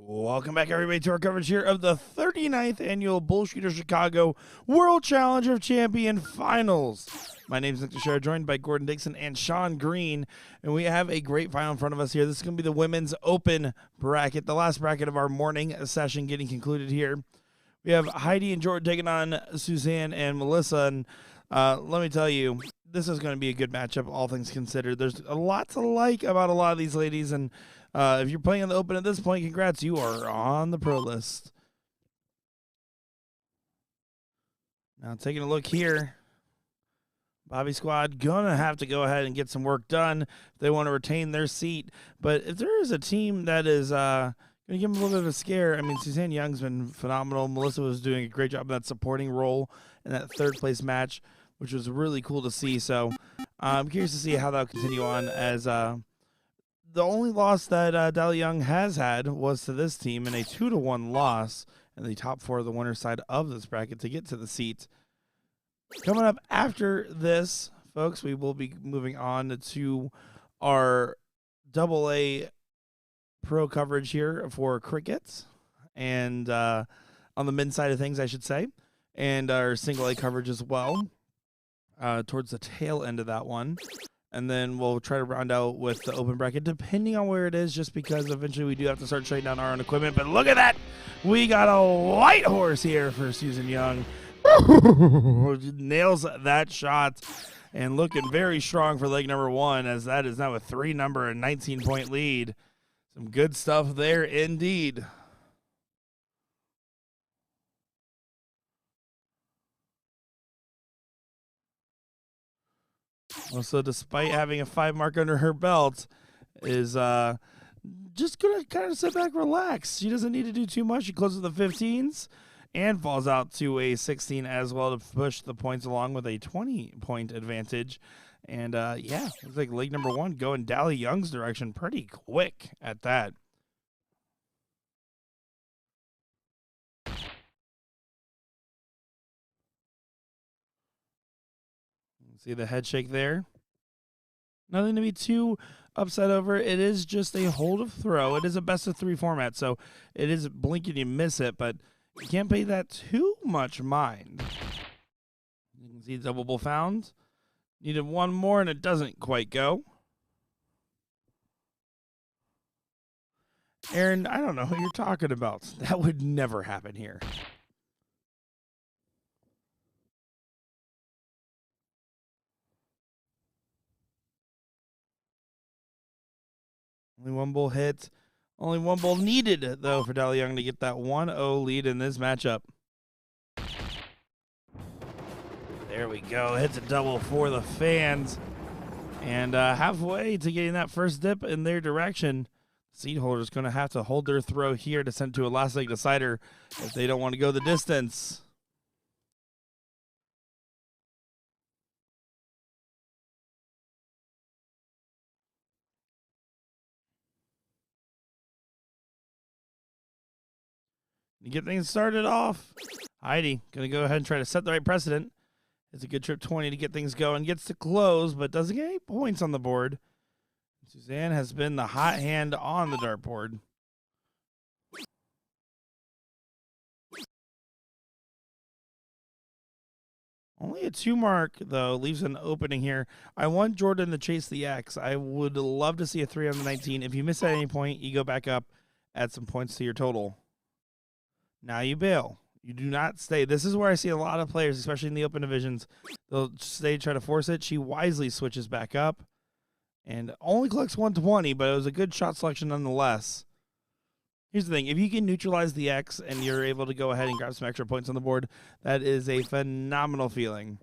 Welcome back, everybody, to our coverage here of the 39th Annual BullShooter Chicago World Challenge of Champion Finals. My name is Nick Teixeira, joined by Gordon Dixon and Sean Green, and we have a great final in front of us here. This is going to be the women's open bracket, the last bracket of our morning session getting concluded here. We have Heidi and Jordan taking on Suzanne and Melissa, and let me tell you, this is going to be a good matchup, all things considered. There's a lot to like about a lot of these ladies, and if you're playing in the open at this point, congrats, you are on the pro list. Now taking a look here, Bobby Squad gonna have to go ahead and get some work done if they want to retain their seat. But if there is a team that is gonna give them a little bit of a scare, I mean, Suzanne Young's been phenomenal. Melissa was doing a great job in that supporting role in that third place match, which was really cool to see. So I'm curious to see how that'll continue on, as the only loss that Dali Young has had was to this team in a 2-1 loss in the top 4 of the winner's side of this bracket to get to the seat. Coming up after this, folks, we will be moving on to our AA pro coverage here for cricket, and on the men's side of things, I should say, and our single A coverage as well, towards the tail end of that one. And then we'll try to round out with the open bracket, depending on where it is, just because eventually we do have to start shutting down our own equipment. But look at that. We got a white horse here for Susan Young. Nails that shot and looking very strong for leg number 1, as that is now a 3-number and 19-point lead. Some good stuff there indeed. Also, despite having a 5 mark under her belt, is just going to kind of sit back, relax. She doesn't need to do too much. She closes the 15s and falls out to a 16 as well to push the points along with a 20-point advantage. And, yeah, looks like leg number 1 going Dali Young's direction pretty quick at that. See the head shake there? Nothing to be too upset over. It is just a hold of throw. It is a best of 3 format, so it is blink and you miss it, but you can't pay that too much mind. You can see double bull found. Needed one more, and it doesn't quite go. Aaron, I don't know who you're talking about. That would never happen here. Only one bull hit. Only one bull needed, though, for Dali Young to get that 1-0 lead in this matchup. There we go. Hits a double for the fans. And halfway to getting that first dip in their direction, the seat holder is going to have to hold their throw here to send to a last leg decider if they don't want to go the distance. To get things started off, Heidi going to go ahead and try to set the right precedent. It's a good trip 20 to get things going. Gets to close, but doesn't get any points on the board. Suzanne has been the hot hand on the dartboard. Only a 2 mark, though, leaves an opening here. I want Jordan to chase the X. I would love to see a 3 on the 19. If you miss at any point, you go back up, add some points to your total. Now you bail. You do not stay. This is where I see a lot of players, especially in the open divisions. They'll stay, try to force it. She wisely switches back up and only collects 120, but it was a good shot selection nonetheless. Here's the thing. If you can neutralize the X and you're able to go ahead and grab some extra points on the board, that is a phenomenal feeling.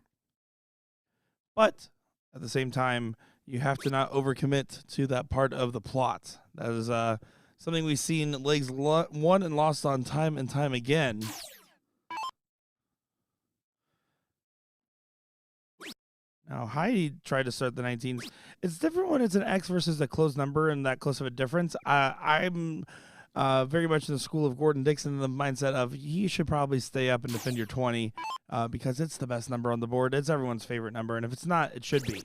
But at the same time, you have to not overcommit to that part of the plot. That is something we've seen legs won and lost on time and time again. Now, Heidi tried to start the 19s. It's different when it's an X versus a closed number and that close of a difference. I'm very much in the school of Gordon Dixon, in the mindset of you should probably stay up and defend your 20 because it's the best number on the board. It's everyone's favorite number, and if it's not, it should be.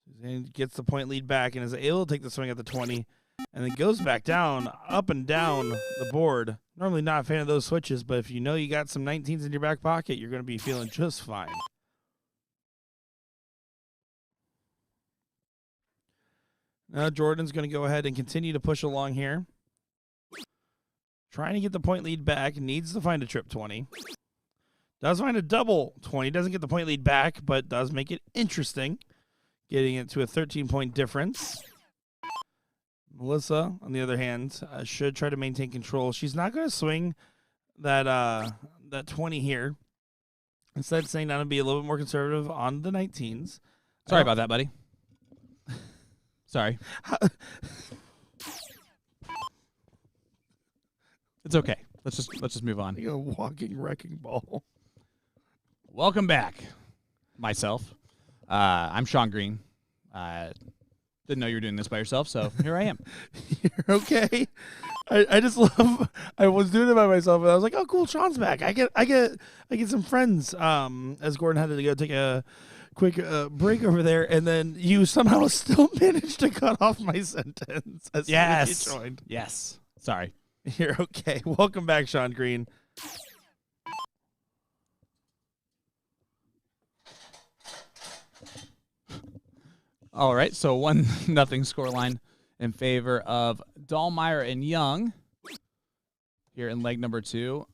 Suzanne gets the point lead back and is able to take the swing at the 20. and then goes back down, up and down the board. Normally not a fan of those switches, but if you know you got some 19s in your back pocket, you're going to be feeling just fine. Now Jordan's going to go ahead and continue to push along here. Trying to get the point lead back, needs to find a trip 20. Does find a double 20, doesn't get the point lead back, but does make it interesting, getting it to a 13-point difference. Melissa, on the other hand, should try to maintain control. She's not going to swing that 20 here. Instead, saying I'm going to be a little bit more conservative on the 19s. Sorry about that, buddy. Sorry. It's okay. Let's just move on. You're a walking wrecking ball. Welcome back, myself. I'm Sean Green. Didn't know you were doing this by yourself, so here I am. You're okay. I just love. I was doing it by myself, and I was like, "Oh, cool, Sean's back." I get some friends. As Gordon had to go take a quick break over there, and then you somehow still managed to cut off my sentence. As soon as you joined. Yes. Sorry. You're okay. Welcome back, Sean Green. All right, so 1-0 scoreline in favor of Dalmire and Young here in leg number 2.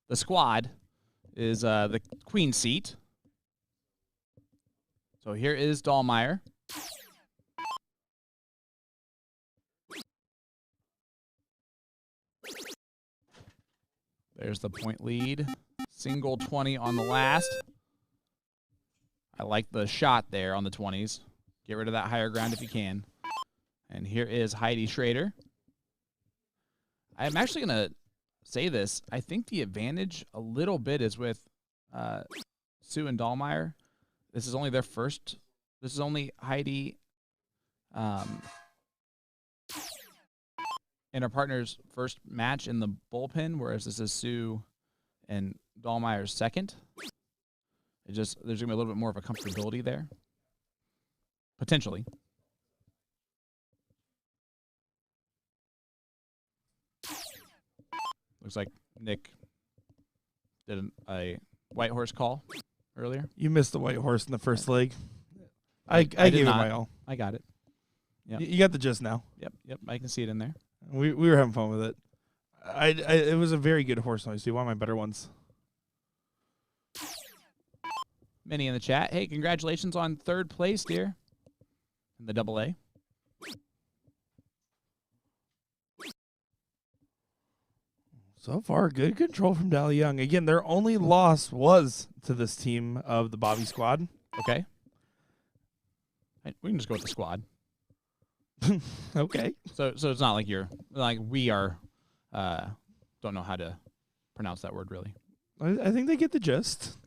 The squad is the queen seat. So here is Dalmire. There's the point lead. Single 20 on the last. I like the shot there on the 20s. Get rid of that higher ground if you can. And here is Heidi Schrader. I'm actually going to say this. I think the advantage a little bit is with Sue and Dalmire. This is only their first. This is only Heidi and her partner's first match in the bullpen, whereas this is Sue and Dalmire's second. There's going to be a little bit more of a comfortability there. Potentially. Looks like Nick did a white horse call earlier. You missed the white horse in the first leg. I gave it my all. I got it. Yep. You got the gist now. Yep. I can see it in there. We were having fun with it. It was a very good horse noise. One of my better ones. Minnie in the chat. Hey, congratulations on third place, dear. In the AA. So far, good control from Dally Young. Again, their only loss was to this team of the Bobby squad. Okay. We can just go with the squad. Okay. So it's not like we are don't know how to pronounce that word really. I think they get the gist.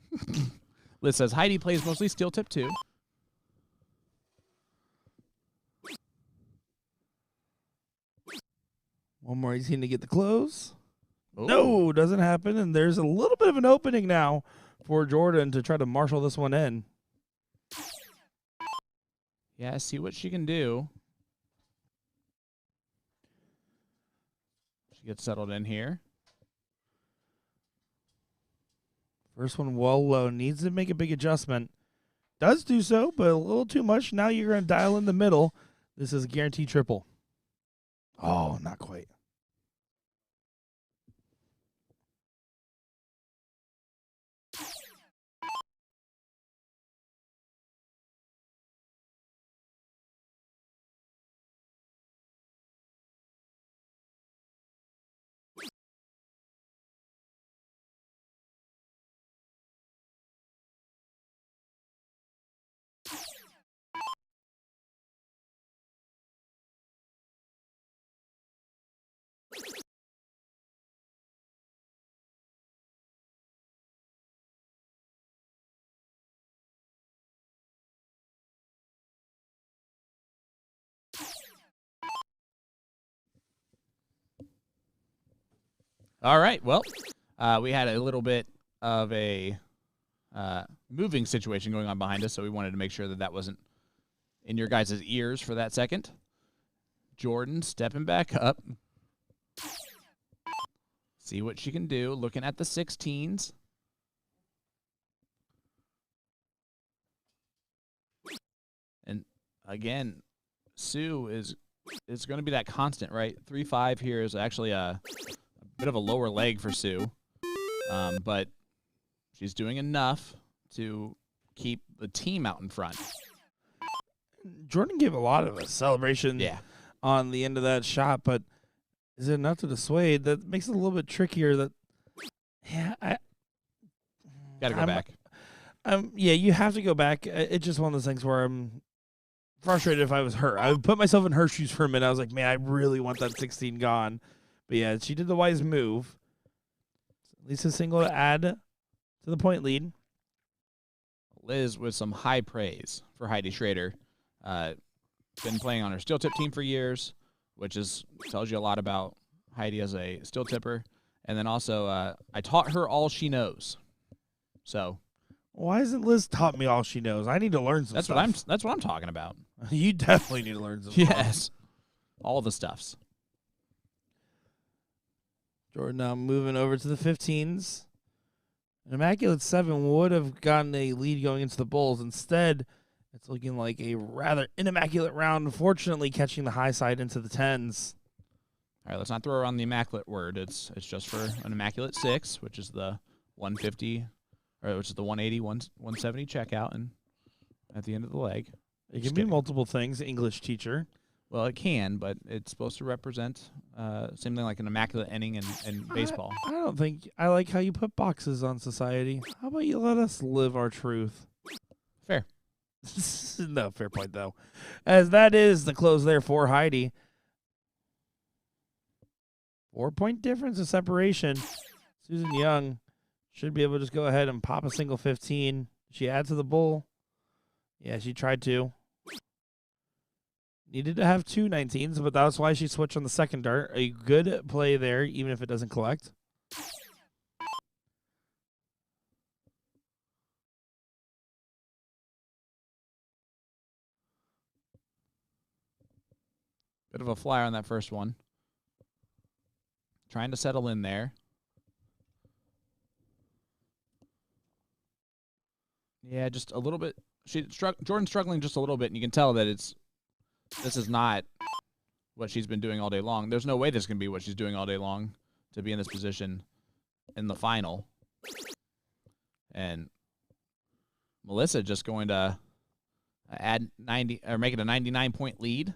Liz says Heidi plays mostly steel tip 2. One more 18 to get the close. Ooh. No, doesn't happen. And there's a little bit of an opening now for Jordan to try to marshal this one in. Yeah, see what she can do. She gets settled in here. First one well low. Needs to make a big adjustment. Does do so, but a little too much. Now you're going to dial in the middle. This is a guaranteed triple. Oh, not quite. All right. Well, we had a little bit of a moving situation going on behind us, so we wanted to make sure that wasn't in your guys' ears for that second. Jordan stepping back up. See what she can do. Looking at the 16s. And again, Sue is going to be that constant, right? 3-5 here is actually a bit of a lower leg for Sue. But she's doing enough to keep the team out in front. Jordan gave a lot of a celebration on the end of that shot, but is it enough to dissuade? That makes it a little bit trickier. That Gotta go back. Yeah, you have to go back. It's just one of those things where I'm frustrated if I was her. I would put myself in her shoes for a minute. I was like, man, I really want that 16 gone. But yeah, she did the wise move. At least a single to add to the point lead. Liz with some high praise for Heidi Schrader. Been playing on her steel tip team for years, which tells you a lot about Heidi as a steel tipper. And then also, I taught her all she knows. So, why hasn't Liz taught me all she knows? I need to learn some stuff. That's what I'm talking about. You definitely need to learn some Yes. All the stuffs. Jordan now moving over to the 15s. An immaculate 7 would have gotten a lead going into the Bulls. Instead, it's looking like a rather inimmaculate round, unfortunately catching the high side into the 10s. All right, let's not throw around the immaculate word. It's just for an immaculate 6, which is the 150, or which is the 180, 170 checkout, and at the end of the leg. It can be multiple things, English teacher. Well, it can, but it's supposed to represent same thing like an immaculate inning in baseball. I don't think I like how you put boxes on society. How about you let us live our truth? Fair. No, fair point, though. As that is the close there for Heidi. 4-point difference of separation. Susan Young should be able to just go ahead and pop a single 15. She adds to the bull. Yeah, she tried to. Needed to have 2 19s, but that's why she switched on the second dart. A good play there, even if it doesn't collect. Bit of a flyer on that first one. Trying to settle in there. Yeah, just a little bit. Jordan's struggling just a little bit, and you can tell that this is not what she's been doing all day long. There's no way this can be what she's doing all day long to be in this position in the final. And Melissa just going to add 90 or make it a 99-point lead.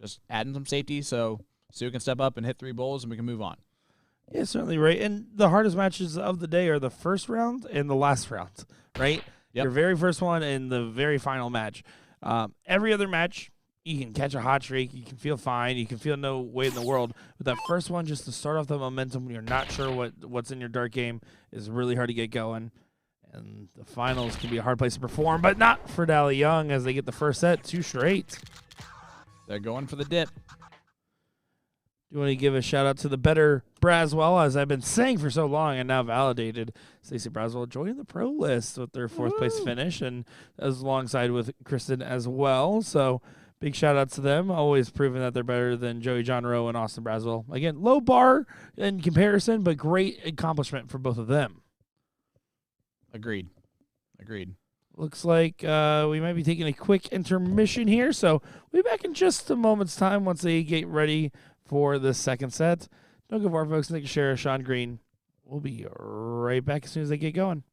Just adding some safety so Sue can step up and hit 3 bowls and we can move on. Yeah, certainly right. And the hardest matches of the day are the first round and the last round, right? Yep. Your very first one and the very final match. Every other match, you can catch a hot streak. You can feel fine. You can feel no way in the world. But that first one, just to start off the momentum when you're not sure what's in your dart game, is really hard to get going. And the finals can be a hard place to perform, but not for Dally Young as they get the first set 2 straight. They're going for the dip. Do you want to give a shout-out to the better Braswell, as I've been saying for so long and now validated? Stacey Braswell joined the pro list with their 4th-place finish, and as alongside with Kristen as well. So big shout-out to them, always proving that they're better than Joey John Rowe and Austin Braswell. Again, low bar in comparison, but great accomplishment for both of them. Agreed. Looks like we might be taking a quick intermission here, so we'll be back in just a moment's time once they get ready for the second set. Don't go far, folks. Nick Shara, Sean Green. We'll be right back as soon as they get going.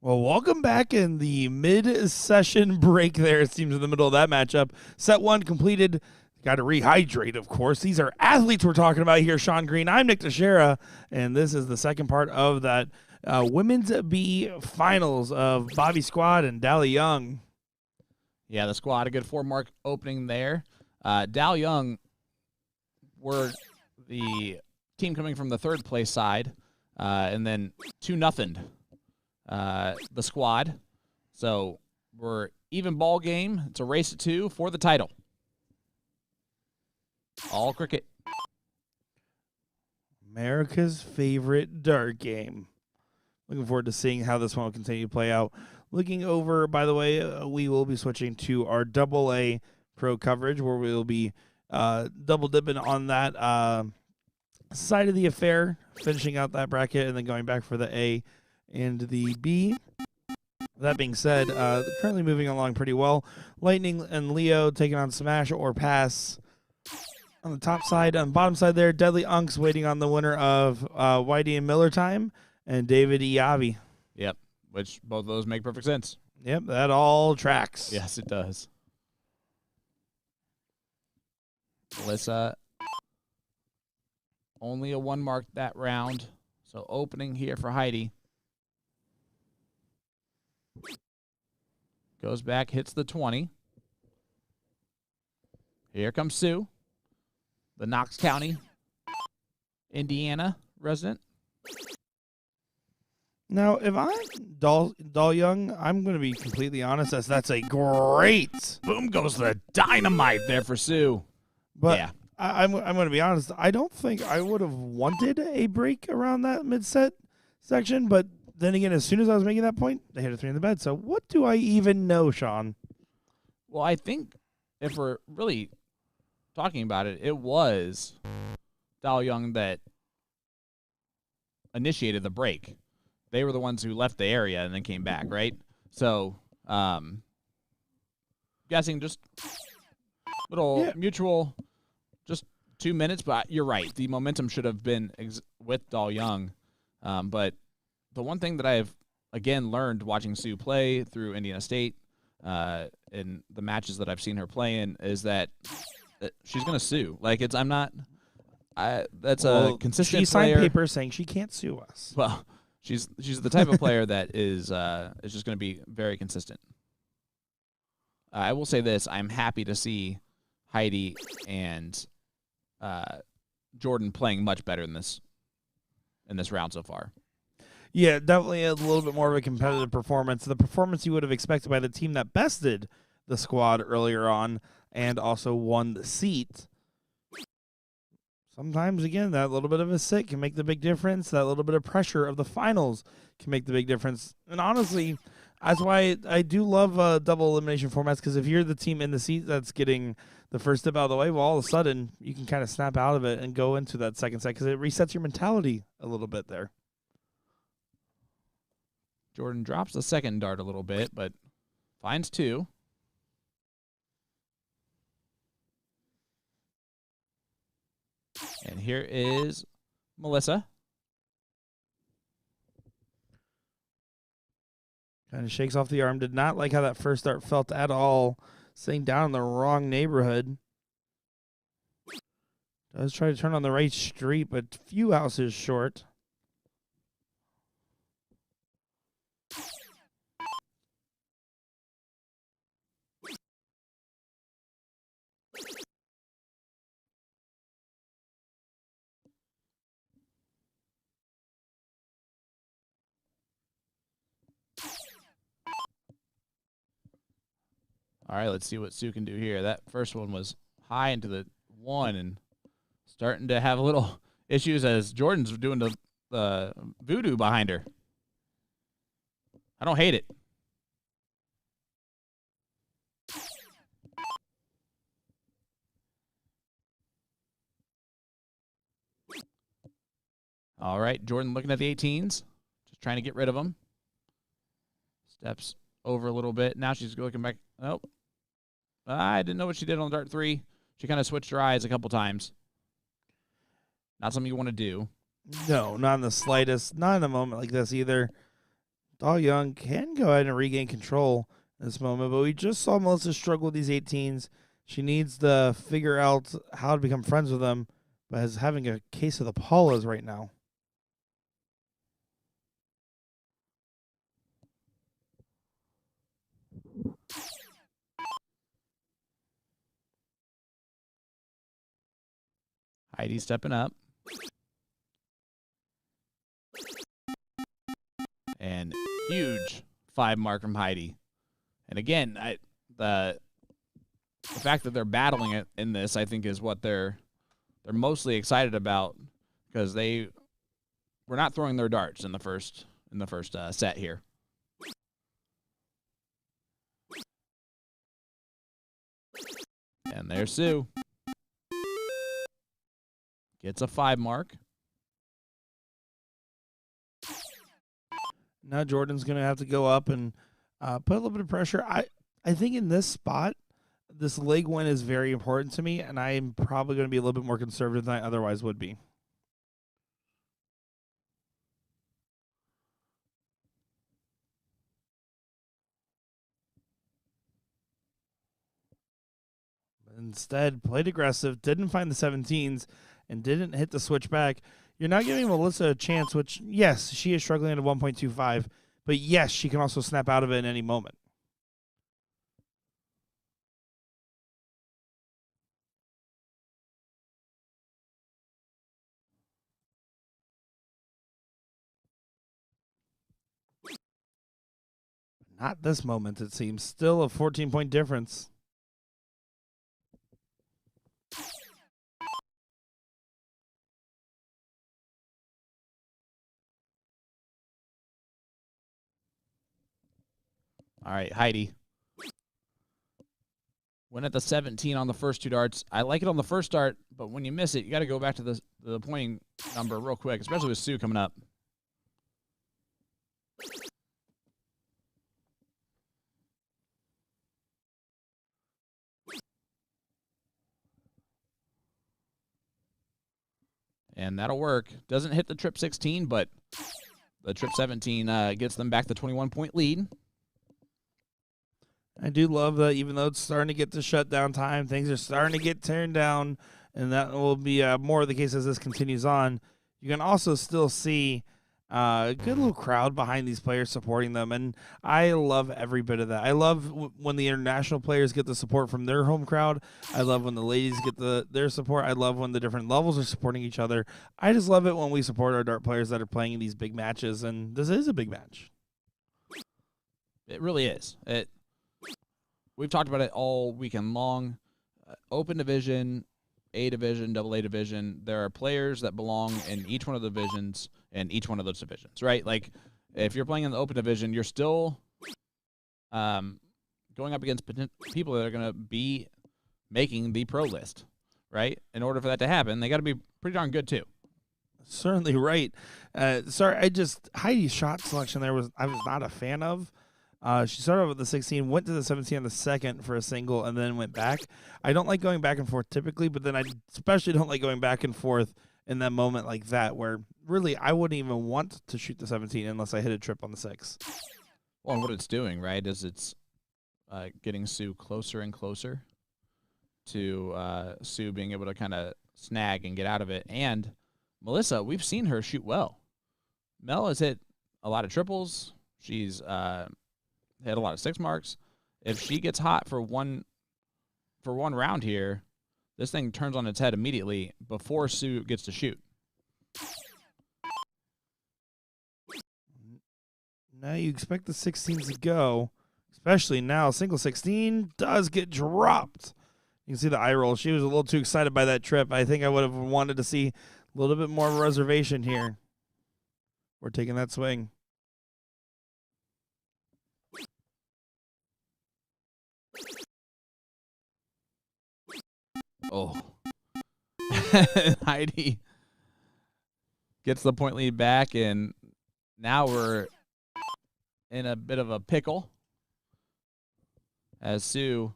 Well, welcome back in the mid-session break there, it seems, in the middle of that matchup. Set one completed. Got to rehydrate, of course. These are athletes we're talking about here, Sean Green. I'm Nick Teixeira, and this is the second part of that Women's B Finals of Bobby Squad and Dally Young. Yeah, the squad, a good 4-mark opening there. Dal Young were the team coming from the third place side, and then 2-0 the squad. So we're even ball game. It's a race to 2 for the title. All cricket. America's favorite dart game. Looking forward to seeing how this one will continue to play out. Looking over, by the way, we will be switching to our AA Pro coverage, where we will be double dipping on that side of the affair, finishing out that bracket, and then going back for the A and the B. That being said, currently moving along pretty well. Lightning and Leo taking on Smash or Pass on the top side. On the bottom side there, Deadly Unks waiting on the winner of Whitey and Miller time, and David E. Yavi. Yep, which both of those make perfect sense. Yep, that all tracks. Yes, it does. Alyssa, only a 1 mark that round. So opening here for Heidi. Goes back, hits the 20. Here comes Sue, the Knox County, Indiana resident. Now, if I'm Dal Young, I'm going to be completely honest, as that's a great. Boom goes the dynamite there for Sue. But yeah. I'm going to be honest, I don't think I would have wanted a break around that mid-set section, but then again, as soon as I was making that point, they hit a 3 in the bed. So what do I even know, Sean? Well, I think if we're really talking about it, it was Dal Young that initiated the break. They were the ones who left the area and then came back, right? So, guessing just little mutual, just 2 minutes, but you're right. The momentum should have been with Dal Young. But the one thing that I've, again, learned watching Sue play through Indiana State in the matches that I've seen her play in is that she's going to sue. Like, it's, I'm not, that's a consistent She signed player. papers saying she can't sue us. Well, she's the type of player that is just going to be very consistent. I will say this: I'm happy to see Heidi and Jordan playing much better in this round so far. Yeah, definitely a little bit more of a competitive performance. The performance you would have expected by the team that bested the squad earlier on and also won the seat. Sometimes, again, that little bit of a sit can make the big difference. That little bit of pressure of the finals can make the big difference. And honestly, that's why I do love double elimination formats, because if you're the team in the seat that's getting the first dip out of the way, well, all of a sudden you can kind of snap out of it and go into that second set because it resets your mentality a little bit there. Jordan drops the second dart a little bit, but finds 2. And here is Melissa. Kind of shakes off the arm. Did not like how that first dart felt at all. Staying down in the wrong neighborhood. Does try to turn on the right street, but few houses short. All right, let's see what Sue can do here. That first one was high into the 1 and starting to have a little issues as Jordan's doing the voodoo behind her. I don't hate it. All right, Jordan looking at the 18s, just trying to get rid of them. Steps over a little bit. Now she's looking back. Nope. I didn't know what she did on dart 3. She kind of switched her eyes a couple times. Not something you want to do. No, not in the slightest. Not in a moment like this either. Dal Young can go ahead and regain control in this moment, but we just saw Melissa struggle with these 18s. She needs to figure out how to become friends with them, but is having a case of the Paulas right now. Heidi stepping up. And huge 5 mark from Heidi. And again, the fact that they're battling it in this, I think, is what they're mostly excited about, because they were not throwing their darts in the first set here. And there's Sue. Gets a 5 mark. Now Jordan's going to have to go up and put a little bit of pressure. I think in this spot, this leg win is very important to me, and I am probably going to be a little bit more conservative than I otherwise would be. Instead, played aggressive, didn't find the 17s, and didn't hit the switch back. You're not giving Melissa a chance, which, yes, she is struggling at a 1.25, but yes, she can also snap out of it at any moment. Not this moment, it seems. Still a 14-point difference. All right, Heidi. Went at the 17 on the first 2 darts. I like it on the first dart, but when you miss it, you got to go back to the pointing number real quick, especially with Sue coming up. And that'll work. Doesn't hit the trip 16, but the trip 17 gets them back the 21-point lead. I do love that even though it's starting to get to shutdown time, things are starting to get turned down, and that will be more of the case as this continues on. You can also still see a good little crowd behind these players supporting them, and I love every bit of that. I love when the international players get the support from their home crowd. I love when the ladies get their support. I love when the different levels are supporting each other. I just love it when we support our dart players that are playing in these big matches, and this is a big match. It really is. We've talked about it all weekend long. Open division, A division, AA division. There are players that belong in each one of the divisions and each one of those divisions, right? Like, if you're playing in the open division, you're still going up against people that are going to be making the pro list, right? In order for that to happen, they got to be pretty darn good too. Certainly right. Sorry, Heidi's shot selection there I was not a fan of. She started with the 16, went to the 17 on the second for a single, and then went back. I don't like going back and forth typically, but then I especially don't like going back and forth in that moment like that, where really I wouldn't even want to shoot the 17 unless I hit a trip on the 6. Well, and what it's doing, right, is it's getting Sue closer and closer to Sue being able to kind of snag and get out of it. And Melissa, we've seen her shoot well. Mel has hit a lot of triples. She's hit a lot of 6 marks. If she gets hot for one round here, this thing turns on its head immediately before Sue gets to shoot. Now you expect the 16s to go, especially now. Single 16 does get dropped. You can see the eye roll. She was a little too excited by that trip. I think I would have wanted to see a little bit more reservation here. We're taking that swing. Oh. Heidi gets the point lead back, and now we're in a bit of a pickle as Sue.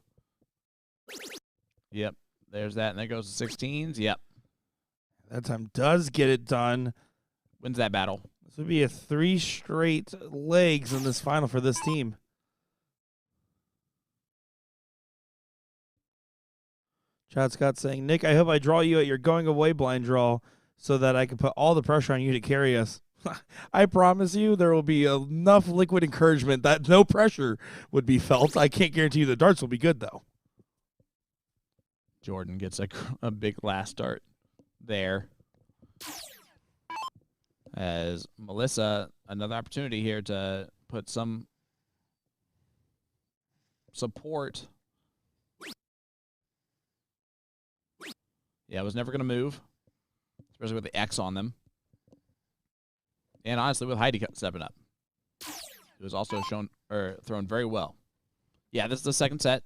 Yep, there's that, and there goes the 16s. Yep. That time does get it done. Wins that battle. This would be a 3 straight legs in this final for this team. Chad Scott saying, Nick, I hope I draw you at your going away blind draw so that I can put all the pressure on you to carry us. I promise you there will be enough liquid encouragement that no pressure would be felt. I can't guarantee you the darts will be good, though. Jordan gets a big last dart there. As Melissa, another opportunity here to put some support. Yeah, I was never going to move, especially with the X on them. And honestly, with Heidi stepping up, it was also thrown very well. Yeah, this is the second set.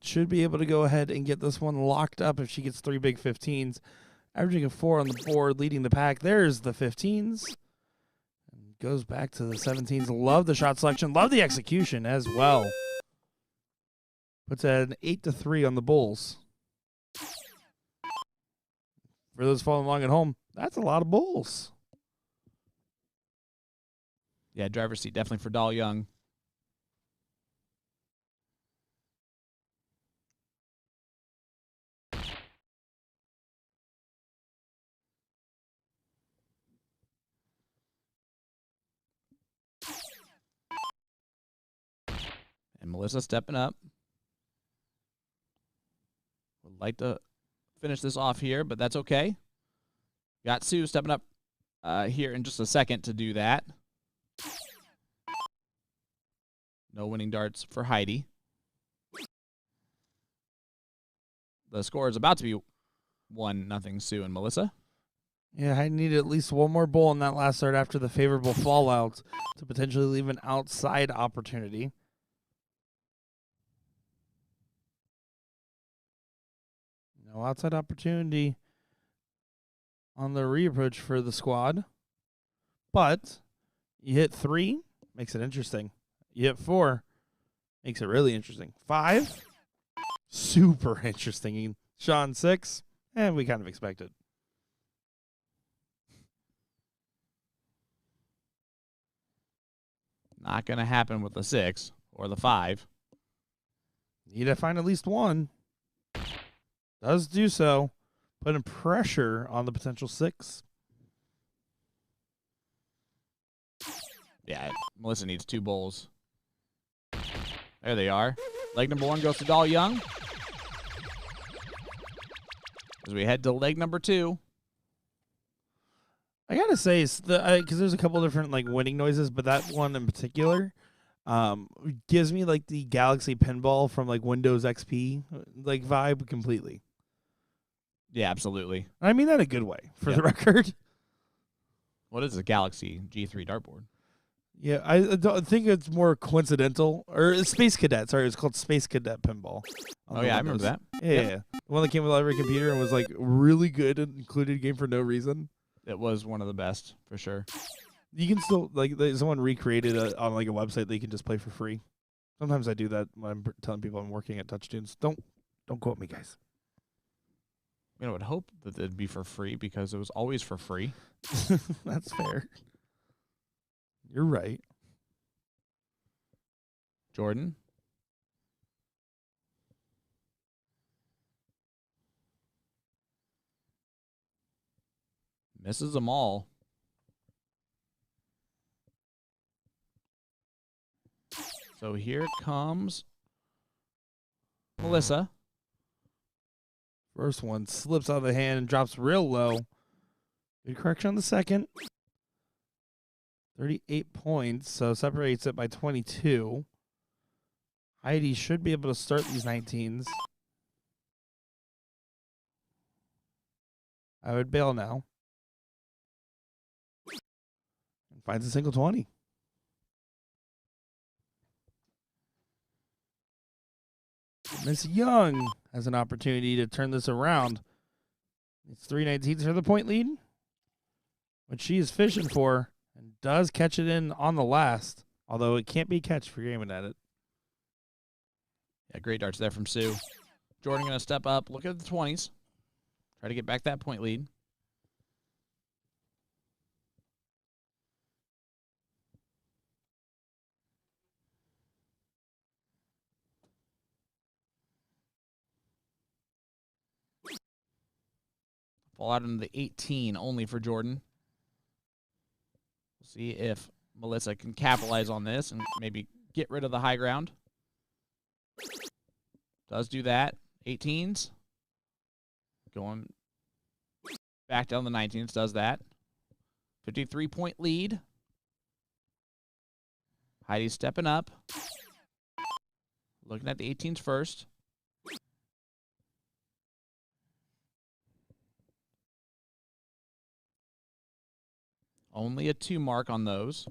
Should be able to go ahead and get this one locked up if she gets 3 big 15s. Averaging a 4 on the board, leading the pack. There's the 15s. And goes back to the 17s. Love the shot selection. Love the execution as well. Puts an 8-3 on the Bulls. For those following along at home, that's a lot of Bulls. Yeah, driver's seat definitely for Dahl Young. And Melissa stepping up. Would like to finish this off here, but that's okay. Got Sue stepping up here in just a second to do that. No winning darts for Heidi. the score is about to be 1-0 Sue and Melissa. Yeah, I need at least one more bowl in that last start after the favorable fallout to potentially leave an outside opportunity. No outside opportunity on the reapproach for the squad. But you hit 3, makes it interesting. You hit 4, makes it really interesting. 5, super interesting. Sean, 6, and we kind of expected. Not going to happen with the 6 or the 5. Need to find at least one. Does do so. Putting pressure on the potential 6. Yeah, Melissa needs 2 bowls. There they are. Leg number 1 goes to Doll Young. As we head to leg number 2. I gotta say, because there's a couple different like winning noises, but that one in particular gives me like the Galaxy pinball from like Windows XP like vibe completely. Yeah, absolutely. I mean that in a good way, for the record. What is a Galaxy G3 dartboard? Yeah, I don't think it's more coincidental. Or Space Cadet, sorry, it's called Space Cadet Pinball. Oh, yeah, I remember that. Yeah. The one that came with every computer and was like really good and included a game for no reason. It was one of the best, for sure. You can still, like, someone recreated it on like a website that you can just play for free. Sometimes I do that when I'm telling people I'm working at TouchTunes. Don't quote me, guys. I would hope that it'd be for free because it was always for free. That's fair. You're right. Jordan. Misses them all. So here comes Melissa. First one slips out of the hand and drops real low. Good correction on the second. 38 points, so separates it by 22. Heidi should be able to start these 19s. I would bail now. And finds a single 20. Miss Young has an opportunity to turn this around. It's 3/19 for the point lead, which she is fishing for. And does catch it in on the last, although it can't be catch for aiming at it. Yeah, great darts there from Sue. Jordan going to step up, look at the 20s, try to get back that point lead. Fall out into the 18 only for Jordan. We'll see if Melissa can capitalize on this and maybe get rid of the high ground. Does do that. 18s. Going back down the 19s. Does that. 53-point lead. Heidi's stepping up. Looking at the 18s first. Only a 2 mark on those.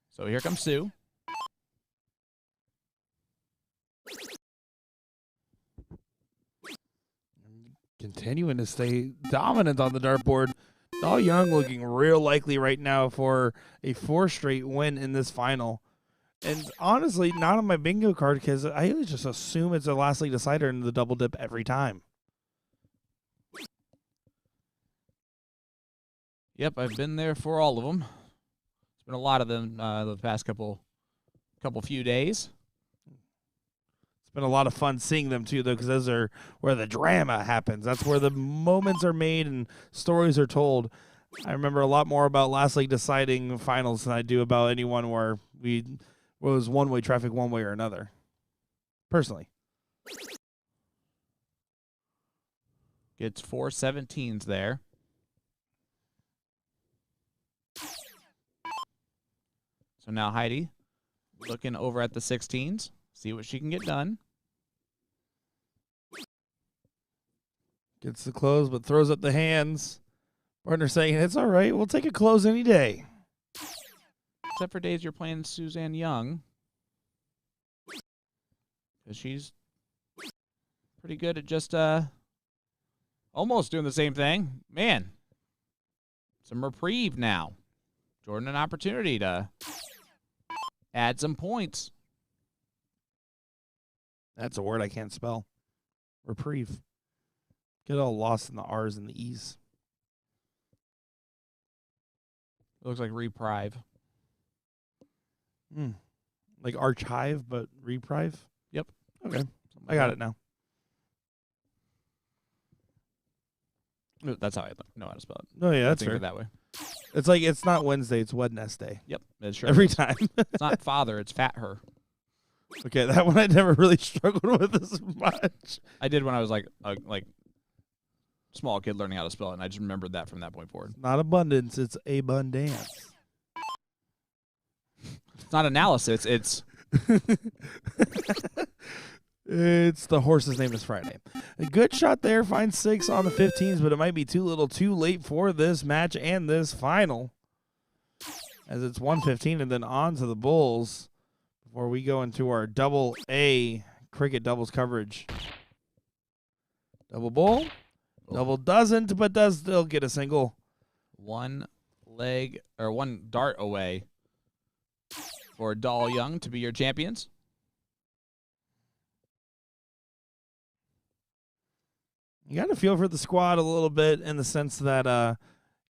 So here comes Sue. Continuing to stay dominant on the dartboard. All Young looking real likely right now for a 4 straight win in this final. And honestly, not on my bingo card because I always just assume it's a last league decider in the double dip every time. Yep, I've been there for all of them. It's been a lot of them the past couple few days. It's been a lot of fun seeing them too, though, because those are where the drama happens. That's where the moments are made and stories are told. I remember a lot more about last league deciding finals than I do about anyone where was one-way traffic one way or another. Personally. Gets 4 17s there. So now Heidi looking over at the 16s, see what she can get done. Gets the close, but throws up the hands. Partner saying, it's all right. We'll take a close any day. Except for days you're playing Suzanne Young. Because she's pretty good at just almost doing the same thing. Man, some reprieve now. Jordan, an opportunity to add some points. That's a word I can't spell. Reprieve. Get all lost in the R's and the E's. It looks like reprieve. Like archive, but reprieve? Yep. Okay. I got it now. That's how I know how to spell it. Oh, yeah, that's Think of fair. it that way. It's like it's not Wednesday, it's Wednesday. Yep. It sure Every is. time. It's not father, it's fat her. Okay, that one I never really struggled with as much. I did when I was like small kid learning how to spell it, and I just remembered that from that point forward. Not abundance, it's abundance. It's not analysis, it's It's the horse's name is Friday. A good shot there, finds 6 on the 15s, but it might be too little too late for this match and this final. As it's 1:15 and then on to the Bulls before we go into our double A cricket doubles coverage. Double bull. Double doesn't, but does still get a single. one dart away for Doll Young to be your champions. You got to feel for the squad a little bit in the sense that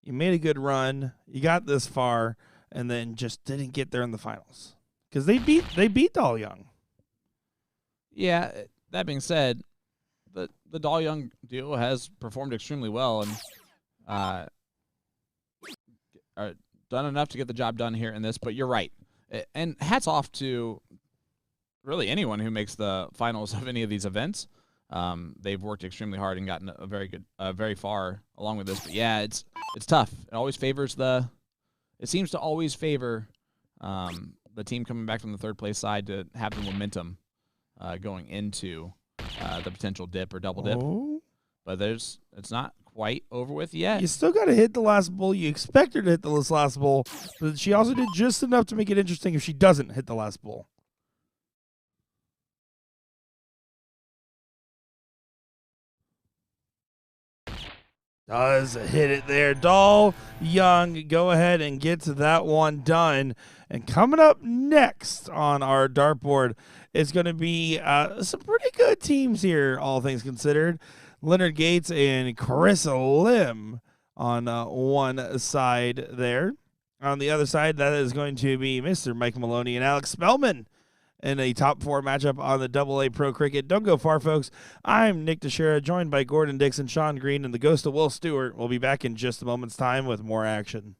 you made a good run, you got this far, and then just didn't get there in the finals because they beat Doll Young. Yeah, that being said, the Doll Young duo has performed extremely well and are done enough to get the job done here in this. But you're right, and hats off to really anyone who makes the finals of any of these events. They've worked extremely hard and gotten a very far along with this. But yeah, it's tough. It always favors it seems to always favor the team coming back from the third place side to have the momentum going into the potential dip or double dip. Oh. But it's not quite over with yet. You still got to hit the last bull. You expect her to hit the last bull, but she also did just enough to make it interesting if she doesn't hit the last bull. Does hit it there. Doll Young, go ahead and get to that one done. And coming up next on our dartboard is going to be some pretty good teams here, all things considered. Leonard Gates and Chris Lim on one side there. On the other side, that is going to be Mr. Mike Maloney and Alex Spelman in a top 4 matchup on the AA Pro Cricket. Don't go far, folks. I'm Nick Teixeira, joined by Gordon Dixon, Sean Green, and the ghost of Will Stewart. We'll be back in just a moment's time with more action.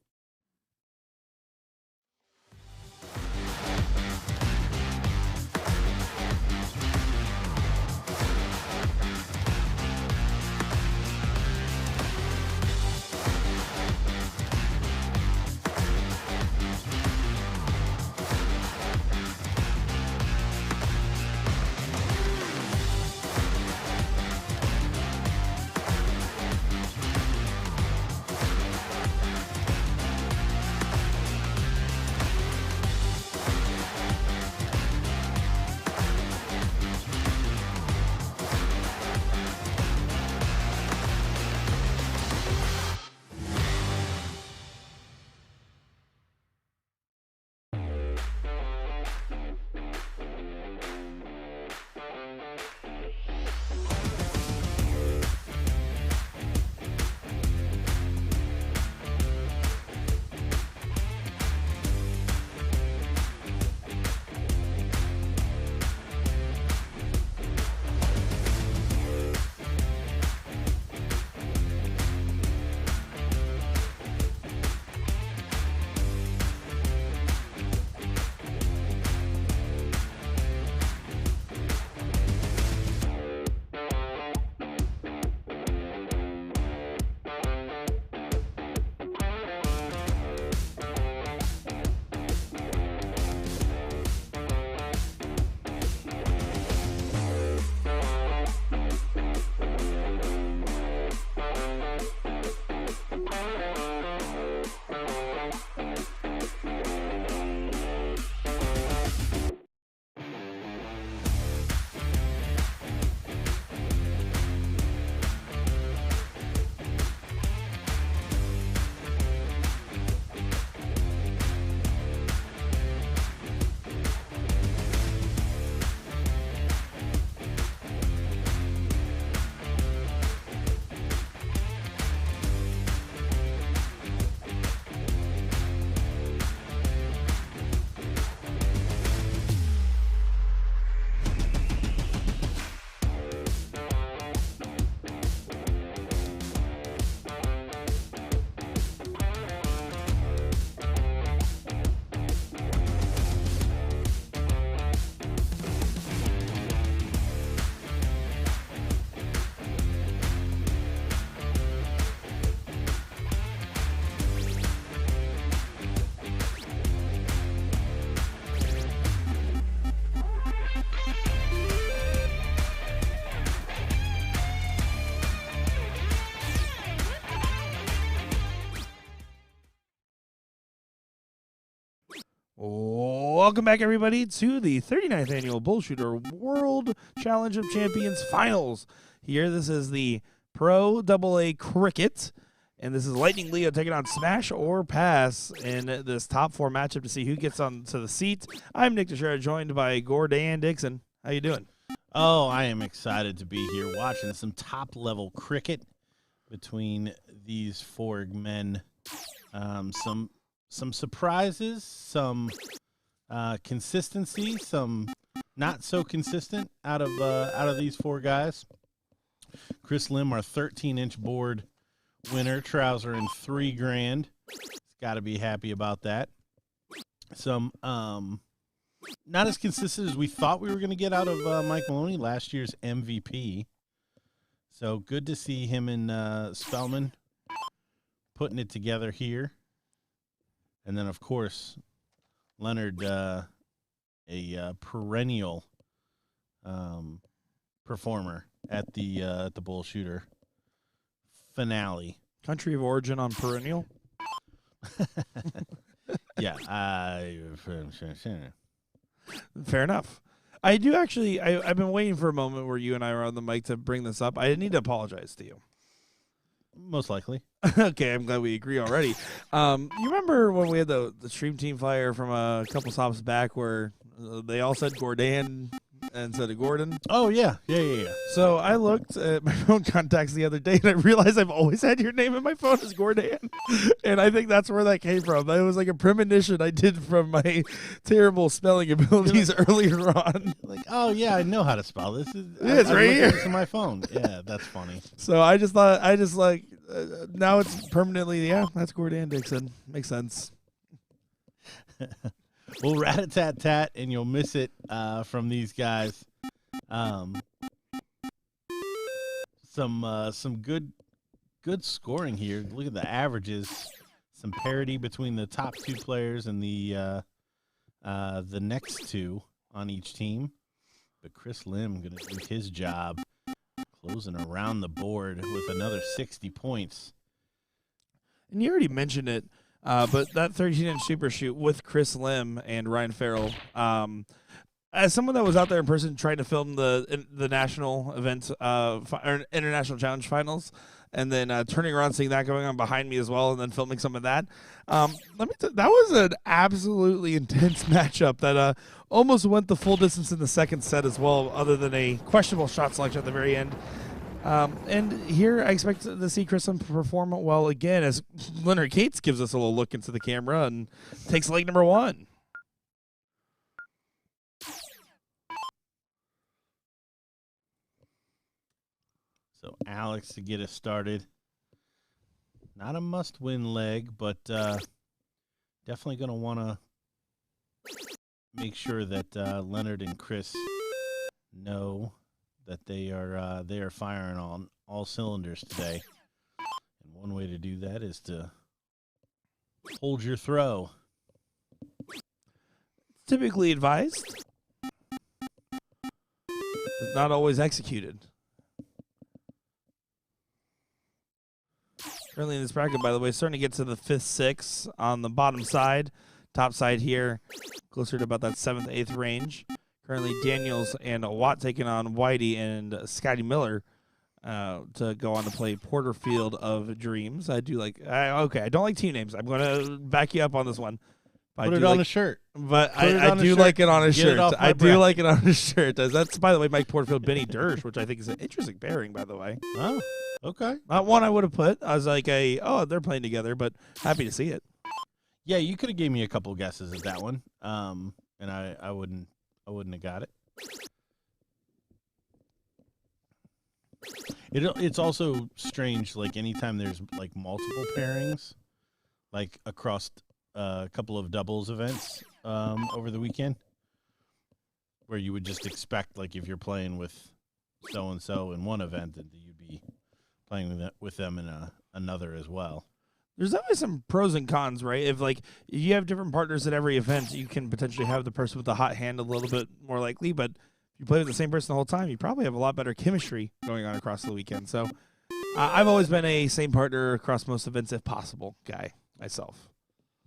Welcome back, everybody, to the 39th Annual BullShooter World Challenge of Champions Finals. Here, this is the Pro AA Cricket, and this is Lightning Leo taking on Smash or Pass in this top 4 matchup to see who gets on to the seat. I'm Nick Teixeira, joined by Gore, Dan Dixon. How you doing? Oh, I am excited to be here watching some top-level cricket between these 4 men. Some surprises, some consistency, some not so consistent out of these 4 guys. Chris Lim, our 13-inch board winner, trouser in $3,000. He's got to be happy about that. Some not as consistent as we thought we were going to get out of Mike Maloney, last year's MVP. So good to see him and Spelman putting it together here. And then, of course, Leonard, a perennial performer at the BullShooter finale. Country of origin on perennial? Yeah. Fair enough. I do actually, I've been waiting for a moment where you and I were on the mic to bring this up. I need to apologize to you. Most likely. Okay, I'm glad we agree already. You remember when we had the stream team flyer from a couple stops back where they all said Gordon instead of Gordon? Oh, yeah. So I looked at my phone contacts the other day, and I realized I've always had your name in my phone as Gordon. And I think that's where that came from. That was like a premonition I did from my terrible spelling abilities earlier on. Like, oh, yeah, I know how to spell this. It's right here. It's in my phone. Yeah, that's funny. So I just thought, now it's permanently, yeah, that's Gordon Dixon. Makes sense. Well, rat-a-tat-tat, and you'll miss it from these guys. Some good scoring here. Look at the averages. Some parity between the top 2 players and the next 2 on each team. But Chris Lim going to do his job, closing around the board with another 60 points. And you already mentioned it. But that 13-inch super shoot with Chris Lim and Ryan Farrell, as someone that was out there in person trying to film the national event, or international challenge finals, and then turning around seeing that going on behind me as well, and then filming some of that, that was an absolutely intense matchup that almost went the full distance in the second set as well, other than a questionable shot selection at the very end. And here I expect to see Chris Lim perform well again as Leonard Cates gives us a little look into the camera and takes leg number 1. So Alex to get us started. Not a must-win leg, but definitely going to want to make sure that Leonard and Chris know that they are firing on all cylinders today. And one way to do that is to hold your throw. Typically advised, but not always executed. Currently in this bracket, by the way, starting to get to the 5th, 6th on the bottom side. Top side here, closer to about that 7th, 8th range. Currently, Daniels and Watt taking on Whitey and Scotty Miller to go on to play Porterfield of Dreams. I don't like team names. I'm going to back you up on this one. Put it on a shirt. But I do like it on a shirt. I do like it on a shirt. That's, by the way, Mike Porterfield, Benny Dersh, which I think is an interesting pairing, by the way. Oh, okay. Not one I would have put. I was like, they're playing together, but happy to see it. Yeah, you could have gave me a couple guesses at that one, and I wouldn't have got it. It's also strange, like anytime there's like multiple pairings, like across a couple of doubles events over the weekend, where you would just expect, like, if you're playing with so and so in one event, that you'd be playing with them in another as well. There's always some pros and cons, right? If you have different partners at every event, you can potentially have the person with the hot hand a little bit more likely. But if you play with the same person the whole time, you probably have a lot better chemistry going on across the weekend. So I've always been a same partner across most events if possible guy myself.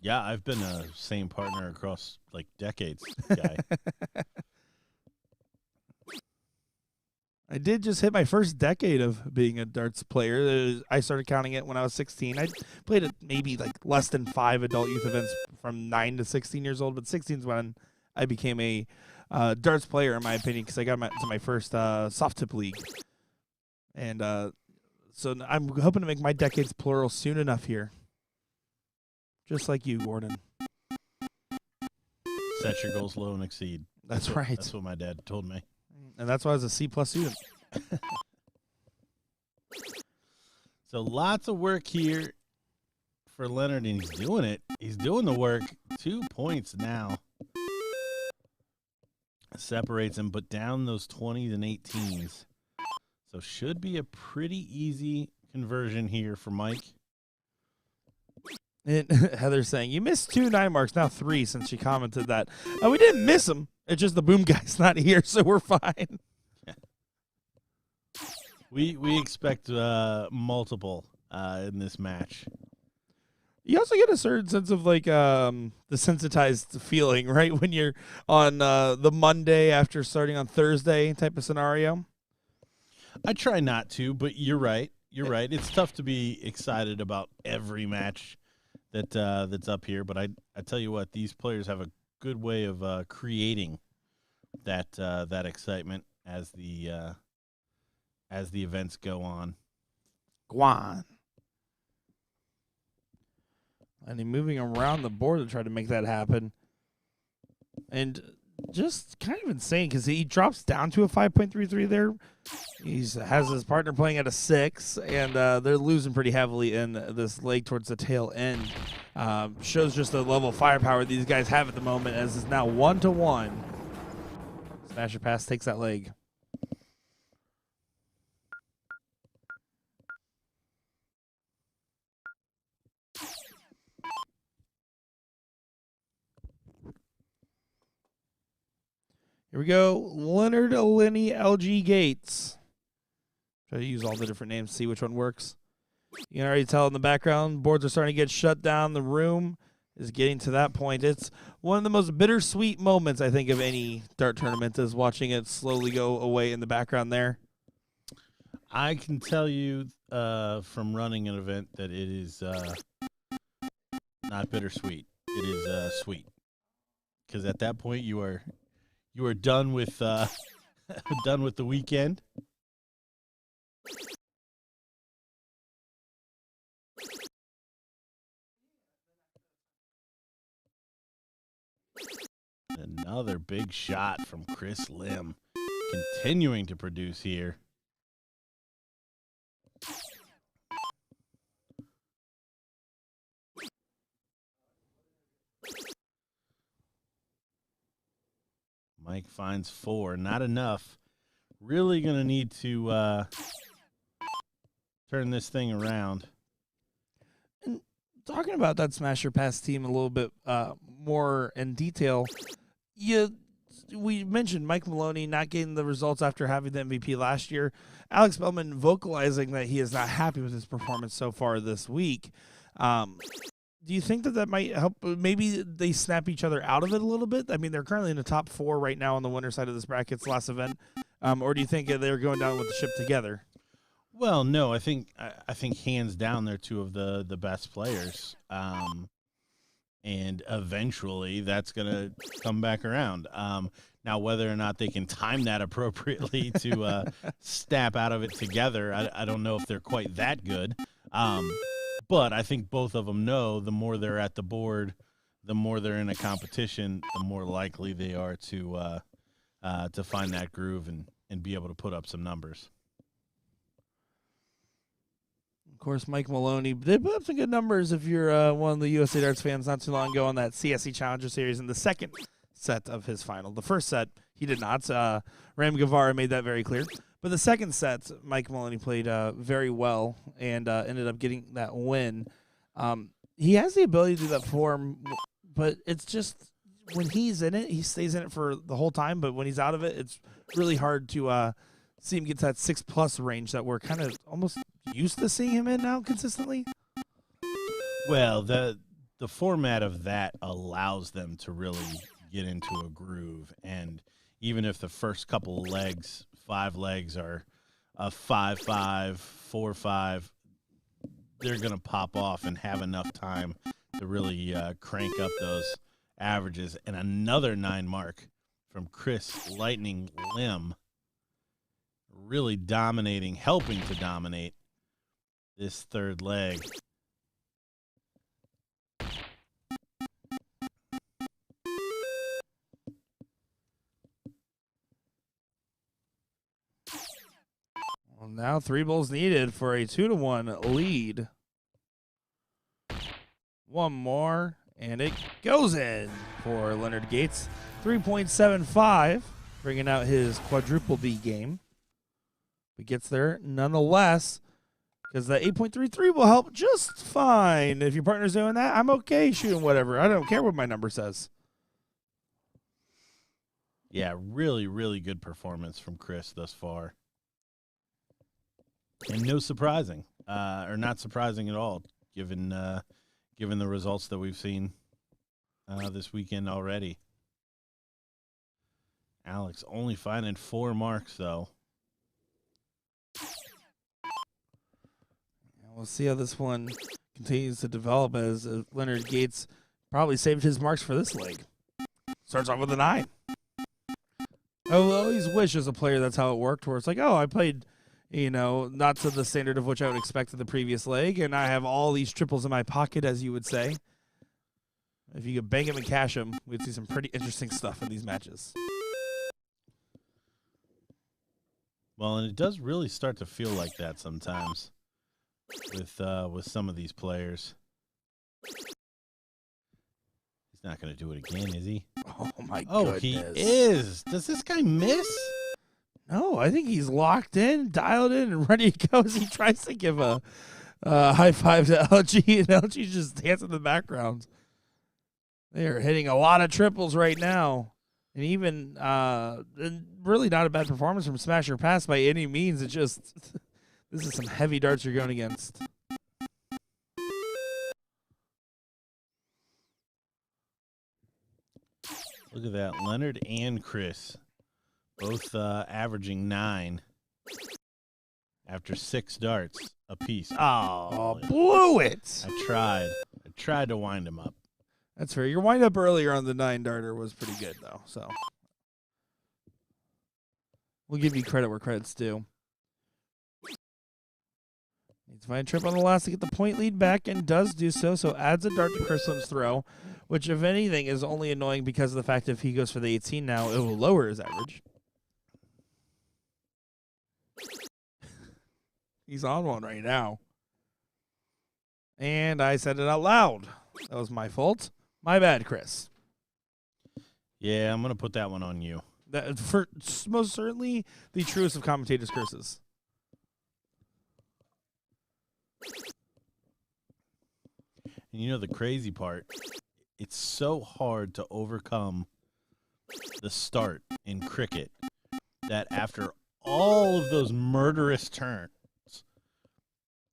Yeah, I've been a same partner across like decades, guy. I did just hit my first decade of being a darts player. I started counting it when I was 16. I played at maybe like less than 5 adult youth events from 9 to 16 years old, but 16 is when I became a darts player, in my opinion, because I got to my first soft tip league. And so I'm hoping to make my decades plural soon enough here. Just like you, Gordon. Set your goals low and exceed. That's right. That's what my dad told me. And that's why I was a C+ student. So lots of work here for Leonard, and he's doing it. He's doing the work. 2 points now. Separates him, but down those 20s and 18s. So should be a pretty easy conversion here for Mike. And Heather's saying, you missed 2 9 marks, now 3 since she commented that. We didn't miss them. It's just the boom guy's not here, so we're fine. Yeah. We expect multiple in this match. You also get a certain sense of like the sensitized feeling, right? When you're on the Monday after starting on Thursday type of scenario. I try not to, but you're right. You're right. It's tough to be excited about every match that's up here. But I tell you what, these players have a good way of creating that excitement as the events go on. Guan. And he's moving around the board to try to make that happen. And just kind of insane because he drops down to a 5.33 there. He has his partner playing at a 6, and they're losing pretty heavily in this leg towards the tail end. Shows just the level of firepower these guys have at the moment, as it's now 1-1. Smasher pass takes that leg. Here we go. Leonard Alini LG Gates. Try to use all the different names, see which one works. You can already tell in the background, boards are starting to get shut down. The room is getting to that point. It's one of the most bittersweet moments, I think, of any dart tournament, is watching it slowly go away in the background there. I can tell you from running an event that it is not bittersweet. It is sweet. Because at that point, you are done with done with the weekend. Another big shot from Chris Lim, continuing to produce here. Mike finds 4. Not enough. Really going to need to turn this thing around. And talking about that Smasher Pass team a little bit more in detail, we mentioned Mike Maloney not getting the results after having the MVP last year. Alex Spelman vocalizing that he is not happy with his performance so far this week. Do you think that might help? Maybe they snap each other out of it a little bit? I mean, they're currently in the top 4 right now on the winner side of this bracket's last event. Or do you think they're going down with the ship together? Well, no, I think hands down they're 2 of the best players. And eventually that's going to come back around. Now, whether or not they can time that appropriately to snap out of it together, I don't know if they're quite that good. But I think both of them know the more they're at the board, the more they're in a competition, the more likely they are to find that groove and be able to put up some numbers. Of course, Mike Maloney did put up some good numbers if you're one of the USA Darts fans not too long ago on that CSE Challenger Series in the second set of his final. The first set, he did not. Gavvara made that very clear. But the second set, Mike Maloney played very well and ended up getting that win. He has the ability to do that form, but it's just when he's in it, he stays in it for the whole time. But when he's out of it, it's really hard to see him get to that 6+ range that we're kind of almost used to seeing him in now consistently. Well, the the format of that allows them to really get into a groove. And even if the first couple of legs, 5 legs, are a 5-5, 4-5, they're going to pop off and have enough time to really crank up those averages. And another 9 mark from Chris Lightning Lim, really dominating, helping to dominate this third leg. Well, now 3 bulls needed for a 2-1 lead. One more, and it goes in for Leonard Gates. 3.75, bringing out his quadruple D game. But gets there nonetheless, because the 8.33 will help just fine. If your partner's doing that, I'm okay shooting whatever. I don't care what my number says. Yeah, really, really good performance from Chris thus far. And no surprising, or not surprising at all, given the results that we've seen this weekend already. Alex only finding 4 marks, though. We'll see how this one continues to develop as Leonard Gates probably saved his marks for this leg. Starts off with a 9. I will always wish as a player that's how it worked, where it's like, oh, I played, not to the standard of which I would expect in the previous leg, and I have all these triples in my pocket, as you would say. If you could bang them and cash them, we'd see some pretty interesting stuff in these matches. Well, and it does really start to feel like that sometimes with some of these players. He's not going to do it again, is he? Oh, my Oh, goodness. he is. Does this guy miss? No, I think he's locked in, dialed in, and ready to go as he tries to give a high five to LG, and LG's just dancing in the background. They are hitting a lot of triples right now. And even really not a bad performance from Smasher Pass by any means. It's just, this is some heavy darts you're going against. Look at that. Leonard and Chris both averaging 9 after 6 darts apiece. Oh, blew it. I tried to wind him up. That's fair. Your wind up earlier on the 9 darter was pretty good, though. So we'll give you credit where credit's due. Needs to find a trip on the last to get the point lead back, and does do so. So adds a dart to Chris Lim's throw, which, if anything, is only annoying because of the fact if he goes for the 18 now, it will lower his average. He's on one right now. And I said it out loud. That was my fault. My bad, Chris. Yeah, I'm going to put that one on you. That for most certainly the truest of commentators' curses. And you know the crazy part? It's so hard to overcome the start in cricket that after all of those murderous turns,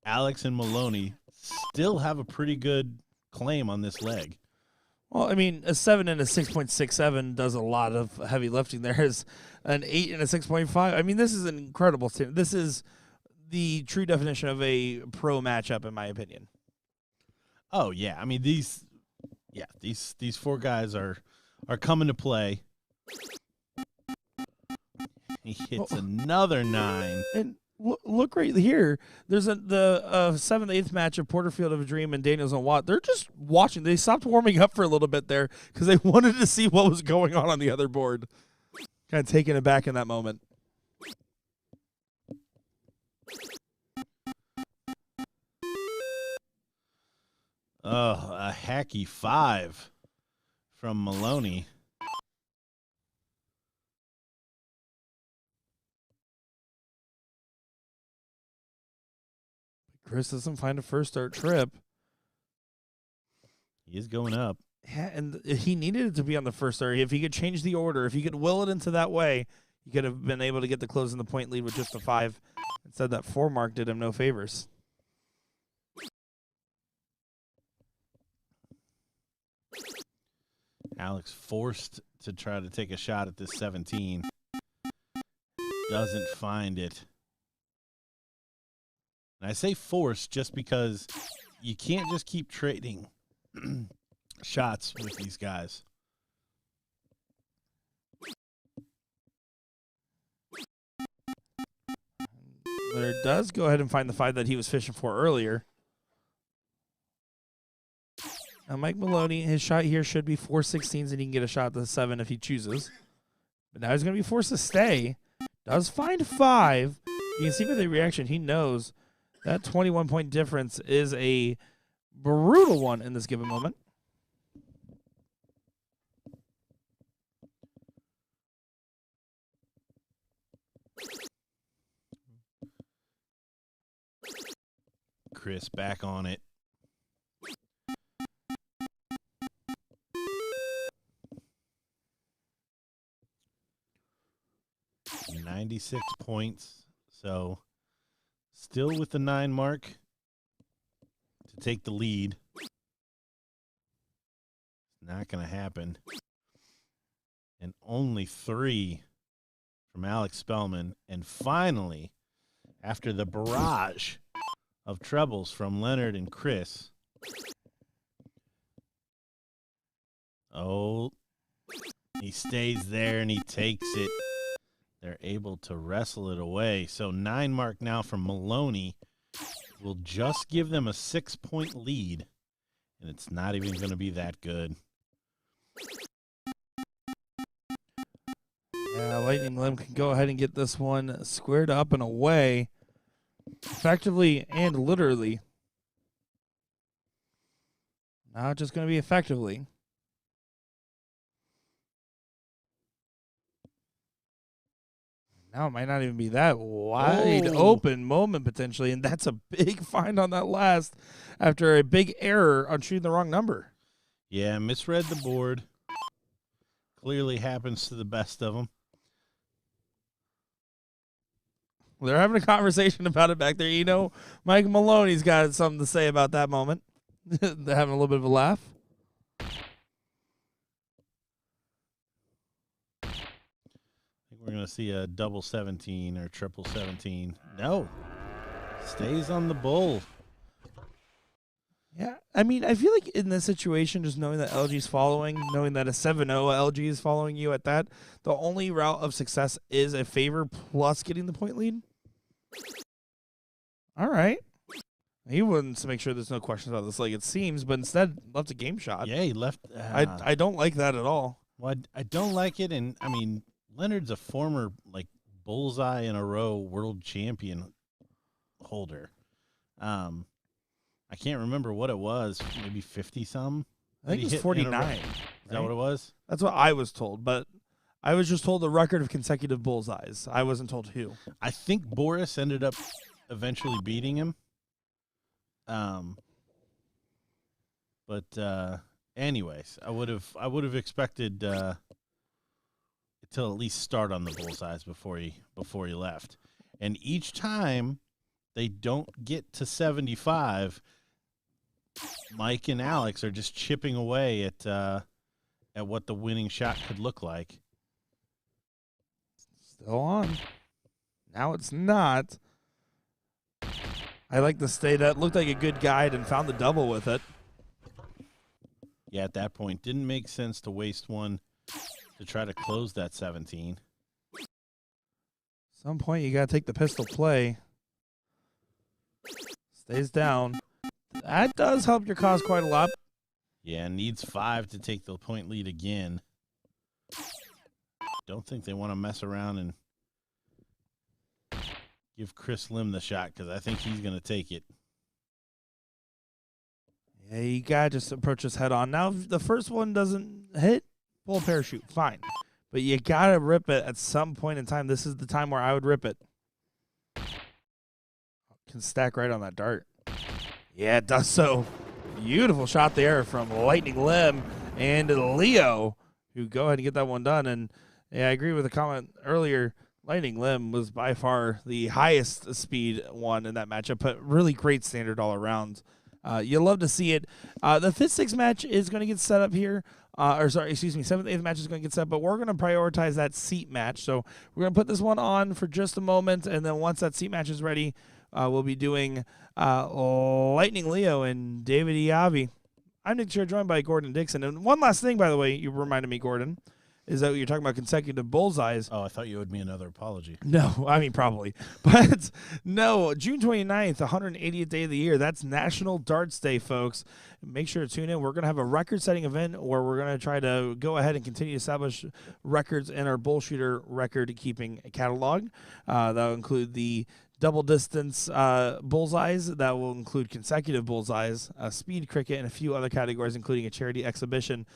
Alex and Maloney still have a pretty good claim on this leg. Well, I mean, a 7 and a 6.67 does a lot of heavy lifting. There's an 8 and a 6.5. I mean, this is an incredible team. This is the true definition of a pro matchup, in my opinion. Oh yeah, I mean these 4 guys are coming to play. He hits another 9. And look right here. There's the 7th, 8th match of Porterfield of a Dream and Daniels and Watt. They're just watching. They stopped warming up for a little bit there because they wanted to see what was going on the other board. Kind of taken aback in that moment. Oh, a hacky 5 from Maloney. Chris doesn't find a first start trip. He is going up. Yeah, and he needed it to be on the first start. If he could change the order, if he could will it into that way, he could have been able to get the close in the point lead with just a 5. Instead, that 4 mark did him no favors. Alex forced to try to take a shot at this 17. Doesn't find it. And I say forced just because you can't just keep trading shots with these guys. There does go ahead and find the 5 that he was fishing for earlier. Now, Mike Maloney, his shot here should be 4/16s, and he can get a shot at the 7 if he chooses. But now he's going to be forced to stay. Does find 5. You can see by the reaction, he knows that 21-point difference is a brutal one in this given moment. Chris back on it. $96 points. So still with the 9 mark to take the lead. Not going to happen. And only 3 from Alex Spelman. And finally, after the barrage of trebles from Leonard and Chris. Oh, he stays there and he takes it. They're able to wrestle it away. So 9 mark now from Maloney will just give them a 6-point lead. And it's not even going to be that good. Yeah, Lightning Limb can go ahead and get this one squared up and away. Effectively and literally. Not just going to be effectively. Now it might not even be that wide open moment potentially, and that's a big find on that last after a big error on shooting the wrong number. Yeah, misread the board. Clearly happens to the best of them. They're having a conversation about it back there. You know, Mike Maloney's got something to say about that moment. They're having a little bit of a laugh. I think we're going to see a double 17 or triple 17. No. Stays on the bull. Yeah, I mean, I feel like in this situation, just knowing that LG's following, knowing that a 7-0 LG is following you at that, the only route of success is a favor plus getting the point lead. All right. He wants to make sure there's no questions about this like it seems, but instead left a game shot. Yeah, he left. I don't like that at all. Well, I don't like it, and, I mean, Leonard's a former, like, bullseye in a row world champion holder. I can't remember what it was, maybe 50-some? I think it was 49. Is that what it was? That's what I was told, but I was just told the record of consecutive bullseyes. I wasn't told who. I think Boris ended up eventually beating him. But anyways, I would have expected to at least start on the bullseyes before he left. And each time they don't get to 75, Mike and Alex are just chipping away at what the winning shot could look like. Still on. Now it's not. I like the stay that looked like a good guide and found the double with it. Yeah, at that point, didn't make sense to waste one to try to close that 17. Some point you got to take the pistol play. Stays down. That does help your cause quite a lot. Yeah, needs 5 to take the point lead again. Don't think they want to mess around and give Chris Lim the shot because I think he's going to take it. Yeah, you got to just approach this head on. Now, if the first one doesn't hit, pull a parachute. Fine. But you got to rip it at some point in time. This is the time where I would rip it. Can stack right on that dart. Yeah, it does so. Beautiful shot there from Lightning Lim and Leo, who go ahead and get that one done. And yeah, I agree with the comment earlier. Lightning Lim was by far the highest speed one in that matchup, but really great standard all around. You'll love to see it. The 5th-6 match is going to get set up here. excuse me, 7th, 8th match is going to get set, but we're going to prioritize that seat match. So we're going to put this one on for just a moment, and then once that seat match is ready, we'll be doing Lightning Leo and David Yavi. I'm Nick Chair, joined by Gordon Dixon. And one last thing, by the way, you reminded me, Gordon, is that you're talking about consecutive bullseyes. Oh, I thought you owed me another apology. No, I mean, probably. But no, June 29th, 180th day of the year. That's National Darts Day, folks. Make sure to tune in. We're going to have a record-setting event where we're going to try to go ahead and continue to establish records in our BullShooter record-keeping catalog. That will include the double distance bullseyes. That will include consecutive bullseyes, speed cricket, and a few other categories, including a charity exhibition.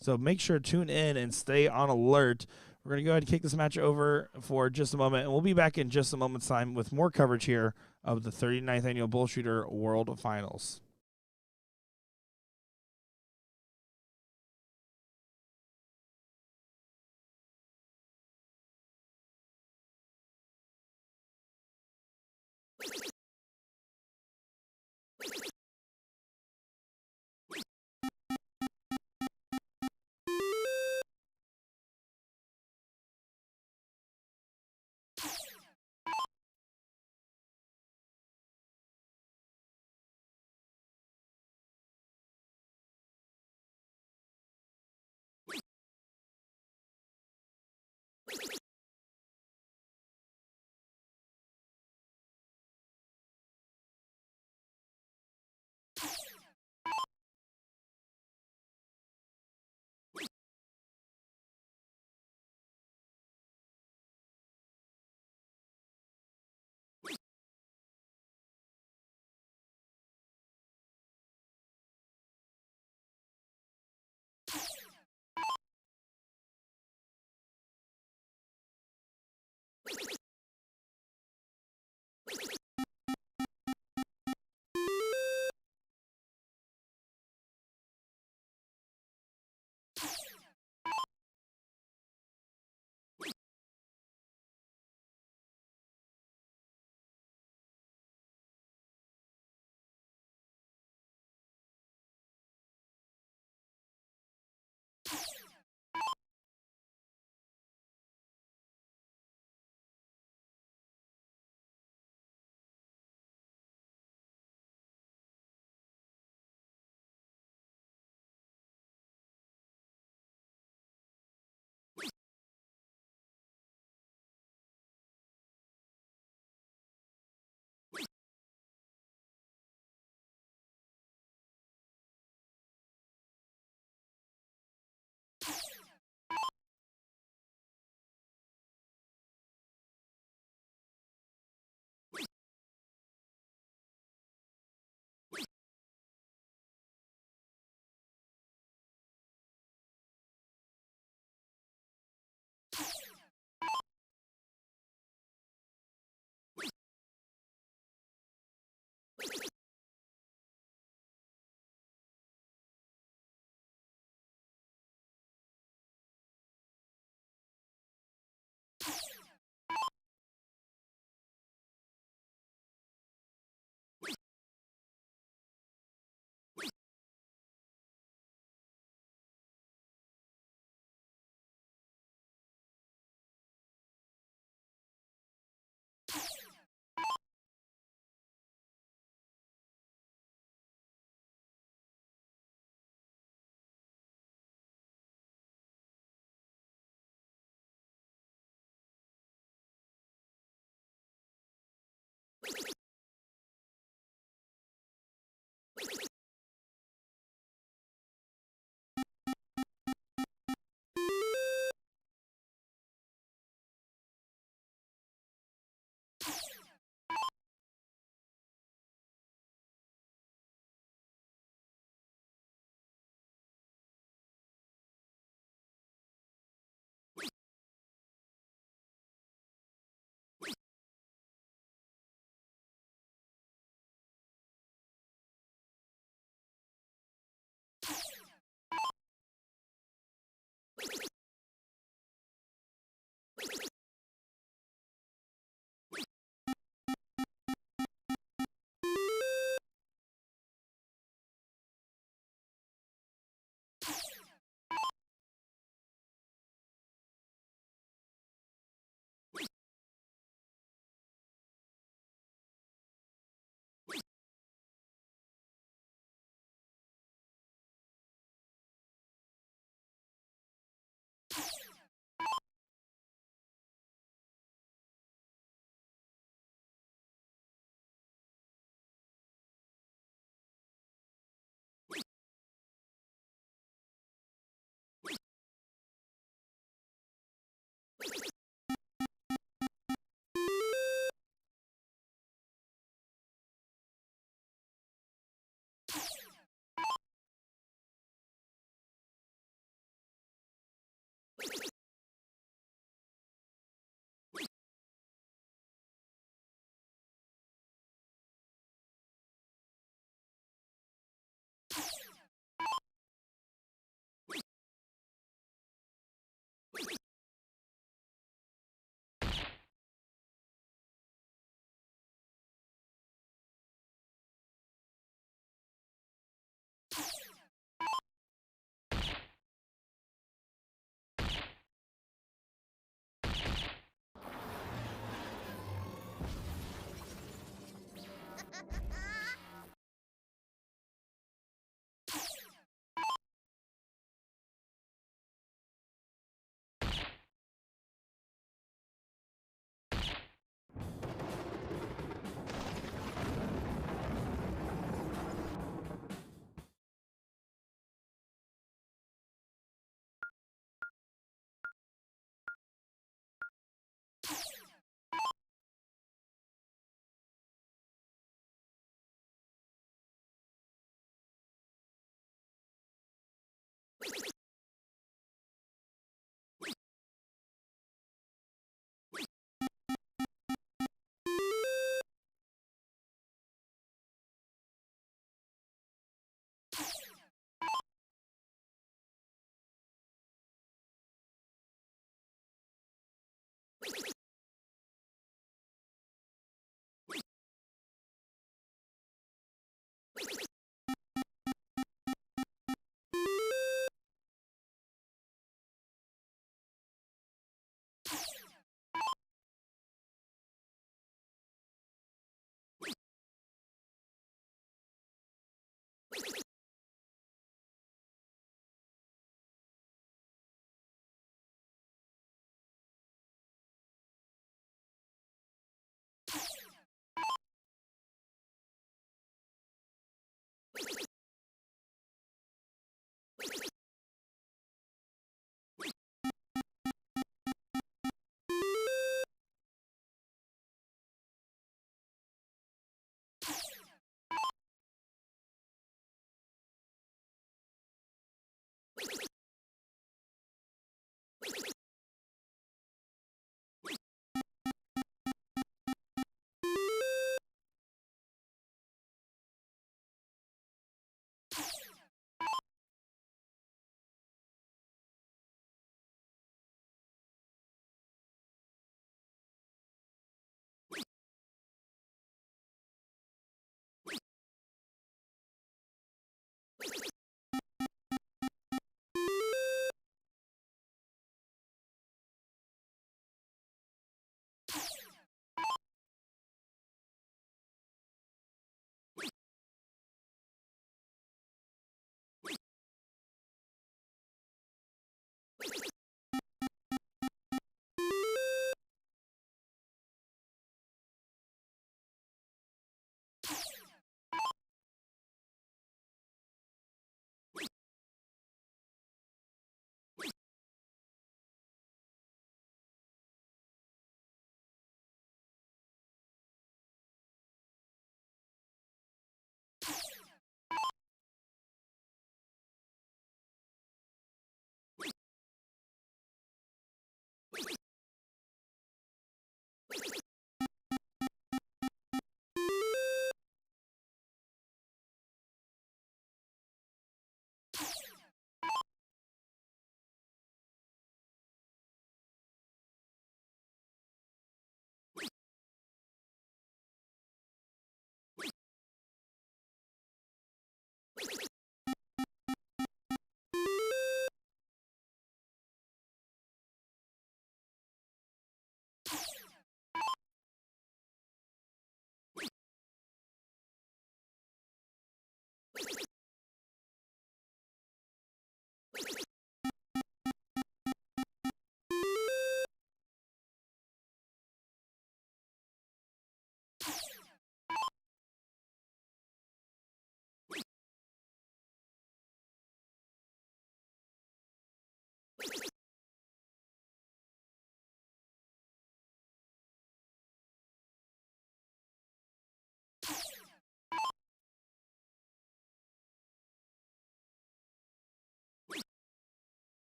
So make sure to tune in and stay on alert. We're going to go ahead and kick this match over for just a moment, and we'll be back in just a moment's time with more coverage here of the 39th Annual BullShooter World Finals.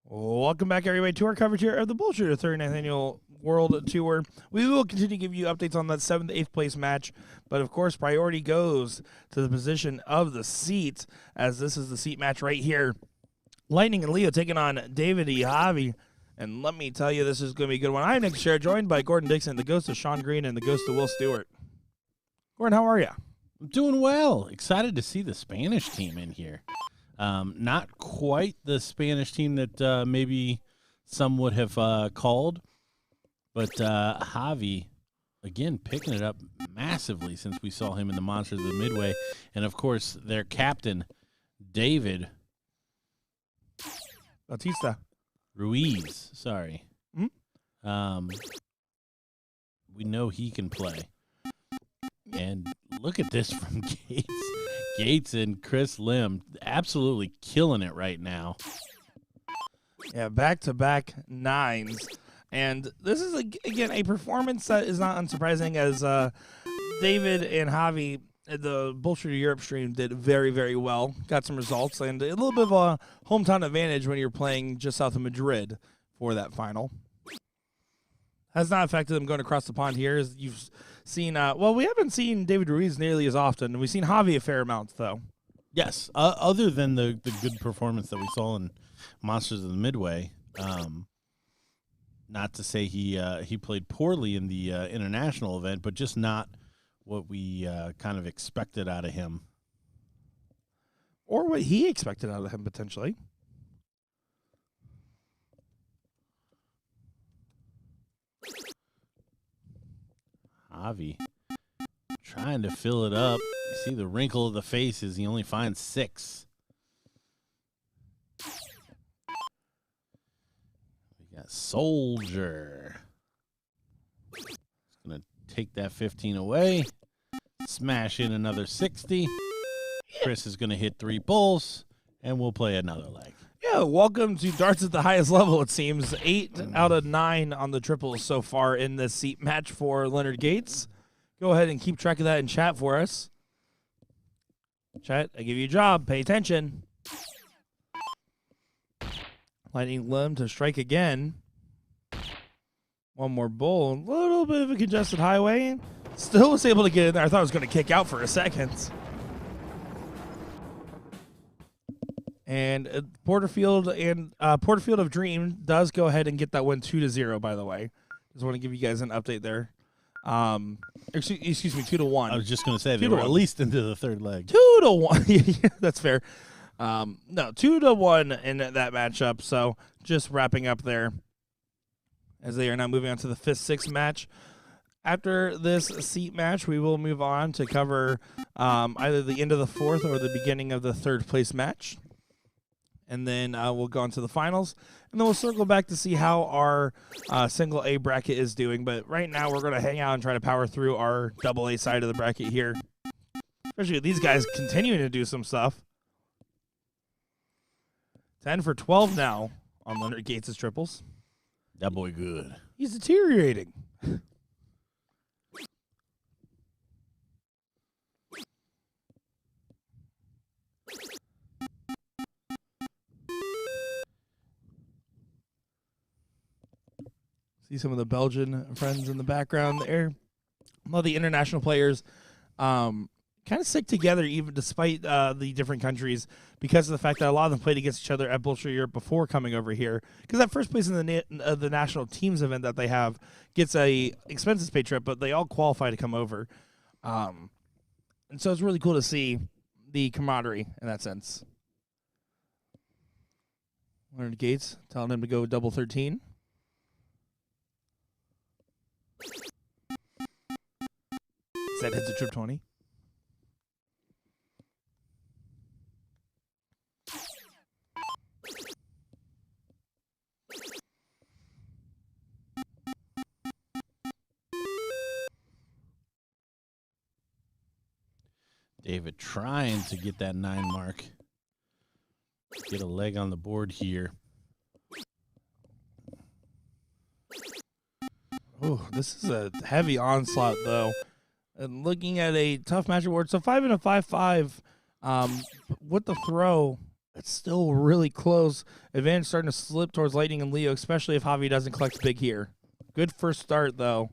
Welcome back, everybody, to our coverage here of the BullShooter 39th Annual World Tour. We will continue to give you updates on that 7th to 8th place match, but of course, priority goes to the position of the seat, as this is the seat match right here. Lightning and Leo taking on David and Yavi, and let me tell you, this is going to be a good one. I'm Nick Scher, joined by Gordon Dixon, the ghost of Sean Green, and the ghost of Will Stewart. Gordon, how are you? I'm doing well. Excited to see the Spanish team in here. Not quite the Spanish team that maybe some would have called, but Javi, again, picking it up massively since we saw him in the Monsters of the Midway. And, of course, their captain, David Bautista. Ruiz, sorry. Mm-hmm. We know he can play. And look at this from Gates. Gates and Chris Lim absolutely killing it right now. Yeah, back-to-back nines. And this is, again, a performance that is not unsurprising, as David and Javi, the BullShooter Europe stream, did very, very well. Got some results, and a little bit of a hometown advantage when you're playing just south of Madrid for that final. Has not affected them going across the pond here. As you've seen, well, we haven't seen David Ruiz nearly as often. We've seen Javi a fair amount, though. Yes, other than the good performance that we saw in Monsters of the Midway. Not to say he played poorly in the international event, but just not what we kind of expected out of him. Or what he expected out of him, potentially. Javi trying to fill it up. You see the wrinkle of the face is he only finds 6. We got Soldier. He's going to take that 15 away. Smash in another 60. Chris is going to hit 3 bulls, and we'll play another leg. Yeah, welcome to darts at the highest level, it seems. 8 out of 9 on the triples so far in this seat match for Leonard Gates. Go ahead and keep track of that in chat for us. Chat, I give you a job. Pay attention. Lightning Lim to strike again. One more bull. A little bit of a congested highway. Still was able to get in there. I thought I was going to kick out for a second. And Porterfield of Dream does go ahead and get that win 2-0, by the way. Just want to give you guys an update there. Excuse me, 2-1. I was just going to say they were at least into the third leg. 2-1. Yeah, that's fair. No, 2-1 in that matchup. So just wrapping up there, as they are now moving on to the 5th, 6th match. After this seat match, we will move on to cover either the end of the 4th or the beginning of the 3rd place match. And then we'll go on to the finals. And then we'll circle back to see how our single A bracket is doing. But right now, we're going to hang out and try to power through our double A side of the bracket here. Especially with these guys continuing to do some stuff. 10 for 12 now on Leonard Gates' triples. That boy good. He's deteriorating. See some of the Belgian friends in the background there. A lot of the international players kind of stick together even despite the different countries, because of the fact that a lot of them played against each other at BullShooter Europe before coming over here. Because that first place in the national teams event that they have gets a expenses paid trip, but they all qualify to come over. And so it's really cool to see the camaraderie in that sense. Leonard Gates telling him to go double 13. That hits a trip 20. David trying to get that 9 mark. Get a leg on the board here. Oh, this is a heavy onslaught, though. And looking at a tough match award, so 5 and a 5-5 with the throw It's still really close. Advantage starting to slip towards Lightning and Leo, especially if Javi doesn't collect big here. Good first start, though.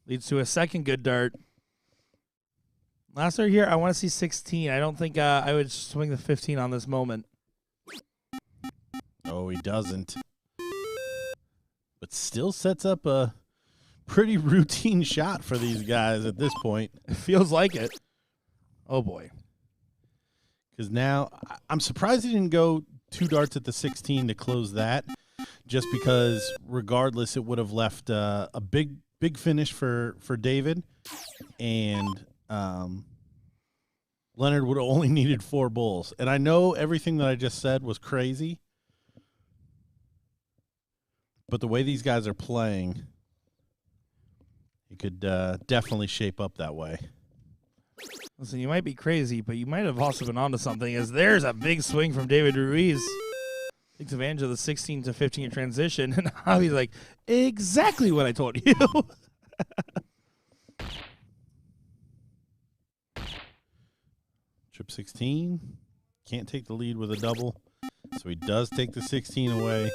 Leads to a second good dart. Last dart here, I want to see 16. I don't think I would swing the 15 on this moment. Oh, he doesn't. But still sets up a pretty routine shot for these guys at this point. It feels like it. Oh, boy. Because now, I'm surprised he didn't go 2 darts at the 16 to close that, just because regardless, it would have left a big finish for David, and Leonard would have only needed 4 bulls. And I know everything that I just said was crazy, but the way these guys are playing, it could definitely shape up that way. Listen, you might be crazy, but you might have also been onto something, as there's a big swing from David Ruiz. Takes advantage of the 16 to 15 transition, and Javi's like, exactly what I told you. Trip 16. Can't take the lead with a double, so he does take the 16 away.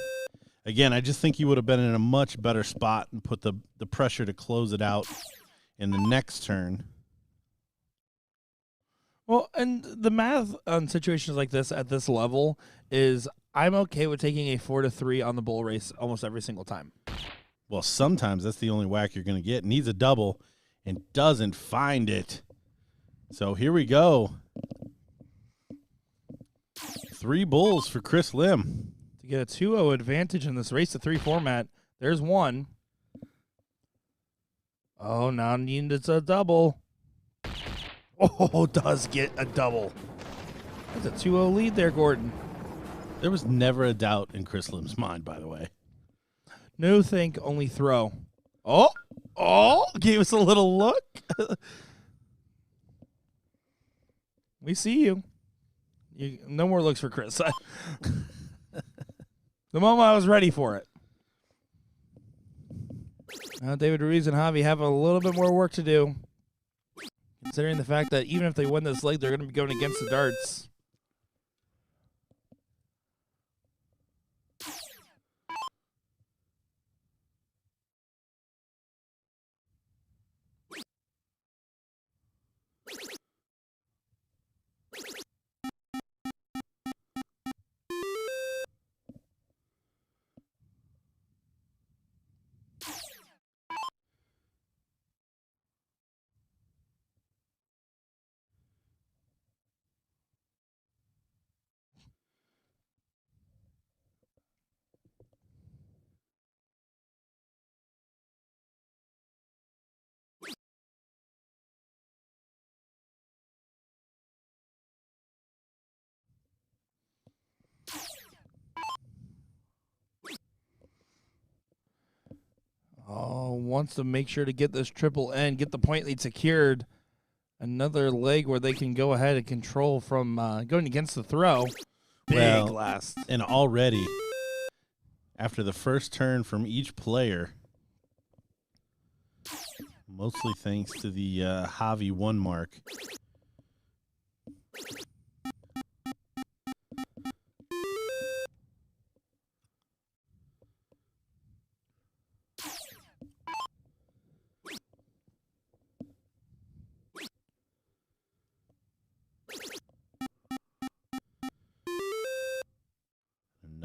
Again, I just think he would have been in a much better spot and put the pressure to close it out in the next turn. Well, and the math on situations like this at this level is I'm okay with taking a 4-3 on the bull race almost every single time. Well, sometimes that's the only whack you're going to get. Needs a double and doesn't find it. So here we go. 3 bulls for Chris Lim. To get a 2-0 advantage in this race to 3 format, there's one. Oh, now it's a double. Oh, does get a double. That's a 2-0 lead there, Gordon. There was never a doubt in Chris Lim's mind, by the way. No think, only throw. Oh, gave us a little look. We see you. No more looks for Chris. The moment I was ready for it. Now David Ruiz and Javi have a little bit more work to do, considering the fact that even if they win this leg, they're going to be going against the darts. Oh, wants to make sure to get this triple N, get the point lead secured. Another leg where they can go ahead and control from going against the throw. Big last. And already, after the first turn from each player, mostly thanks to the Javi 1 mark,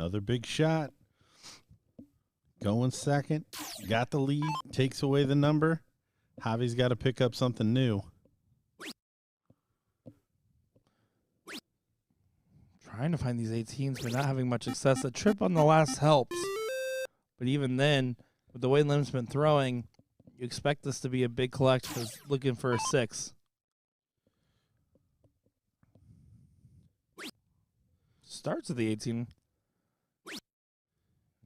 another big shot. Going second. Got the lead. Takes away the number. Javi's got to pick up something new. Trying to find these 18s, but not having much success. The trip on the last helps. But even then, with the way Lim's been throwing, you expect this to be a big collect for looking for a 6. Starts with the 18.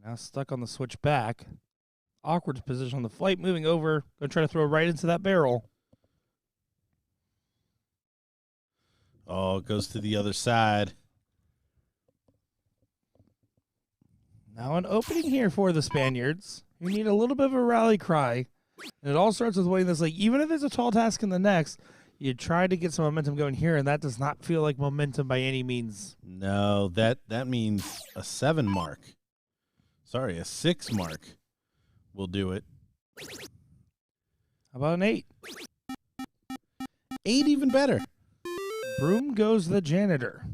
Now stuck on the switch back. Awkward position on the flight, moving over. Going to try to throw right into that barrel. Oh, it goes to the other side. Now an opening here for the Spaniards. You need a little bit of a rally cry. And it all starts with winning this league. Even if it's a tall task in the next, You try to get some momentum going here, and that does not feel like momentum by any means. No, that means a 7 mark. Sorry, a 6 mark will do it. How about an 8? 8 even better. Broom goes the janitor.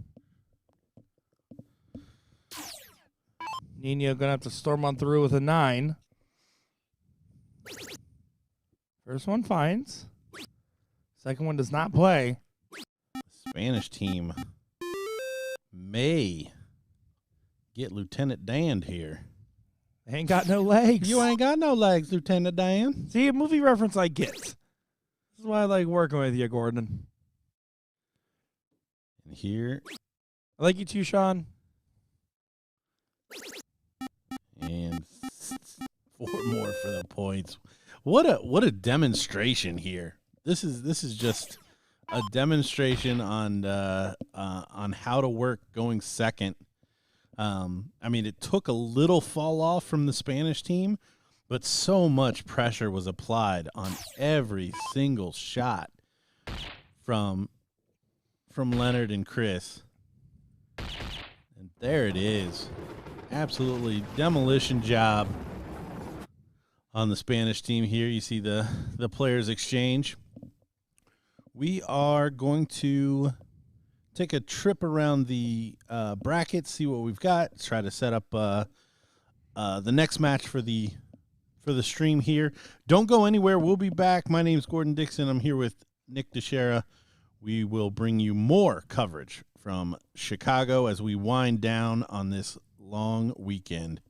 Nino going to have to storm on through with a 9. First one finds. Second one does not play. Spanish team may get Lieutenant Dan here. They ain't got no legs. You ain't got no legs, Lieutenant Dan. See, a movie reference I get. This is why I like working with you, Gordon. And here, I like you too, Sean. and 4 more for the points. What a demonstration here. This is just a demonstration on how to work going second. I mean, it took a little fall off from the Spanish team, but so much pressure was applied on every single shot from Leonard and Chris. And there it is. Absolutely demolition job on the Spanish team here. You see the players exchange. We are going to take a trip around the bracket, see what we've got, try to set up the next match for the stream here. Don't go anywhere. We'll be back. My name's Gordon Dixon. I'm here with Nick DeShera. We will bring you more coverage from Chicago as we wind down on this long weekend.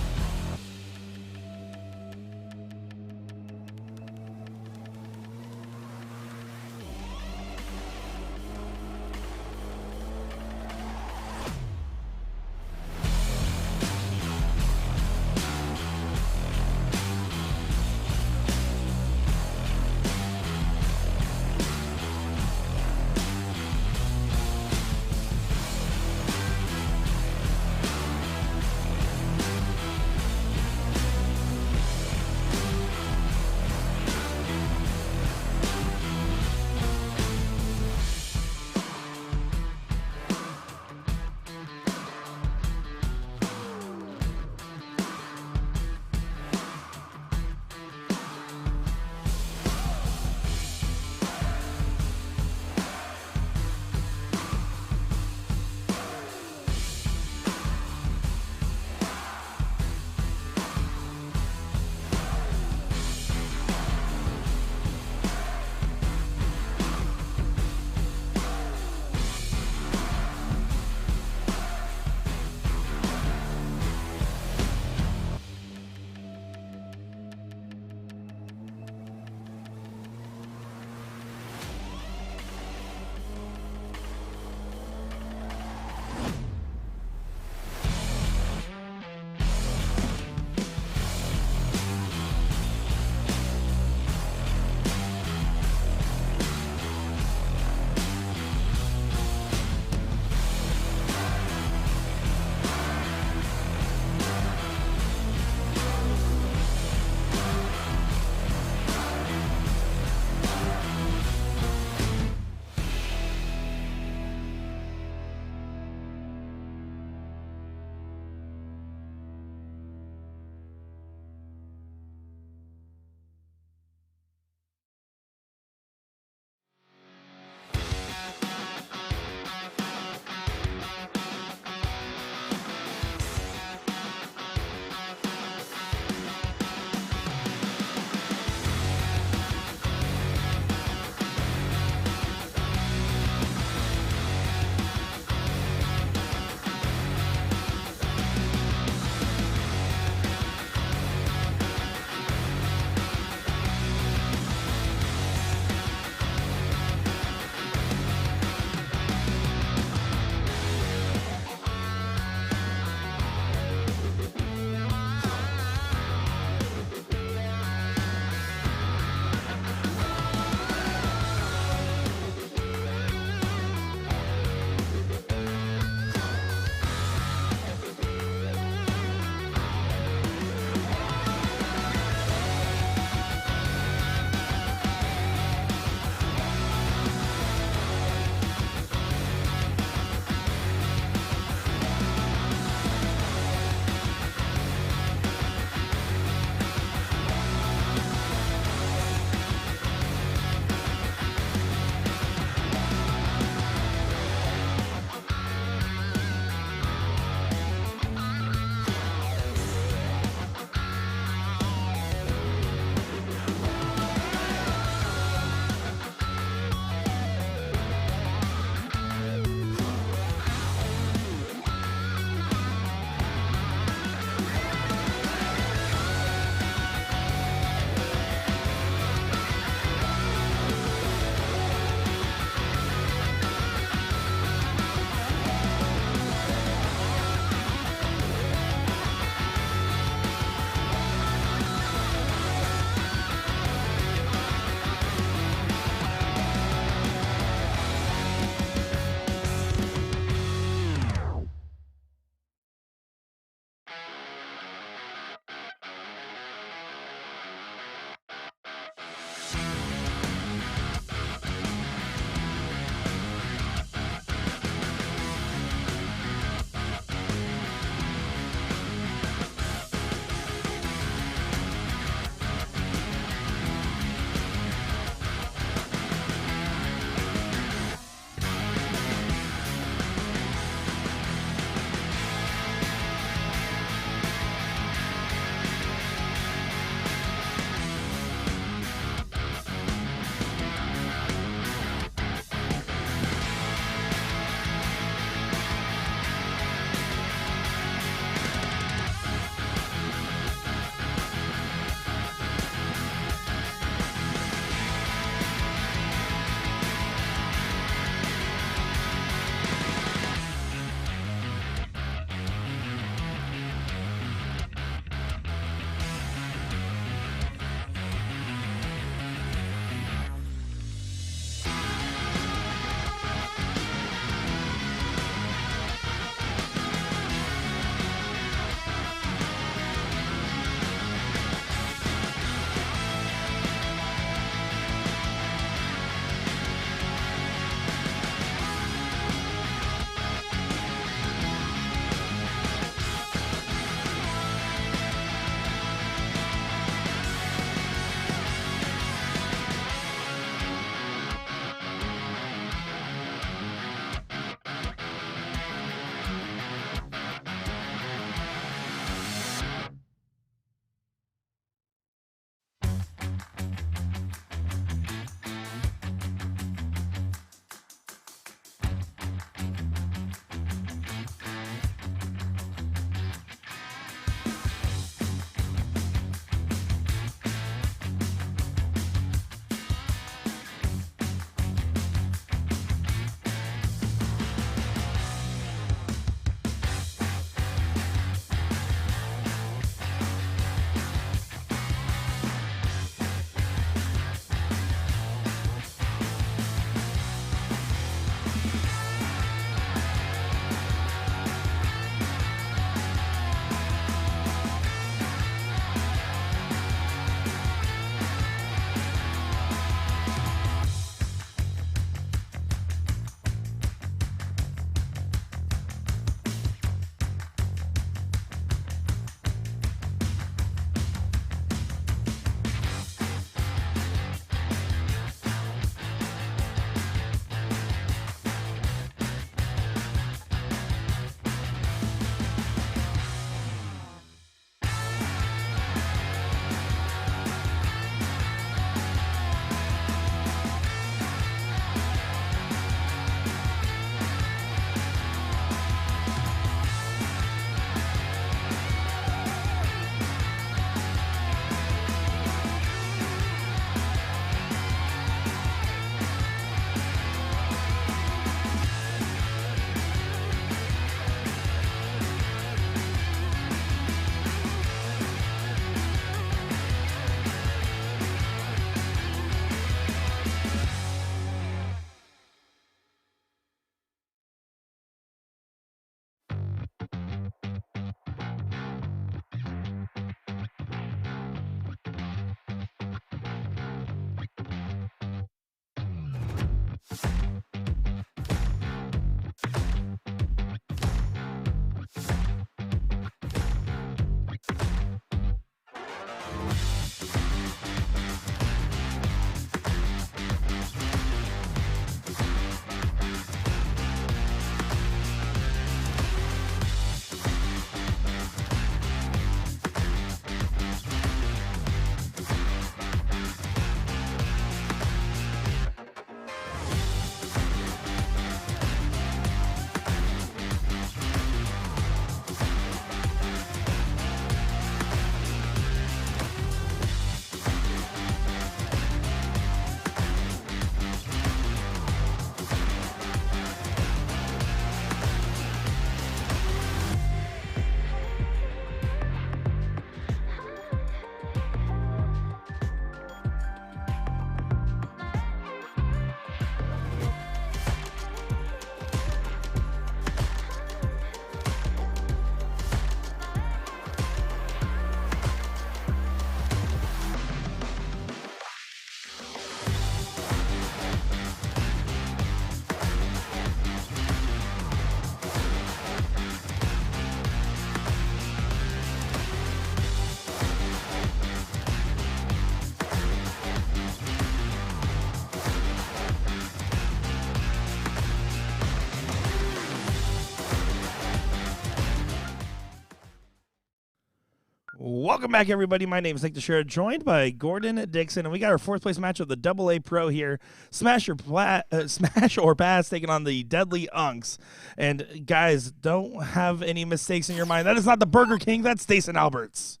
Welcome back, everybody. My name is Nick Teixeira, joined by Gordon Dixon, and we got our fourth place match of the AA Pro here. Smash or Pass taking on the Deadly Unks. And guys, don't have any mistakes in your mind. That is not the Burger King. That's Stacen Alberts.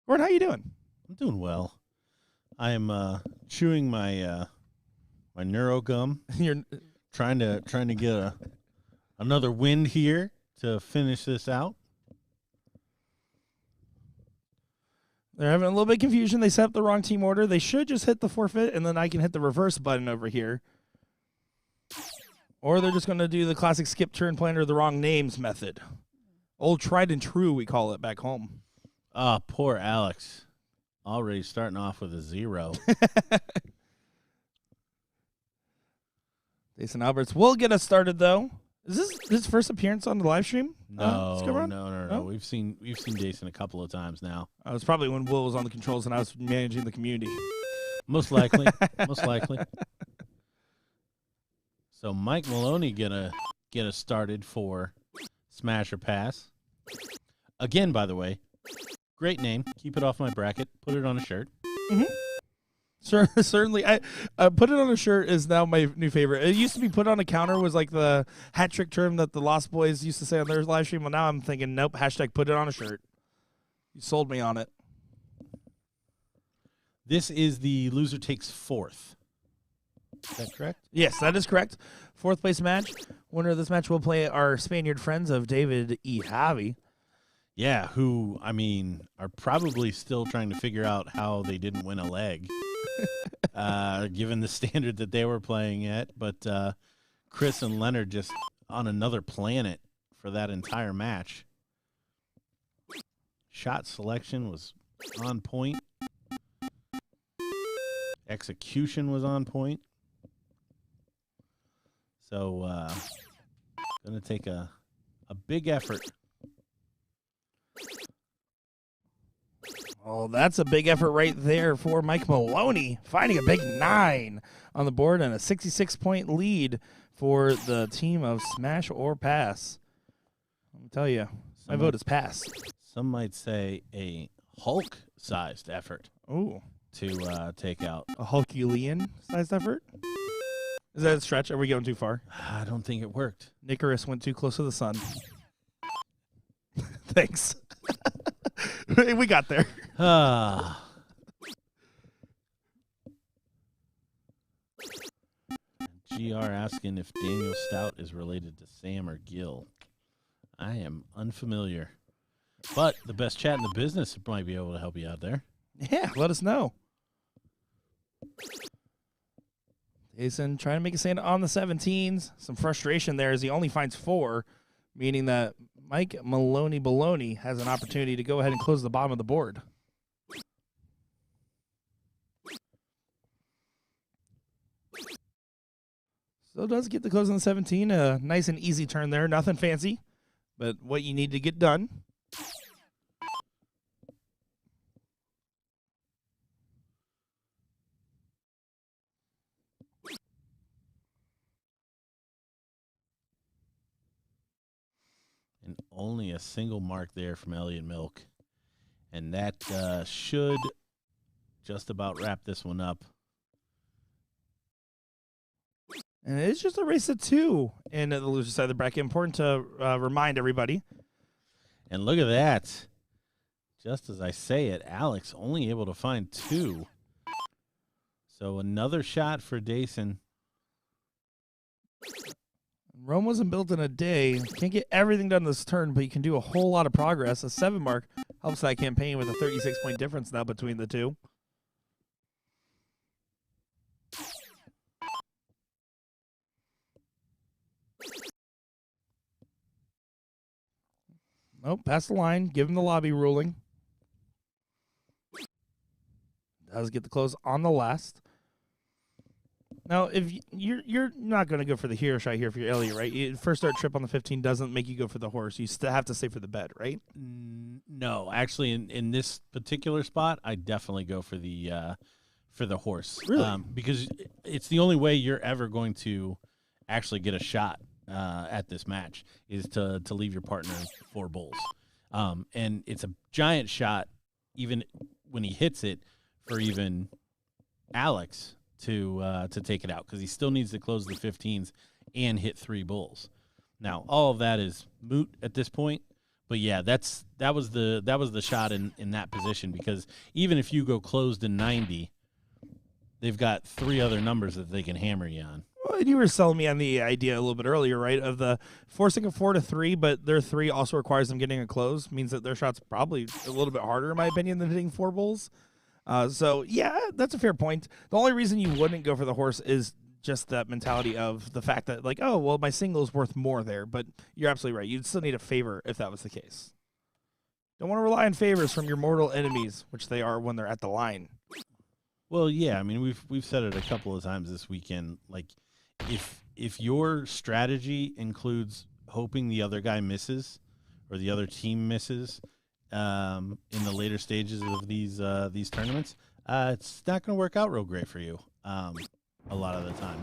Gordon, how you doing? I'm doing well. I am chewing my my neuro gum. You're trying to get another win here to finish this out. They're having a little bit of confusion. They set up the wrong team order. They should just hit the forfeit, and then I can hit the reverse button over here. Or they're just going to do the classic skip turn plan or the wrong names method. Old tried and true, we call it back home. Ah, poor Alex. Already starting off with a 0. Stacen Alberts will get us started, though. Is this his first appearance on the live stream? No. We've seen Jason a couple of times now. It was probably when Will was on the controls and I was managing the community. Most likely. Most likely. So Mike Maloney gonna get us started for Smash or Pass. Again, by the way, great name. Keep it off my bracket. Put it on a shirt. Mm-hmm. Certainly. I put it on a shirt is now my new favorite. It used to be put on a counter was like the hat trick term that the Lost Boys used to say on their live stream. Well, now I'm thinking, nope, hashtag put it on a shirt. You sold me on it. This is the loser takes 4th. Is that correct? Yes, that is correct. 4th place match. Winner of this match will play our Spaniard friends of David E. Javi. Yeah, who, I mean, are probably still trying to figure out how they didn't win a leg, given the standard that they were playing at. But Chris and Leonard just on another planet for that entire match. Shot selection was on point. Execution was on point. So, going to take a big effort. Oh, that's a big effort right there for Mike Maloney, finding a big 9 on the board and a 66-point lead for the team of Smash or Pass. Let me tell you, my vote is pass. Some might say a Hulk-sized effort. Ooh. To take out. A Hulkulian-sized effort? Is that a stretch? Are we going too far? I don't think it worked. Nicarus went too close to the sun. Thanks. We got there. GR asking if Daniel Stout is related to Sam or Gil. I am unfamiliar. But the best chat in the business might be able to help you out there. Yeah, let us know. Jason trying to make a stand on the 17s. Some frustration there as he only finds 4, meaning that Mike Maloney Baloney has an opportunity to go ahead and close the bottom of the board. So it does get the close on the 17. A nice and easy turn there. Nothing fancy, but what you need to get done. And only a single mark there from Elliot Milk. And that should just about wrap this one up. And it's just a race of 2 in the loser side of the bracket. Important to remind everybody. And look at that. Just as I say it, Alex only able to find 2. So another shot for Dason. Rome wasn't built in a day. Can't get everything done this turn, but you can do a whole lot of progress. A 7 mark helps that campaign with a 36-point difference now between the two. Nope, pass the line. Give him the lobby ruling. Does get the close on the last. Now, if you're not going to go for the hero shot here if you're Elliot, right? First start trip on the 15 doesn't make you go for the horse. You still have to stay for the bed, right? No, actually, in this particular spot, I definitely go for the horse. Really? Because it's the only way you're ever going to actually get a shot at this match is to leave your partner 4 bulls. And it's a giant shot, even when he hits it, for even Alex to take it out, because he still needs to close the 15s and hit 3 bulls. Now, all of that is moot at this point, but yeah, that was the shot in that position, because even if you go closed in 90, they've got 3 other numbers that they can hammer you on. Well, you were selling me on the idea a little bit earlier, right, of the forcing a 4 to 3, but their 3 also requires them getting a close, means that their shot's probably a little bit harder, in my opinion, than hitting 4 bulls. So, yeah, that's a fair point. The only reason you wouldn't go for the horse is just that mentality of the fact that, like, oh, well, my single is worth more there. But you're absolutely right. You'd still need a favor if that was the case. Don't want to rely on favors from your mortal enemies, which they are when they're at the line. Well, yeah, I mean, we've said it a couple of times this weekend. Like, if your strategy includes hoping the other guy misses or the other team misses in the later stages of these tournaments, it's not going to work out real great for you a lot of the time.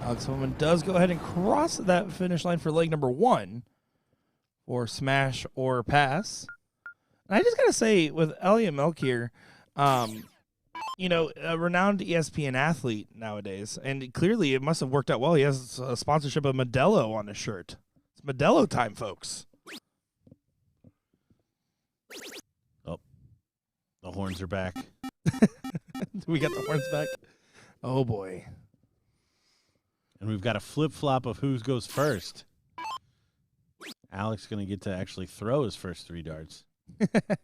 Alex Holman does go ahead and cross that finish line for leg number 1 for smash or pass. And I just got to say, with Elliot Melchior, you know, a renowned ESPN athlete nowadays, and clearly it must have worked out well. He has a sponsorship of Modelo on his shirt. It's Modelo time, folks. Oh, the horns are back. We got the horns back. Oh, boy. And we've got a flip-flop of who goes first. Alex going to get to actually throw his first 3 darts. That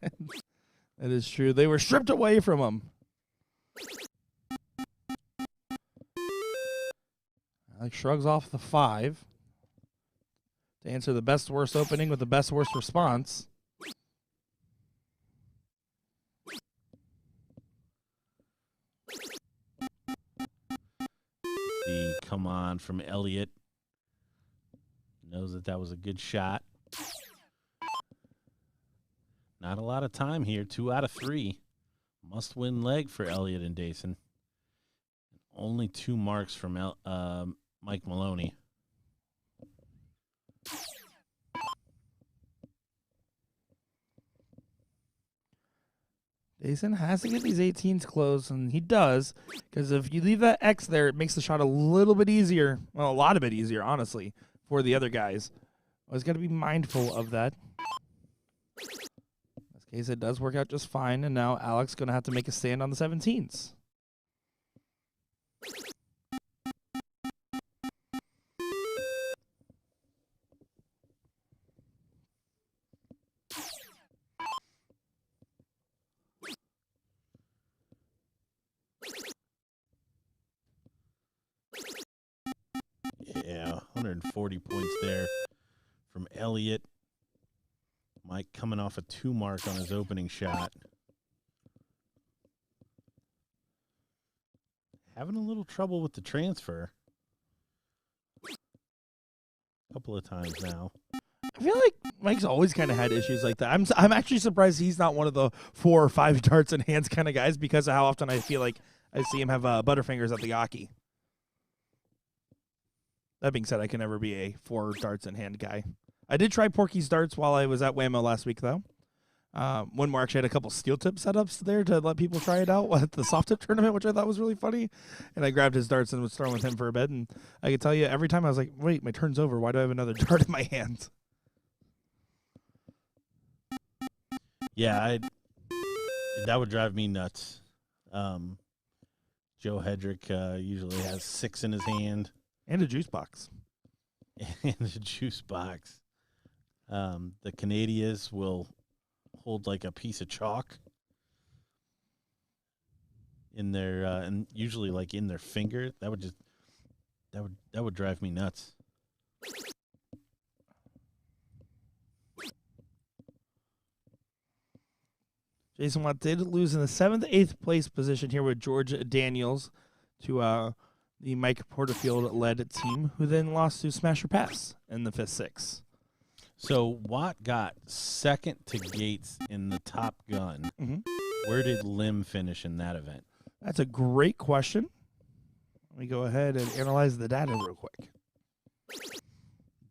is true. They were stripped away from him. Alex shrugs off the 5 to answer the best-worst opening with the best-worst response. The come on from Elliot. Knows that was a good shot. Not a lot of time here. 2 out of 3. Must-win leg for Elliot and Dayson. Only 2 marks from Mike Maloney. Dayson has to get these 18s closed, and he does, because if you leave that X there, it makes the shot a little bit easier. Well, a lot of it easier, honestly, for the other guys. Always got to be mindful of that. In this case, it does work out just fine, and now Alex going to have to make a stand on the 17s. Yeah, 140 points there from Elliot. Mike coming off a 2 mark on his opening shot. Having a little trouble with the transfer. A couple of times now. I feel like Mike's always kind of had issues like that. I'm actually surprised he's not one of the 4 or 5 darts in hands kind of guys, because of how often I feel like I see him have butterfingers at the Yaki. That being said, I can never be a 4 darts in hand guy. I did try Porky's darts while I was at Whammo last week, though. One more actually had a couple steel tip setups there to let people try it out at the soft tip tournament, which I thought was really funny. And I grabbed his darts and was throwing with him for a bit. And I could tell you every time I was like, wait, my turn's over. Why do I have another dart in my hand? Yeah, that would drive me nuts. Joe Hedrick usually has 6 in his hand. And a juice box. And a juice box. The Canadians will hold like a piece of chalk in their and usually like in their finger. That would drive me nuts. Jason Watt did lose in the 7th, 8th place position here with George Daniels to the Mike Porterfield-led team, who then lost to Smash or Pass in the 5th, 6th. So Watt got 2nd to Gates in the Top Gun. Mm-hmm. Where did Lim finish in that event? That's a great question. Let me go ahead and analyze the data real quick.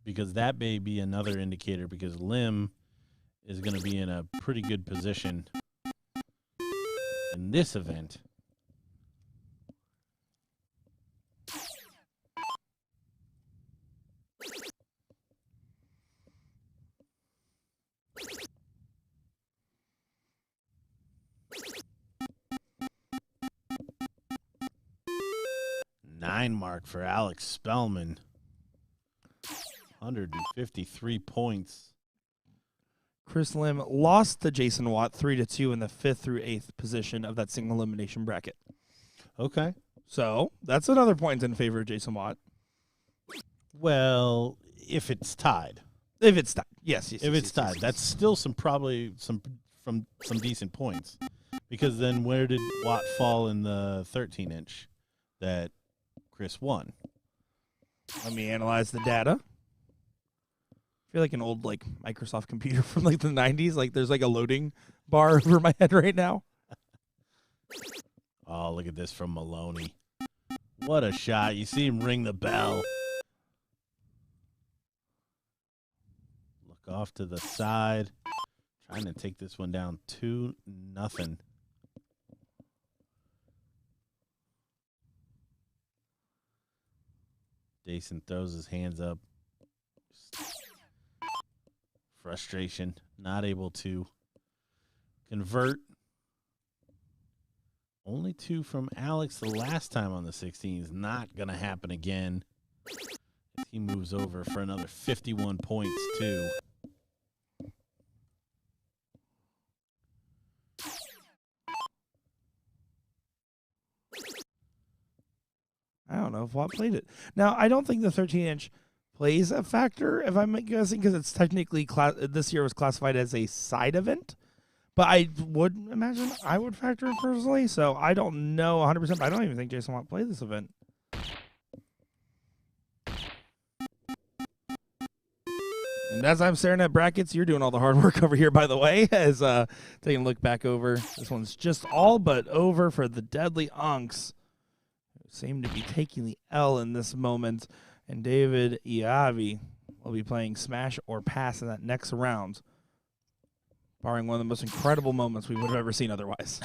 Because that may be another indicator, because Lim is going to be in a pretty good position in this event. Nine mark for Alex Spelman. 153 points. Chris Lim lost to Jason Watt 3-2 in the 5th through 8th position of that single elimination bracket. Okay. So that's another point in favor of Jason Watt. Well, if it's tied. If it's tied, yes. If it's tied, that's still some decent points. Because then where did Watt fall in the 13-inch that Chris won? Let me analyze the data. I feel like an old Microsoft computer from the 90s. Like there's a loading bar over my head right now. Oh, look at this from Maloney. What a shot. You see him ring the bell. Look off to the side. Trying to take this one down 2-0. Jason throws his hands up. Frustration. Not able to convert. Only 2 from Alex the last time on the 16s. Not going to happen again. He moves over for another 51 points, too. I don't know if Watt played it. Now, I don't think the 13-inch plays a factor, if I'm guessing, because it's technically this year was classified as a side event. But I would imagine I would factor it personally, so I don't know 100%, but I don't even think Jason Watt played this event. And as I'm staring at brackets, you're doing all the hard work over here, by the way, as taking a look back over. This one's just all but over for the Deadly Unks, who seem to be taking the L in this moment. And David Yavi will be playing Smash or Pass in that next round, barring one of the most incredible moments we would have ever seen otherwise.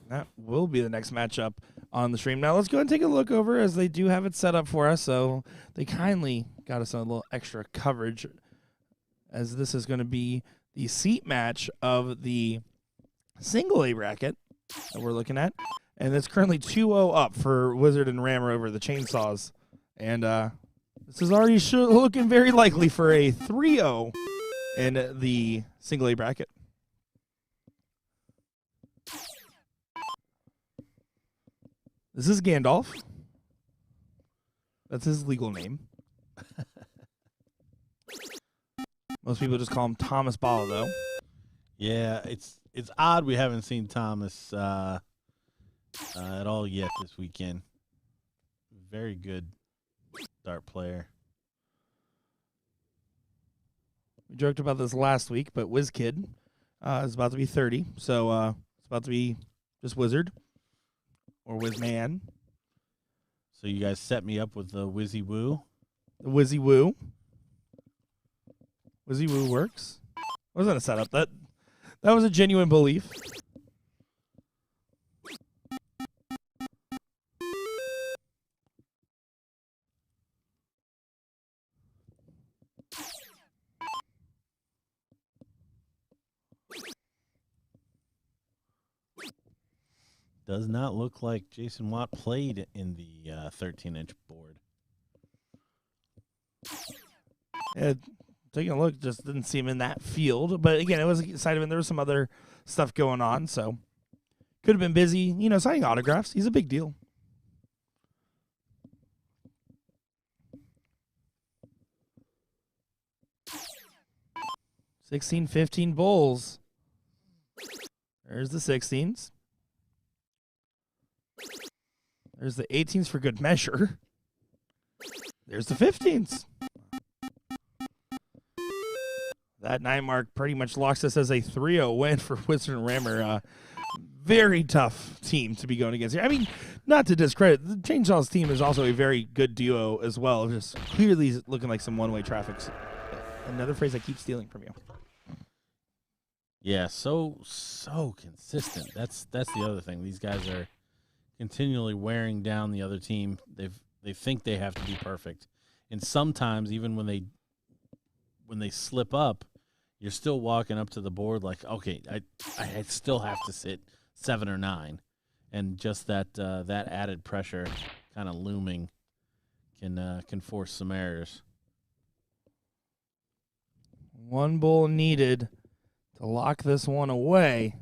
That will be the next matchup on the stream. Now let's go ahead and take a look over, as they do have it set up for us. So they kindly got us a little extra coverage, as this is going to be the seat match of the single A bracket that we're looking at. And it's currently 2-0 up for Wizard and Rammer over the Chainsaws. And this is already looking very likely for a 3-0 in the single A bracket. This is Gandalf. That's his legal name. Most people just call him Thomas Bala, though. Yeah, it's odd we haven't seen Thomas at all yet this weekend. Very good dart player. We joked about this last week, but WizKid is about to be 30, so it's about to be just Wizard or Wizman. So you guys set me up with the Wizzy Woo. The Wizzy Woo. Wizzy Woo works. Wasn't a setup. That was a genuine belief. Does not look like Jason Watt played in the 13-inch board. Yeah, taking a look, just didn't see him in that field. But again, it was a side event. There was some other stuff going on, so could have been busy, signing autographs. He's a big deal. $16, $15 Bulls. There's the 16s. There's the 18s for good measure. There's the 15s. That 9 mark pretty much locks us as a 3-0 win for Wizard and Rammer. Very tough team to be going against here. I mean, not to discredit, the Chainsaw's team is also a very good duo as well. Just clearly looking like some one-way traffic. Another phrase I keep stealing from you. Yeah, so consistent. That's the other thing. These guys are continually wearing down the other team. They think they have to be perfect, and sometimes even when they slip up, you're still walking up to the board like, okay, I still have to sit 7 or 9, and just that added pressure kind of looming can force some errors. One bull needed to lock this one away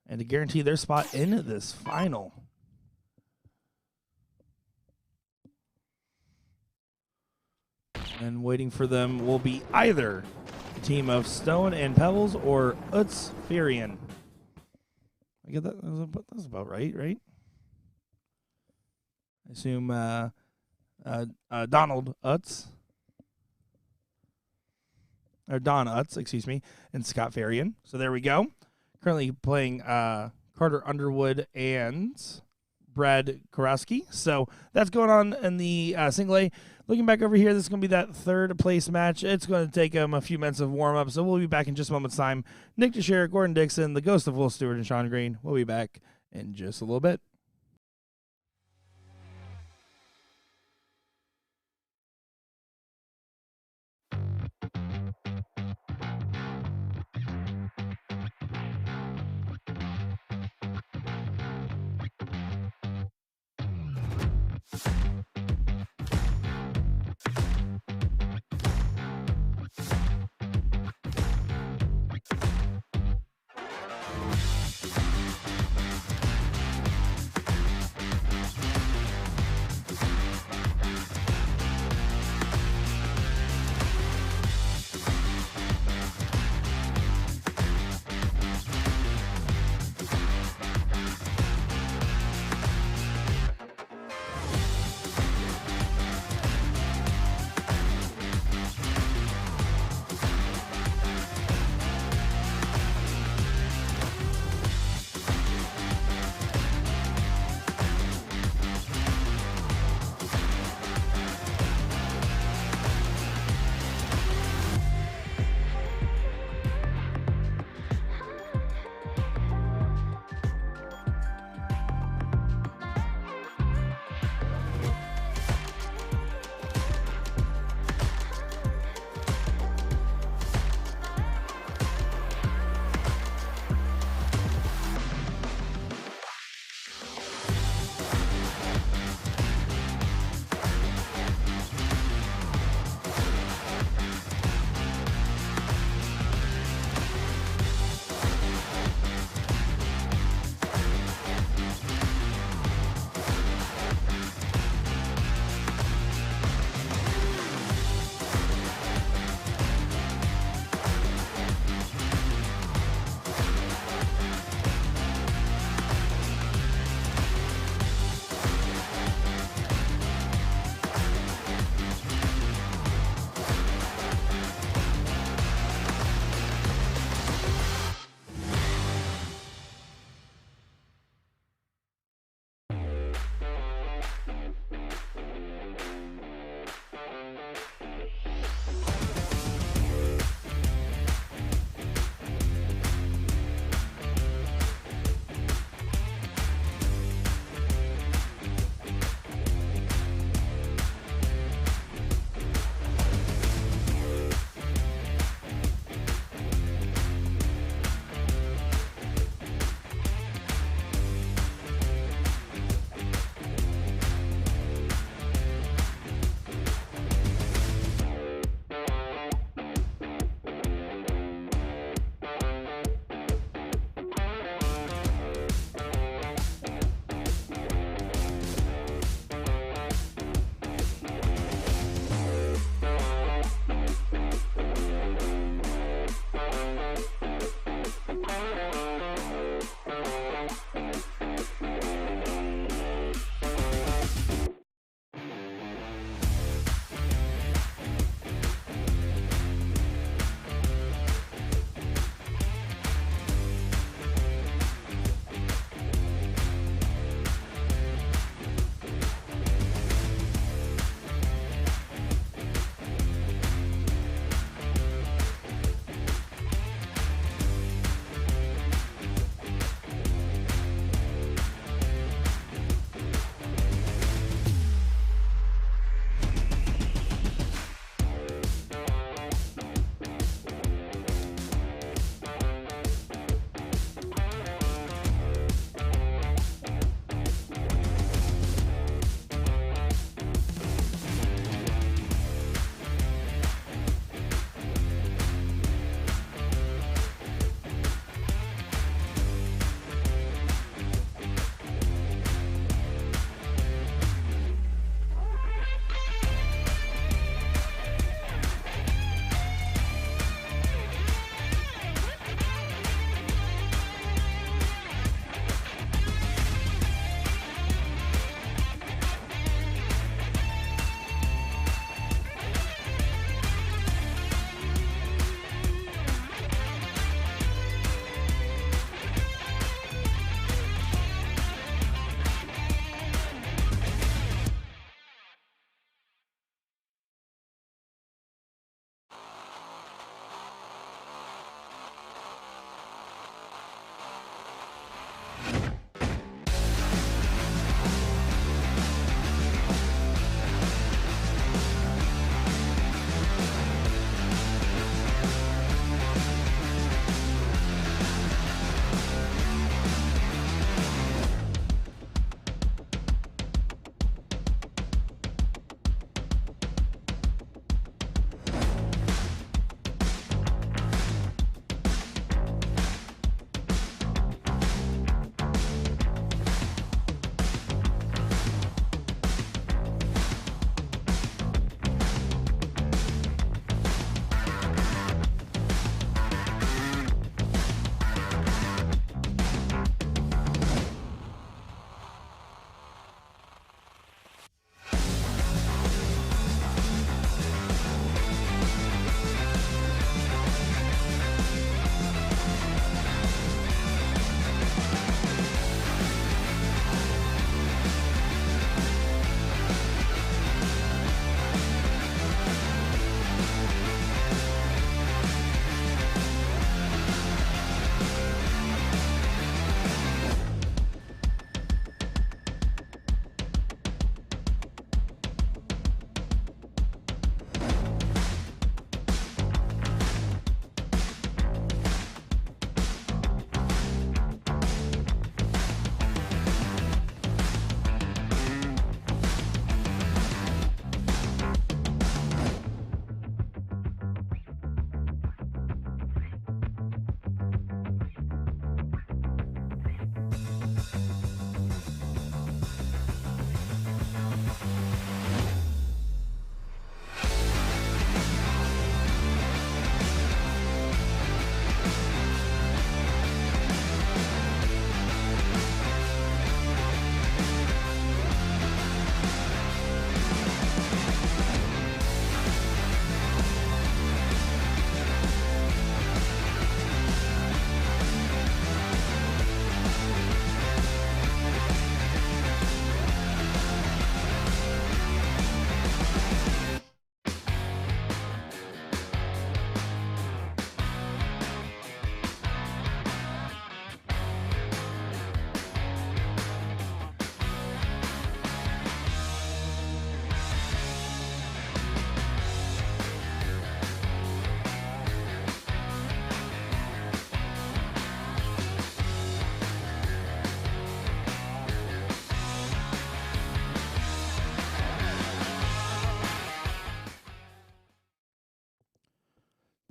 and to guarantee their spot in this final. And waiting for them will be either the team of Stone and Pebbles or Utz Furion. I get that. That's about right? I assume Donald Utz. Or Don Utz, excuse me, and Scott Farian. So there we go. Currently playing Carter Underwood and Brad Karowski. So that's going on in the single A. Looking back over here, this is going to be that third place match. It's going to take them a few minutes of warm-up, so we'll be back in just a moment's time. Nick Teixeira, Gordon Dixon, the ghost of Will Stewart, and Sean Green. We'll be back in just a little bit.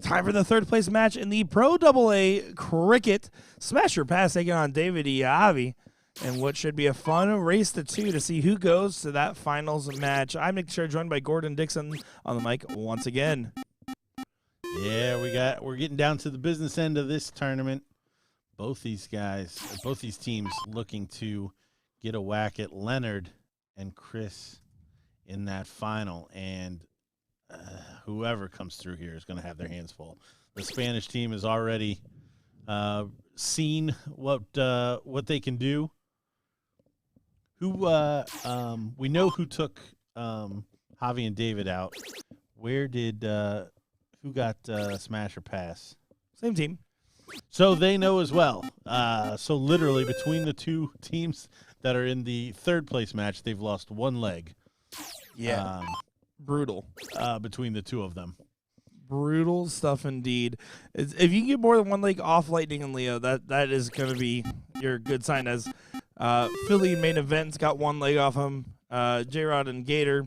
time for the third place match in the Pro AA Cricket. Smasher Pass taking on David Yavi. And what should be a fun race to 2 to see who goes to that finals match. I'm Nick Sher, joined by Gordon Dixon on the mic once again. Yeah, we're getting down to the business end of this tournament. Both these teams looking to get a whack at Leonard and Chris in that final, and whoever comes through here is going to have their hands full. The Spanish team has already seen what they can do. We know who took Javi and David out. Who got Smash or Pass? Same team. So they know as well. So literally between the two teams that are in the third place match, they've lost one leg. Yeah. Brutal. Between the two of them. Brutal stuff indeed. If you can get more than one leg off Lightning and Leo, that is going to be your good sign. As Philly main events got one leg off him. J-Rod and Gator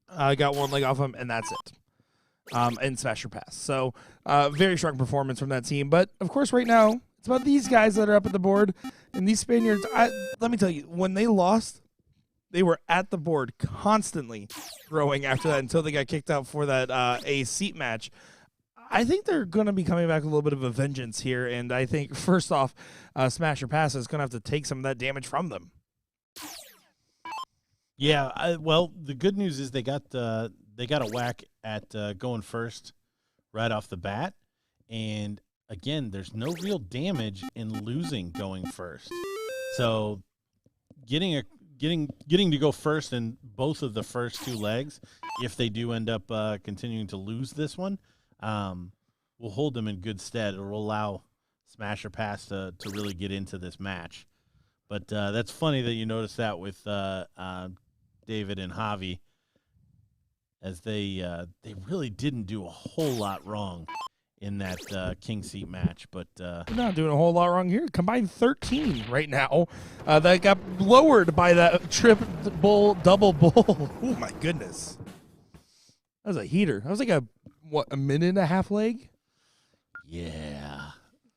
got one leg off him, and that's it. And Smasher Pass. So very strong performance from that team. But, of course, right now, it's about these guys that are up at the board. And these Spaniards, let me tell you, when they lost, they were at the board constantly growing after that until they got kicked out for that a seat match. I think they're going to be coming back with a little bit of a vengeance here. And I think, first off, Smasher Pass is going to have to take some of that damage from them. Yeah, well, the good news is they got a whack at going first right off the bat. And, again, there's no real damage in losing going first. So getting to go first in both of the first two legs, if they do end up continuing to lose this one, will hold them in good stead. It will allow Smasher Pass to really get into this match. But that's funny that you noticed that with David and Javi, as they really didn't do a whole lot wrong in that king seat match. But they're not doing a whole lot wrong here. Combined 13 right now. That got lowered by that double bull. Oh, my goodness. That was a heater. That was like a minute and a half leg? Yeah.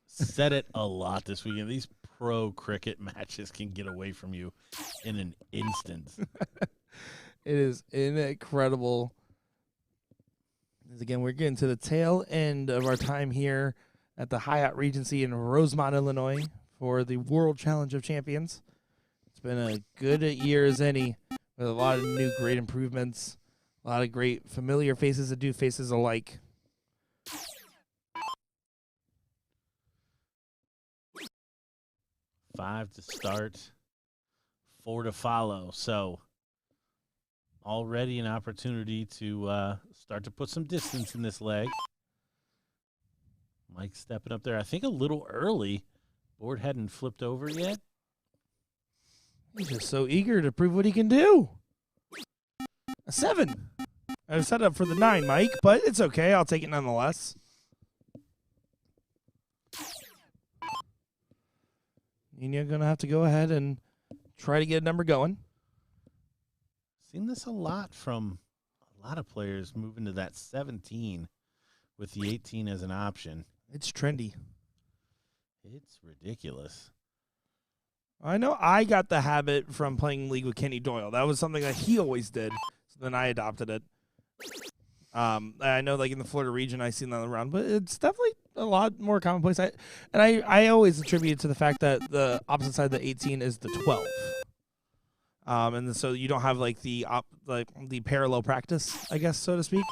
Said it a lot this weekend. These pro cricket matches can get away from you in an instant. It is incredible. Again, we're getting to the tail end of our time here at the Hyatt Regency in Rosemont, Illinois for the World Challenge of Champions. It's been a good year as any, with a lot of new great improvements, a lot of great familiar faces that do faces alike. Five to start, 4 to follow. So already an opportunity to start to put some distance in this leg. Mike stepping up there, I think a little early. Board hadn't flipped over yet. He's just so eager to prove what he can do. A 7. I was set up for the 9, Mike, but it's okay. I'll take it nonetheless. And you're going to have to go ahead and try to get a number going. Seen this a lot from a lot of players moving to that 17 with the 18 as an option. It's trendy. It's ridiculous. I know I got the habit from playing League with Kenny Doyle. That was something that he always did. So then I adopted it. I know, like in the Florida region, I've seen that around, but it's definitely a lot more commonplace. I always attribute it to the fact that the opposite side of the 18 is the 12. And so you don't have like the parallel practice, I guess, so to speak,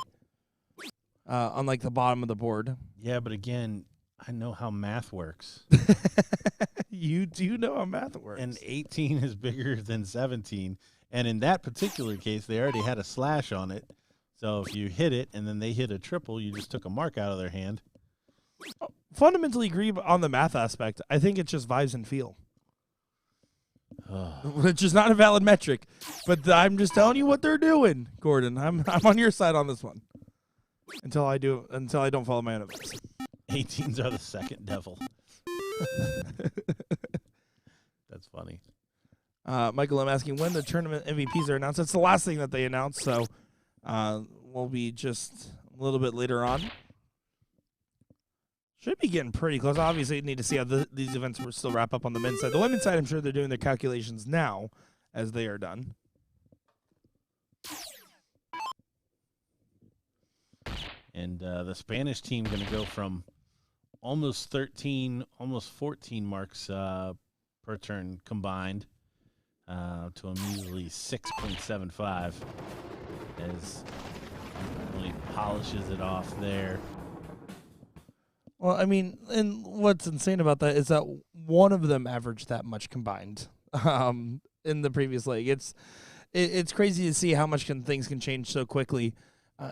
on like the bottom of the board. Yeah, but again, I know how math works. You do know how math works. And 18 is bigger than 17. And in that particular case, they already had a slash on it. So if you hit it and then they hit a triple, you just took a mark out of their hand. Fundamentally agree on the math aspect. I think it's just vibes and feel. Which is not a valid metric, but I'm just telling you what they're doing, Gordon. I'm on your side on this one. Until I don't follow my own advice. 18s are the second devil. That's funny. Michael, I'm asking when the tournament MVPs are announced. That's the last thing that they announced, so we'll be just a little bit later on. Should be getting pretty close. Obviously, you need to see how these events will still wrap up on the men's side. The women's side, I'm sure they're doing their calculations now as they are done. And the Spanish team going to go from almost 13, almost 14 marks per turn combined to a measly 6.75 as really polishes it off there. Well, I mean, and what's insane about that is that one of them averaged that much combined in the previous leg. It's crazy to see how much things can change so quickly.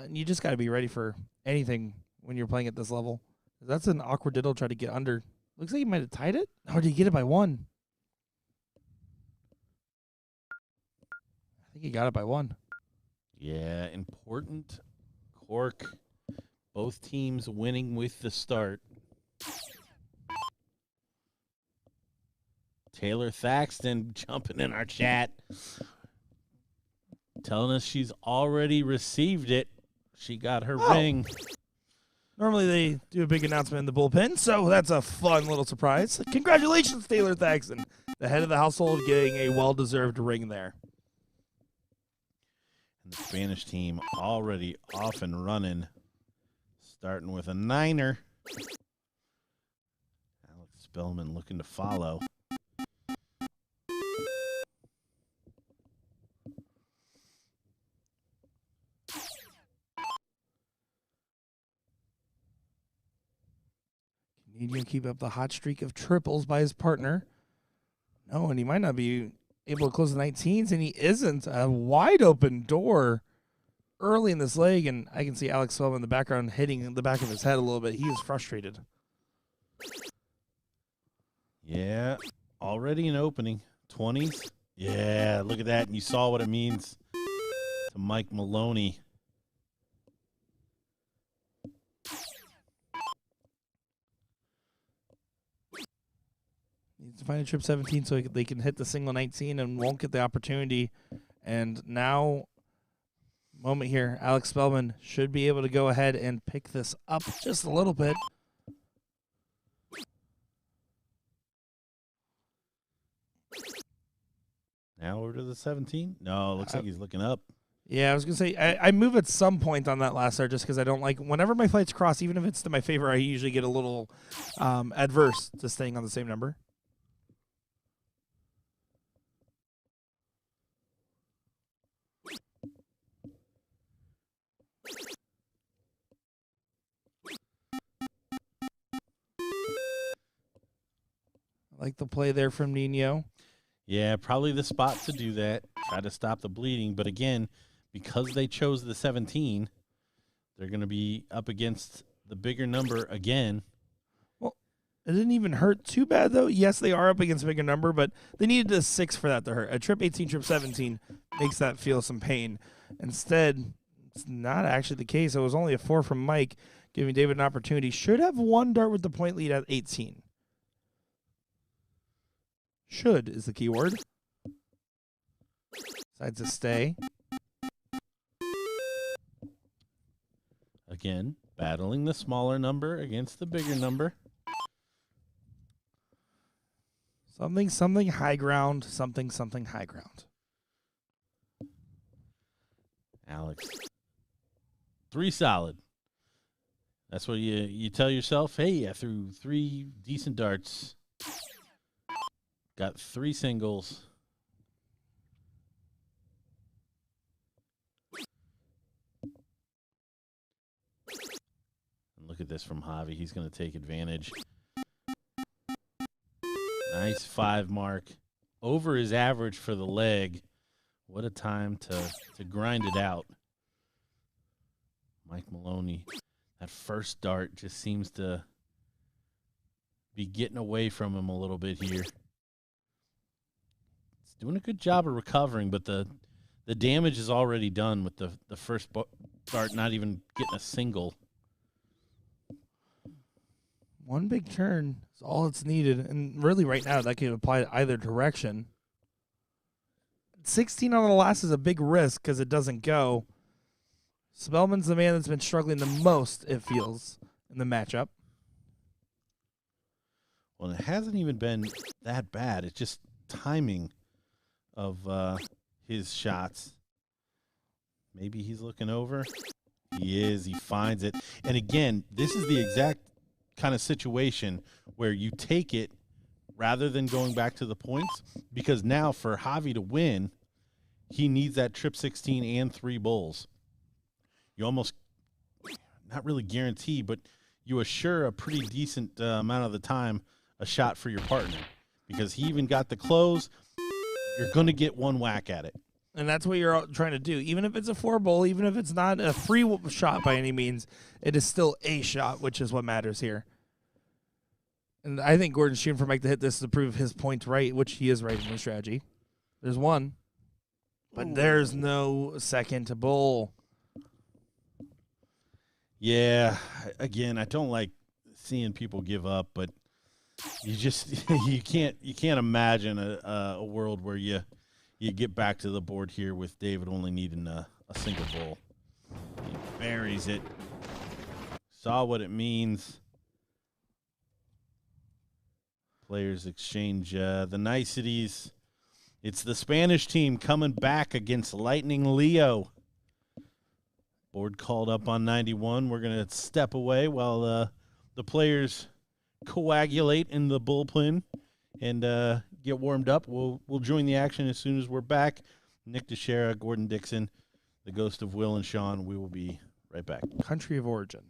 You just got to be ready for anything when you're playing at this level. That's an awkward diddle try to get under. Looks like he might have tied it. Or did he get it by 1? I think he got it by 1. Yeah, important cork. Both teams winning with the start. Taylor Thaxton jumping in our chat, telling us she's already received it. She got her ring. Normally they do a big announcement in the bullpen, so that's a fun little surprise. Congratulations, Taylor Thaxton, the head of the household, getting a well-deserved ring there. And the Spanish team already off and running, starting with a 9er. Alex Spelman looking to follow. Canadian keep up the hot streak of triples by his partner. No, and he might not be able to close the 19s, and he isn't. A wide open door early in this leg, and I can see Alex Spelman in the background hitting the back of his head a little bit. He is frustrated. Yeah, already an opening. 20s. Yeah, look at that. And you saw what it means to Mike Maloney. Needs to find a trip 17 so they can hit the single 19 and won't get the opportunity. And now, moment here, Alex Spelman should be able to go ahead and pick this up just a little bit. Now over to the 17. No, looks like he's looking up. Yeah, I was going to say, I move at some point on that last start just because I don't like, whenever my flights cross, even if it's to my favor, I usually get a little adverse to staying on the same number. I like the play there from Nino. Yeah, probably the spot to do that. Try to stop the bleeding. But again, because they chose the 17, they're going to be up against the bigger number again. Well, it didn't even hurt too bad, though. Yes, they are up against a bigger number, but they needed a 6 for that to hurt. A trip 18, trip 17 makes that feel some pain. Instead, it's not actually the case. It was only a 4 from Mike, giving David an opportunity. Should have one dart with the point lead at 18. Should is the key word. Decides to stay. Again, battling the smaller number against the bigger number. Something high ground. Something high ground. Alex. 3 solid. That's what you tell yourself. Hey, I threw 3 decent darts. Got 3 singles. And look at this from Javi. He's going to take advantage. Nice 5 mark. Over his average for the leg. What a time to grind it out. Mike Maloney, that first dart just seems to be getting away from him a little bit here. Doing a good job of recovering, but the damage is already done with the first dart not even getting a single. One big turn is all it's needed, and really right now that can apply to either direction. 16 on the last is a big risk because it doesn't go. Spellman's the man that's been struggling the most, it feels, in the matchup. Well, it hasn't even been that bad. It's just timing of his shots. Maybe he's looking over. He is. He finds it. And again, this is the exact kind of situation where you take it rather than going back to the points, because now for Javi to win, he needs that trip 16 and 3 bulls. You almost, not really guarantee, but you assure a pretty decent amount of the time a shot for your partner, because he even got the close. You're going to get one whack at it. And that's what you're trying to do. Even if it's a 4 bull, even if it's not a free shot by any means, it is still a shot, which is what matters here. And I think Gordon's shooting for Mike to hit this to prove his point right, which he is right in the strategy. There's one. But there's no second to bull. Yeah, again, I don't like seeing people give up, but you just you can't imagine a world where you get back to the board here with David only needing a single bull. He buries it. Saw what it means. Players exchange the niceties. It's the Spanish team coming back against Lightning Leo. Board called up on 91. We're going to step away while the players coagulate in the bullpen and get warmed up. We'll join the action as soon as we're back. Nick Teixeira, Gordon Dixon, the ghost of Will and Sean. We will be right back. Country of origin.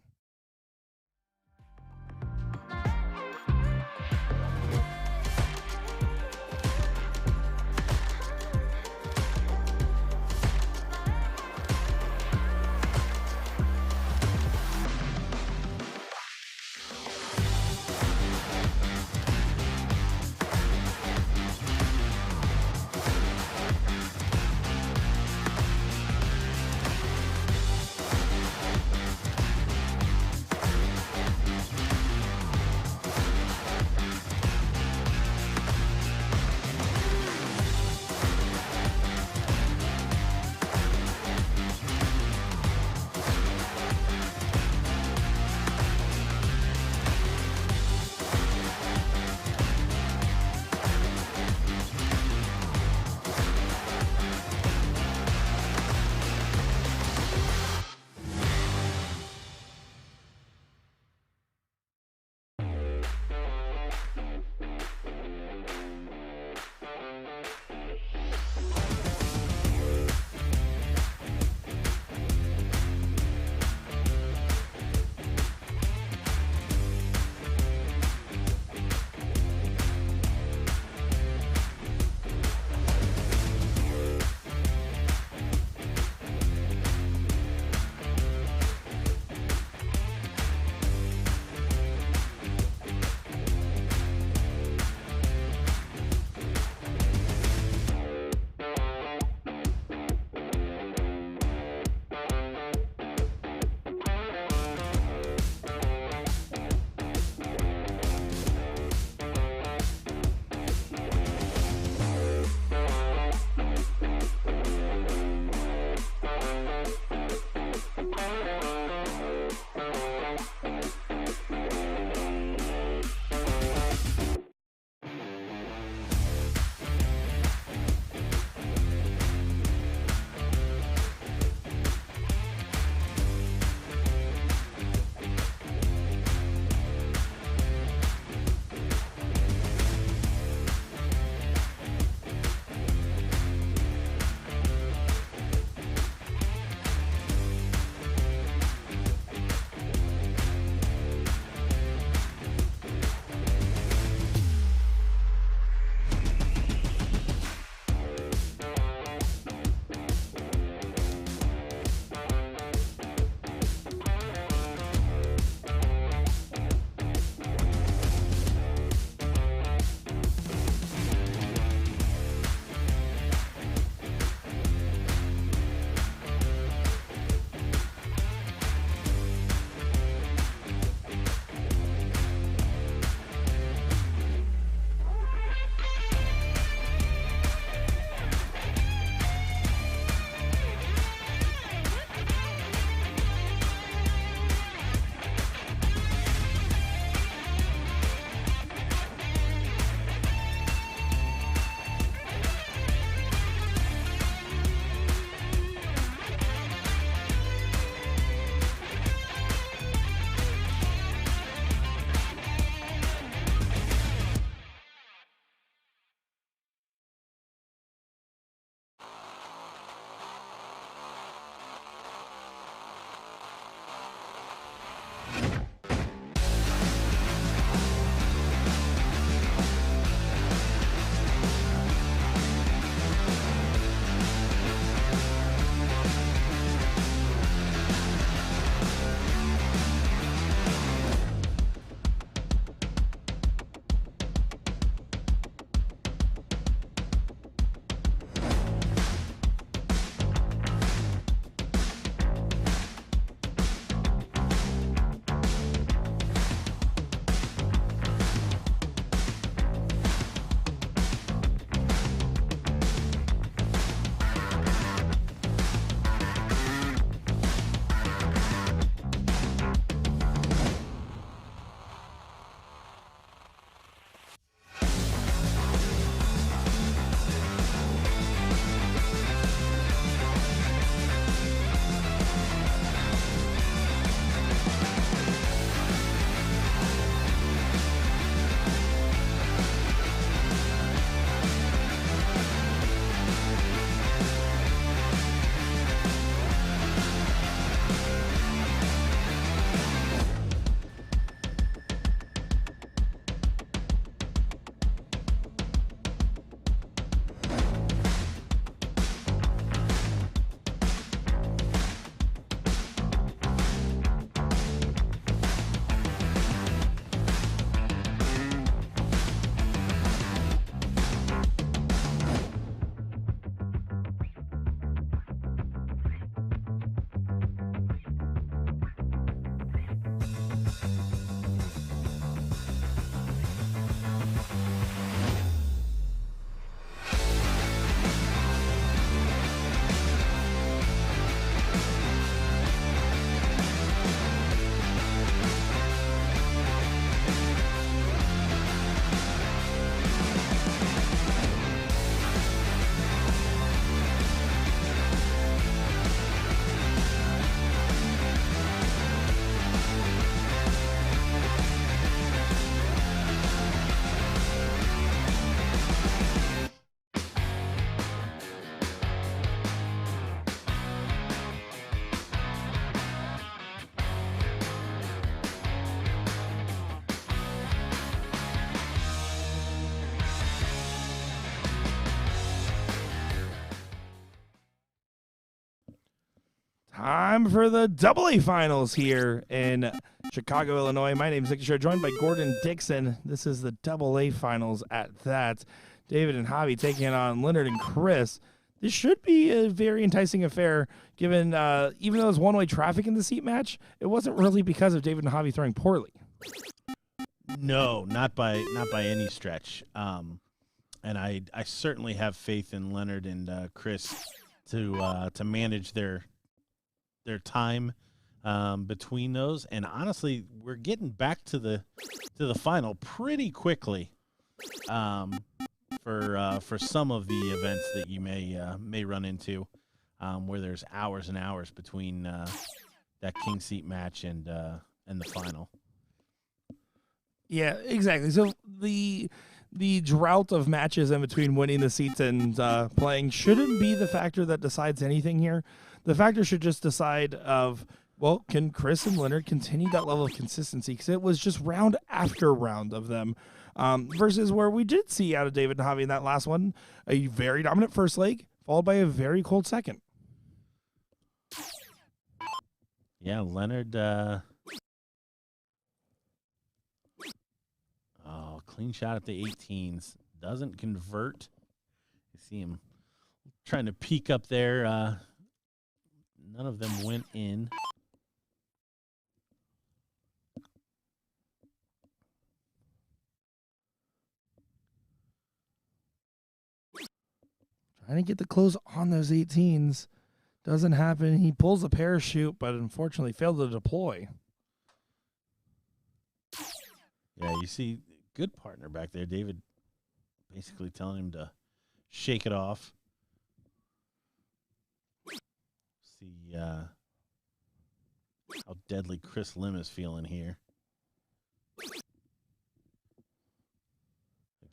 Time for the AA finals here in Chicago, Illinois. My name is Nick Shore, joined by Gordon Dixon. This is the AA finals at that. David and Javi taking on Leonard and Chris. This should be a very enticing affair, given even though there's one-way traffic in the seat match, it wasn't really because of David and Javi throwing poorly. No, not by any stretch. And I certainly have faith in Leonard and Chris to manage their time between those. And honestly, we're getting back to the final pretty quickly. For some of the events that you may run into, where there's hours and hours between that king seat match and the final. Yeah, exactly. So the drought of matches in between winning the seats and playing shouldn't be the factor that decides anything here. The factor should just decide of, well, can Chris and Leonard continue that level of consistency? Because it was just round after round of them. Versus where we did see out of David and Javi in that last one, a very dominant first leg, followed by a very cold second. Yeah, Leonard. Clean shot at the 18s. Doesn't convert. You see him trying to peek up there. None of them went in. Trying to get the close on those 18s. Doesn't happen. He pulls a parachute, but unfortunately failed to deploy. Yeah, you see, good partner back there. David basically telling him to shake it off. See how deadly Chris Lim is feeling here.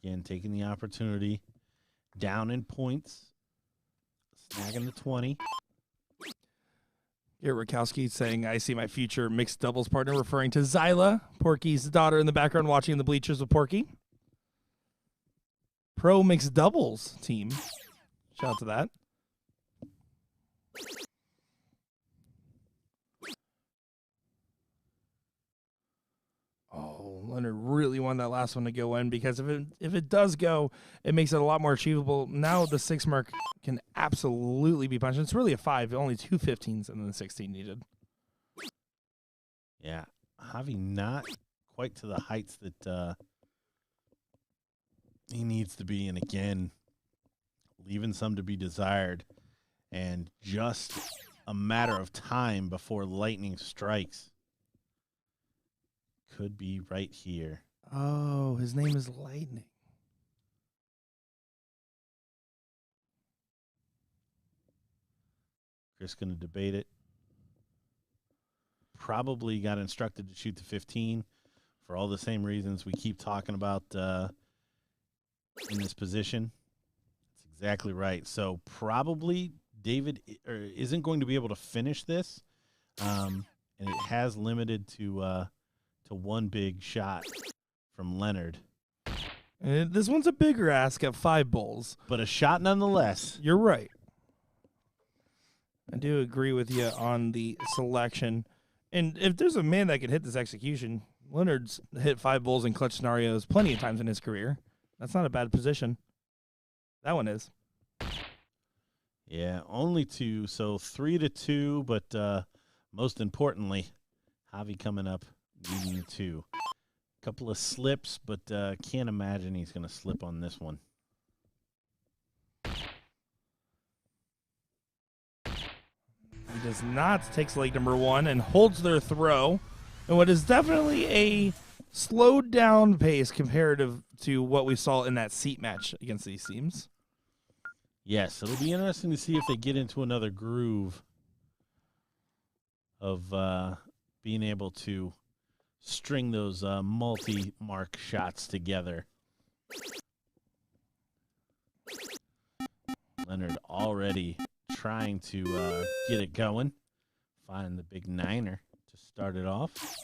Again, taking the opportunity. Down in points. Snagging the 20. Here, Rakowski saying, I see my future mixed doubles partner, referring to Zyla, Porky's daughter in the background, watching the bleachers with Porky. Pro mixed doubles team. Shout out to that. Oh, Leonard really wanted that last one to go in, because if it does go, it makes it a lot more achievable. Now the 6 mark can absolutely be punched. It's really a 5, only 2 15s and then the 16 needed. Yeah, Javi not quite to the heights that he needs to be, and again, leaving some to be desired, and just a matter of time before lightning strikes. Could be right here. Oh, his name is Lightning. Chris going to debate it. Probably got instructed to shoot the 15 for all the same reasons we keep talking about in this position. That's exactly right. So probably David isn't going to be able to finish this, and it has limited to one big shot from Leonard. And this one's a bigger ask at 5 bowls. But a shot nonetheless. You're right. I do agree with you on the selection. And if there's a man that could hit this execution, Leonard's hit 5 bowls in clutch scenarios plenty of times in his career. That's not a bad position. That one is. Yeah, only 2. So 3-2, but most importantly, Javi coming up. Needing 2. Couple of slips, but can't imagine he's going to slip on this one. He does not. Takes leg number 1 and holds their throw. And what is definitely a slowed down pace comparative to what we saw in that seat match against these teams. Yes, it'll be interesting to see if they get into another groove of being able to string those multi-mark shots together. Leonard already trying to get it going. Find the big 9er to start it off.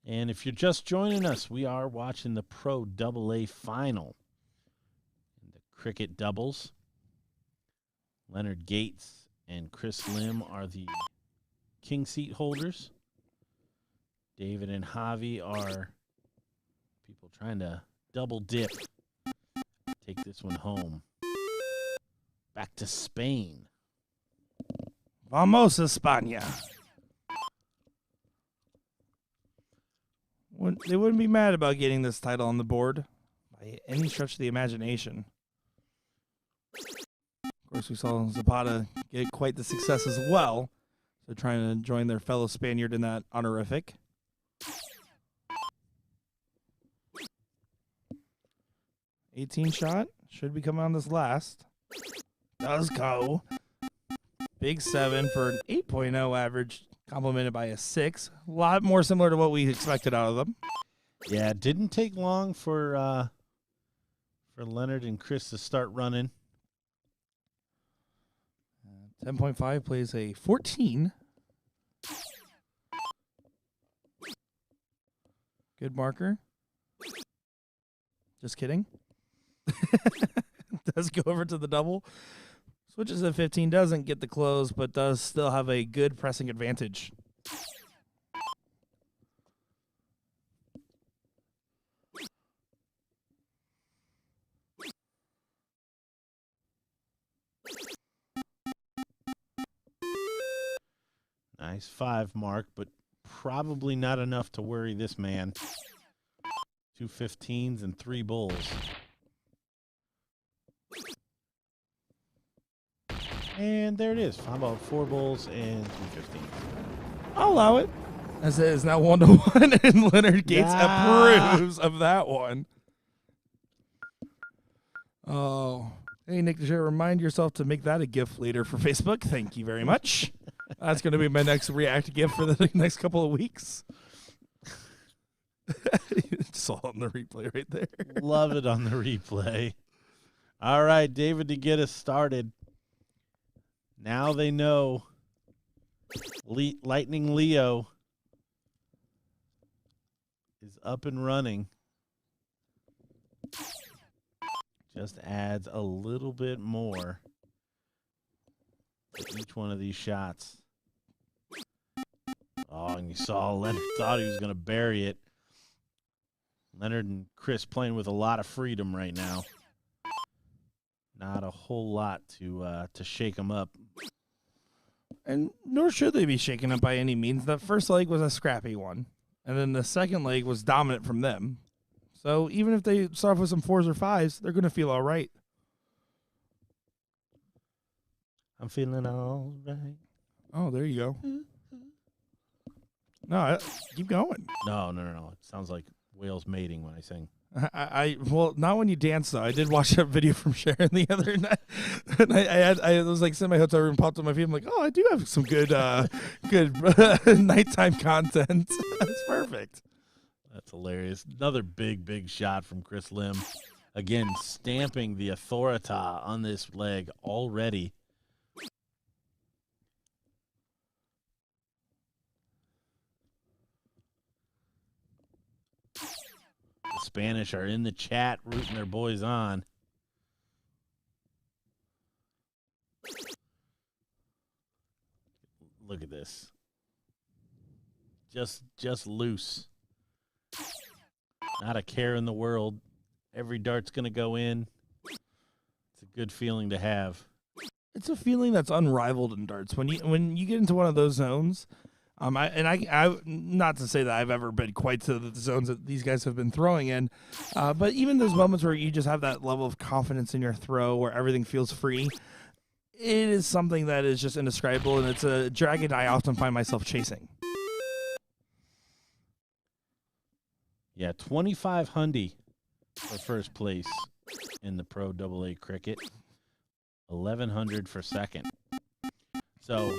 And if you're just joining us, we are watching the Pro AA final. The cricket doubles. Leonard Gates and Chris Lim are the king seat holders. David and Javi are people trying to double dip. Take this one home. Back to Spain. Vamos, España. They wouldn't be mad about getting this title on the board by any stretch of the imagination. Of course, we saw Zapata get quite the success as well. So trying to join their fellow Spaniard in that honorific. $18 shot. Should be coming on this last. Does go. Big 7 for an 8.0 average, complemented by a 6. A lot more similar to what we expected out of them. Yeah, it didn't take long for Leonard and Chris to start running. 10.5 plays a 14. Good marker. Just kidding. Does go over to the double. Switches to 15, doesn't get the close, but does still have a good pressing advantage. Nice 5 mark, but probably not enough to worry this man. 2 15s and 3 bulls. And there it is. How about 4 bulls and 3 15s? I'll allow it. As it is now 1-1, and Leonard Gates approves of that one. Oh. Hey, Nick, remind yourself to make that a GIF later for Facebook. Thank you very much. That's going to be my next React GIF for the next couple of weeks. Just all on the replay right there. Love it on the replay. All right, David, to get us started. Now they know Lightning Leo is up and running. Just adds a little bit more to each one of these shots. Oh, and you saw Leonard thought he was going to bury it. Leonard and Chris playing with a lot of freedom right now. Not a whole lot to shake them up. And nor should they be shaken up by any means. That first leg was a scrappy one. And then the second leg was dominant from them. So even if they start off with some 4s or 5s, they're going to feel all right. I'm feeling all right. Oh, there you go. No, keep going. No. It sounds like whales mating when I sing. Well, not when you dance though. I did watch that video from Sharon the other night, and I was like sitting in my hotel room, popped on my feed. I'm like, oh, I do have some good nighttime content. That's perfect. That's hilarious. Another big shot from Chris Lim. Again, stamping the authorita on this leg already. The Spanish are in the chat rooting their boys on. Look at this. Just loose. Not a care in the world. Every dart's going to go in. It's a good feeling to have. It's a feeling that's unrivaled in darts. When you get into one of those zones, I not to say that I've ever been quite to the zones that these guys have been throwing in, but even those moments where you just have that level of confidence in your throw where everything feels free, it is something that is just indescribable, and it's a dragon I often find myself chasing. Yeah, 2500 for first place in the Pro AA cricket. 1100 for second. So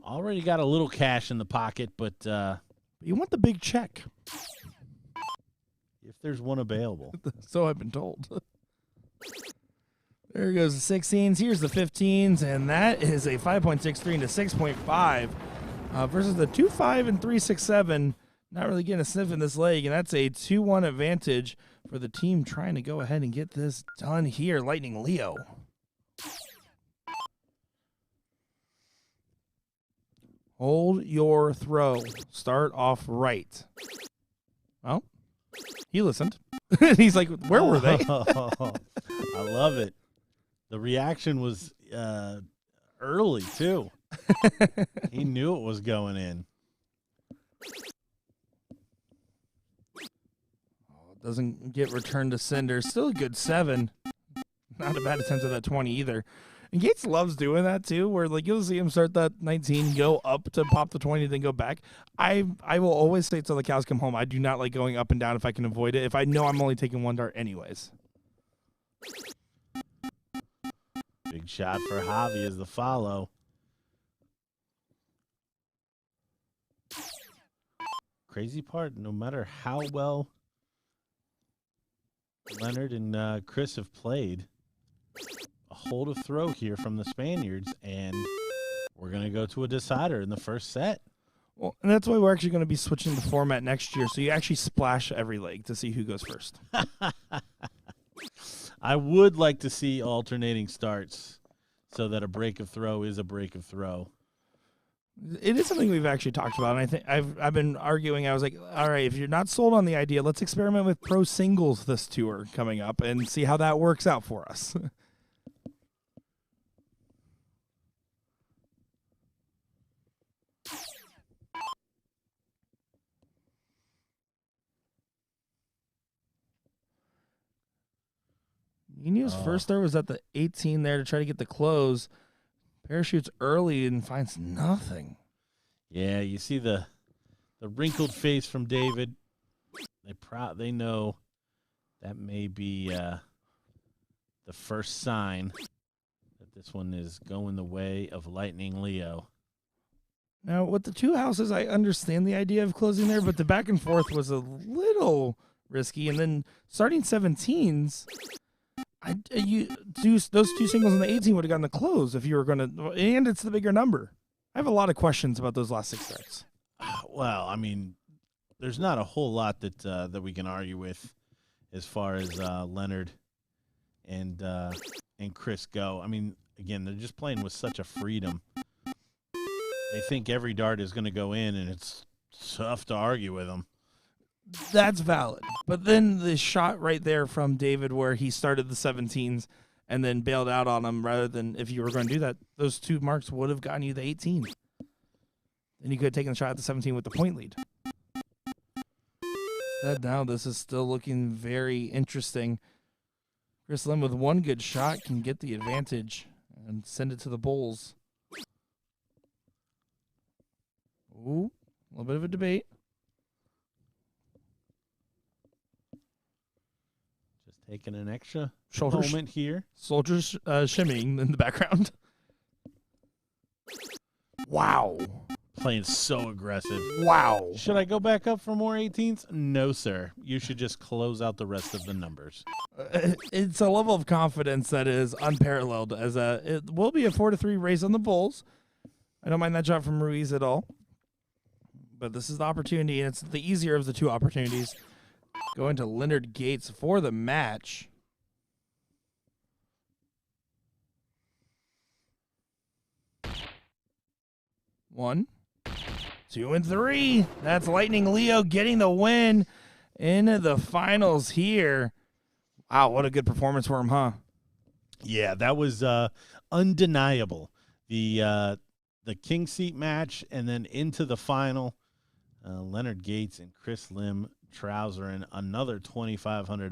already got a little cash in the pocket, but you want the big check. If there's one available. So I've been told. There goes the 16s. Here's the 15s, and that is a 5.63 into 6.5 versus the 2.5 and 3.67. Not really getting a sniff in this leg, and that's a 2-1 advantage for the team trying to go ahead and get this done here. Lightning Leo. Hold your throw. Start off right. Well, he listened. He's like, where were they? I love it. The reaction was early, too. He knew it was going in. Doesn't get returned to sender. Still a good 7. Not a bad attempt at that 20 either. And Gates loves doing that too, where like you'll see him start that 19, go up to pop the 20, then go back. I will always say till the cows come home, I do not like going up and down if I can avoid it, if I know I'm only taking 1 dart anyways. Big shot for Javi as the follow. Crazy part, no matter how well Leonard and Chris have played, a hold of throw here from the Spaniards, and we're going to go to a decider in the first set. Well, and that's why we're actually going to be switching the format next year, so you actually splash every leg to see who goes first. I would like to see alternating starts so that a break of throw is a break of throw. It is something we've actually talked about, and I think I've been arguing. I was like, all right, if you're not sold on the idea, let's experiment with pro singles this tour coming up and see how that works out for us. Nino's first throw was at the 18 there to try to get the close. Parachutes early and finds nothing. Yeah, you see the wrinkled face from David. They know that may be the first sign that this one is going the way of Lightning Leo. Now, with the 2 houses, I understand the idea of closing there, but the back and forth was a little risky. And then starting 17s, those 2 singles in the 18 would have gotten the close if you were going to, and it's the bigger number. I have a lot of questions about those last 6 starts. Well, I mean, there's not a whole lot that we can argue with as far as Leonard and Chris go. I mean, again, they're just playing with such a freedom. They think every dart is going to go in, and it's tough to argue with them. That's valid. But then the shot right there from David where he started the 17s and then bailed out on them, rather than if you were going to do that, those 2 marks would have gotten you the 18. Then you could have taken the shot at the 17 with the point lead. Now this is still looking very interesting. Chris Lim with 1 good shot can get the advantage and send it to the Bulls. Ooh, a little bit of a debate. Taking an extra Shoulders, moment here. Soldiers shimmying in the background. Wow. Playing so aggressive. Wow. Should I go back up for more 18s? No, sir. You should just close out the rest of the numbers. It's a level of confidence that is unparalleled. It will be a 4-3 race on the Bulls. I don't mind that shot from Ruiz at all. But this is the opportunity, and it's the easier of the 2 opportunities. Going to Leonard Gates for the match. One, 2, and 3. That's Lightning Leo getting the win in the finals here. Wow, what a good performance for him, huh? Yeah, that was undeniable. The king seat match and then into the final. Leonard Gates and Chris Lim trousering another $2,500,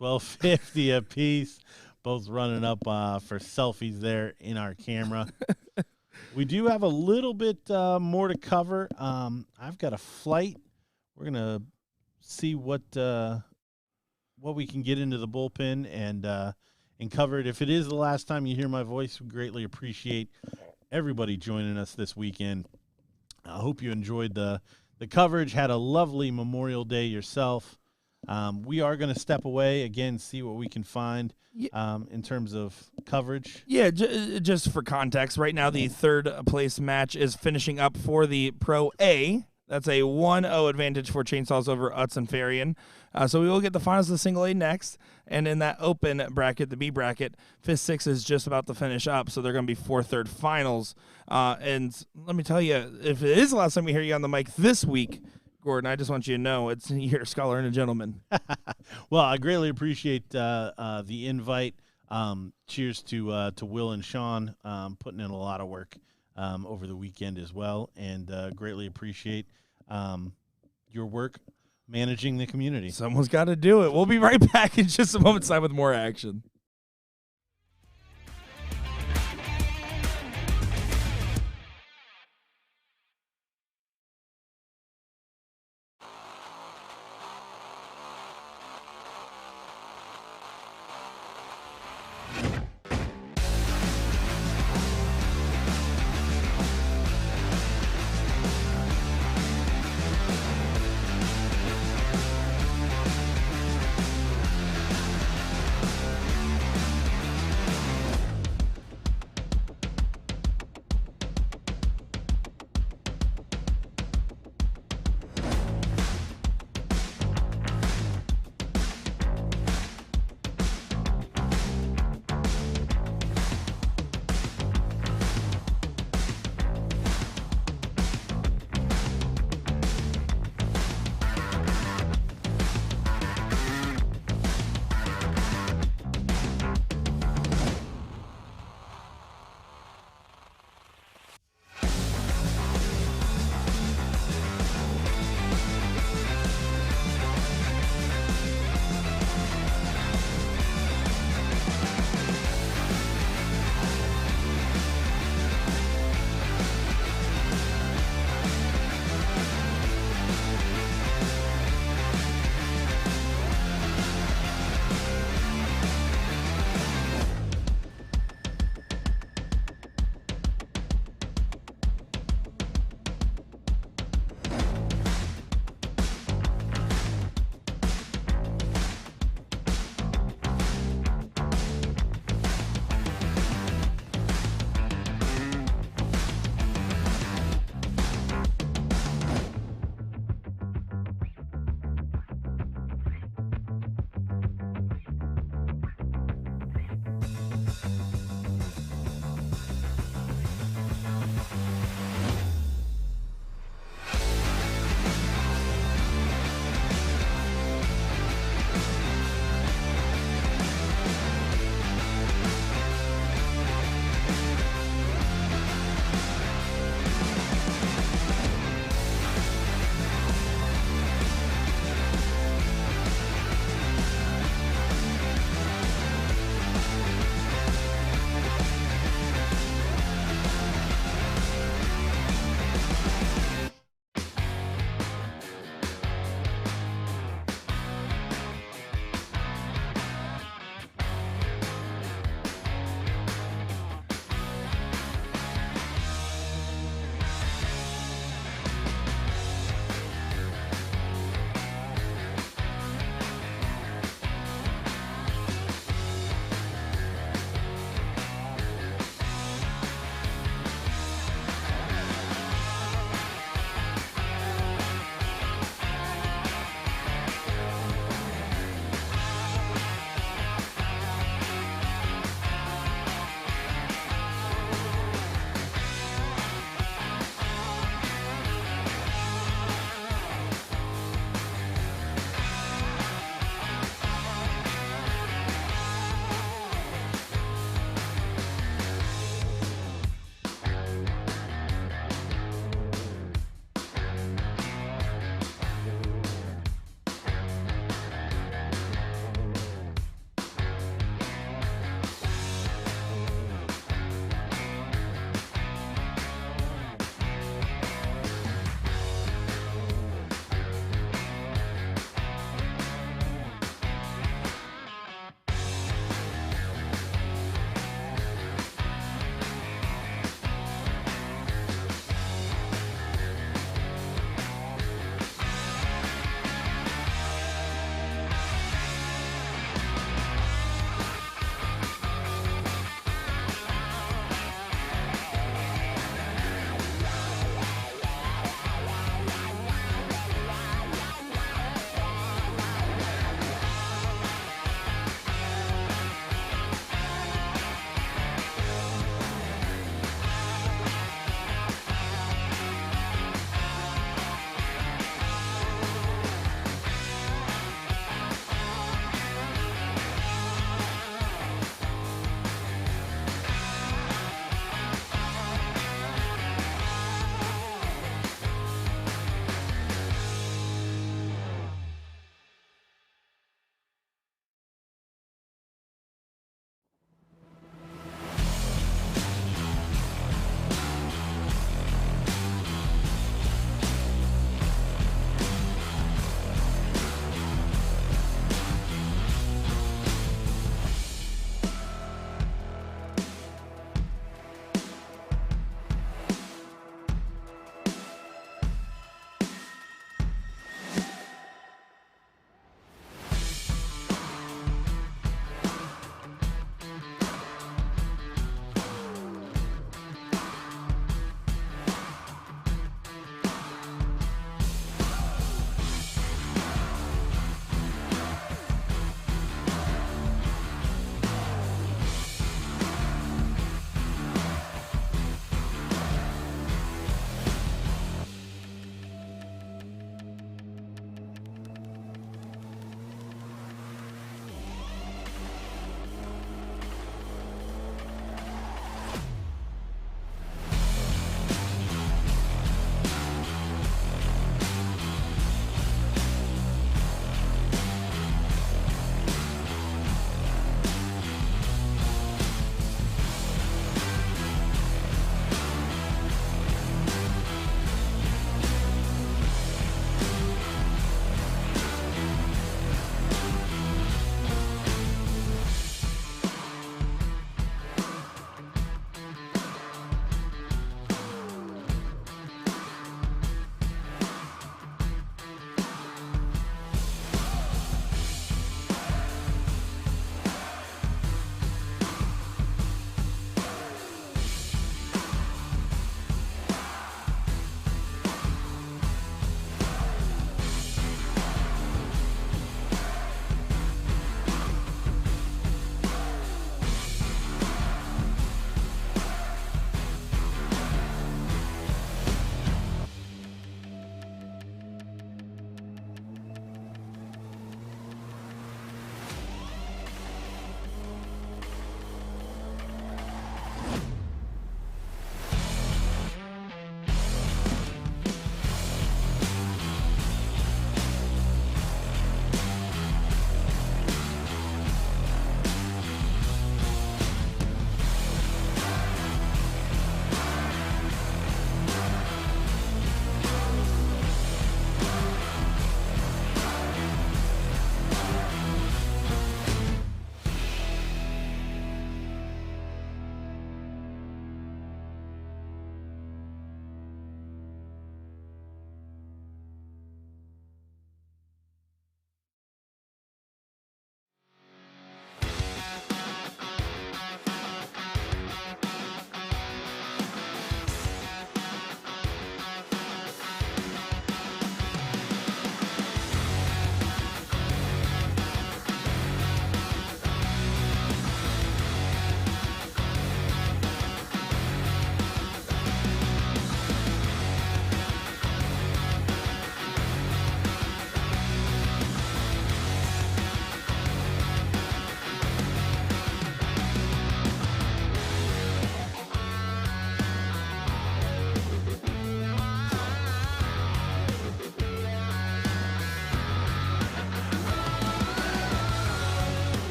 $1,250 a piece, both running up for selfies there in our camera. We do have a little bit more to cover. I've got a flight. We're gonna see what we can get into the bullpen and cover it. If it is the last time you hear my voice, we greatly appreciate everybody joining us this weekend. I hope you enjoyed the coverage, had a lovely Memorial Day yourself. We are going to step away, again, see what we can find in terms of coverage. Yeah, just for context, right now the 3rd place match is finishing up for the Pro A That's a 1-0 advantage for Chainsaws over Utz and Farian. So we will get the finals of the single A next. And in that open bracket, the B bracket, Fifth Six is just about to finish up. So they're going to be 4/3 finals. And let me tell you, if it is the last time we hear you on the mic this week, Gordon, I just want you to know you're a scholar and a gentleman. Well, I greatly appreciate the invite. Cheers to Will and Sean putting in a lot of work over the weekend as well, and greatly appreciate your work managing the community. Someone's got to do it. We'll be right back in just a moment's time with more action.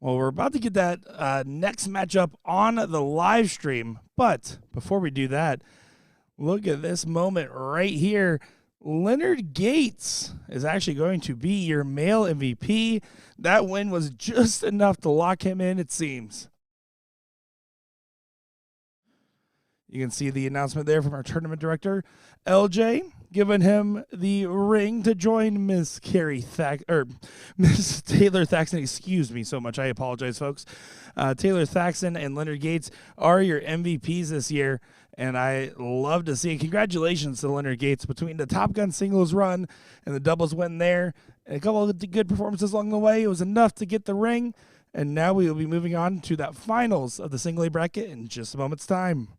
Well, we're about to get that next matchup on the live stream. But before we do that, look at this moment right here. Leonard Gates is actually going to be your male MVP. That win was just enough to lock him in, it seems. You can see the announcement there from our tournament director, LJ, giving him the ring to join Miss Miss Taylor Thaxton. Excuse me so much. I apologize, folks. Taylor Thaxton and Leonard Gates are your MVPs this year, and I love to see it. Congratulations to Leonard Gates between the Top Gun singles run and the doubles win there, and a couple of good performances along the way. It was enough to get the ring, and now we will be moving on to that finals of the single A bracket in just a moment's time.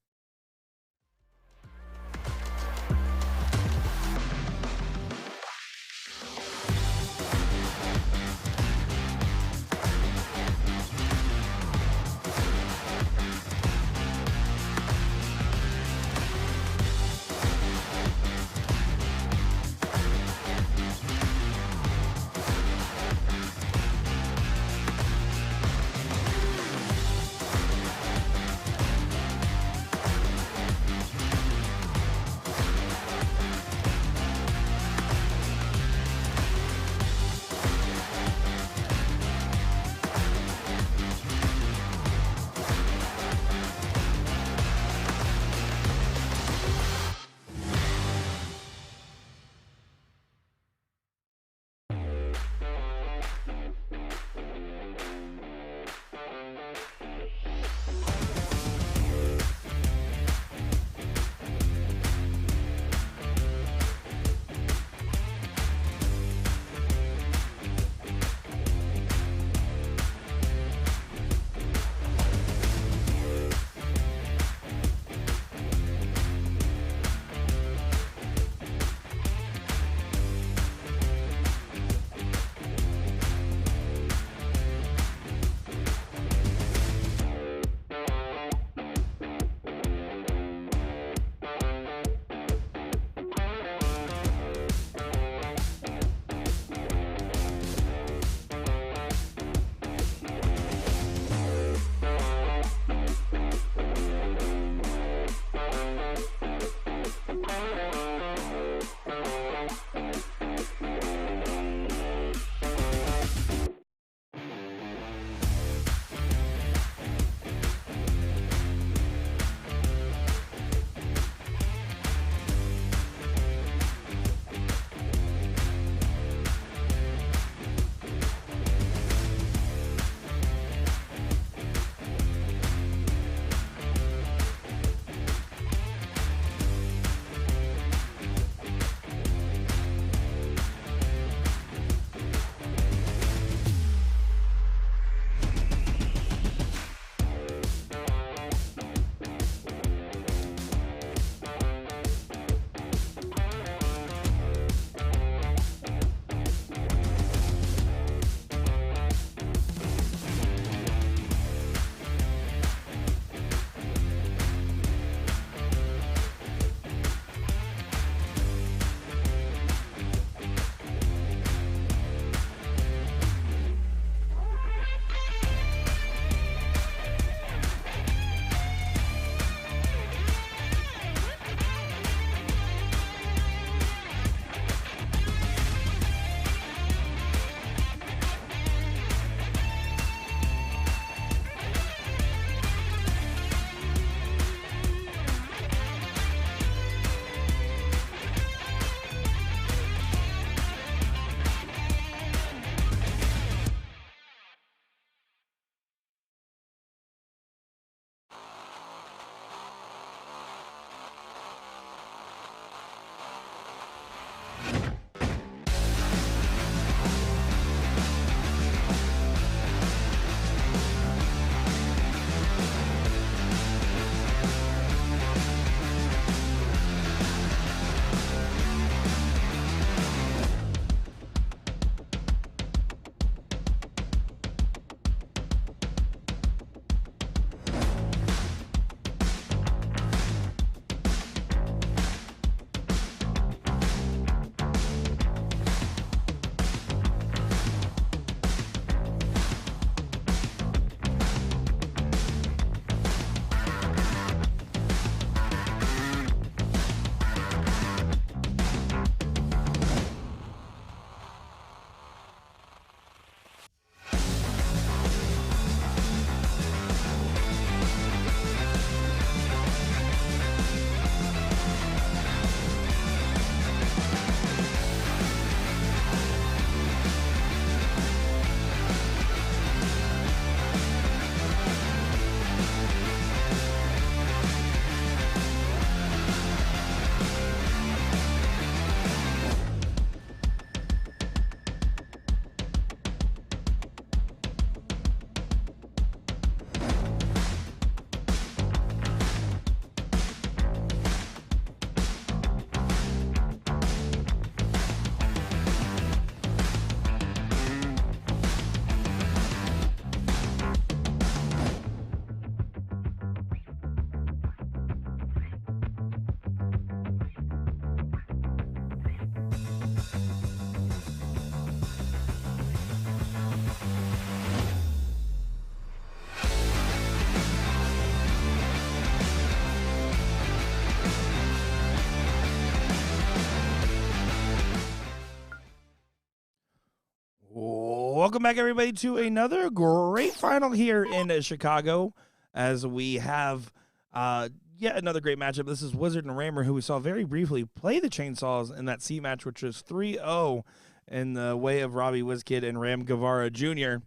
Welcome back, everybody, to another great final here in Chicago as we have yet another great matchup. This is Wizard and Rammer, who we saw very briefly play the Chainsaws in that C match, which was 3-0 in the way of Robbie Wizkid and Ram Gavvara Jr.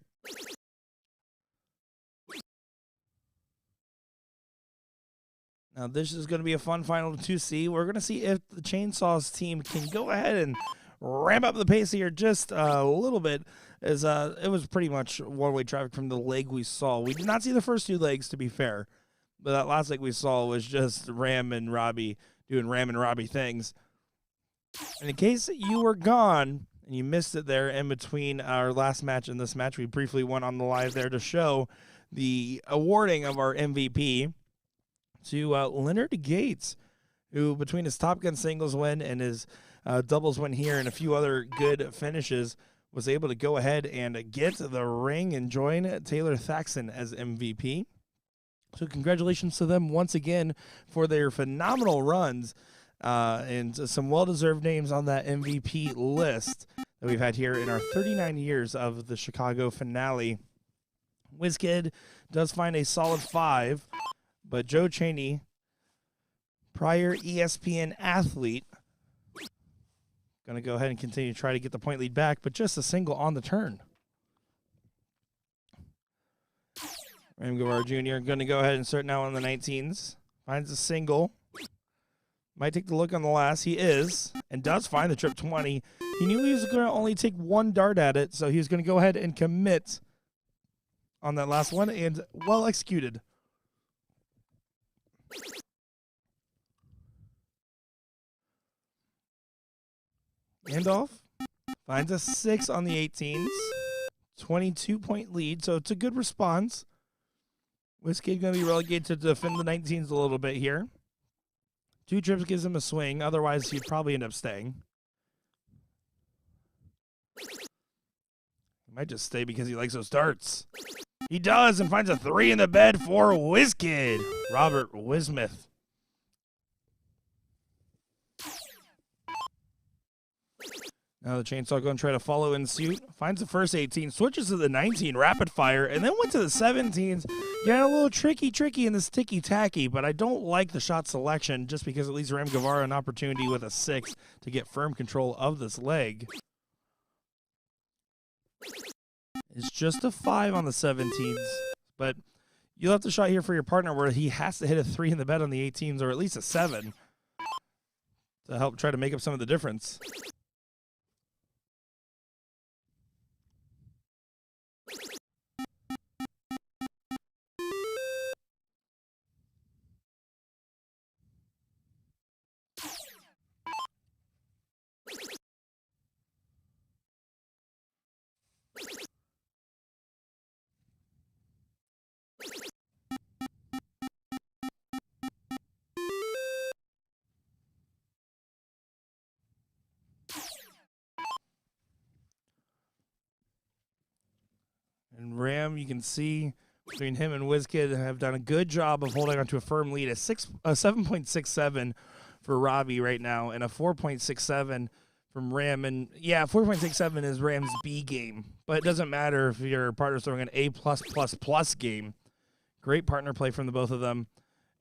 Now, this is going to be a fun final to see. We're going to see if the Chainsaws team can go ahead and ramp up the pace here just a little bit, as it was pretty much one-way traffic from the leg we saw. We did not see the first two legs, to be fair, but that last leg we saw was just Ram and Robbie doing Ram and Robbie things. And in case you were gone and you missed it there in between our last match and this match, we briefly went on the live there to show the awarding of our MVP to Leonard Gates, who between his Top Gun singles win and his doubles win here and a few other good finishes, was able to go ahead and get the ring and join Taylor Thaxton as MVP. So congratulations to them once again for their phenomenal runs and some well-deserved names on that MVP list that we've had here in our 39 years of the Chicago finale. Wizkid does find a solid 5, but Joe Cheney, prior ESPN athlete, going to go ahead and continue to try to get the point lead back, but just a single on the turn. Ram Gavvara Jr. going to go ahead and start now on the 19s. Finds a single. Might take the look on the last. He is, and does find the trip 20. He knew he was going to only take one dart at it, so he was going to go ahead and commit on that last one, and well executed. Handoff finds a 6 on the 18s, 22-point lead, so it's a good response. Wizkid going to be relegated to defend the 19s a little bit here. 2 trips gives him a swing, otherwise he'd probably end up staying. He might just stay because he likes those darts. He does, and finds a 3 in the bed for Wizkid, Robert Wismith. Now the Chainsaw going to try to follow in suit. Finds the first 18, switches to the 19, rapid fire, and then went to the 17s. Getting a little tricky in this ticky-tacky, but I don't like the shot selection just because it leaves Ram Gavvara an opportunity with a 6 to get firm control of this leg. It's just a 5 on the 17s, but you'll have the shot here for your partner where he has to hit a 3 in the bed on the 18s or at least a 7 to help try to make up some of the difference. And Ram, you can see between him and Wizkid have done a good job of holding on to a firm lead. A 7.67 for Robbie right now, and a 4.67 from Ram. And yeah, 4.67 is Ram's B game, but it doesn't matter if your partner's throwing an A+++ game. Great partner play from the both of them.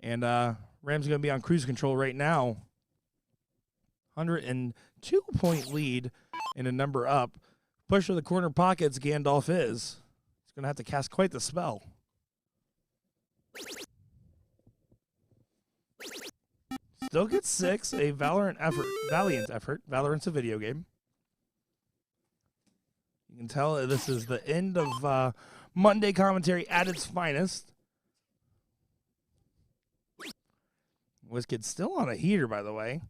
And Ram's going to be on cruise control right now. 102-point lead and a number up. Push to the corner pockets, Gandalf is. He's going to have to cast quite the spell. Still gets 6, a valiant effort. Valorant's a video game. You can tell this is the end of Monday commentary at its finest. Wizkid's still on a heater, by the way.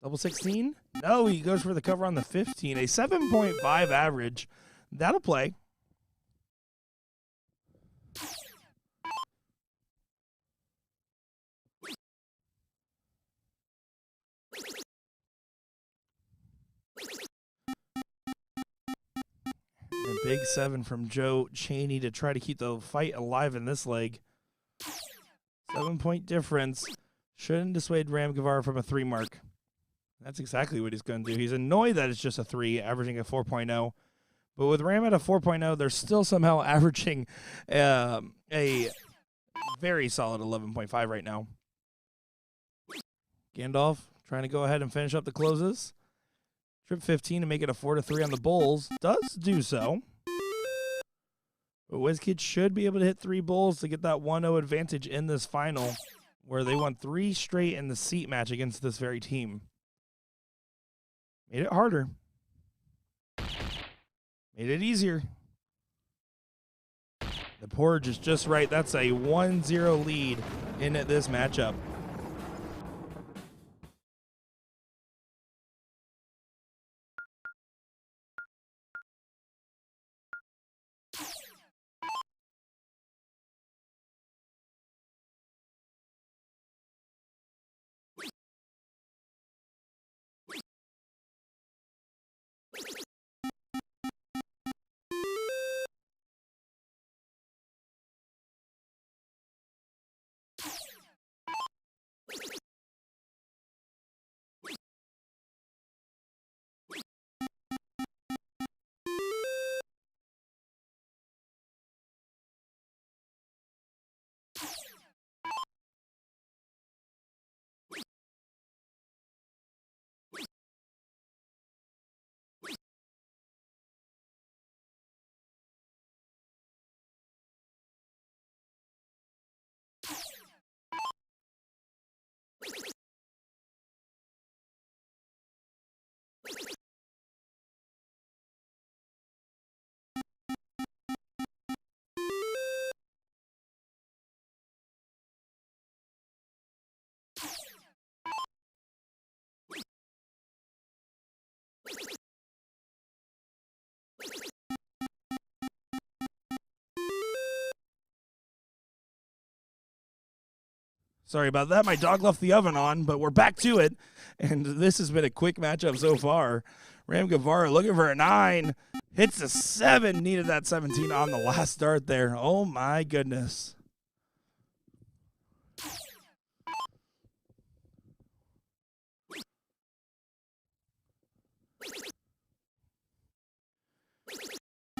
Double 16? No, he goes for the cover on the 15. A 7.5 average. That'll play. A big 7 from Joe Cheney to try to keep the fight alive in this leg. 7-point difference. Shouldn't dissuade Ram Gavvara from a 3 mark. That's exactly what he's going to do. He's annoyed that it's just a 3, averaging a 4.0. But with Ram at a 4.0, they're still somehow averaging a very solid 11.5 right now. Gandalf trying to go ahead and finish up the closes. Trip 15 to make it a 4-3 on the Bulls. Does do so. But WizKids should be able to hit 3 Bulls to get that 1-0 advantage in this final, where they won 3 straight in the seat match against this very team. Made it harder. Made it easier. The porridge is just right. That's a 1-0 lead in this matchup. Sorry about that. My dog left the oven on, but we're back to it. And this has been a quick matchup so far. Ram Gavvara looking for a 9. Hits a 7. Needed that 17 on the last start there. Oh, my goodness.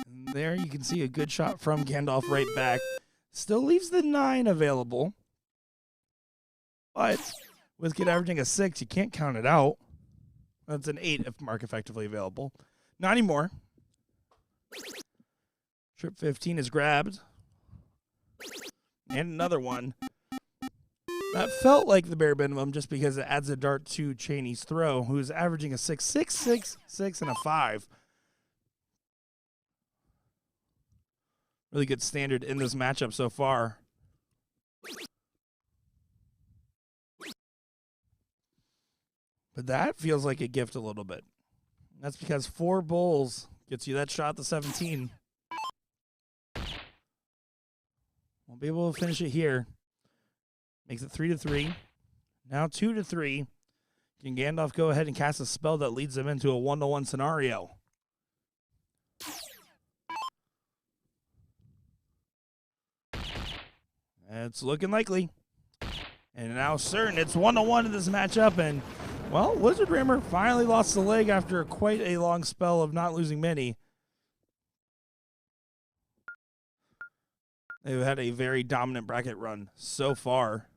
And there you can see a good shot from Gandalf right back. Still leaves the 9 available. But with Kid averaging a 6, you can't count it out. That's an 8 if mark effectively available. Not anymore. Trip 15 is grabbed. And another one. That felt like the bare minimum just because it adds a dart to Cheney's throw, who's averaging a 6, 6, 6, 6, and a 5. Really good standard in this matchup so far. But that feels like a gift a little bit. That's because 4 Bulls gets you that shot at the 17. Won't be able to finish it here. Makes it 3-3. Now 2-3. Can Gandalf go ahead and cast a spell that leads them into a 1-1 scenario? It's looking likely. And now certain it's 1-1 in this matchup, and well, Wizard Rammer finally lost the leg after quite a long spell of not losing many. They've had a very dominant bracket run so far.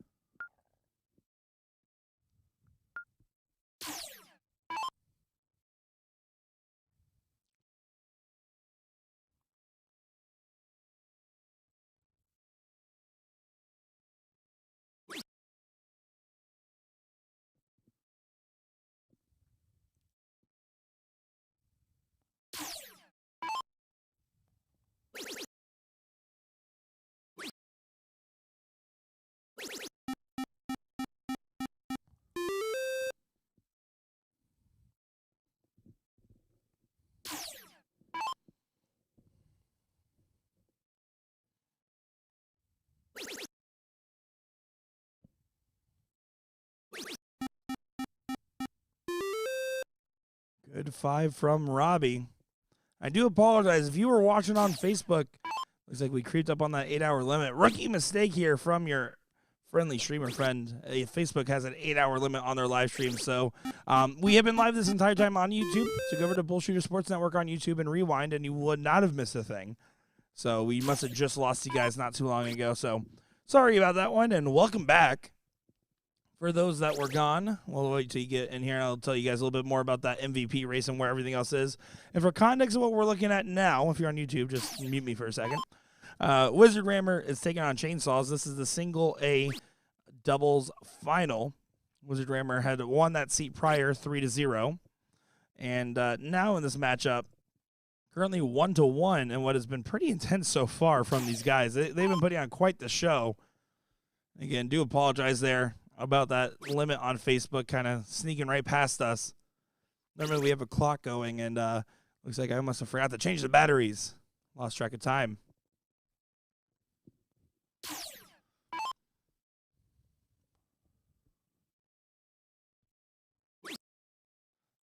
Good 5 from Robbie. I do apologize. If you were watching on Facebook, looks like we creeped up on that 8-hour limit. Rookie mistake here from friendly streamer friend, Facebook has an 8-hour limit on their live stream. So we have been live this entire time on YouTube. So go over to BullShooter Sports Network on YouTube and rewind, and you would not have missed a thing. So we must have just lost you guys not too long ago. So sorry about that one, and welcome back. For those that were gone, we'll wait till you get in here, and I'll tell you guys a little bit more about that MVP race and where everything else is. And for context of what we're looking at now, if you're on YouTube, just mute me for a second. Wizard Rammer is taking on Chainsaws. This is the single A doubles final. Wizard Rammer had won that seat prior 3-0. And now in this matchup, currently 1-1, and what has been pretty intense so far from these guys. They've been putting on quite the show. Again, do apologize there about that limit on Facebook kind of sneaking right past us. Normally we have a clock going, and looks like I must have forgot to change the batteries. Lost track of time.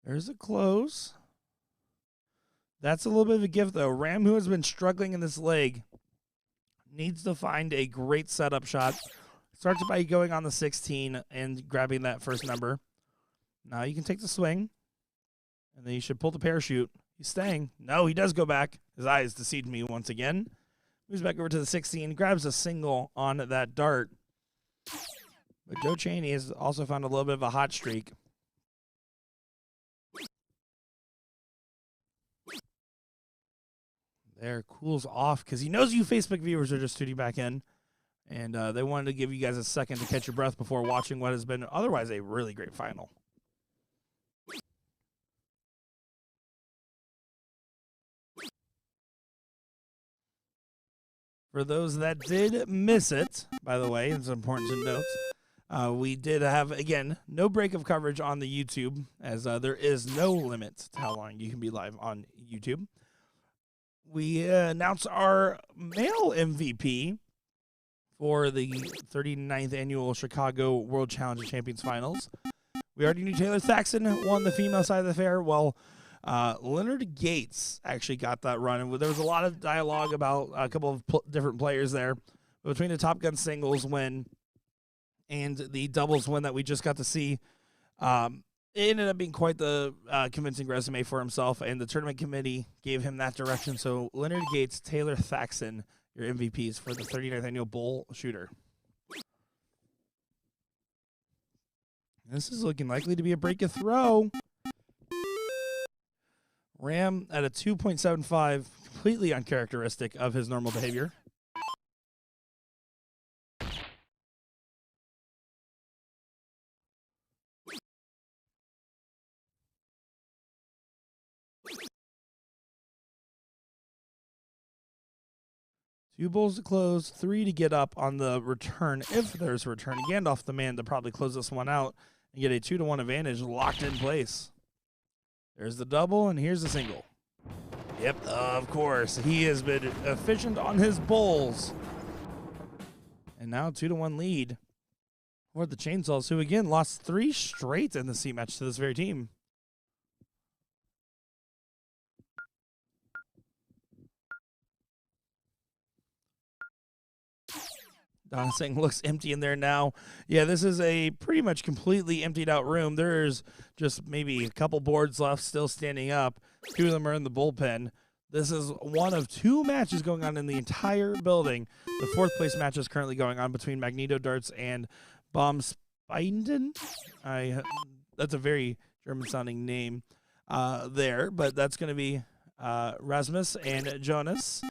There's a close. That's a little bit of a gift, though. Ram, who has been struggling in this leg, needs to find a great setup shot. Starts by going on the 16 and grabbing that first number. Now you can take the swing, and then you should pull the parachute. He's staying. No, he does go back. His eyes deceived me once again. Moves back over to the 16, grabs a single on that dart. But Joe Chaney has also found a little bit of a hot streak. There, cools off because he knows you Facebook viewers are just tuning back in. And they wanted to give you guys a second to catch your breath before watching what has been otherwise a really great final. For those that did miss it, by the way, it's important to note, we did have, again, no break of coverage on the YouTube, as there is no limit to how long you can be live on YouTube. We announced our male MVP for the 39th annual Chicago World Challenge Champions Finals. We already knew Taylor Thaxton won the female side of the fair. Well, Leonard Gates actually got that run. And there was a lot of dialogue about a couple of different players there. Between the Top Gun singles win and the doubles win that we just got to see, it ended up being quite the convincing resume for himself, and the tournament committee gave him that direction. So Leonard Gates, Taylor Thaxton, your MVPs for the 39th annual BullShooter. This is looking likely to be a break of throw. Ram at a 2.75, completely uncharacteristic of his normal behavior. Two bulls to close, 3 to get up on the return, if there's a return. Gandalf, the man to probably close this one out and get a 2-1 advantage locked in place. There's the double, and here's the single. Yep, of course. He has been efficient on his bulls. And now 2-1 lead for the Chainsaws, who again lost 3 straight in the C match to this very team. Donna saying looks empty in there now. Yeah, this is a pretty much completely emptied out room. There's just maybe a couple boards left still standing up. 2 of them are in the bullpen. This is one of 2 matches going on in the entire building. The 4th place match is currently going on between Magneto Darts and Bomspinden. That's a very German-sounding name there, but that's going to be Rasmus and Jonas.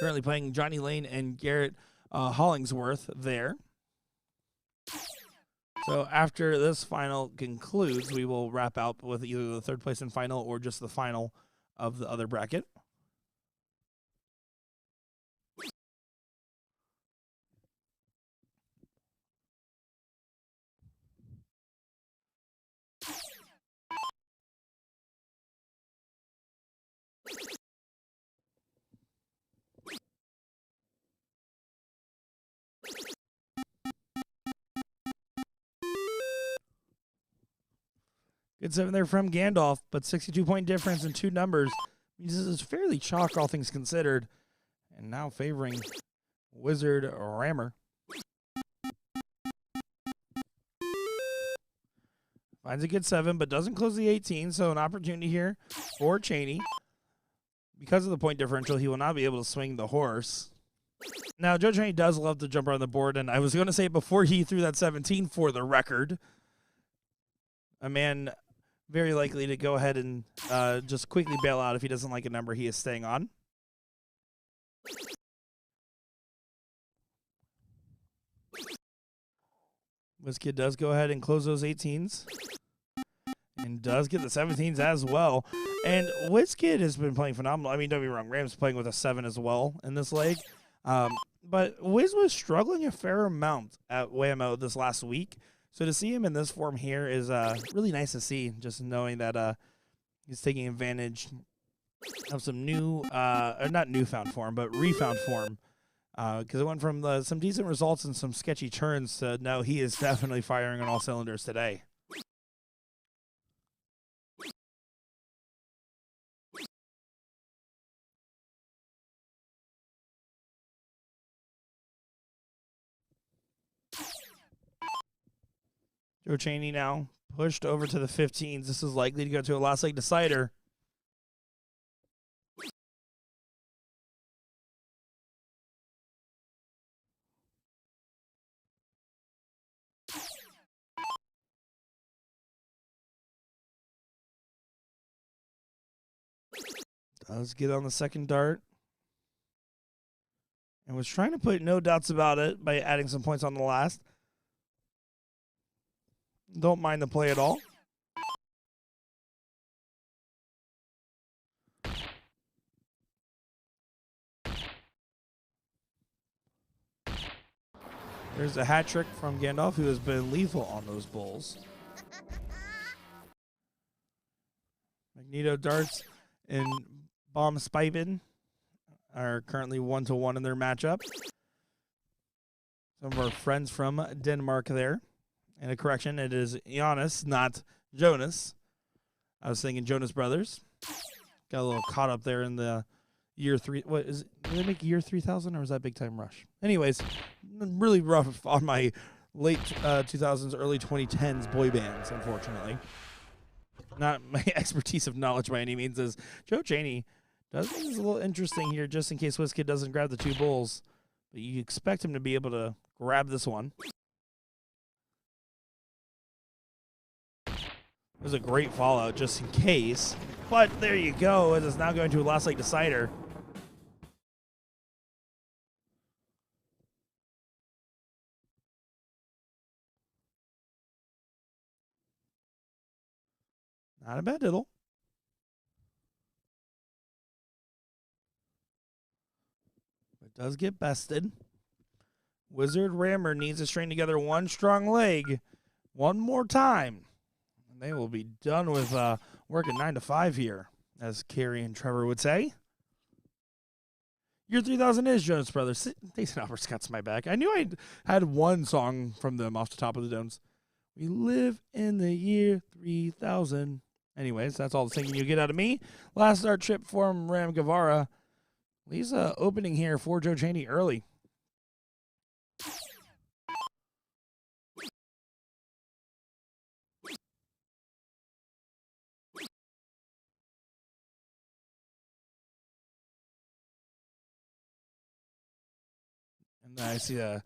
Currently playing Johnny Lane and Garrett Hollingsworth there. So after this final concludes, we will wrap out with either the 3rd place and final or just the final of the other bracket. Good 7 there from Gandalf, but 62-point difference in 2 numbers means this is fairly chalk, all things considered. And now favoring Wizard Rammer. Finds a good 7, but doesn't close the 18, so an opportunity here for Cheney. Because of the point differential, he will not be able to swing the horse. Now, Joe Cheney does love to jump around the board, and I was going to say before he threw that 17 for the record, a man very likely to go ahead and just quickly bail out if he doesn't like a number he is staying on. WizKid does go ahead and close those 18s. And does get the 17s as well. And WizKid has been playing phenomenal. I mean, don't be wrong, Ram's playing with a 7 as well in this leg. But Wiz was struggling a fair amount at Whammo this last week. So to see him in this form here is really nice to see, just knowing that he's taking advantage of some new, or not newfound form, but refound form. Because it went from some decent results and some sketchy turns to no, he is definitely firing on all cylinders today. Joe Cheney now pushed over to the 15s. This is likely to go to a last leg decider. Does get on the second dart. And was trying to put no doubts about it by adding some points on the last. Don't mind the play at all. There's a hat trick from Gandalf, who has been lethal on those bulls. Magneto darts and Bomb Spivin are currently 1-1 in their matchup. Some of our friends from Denmark there. And a correction, it is Giannis, not Jonas. I was thinking Jonas Brothers. Got a little caught up there in the year 3. What is it? Did they make year 3000 or was that Big Time Rush? Anyways, really rough on my late 2000s, early 2010s boy bands, unfortunately. Not my expertise of knowledge by any means. As Joe Cheney does think it's a little interesting here, just in case WizKid doesn't grab the 2 bulls. But you expect him to be able to grab this one. It was a great fallout just in case. But there you go. It is now going to a last leg decider. Not a bad diddle. It does get bested. Wizard Rammer needs to string together one strong leg one more time. And they will be done with working 9 to 5 here, as Carrie and Trevor would say. Year 3000 is Jonas Brothers. Jason Albert's got my back. I knew I had one song from them off the top of the domes. We live in the year 3000. Anyways, that's all the singing you get out of me. Last start trip from Ram Gavvara. He's opening here for Joe Cheney early. And I see there's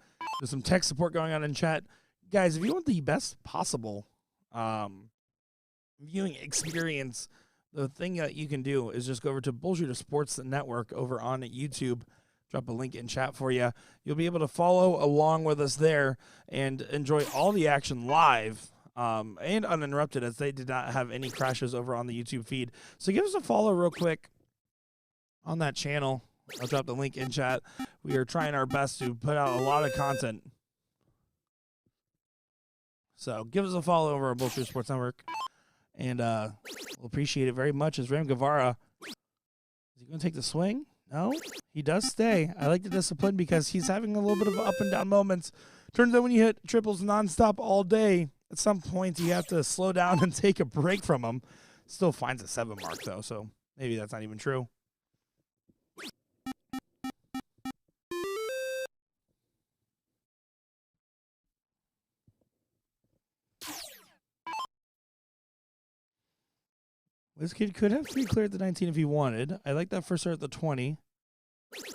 some tech support going on in chat. Guys, if you want the best possible viewing experience, the thing that you can do is just go over to BullShooter Sports Network over on YouTube. Drop a link in chat for you. You'll be able to follow along with us there and enjoy all the action live and uninterrupted, as they did not have any crashes over on the YouTube feed. So give us a follow real quick on that channel. I'll drop the link in chat. We are trying our best to put out a lot of content. So give us a follow over on BullShooter Sports Network. And we'll appreciate it very much. As Ram Gavvara, is he going to take the swing? No, he does stay. I like the discipline because he's having a little bit of up and down moments. Turns out when you hit triples nonstop all day, at some point you have to slow down and take a break from him. Still finds a 7 mark, though, so maybe that's not even true. WizKid could have 3 clear at the 19 if he wanted. I like that first start at the 20. He's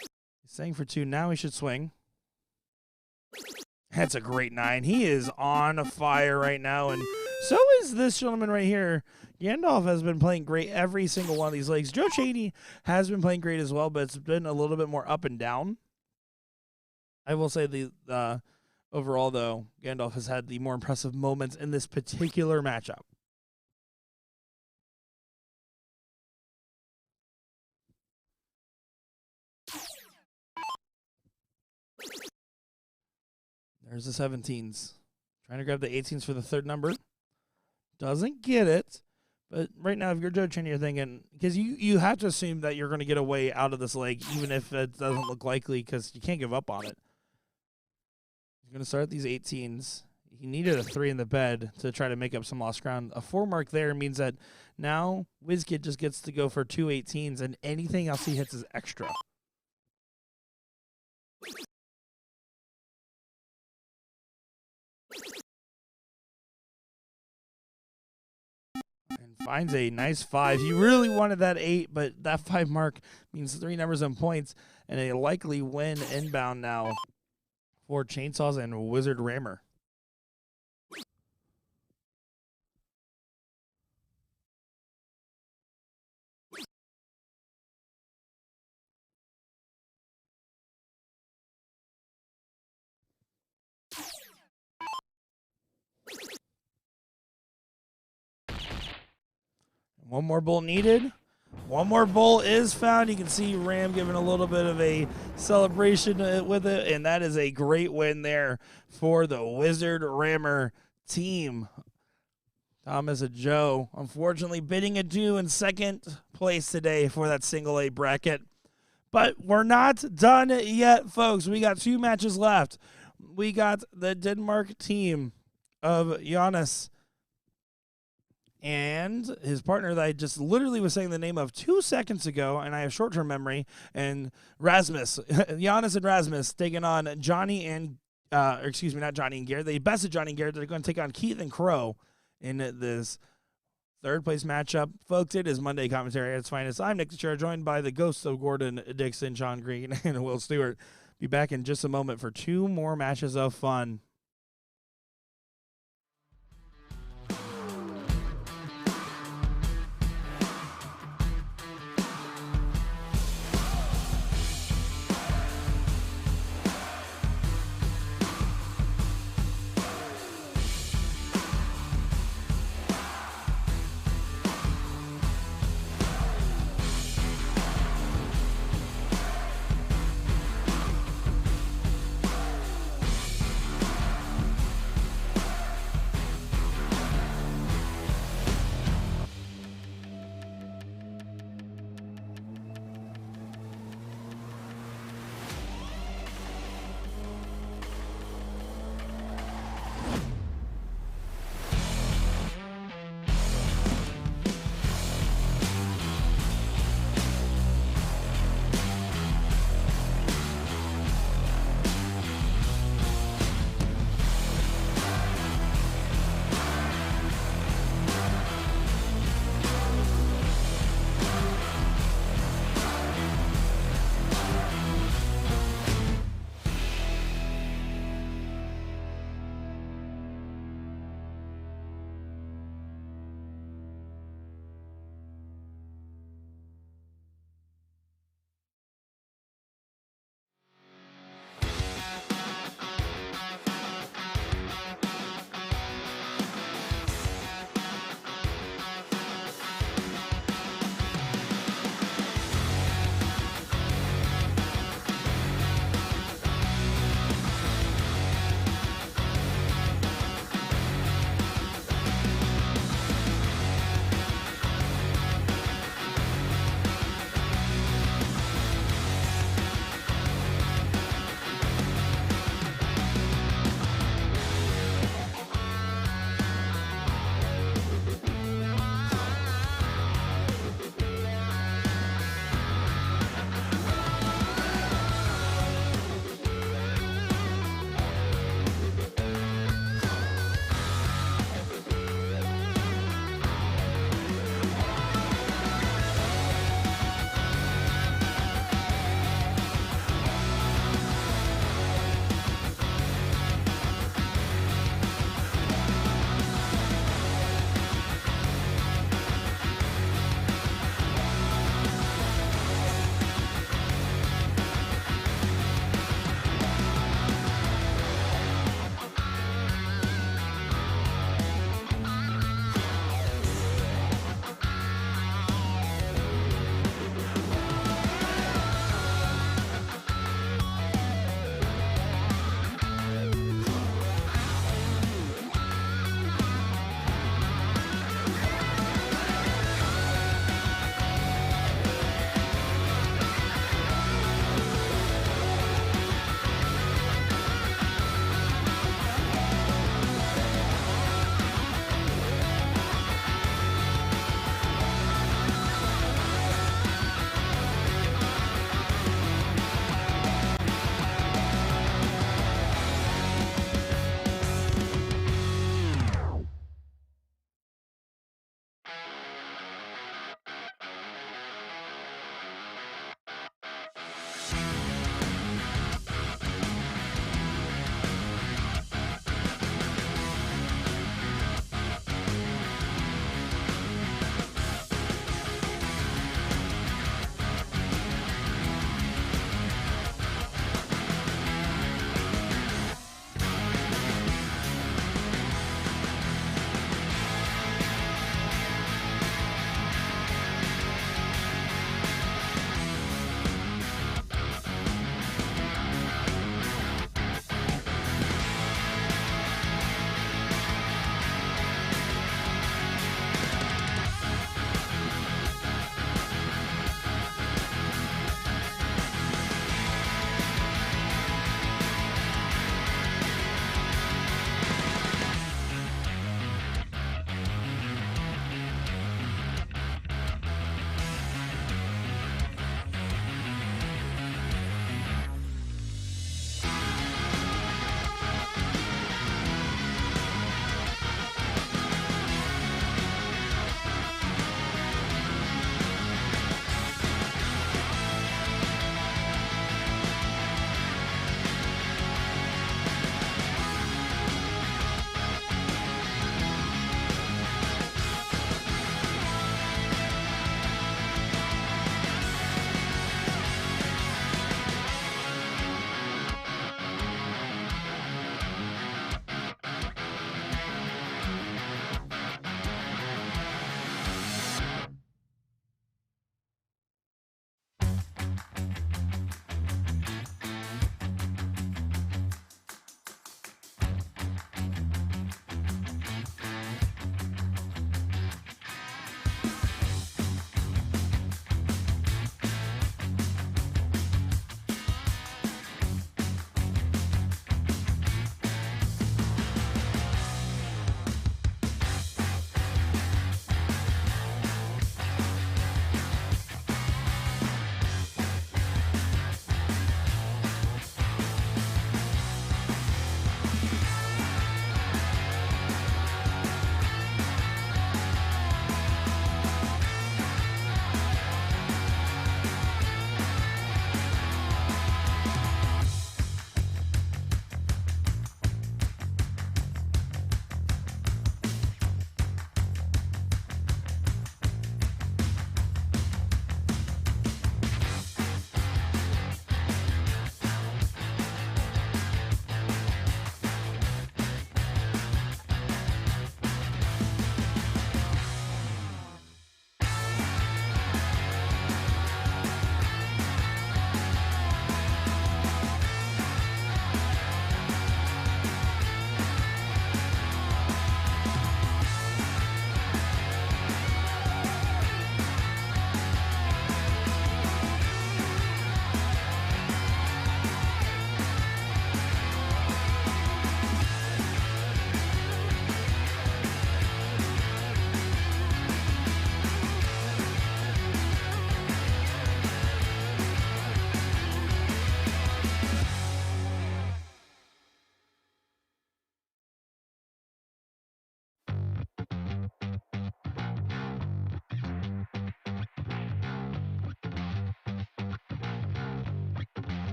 saying for 2. Now he should swing. That's a great 9. He is on fire right now, and so is this gentleman right here. Gandalf has been playing great every single one of these legs. Joe Cheney has been playing great as well, but it's been a little bit more up and down. I will say the overall, though, Gandalf has had the more impressive moments in this particular matchup. There's the 17s. Trying to grab the 18s for the third number. Doesn't get it. But right now, if you're Joe Cheney, you're thinking, because you have to assume that you're going to get a way out of this leg, even if it doesn't look likely, because you can't give up on it. He's going to start these 18s. He needed a 3 in the bed to try to make up some lost ground. A 4 mark there means that now WizKid just gets to go for 2 18s, and anything else he hits is extra. And finds a nice 5. He really wanted that 8, but that 5 mark means 3 numbers and points, and a likely win inbound now for Chainsaws and Wizard Rammer. One more bull needed. One more bull is found. You can see Ram giving a little bit of a celebration with it, and that is a great win there for the Wizard Rammer team. Thomas and Joe, unfortunately, bidding adieu in second place today for that single A bracket. But we're not done yet, folks. We got 2 matches left. We got the Denmark team of Jonas and his partner that I just literally was saying the name of 2 seconds ago, and I have short-term memory, and Rasmus. Jonas and Rasmus taking on Johnny and, not Johnny and Garrett. They bested Johnny and Garrett. They're going to take on Keith and Crow in this third-place matchup. Folks, it is Monday Commentary at its finest. I'm Nick Teixeira, joined by the ghosts of Gordon Dixon, John Green, and Will Stewart. Be back in just a moment for 2 more matches of fun.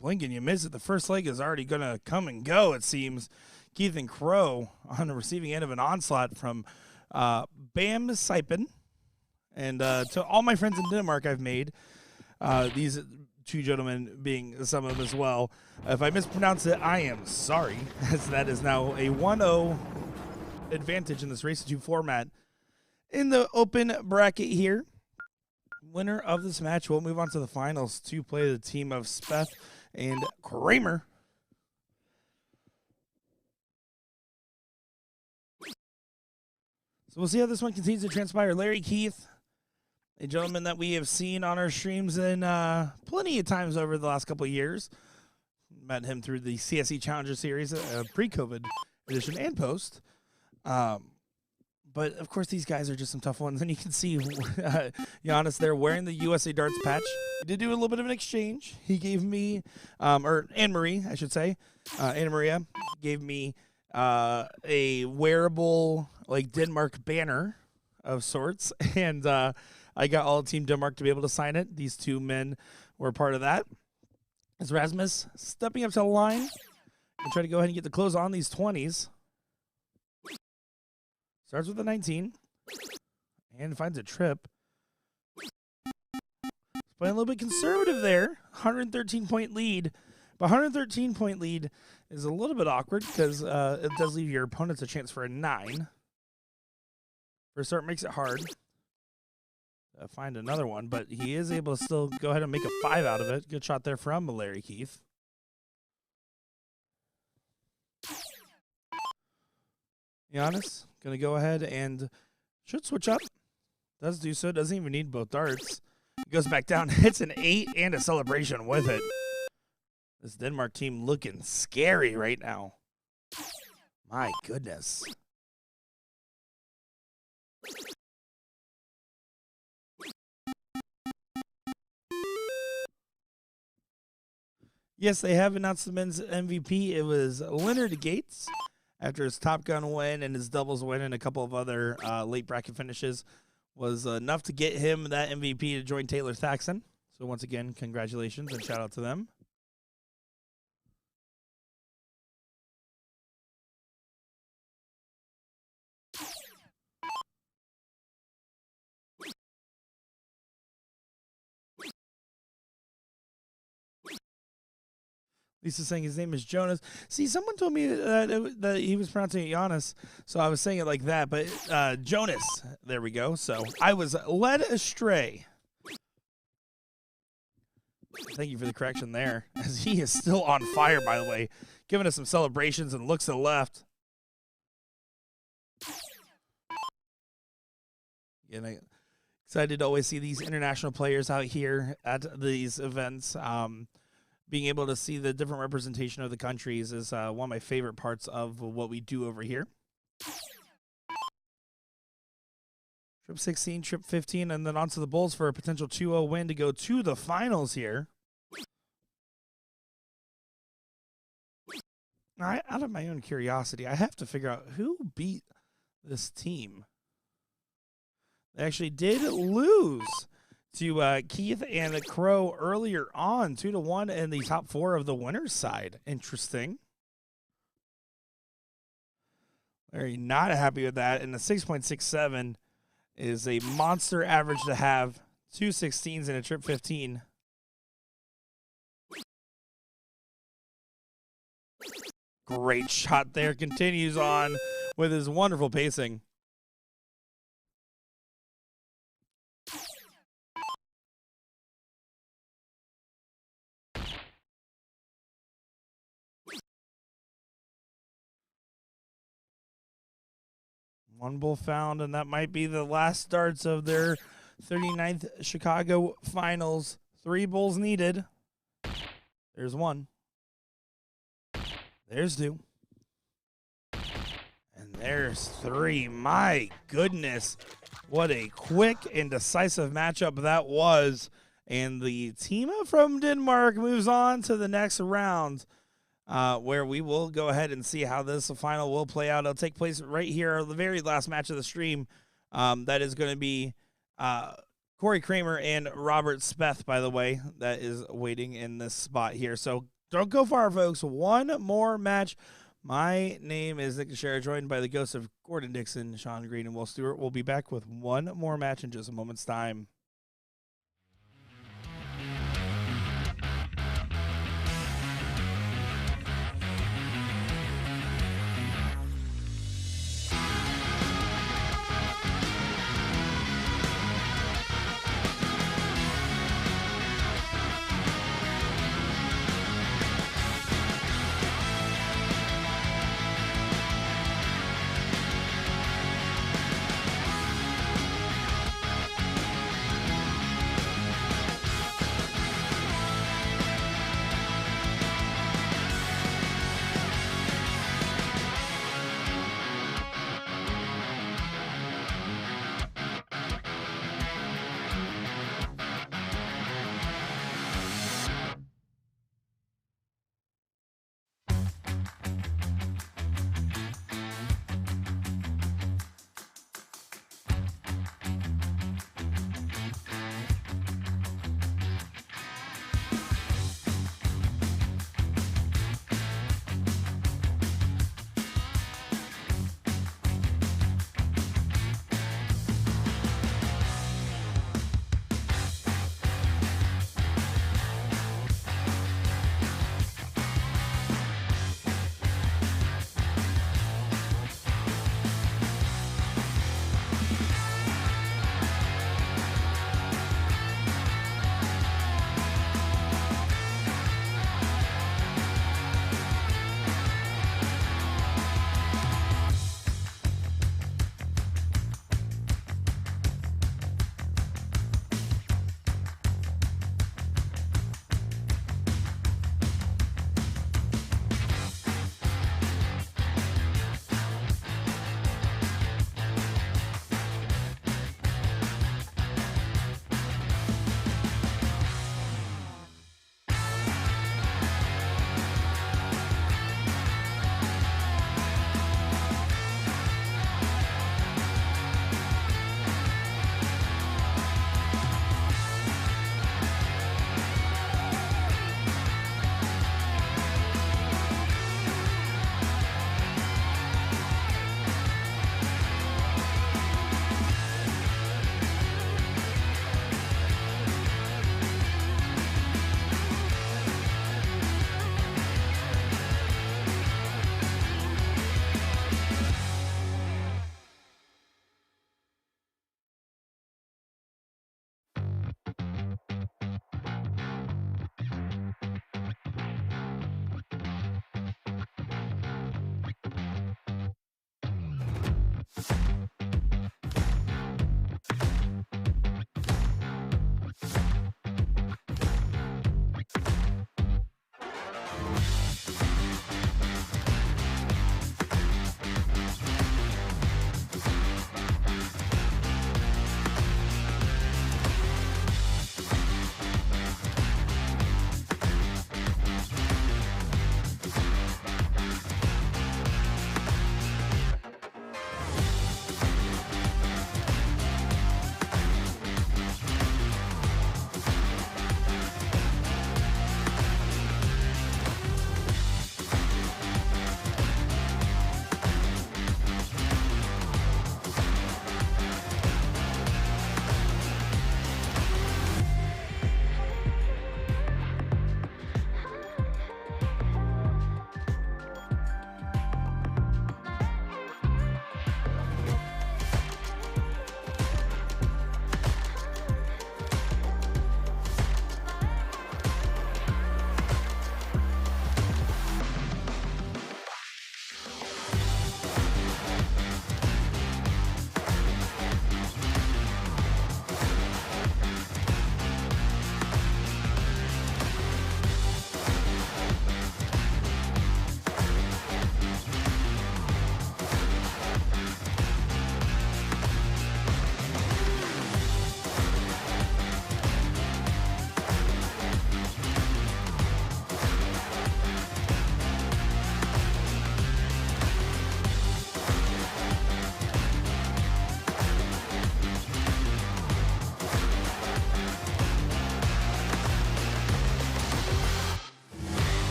blink and you miss it. The first leg is already going to come and go, it seems. Keith and Crow on the receiving end of an onslaught from Bam Saipan. And to all my friends in Denmark I've made, these two gentlemen being some of them as well. If I mispronounce it, I am sorry, as that is now a 1-0 advantage in this Race to 2 format. In the open bracket here, winner of this match will move on to the finals to play the team of Speth and Kramer. So we'll see how this one continues to transpire. Larry Keith, a gentleman that we have seen on our streams in plenty of times over the last couple of years. Met him through the CSE Challenger Series, pre-COVID edition and post. But, of course, these guys are just some tough ones. And you can see Giannis there wearing the USA Darts patch. We did do a little bit of an exchange. He gave me, or Anne-Marie, I should say. Anna Maria gave me a wearable, like, Denmark banner of sorts. And I got all of Team Denmark to be able to sign it. These two men were part of that. As Rasmus stepping up to the line and try to go ahead and get the close on these 20s. Starts with a 19 and finds a trip. Playing a little bit conservative there. 113-point lead. But 113-point lead is a little bit awkward because it does leave your opponents a chance for a 9. First start makes it hard. Find another one, but he is able to still go ahead and make a 5 out of it. Good shot there from Larry Keith. Giannis going to go ahead and should switch up. Does do so. Doesn't even need both darts. He goes back down, hits an 8 and a celebration with it. This Denmark team looking scary right now. My goodness. Yes, they have announced the men's MVP. It was Leonard Gates after his Top Gun win and his doubles win and a couple of other late bracket finishes was enough to get him that MVP to join Taylor Thaxton. So once again, congratulations and shout out to them. Lisa's saying his name is Jonas. See, someone told me that he was pronouncing it Giannis, so I was saying it like that. But Jonas, there we go. So I was led astray. Thank you for the correction there, as he is still on fire, by the way, giving us some celebrations and looks to the left. Again, excited to always see these international players out here at these events. Being able to see the different representation of the countries is one of my favorite parts of what we do over here. Trip 16, trip 15, and then on to the Bulls for a potential 2-0 win to go to the finals here. Out of my own curiosity, I have to figure out who beat this team. They actually did lose to Keith and Crow earlier on, 2-1 in the top 4 of the winners side. Interesting. Very not happy with that. And the 6.67 is a monster average to have. 2 16s and a trip 15. Great shot there. Continues on with his wonderful pacing. One bull found, and that might be the last starts of their 39th Chicago finals. 3 bulls needed. There's 1. There's 2. And there's 3. My goodness. What a quick and decisive matchup that was. And the team from Denmark moves on to the next round. Where we will go ahead and see how this final will play out. It'll take place right here, the very last match of the stream. That is going to be Corey Kramer and Robert Speth, by the way, that is waiting in this spot here. So don't go far, folks. One more match. My name is Nick Teixeira, joined by the ghosts of Gordon Dixon, Sean Green, and Will Stewart. We'll be back with one more match in just a moment's time.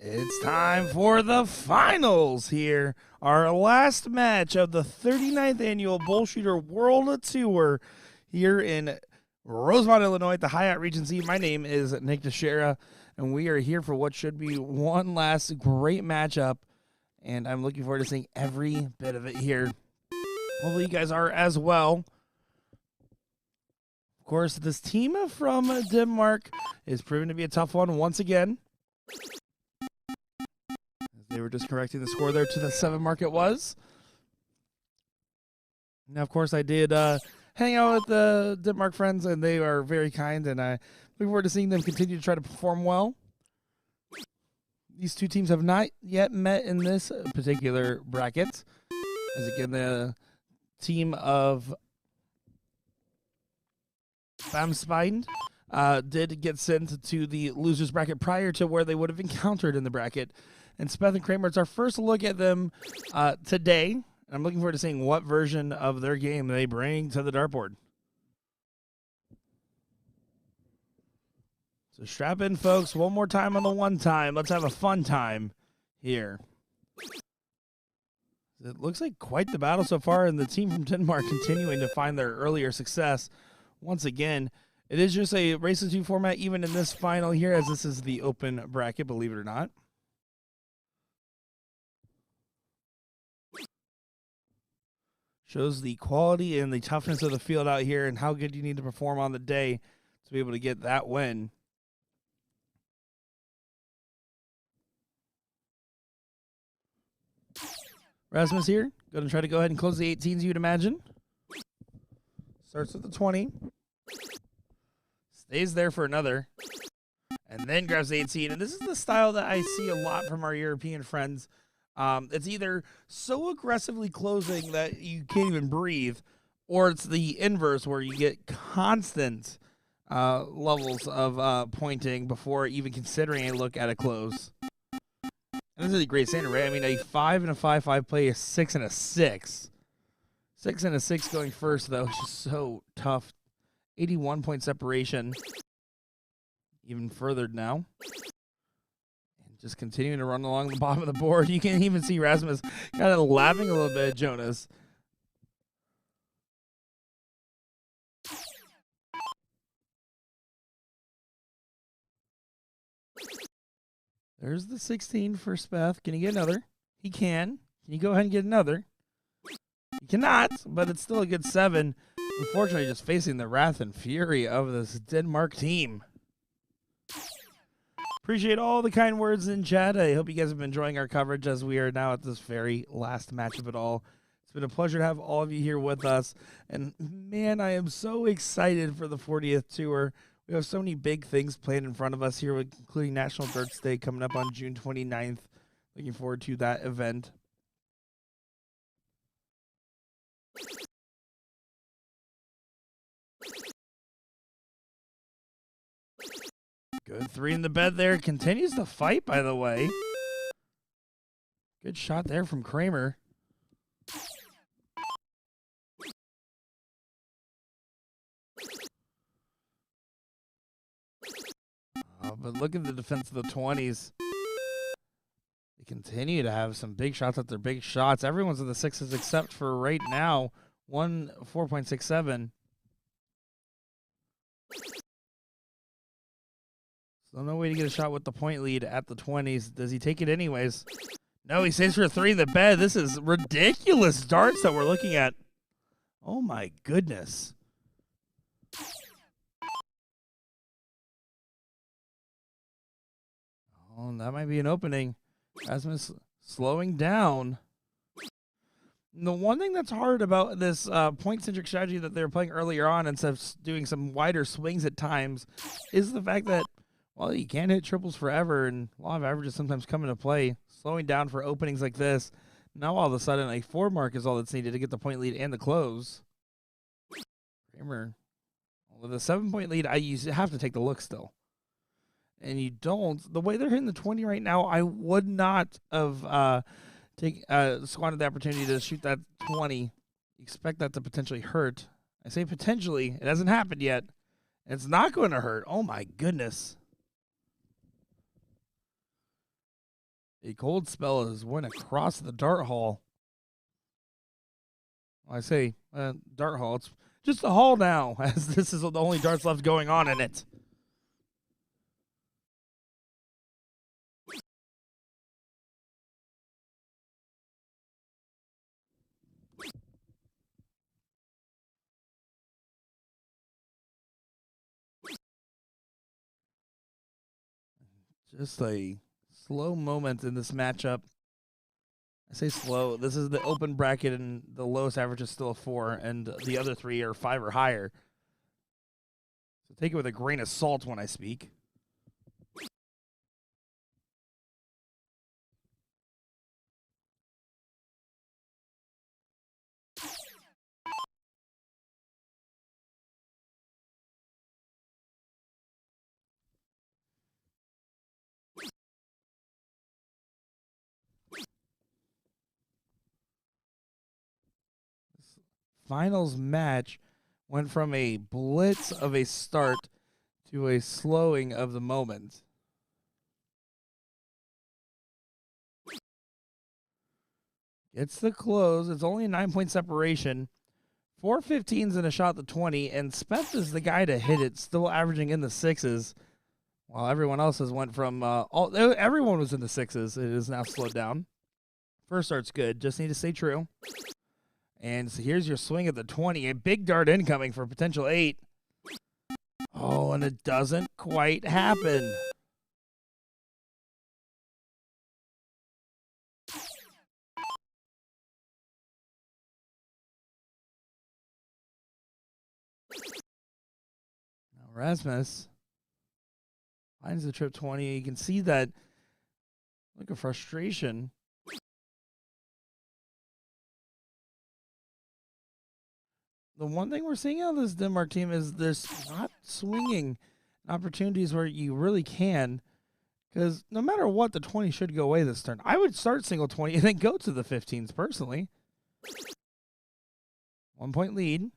It's time for the finals here. Our last match of the 39th annual BullShooter World Tour here in Rosemont, Illinois at the Hyatt Regency. My name is Nick Teixeira, and we are here for what should be one last great matchup, and I'm looking forward to seeing every bit of it here. Hopefully you guys are as well. Of course, this team from Denmark is proving to be a tough one once again. They were just correcting the score there to the 7 mark it was. Now, of course, I did hang out with the Denmark friends, and they are very kind, and I look forward to seeing them continue to try to perform well. These two teams have not yet met in this particular bracket. As again, the team of Bamspind did get sent to the losers bracket prior to where they would have encountered in the bracket. And Speth and Kramer, it's our first look at them today. I'm looking forward to seeing what version of their game they bring to the dartboard. So strap in, folks. One more time on the one time. Let's have a fun time here. It looks like quite the battle so far, and the team from Denmark continuing to find their earlier success. Once again, it is just a race to 2 format, even in this final here, as this is the open bracket, believe it or not. Shows the quality and the toughness of the field out here and how good you need to perform on the day to be able to get that win. Rasmus here. Going to try to go ahead and close the 18s, you'd imagine. Starts with the 20. Stays there for another. And then grabs the 18. And this is the style that I see a lot from our European friends. It's either so aggressively closing that you can't even breathe, or it's the inverse where you get constant levels of pointing before even considering a look at a close. And this is a great standard, right? I mean, a 5 and a 5-5 play, a 6 and a 6. 6 and a 6 going first, though, is just so tough. 81-point separation. Even further now. Just continuing to run along the bottom of the board. You can even see Rasmus kind of laughing a little bit at Jonas. There's the 16 for Speth. Can he get another? He can. Can you go ahead and get another? He cannot, but it's still a good 7. Unfortunately, just facing the wrath and fury of this Denmark team. Appreciate all the kind words in chat. I hope you guys have been enjoying our coverage as we are now at this very last match of it all. It's been a pleasure to have all of you here with us. And man, I am so excited for the 40th tour. We have so many big things planned in front of us here, including National Darts Day coming up on June 29th. Looking forward to that event. Good 3 in the bed there. Continues the fight, by the way. Good shot there from Kramer. But look at the defense of the 20s. They continue to have some big shots at their big shots. Everyone's in the 6s except for right now, 4.67. So no way to get a shot with the point lead at the 20s. Does he take it anyways? No, he saves for 3 in the bed. This is ridiculous darts that we're looking at. Oh my goodness. Oh, that might be an opening. Rasmus slowing down. And the one thing that's hard about this point-centric strategy that they were playing earlier on instead of doing some wider swings at times is the fact that, well, you can't hit triples forever, and law of averages sometimes come into play. Slowing down for openings like this. Now all of a sudden a 4 mark is all that's needed to get the point lead and the close. Kramer, with a 7-point lead, you have to take the look still. And you don't. The way they're hitting the 20 right now, I would not have squandered the opportunity to shoot that 20. Expect that to potentially hurt. I say potentially. It hasn't happened yet. It's not going to hurt. Oh, my goodness. A cold spell is went across the dart hall. I say dart hall. It's just a hall now, as this is the only darts left going on in it. Just a slow moment in this matchup. I say slow. This is the open bracket, and the lowest average is still a 4, and the other 3 are 5 or higher. So take it with a grain of salt when I speak. Finals match went from a blitz of a start to a slowing of the moment. It's the close. It's only a 9-point separation. 4 15s and a shot to 20, and Speth is the guy to hit it, still averaging in the 6s, while everyone else has went from everyone was in the 6s. It is now slowed down. First start's good. Just need to stay true. And so here's your swing at the 20. A big dart incoming for potential 8. Oh, and it doesn't quite happen. Now Rasmus finds the trip 20. You can see that look of frustration. The one thing we're seeing out of this Denmark team is there's not swinging opportunities where you really can, because no matter what, the 20 should go away this turn. I would start single 20 and then go to the 15s personally. 1-point lead.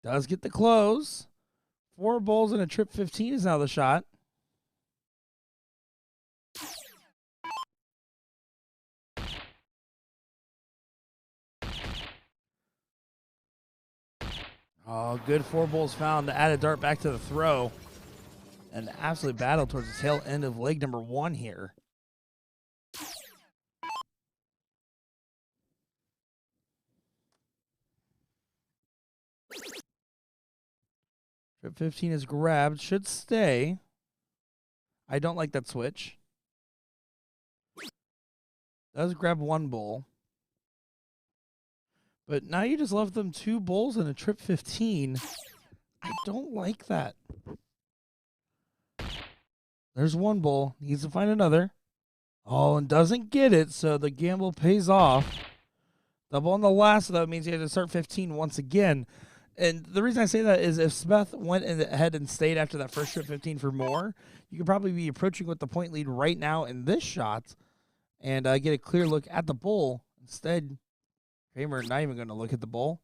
Does get the close. 4 bowls and a trip 15 is now the shot. Oh, good 4 bowls found to add a dart back to the throw. An absolute battle towards the tail end of leg number 1 here. Trip 15 is grabbed. Should stay. I don't like that switch. Does grab 1 bowl. But now you just left them 2 bowls and a trip 15. I don't like that. There's 1 bowl. Needs to find another. Oh, and doesn't get it, so the gamble pays off. Double on the last, though, means you have to start 15 once again. And the reason I say that is if Speth went ahead and stayed after that first trip 15 for more, you could probably be approaching with the point lead right now in this shot and get a clear look at the bowl. Instead, Kramer not even going to look at the bowl.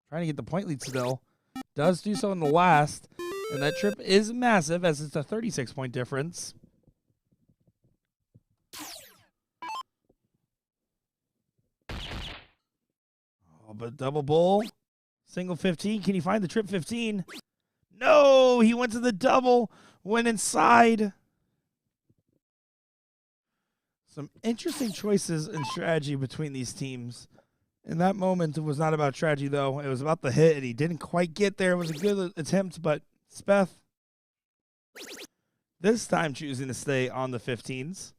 Trying to get the point lead still. Does do so in the last. And that trip is massive as it's a 36-point difference. Oh, but double bowl. Single 15. Can he find the trip 15? No, he went to the double. Went inside. Some interesting choices in strategy between these teams. In that moment, it was not about strategy, though. It was about the hit, and he didn't quite get there. It was a good attempt, but Speth, this time choosing to stay on the 15s.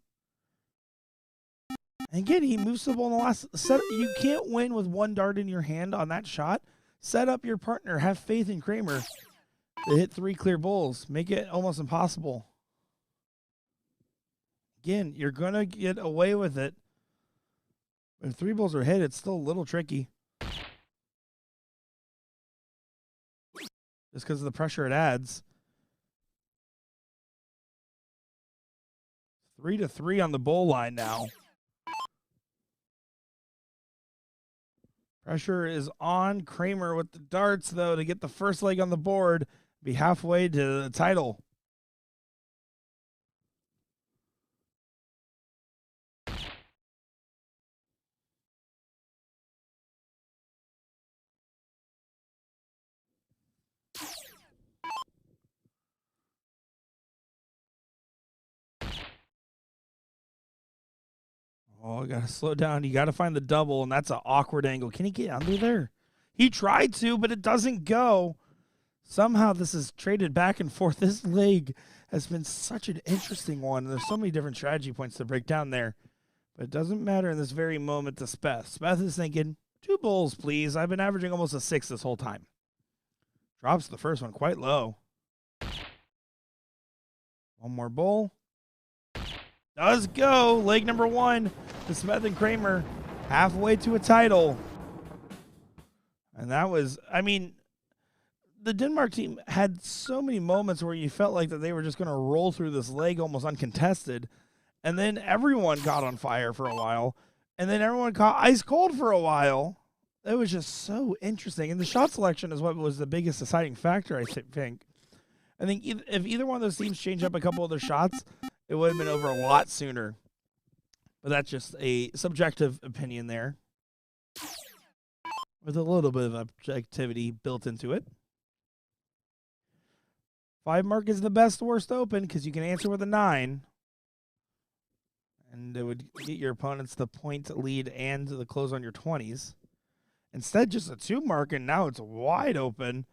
And again, he moves the ball in the last set. You can't win with 1 dart in your hand on that shot. Set up your partner. Have faith in Kramer to hit 3 clear bowls. Make it almost impossible. Again, you're going to get away with it. If 3 bowls are hit, it's still a little tricky. Just because of the pressure it adds. 3-3 on the bowl line now. Pressure is on Kramer with the darts, though, to get the first leg on the board. Be halfway to the title. Oh, got to slow down. You got to find the double, and that's an awkward angle. Can he get under there? He tried to, but it doesn't go. Somehow this is traded back and forth. This leg has been such an interesting one. There's so many different strategy points to break down there. But it doesn't matter in this very moment to Speth. Speth is thinking, 2 bulls, please. I've been averaging almost a 6 this whole time. Drops the first one quite low. One more bull. Does go. Leg number 1 to Speth and Kramer. Halfway to a title. And that was, I mean, the Denmark team had so many moments where you felt like that they were just going to roll through this leg almost uncontested. And then everyone got on fire for a while. And then everyone caught ice cold for a while. It was just so interesting. And the shot selection is what was the biggest deciding factor, I think. I think if either one of those teams changed up a couple of their shots, it would have been over a lot sooner. But that's just a subjective opinion there, with a little bit of objectivity built into it. 5 mark is the best worst open because you can answer with a 9. And it would get your opponents the point lead and the close on your 20s. Instead, just a 2 mark, and now it's wide open.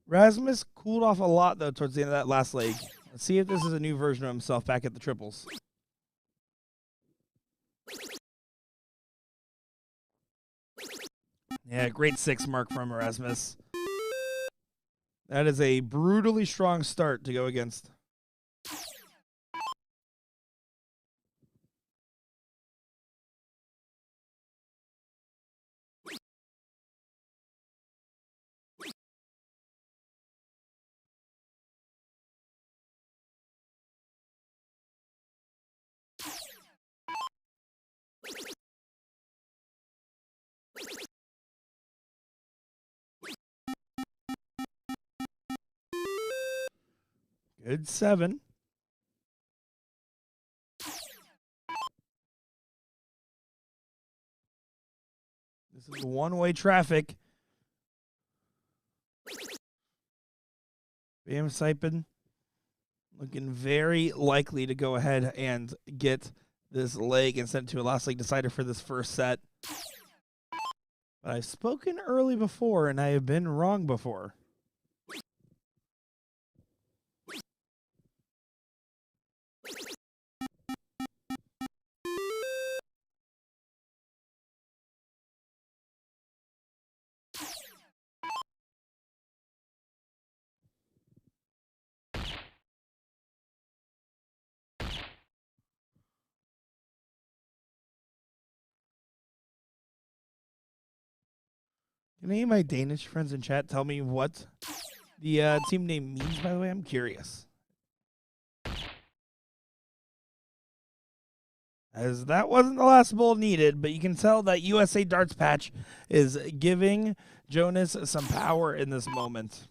Rasmus cooled off a lot, though, towards the end of that last leg. Let's see if this is a new version of himself back at the triples. Yeah, great 6 mark from Rasmus. That is a brutally strong start to go against. Good 7. This is one-way traffic. Bam Saipan looking very likely to go ahead and get this leg and send it to a last leg decider for this first set. But I've spoken early before, and I have been wrong before. Can any of my Danish friends in chat tell me what the team name means, by the way? I'm curious. As that wasn't the last bull needed, but you can tell that USA Darts patch is giving Jonas some power in this moment.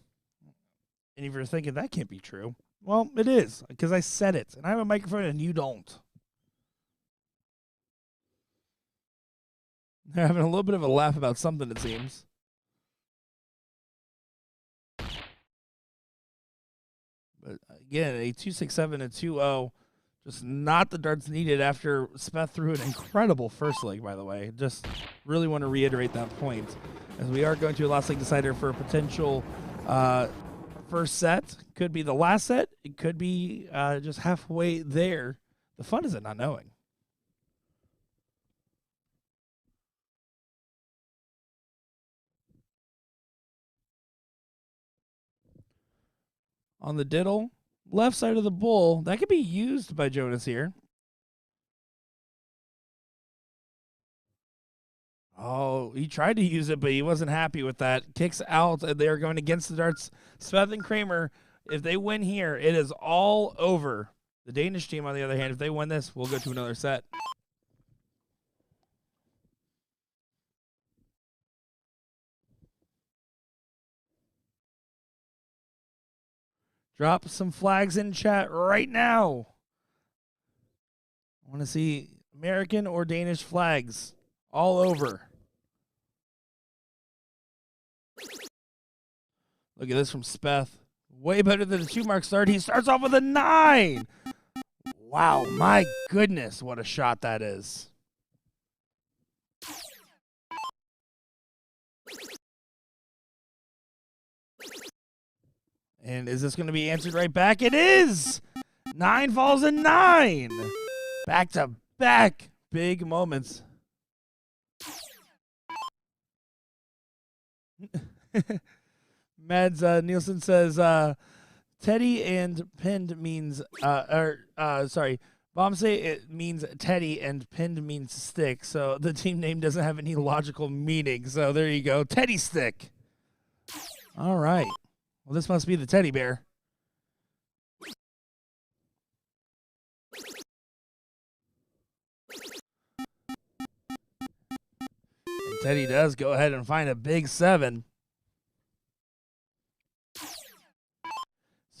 And if you're thinking that can't be true, well, it is, because I said it, and I have a microphone and you don't. They're having a little bit of a laugh about something, it seems. But again, a 2-6-7 and 2-0. Just not the darts needed after Speth threw an incredible first leg, by the way. Just really want to reiterate that point, as we are going to a last leg decider for a potential first set. Could be the last set. It could be just halfway there. The fun is in not knowing. On the diddle, left side of the bull, that could be used by Jonas here. Oh, he tried to use it, but he wasn't happy with that. Kicks out, and they are going against the darts. Speth and Kramer, if they win here, it is all over. The Danish team, on the other hand, if they win this, we'll go to another set. Drop some flags in chat right now. I want to see American or Danish flags all over. Look at this from Speth. Way better than a 2 mark start. He starts off with a 9. Wow, my goodness, what a shot that is. And is this going to be answered right back? It is! 9 falls in 9. Back to back. Big moments. Mads Nielsen says, Teddy and pinned means, Bomb say it means Teddy and pinned means stick. So the team name doesn't have any logical meaning. So there you go. Teddy stick. All right. Well, this must be the teddy bear. And Teddy does go ahead and find a big 7.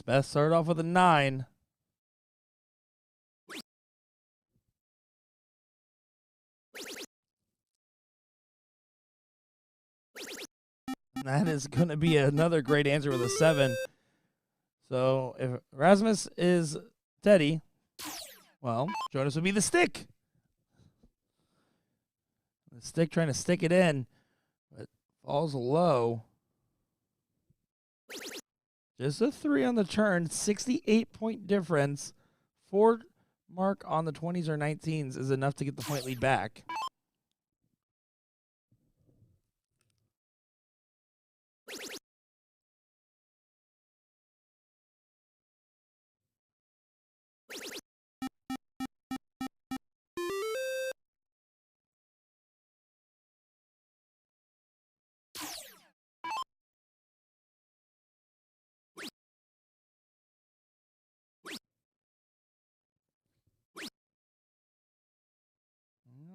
Speth started off with a 9. That is going to be another great answer with a 7. So if Rasmus is Teddy, well, Jonas would be the stick. The stick trying to stick it in, but falls low. Just a 3 on the turn, 68-point difference. 4 mark on the 20s or 19s is enough to get the point lead back.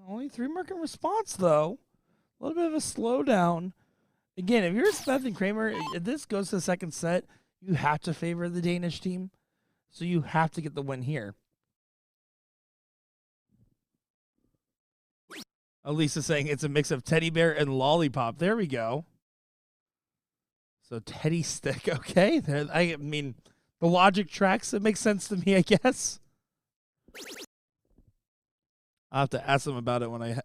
Only 3 mark in response, though. A little bit of a slowdown. Again, if you're Speth and Kramer, if this goes to the second set, you have to favor the Danish team. So you have to get the win here. Elisa's saying it's a mix of teddy bear and lollipop. There we go. So teddy stick, okay. I mean, the logic tracks. It makes sense to me, I guess. I'll have to ask them about it when I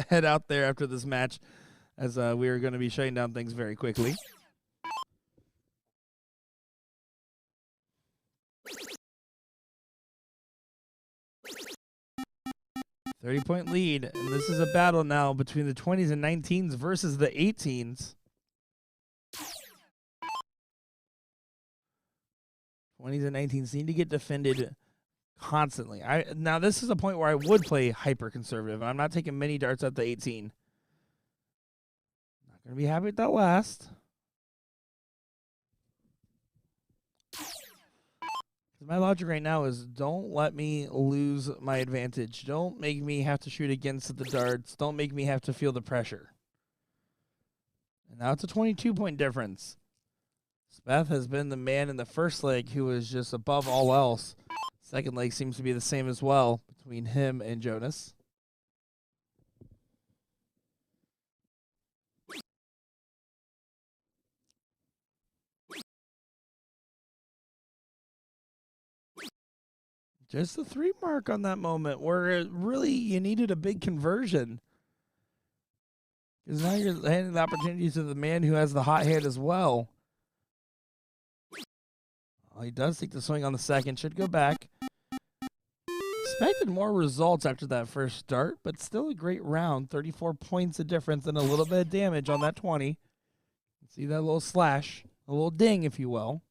head out there after this match, as we are going to be shutting down things very quickly. .30 lead, and this is a battle now between the 20s and 19s versus the 18s. 20s and 19s need to get defended constantly. Now, this is a point where I would play hyper-conservative. I'm not taking many darts at the 18. Not going to be happy with that last. My logic right now is don't let me lose my advantage. Don't make me have to shoot against the darts. Don't make me have to feel the pressure. And now it's a 22-point difference. Speth has been the man in the first leg who was just above all else. Second leg seems to be the same as well between him and Jonas. Just the 3 mark on that moment where really you needed a big conversion. Because now you're handing the opportunity to the man who has the hot hand as well. Well, he does take the swing on the second. Should go back. Expected more results after that first start, but still a great round. 34 points of difference and a little bit of damage on that 20. See that little slash, a little ding, if you will.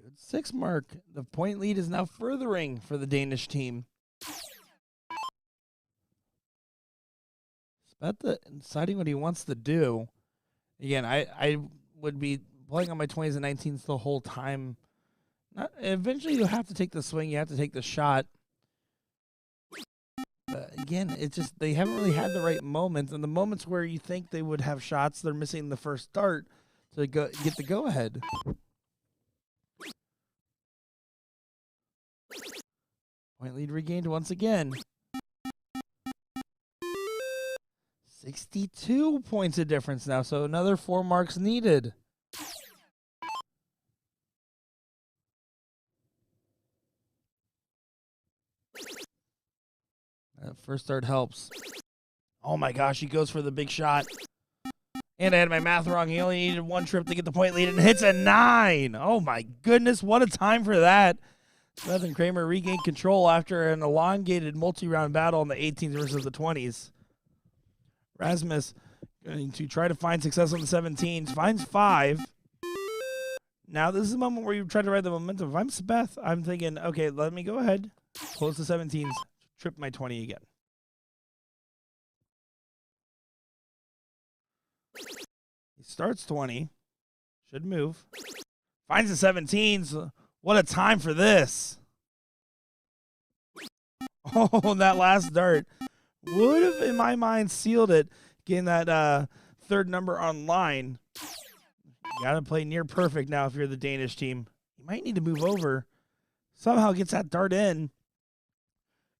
Good 6 mark. The point lead is now furthering for the Danish team. Speth deciding what he wants to do. Again, I would be playing on my 20s and 19s the whole time. Eventually, you have to take the swing. You have to take the shot. Again, it's just they haven't really had the right moments, and the moments where you think they would have shots, they're missing the first start to get the go-ahead. Point lead regained once again. 62 points of difference now, so another 4 marks needed. That first start helps. Oh my gosh, he goes for the big shot. And I had my math wrong. He only needed 1 trip to get the point lead and hits a 9. Oh my goodness, what a time for that. Smith and Kramer regained control after an elongated multi-round battle in the 18s versus the 20s. Rasmus going to try to find success on the 17s. Finds 5. Now this is a moment where you try to ride the momentum. If I'm Speth, I'm thinking, okay, let me go ahead, close the 17s, trip my 20 again. He starts 20. Should move. Finds the 17s. What a time for this. Oh, that last dart would have, in my mind, sealed it, getting that third number online. You got to play near perfect now if you're the Danish team. You might need to move over. Somehow gets that dart in.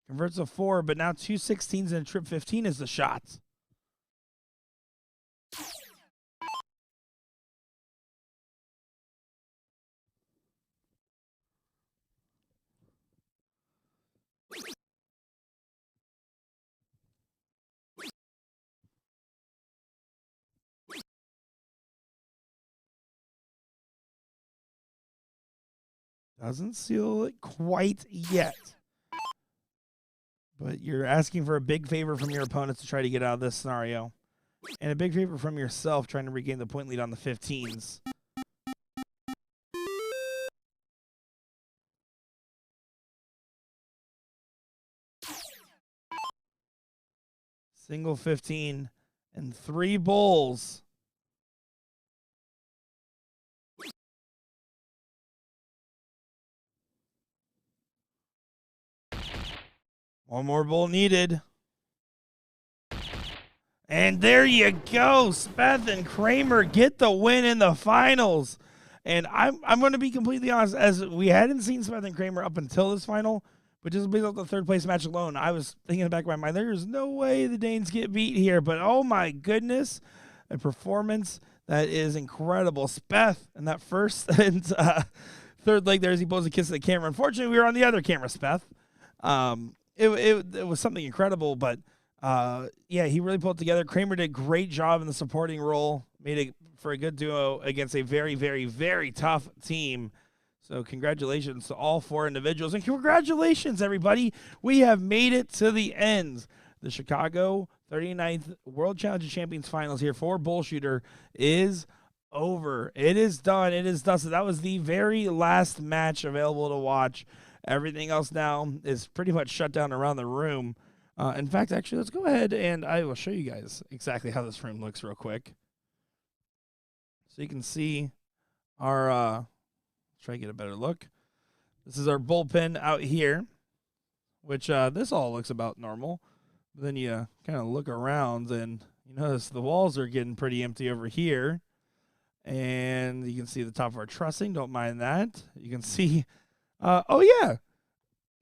Converts a 4, but now 2 16s and a trip 15 is the shot. Doesn't seal it quite yet. But you're asking for a big favor from your opponents to try to get out of this scenario. And a big favor from yourself trying to regain the point lead on the 15s. Single 15 and 3 bowls. One more bowl needed. And there you go. Speth and Kramer get the win in the finals. And I'm going to be completely honest, as we hadn't seen Speth and Kramer up until this final, but just based off the third place match alone, I was thinking in the back of my mind, there's no way the Danes get beat here. But oh my goodness, a performance that is incredible. Speth in that first and third leg there as he blows a kiss at the camera. Unfortunately, we were on the other camera, Speth. It was something incredible, but yeah, he really pulled it together. Kramer did a great job in the supporting role, made it for a good duo against a very, very, very tough team. So congratulations to all 4 individuals, and congratulations, everybody. We have made it to the end. The Chicago 39th World Challenge Champions Finals here for BullShooter is over. It is done. It is done. So that was the very last match available to watch. Everything else now is pretty much shut down around the room. In fact, actually, let's go ahead and I will show you guys exactly how this room looks real quick. So you can see our, try to get a better look. This is our bullpen out here, which this all looks about normal. But then you kind of look around and you notice the walls are getting pretty empty over here. And you can see the top of our trussing. Don't mind that. You can see... oh, yeah.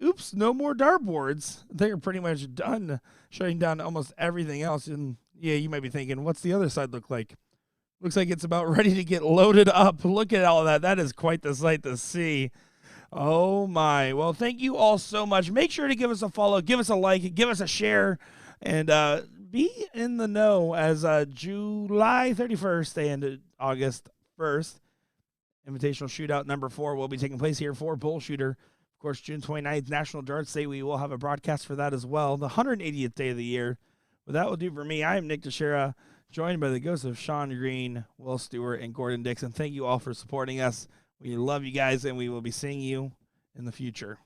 Oops, no more dartboards. They're pretty much done shutting down almost everything else. And, yeah, you might be thinking, what's the other side look like? Looks like it's about ready to get loaded up. Look at all that. That is quite the sight to see. Oh, my. Well, thank you all so much. Make sure to give us a follow, give us a like, give us a share, and be in the know as July 31st and August 1st. Invitational Shootout number 4 will be taking place here for BullShooter. Of course, June 29th, National Darts Day. We will have a broadcast for that as well. The 180th day of the year. But that will do for me. I am Nick Teixeira, joined by the ghosts of Sean Green, Will Stewart, and Gordon Dixon. Thank you all for supporting us. We love you guys, and we will be seeing you in the future.